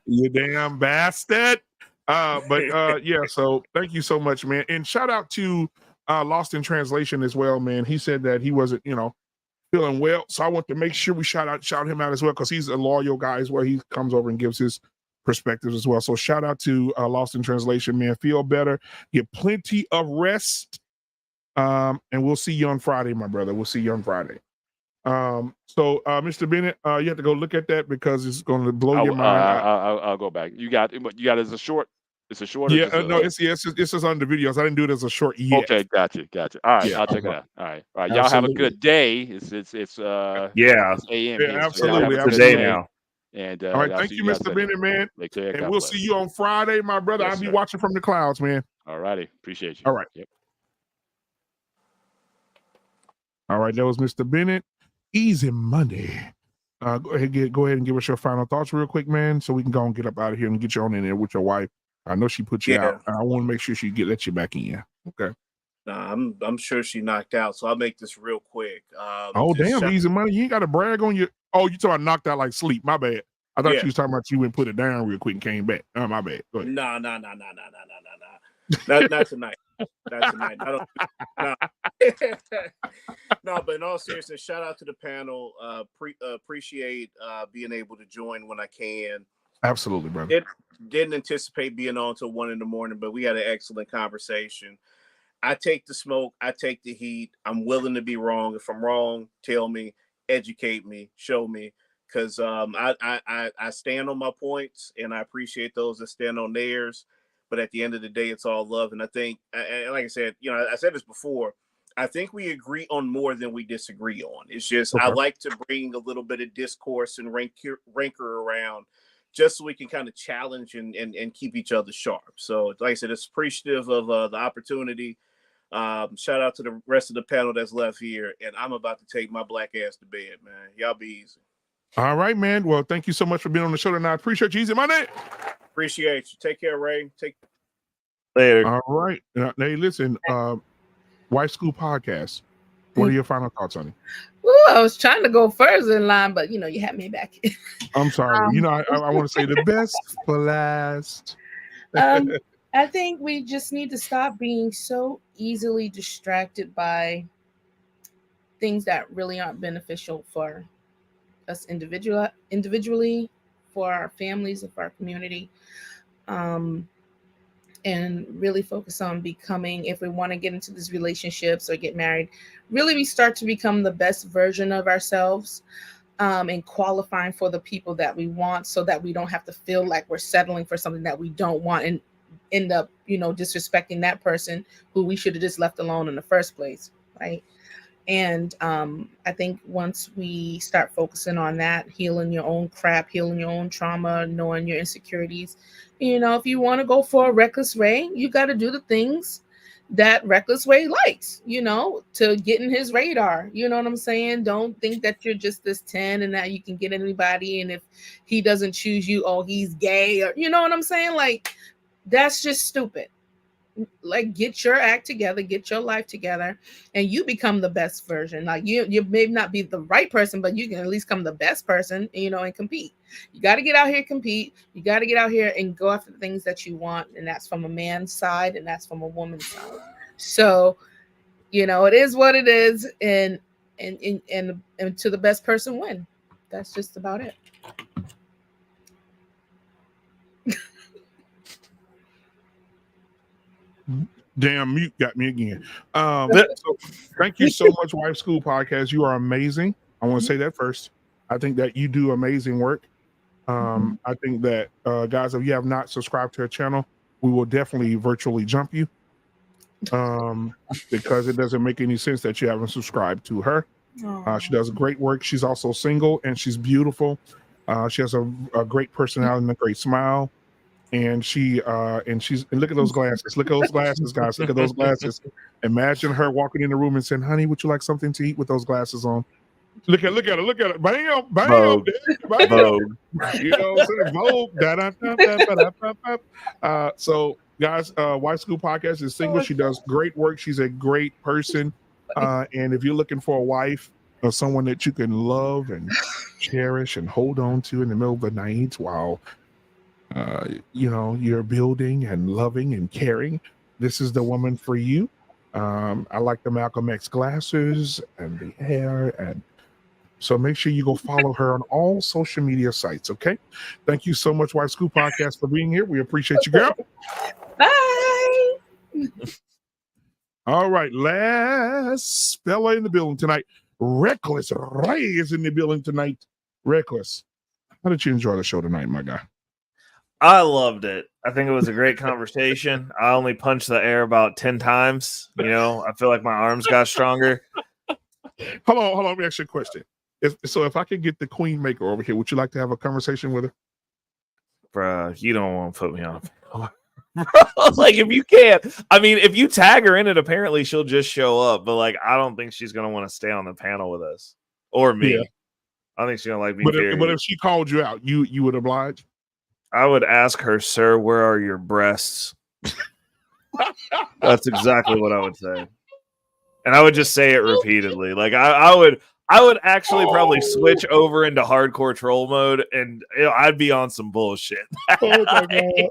You damn bastard. Yeah, so thank you so much, man. And shout out to Lost in Translation as well, man. He said that he wasn't, feeling well. So I want to make sure we shout him out as well, because he's a loyal guy as well. He comes over and gives his perspectives as well. So shout out to Lost in Translation, man. Feel better. Get plenty of rest. And we'll see you on Friday, my brother. We'll see you on Friday. Mr. Bennett, you have to go look at that because it's going to blow your mind. I'll go back. You got it as a short. It's a short. Yeah, it's just on the videos. I didn't do it as a short yet. Okay, gotcha. All right, yeah, I'll check it out. All right. Y'all have a good day. It's AM. Yeah, here, absolutely. So today now. And all right, thank you, Mr. Bennett, man. And we'll see you on Friday, my brother. I'll be watching from the clouds, man. All righty, appreciate you. All right. Yep. All right, that was Mr. Bennett. Easy Monday. Go ahead and give us your final thoughts real quick, man, so we can go and get up out of here and get you on in there with your wife. I know she put you out. I want to make sure she let you back in. Okay. Nah, I'm sure she knocked out, so I'll make this real quick. Damn, Easy Money. You ain't got to brag on your. Oh, you talking about knocked out like sleep? My bad. I thought you was talking about you went put it down real quick and came back. Oh, my bad. Go ahead. Nah. Not tonight. Not tonight. No. No, but in all seriousness, shout out to the panel. Appreciate being able to join when I can. Absolutely, brother. Didn't anticipate being on till 1 a.m, but we had an excellent conversation. I take the smoke. I take the heat. I'm willing to be wrong. If I'm wrong, tell me, educate me, show me. Because I stand on my points, and I appreciate those that stand on theirs. But at the end of the day, it's all love. And I think, like I said, I said this before, I think we agree on more than we disagree on. It's just I like to bring a little bit of discourse and rancor around just so we can kind of challenge and keep each other sharp. So, like I said, it's appreciative of the opportunity. Shout out to the rest of the panel that's left here. And I'm about to take my black ass to bed, man. Y'all be easy. All right, man. Well, thank you so much for being on the show tonight. I appreciate you. Easy, my name. Appreciate you. Take care, Ray. Later. All right. Hey, listen, White School Podcast. What are your final thoughts on it? Ooh, I was trying to go first in line, but you had me back. I'm sorry. I want to say the best for last. I think we just need to stop being so easily distracted by things that really aren't beneficial for us individually, for our families, and for our community. And really focus on becoming, if we want to get into these relationships or get married, really we start to become the best version of ourselves, and qualifying for the people that we want, so that we don't have to feel like we're settling for something that we don't want and end up, disrespecting that person who we should have just left alone in the first place, right? And I think once we start focusing on that, healing your own crap, healing your own trauma, knowing your insecurities, if you want to go for a reckless Ray, you got to do the things that reckless Ray likes, to get in his radar. You know what I'm saying? Don't think that you're just this 10 and that you can get anybody. And if he doesn't choose you, oh, he's gay, or you know what I'm saying? Like, that's just stupid. Like, get your act together, get your life together, and you become the best version. Like, you may not be the right person, but you can at least become the best person, and compete. You got to get out here and compete. You got to get out here and go after the things that you want, and that's from a man's side, and that's from a woman's side. So, it is what it is, and to the best person win. That's just about it. Damn, mute got me again. So thank you so much, Wife School Podcast. You are amazing. I want to say that first. I think that you do amazing work. I think that, guys, if you have not subscribed to her channel, we will definitely virtually jump you, because it doesn't make any sense that you haven't subscribed to her. She does great work. She's also single, and she's beautiful. She has a great personality and a great smile. And she's look at those glasses. Look at those glasses, guys. Look at those glasses. Imagine her walking in the room and saying, "Honey, would you like something to eat with those glasses on?" Look at her. Bam, bam, Vogue. bam. Vogue. You know what I'm saying? Vogue. So, guys, White School Podcast is single. She does great work. She's a great person. And if you're looking for a wife or someone that you can love and cherish and hold on to in the middle of the night while you're building and loving and caring, this is the woman for you. I like the Malcolm X glasses and the hair, and so make sure you go follow her on all social media sites. Okay, thank you so much, White School Podcast, for being here. We appreciate you, girl. Bye. All right, last fella in the building tonight, Reckless Ray is in the building tonight. Reckless, how did you enjoy the show tonight, my guy? I loved it. I think it was a great conversation. I only punched the air about 10 times. I feel like my arms got stronger. Hold on. Let me ask you a question. If I could get the Queen Maker over here, would you like to have a conversation with her? Bruh, you don't want to put me on. Like, if you can't. I mean, if you tag her in it, apparently she'll just show up. But, like, I don't think she's going to want to stay on the panel with us. Or me. Yeah. I think she's going to like me. But if she called you out, you would oblige? I would ask her, "Sir, where are your breasts?" That's exactly what I would say. And I would just say it repeatedly. Like, I I would actually probably switch over into hardcore troll mode, and I'd be on some bullshit. Oh my god,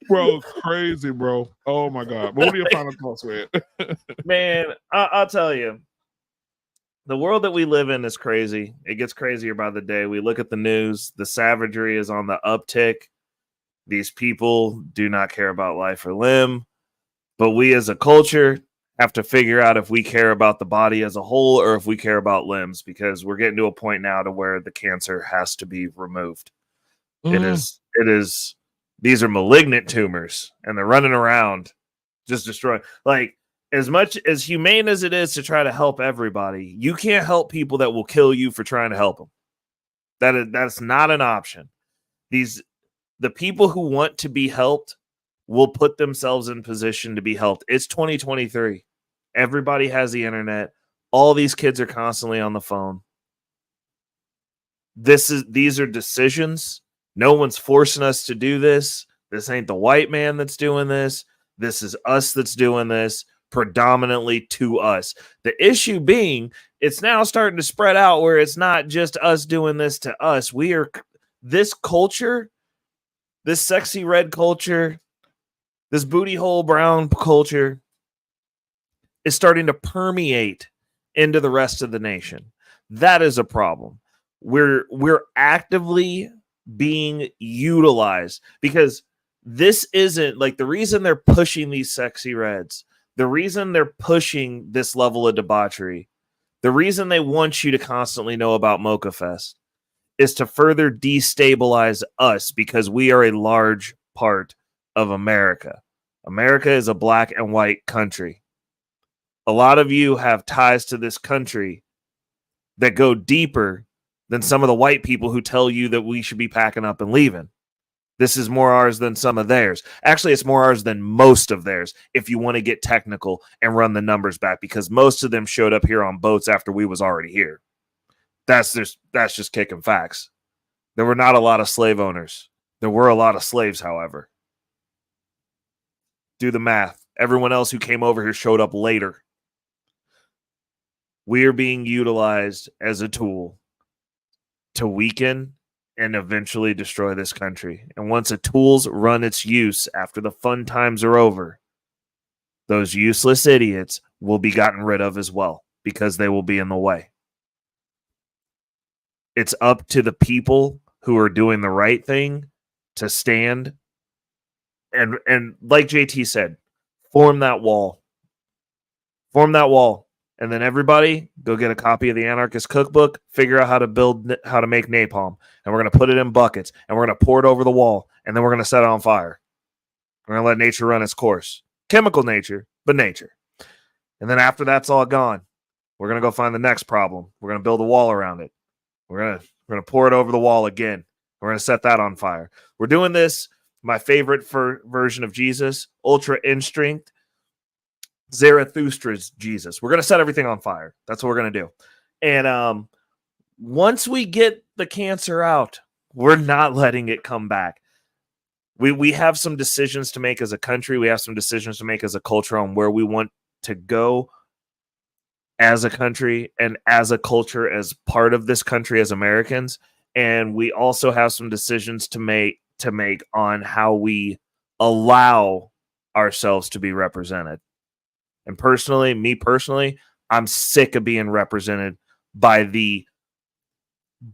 bro, crazy, bro. Oh my god. What are your final thoughts, man? Man, I'll tell you, the world that we live in is crazy. It gets crazier by the day. We look at the news; the savagery is on the uptick. These people do not care about life or limb, but we as a culture have to figure out if we care about the body as a whole or if we care about limbs, because we're getting to a point now to where the cancer has to be removed. It is these are malignant tumors and they're running around just destroying. Like, as much as humane as it is to try to help everybody, you can't help people that will kill you for trying to help them. That's not an option. The people who want to be helped will put themselves in position to be helped. It's 2023. Everybody has the internet. All these kids are constantly on the phone. These are decisions. No one's forcing us to do this. This ain't the white man that's doing this. This is us that's doing this, predominantly to us. The issue being, it's now starting to spread out where it's not just us doing this to us. This culture, this sexy red culture, this booty hole brown culture is starting to permeate into the rest of the nation. That is a problem. We're actively being utilized, because this isn't like the reason they're pushing these sexy reds, the reason they're pushing this level of debauchery, the reason they want you to constantly know about Mocha Fest is to further destabilize us, because we are a large part of America. America is a black and white country. A lot of you have ties to this country that go deeper than some of the white people who tell you that we should be packing up and leaving. This is more ours than some of theirs. Actually, it's more ours than most of theirs, if you want to get technical and run the numbers back, because most of them showed up here on boats after we was already here. That's just kicking facts. There were not a lot of slave owners. There were a lot of slaves, however. Do the math. Everyone else who came over here showed up later. We are being utilized as a tool to weaken and eventually destroy this country. And once a tool's run its use after the fun times are over, those useless idiots will be gotten rid of as well, because they will be in the way. It's up to the people who are doing the right thing to stand and like JT said, form that wall. Form that wall. And then everybody go get a copy of the Anarchist Cookbook, figure out how to make napalm. And we're going to put it in buckets and we're going to pour it over the wall. And then we're going to set it on fire. We're going to let nature run its course. Chemical nature, but nature. And then after that's all gone, we're going to go find the next problem. We're going to build a wall around it. We're going to pour it over the wall again. We're going to set that on fire. We're doing this, my favorite version of Jesus, Ultra Instinct, Zarathustra's Jesus. We're going to set everything on fire. That's what we're going to do. And once we get the cancer out, we're not letting it come back. We have some decisions to make as a country. We have some decisions to make as a culture on where we want to go as a country and as a culture, as part of this country, as Americans. And we also have some decisions to make on how we allow ourselves to be represented. And me personally, I'm sick of being represented by the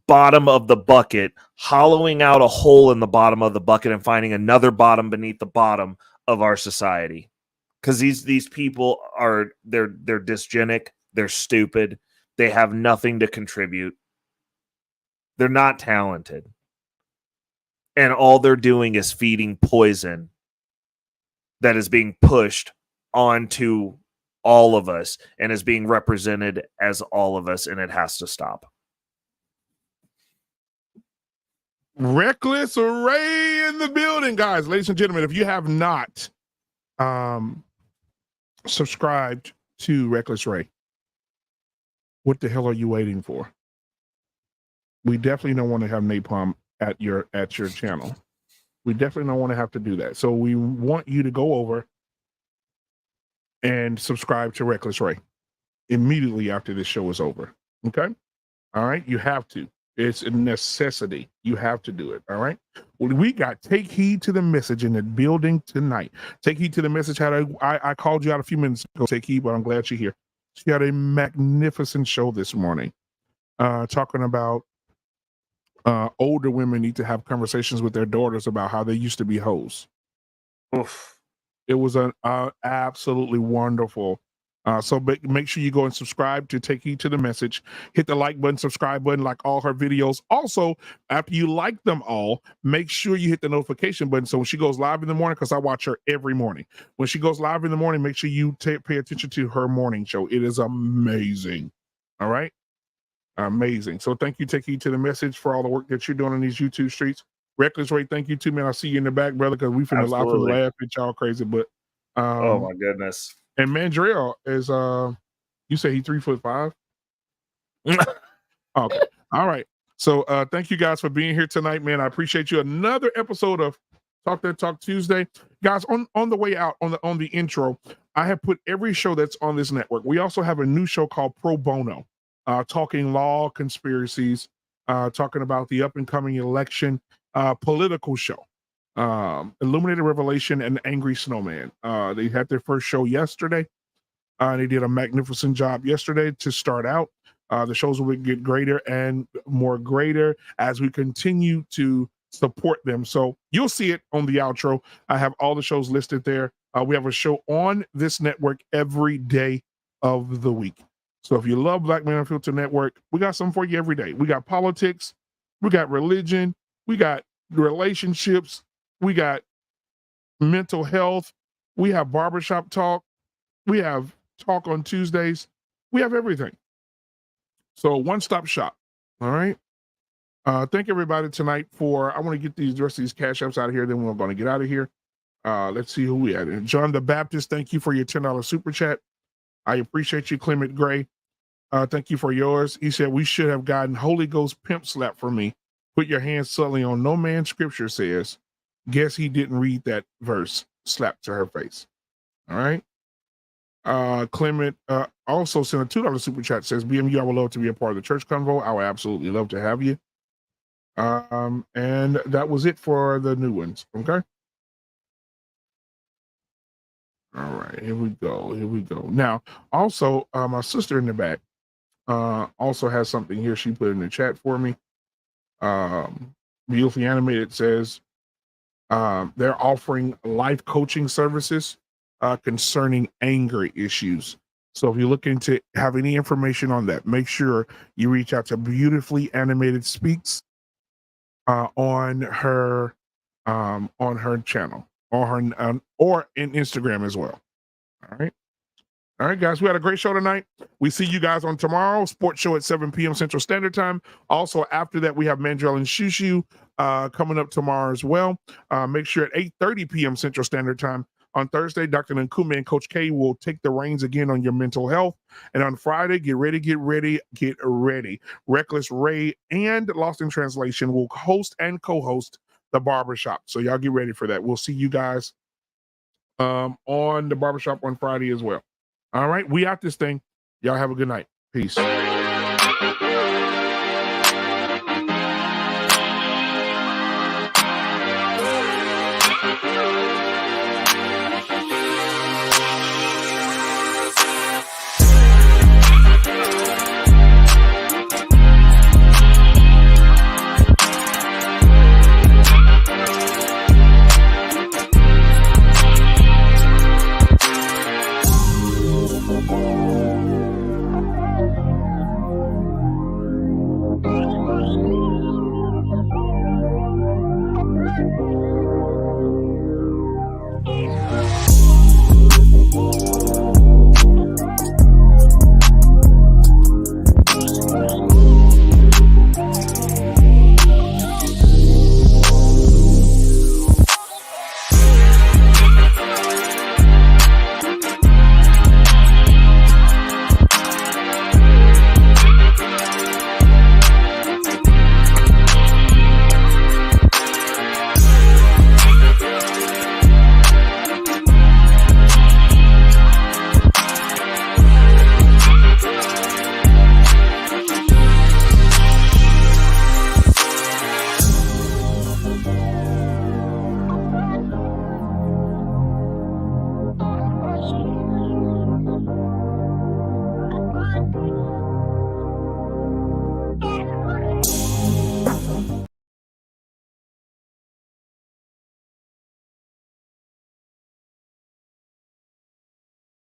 bottom of the bucket, hollowing out a hole in the bottom of the bucket and finding another bottom beneath the bottom of our society. Because these people they're dysgenic, they're stupid, they have nothing to contribute. They're not talented. And all they're doing is feeding poison that is being pushed onto all of us and is being represented as all of us, and it has to stop. Reckless Ray in the building, guys. Ladies and gentlemen, if you have not subscribed to Reckless Ray, what the hell are you waiting for? We definitely don't want to have napalm at your channel. We definitely don't want to have to do that. So we want you to go over and subscribe to Reckless Ray immediately after this show is over. Okay? All right, you have to. It's a necessity. You have to do it. All right. Well, we got Take Heed to the Message in the building tonight. Take Heed to the Message. I called you out a few minutes ago, Take Heed, but I'm glad you're here. She had a magnificent show this morning, talking about older women need to have conversations with their daughters about how they used to be hoes. Oof. It was an absolutely wonderful. So make sure you go and subscribe to Take Heed to the Message. Hit the like button, subscribe button, like all her videos. Also, after you like them all, make sure you hit the notification button. So when she goes live in the morning, because I watch her every morning. When she goes live in the morning, make sure you pay attention to her morning show. It is amazing. All right? Amazing. So thank you, Take Heed to the Message, for all the work that you're doing on these YouTube streets. Reckless Ray, thank you too, man. I see you in the back, brother, because we finna laugh at y'all crazy. But oh my goodness. And Mandrell is you say he's 3'5"? Okay. All right. So thank you guys for being here tonight, man. I appreciate you. Another episode of Talk That Talk Tuesday. Guys, on the way out, on the intro, I have put every show that's on this network. We also have a new show called Pro Bono, talking law, conspiracies, talking about the up and coming election, political show. Illuminated Revelation and Angry Snowman. They had their first show yesterday. They did a magnificent job yesterday to start out. The shows will get greater and more greater as we continue to support them. So you'll see it on the outro. I have all the shows listed there. We have a show on this network every day of the week. So if you love Black Man Unfiltered Network, we got something for you every day. We got politics, we got religion, we got relationships, we got mental health, we have barbershop talk, we have talk on Tuesdays, we have everything. So one-stop shop. All right. Thank everybody tonight for, I want to get the rest of these cash apps out of here, then we're going to get out of here. Let's see who we had. John the Baptist, thank you for your $10 super chat. I appreciate you. Clement Gray, thank you for yours. He said, we should have gotten Holy Ghost pimp slap from me. Put your hands subtly on no man scripture says. Guess he didn't read that verse. Slap to her face. All right. Clement also sent a $2 super chat, says, BMU, I would love to be a part of the church convo. I would absolutely love to have you. And that was it for the new ones. Okay. All right, here we go. Now, also, my sister in the back also has something here she put in the chat for me. Beautifully Animated says they're offering life coaching services concerning anger issues. So if you're looking to have any information on that, make sure you reach out to Beautifully Animated Speaks on her channel or in Instagram as well. All right, guys, we had a great show tonight. We see you guys on tomorrow, sports show at 7 p.m. Central Standard Time. Also, after that, we have Mandrell and Shushu coming up tomorrow as well. Make sure at 8:30 p.m. Central Standard Time on Thursday, Dr. Nkume and Coach K will take the reins again on your mental health. And on Friday, get ready. Reckless Ray and Lost in Translation will host and co-host the Barbershop. So y'all get ready for that. We'll see you guys on the Barbershop on Friday as well. All right, we out this thing. Y'all have a good night. Peace.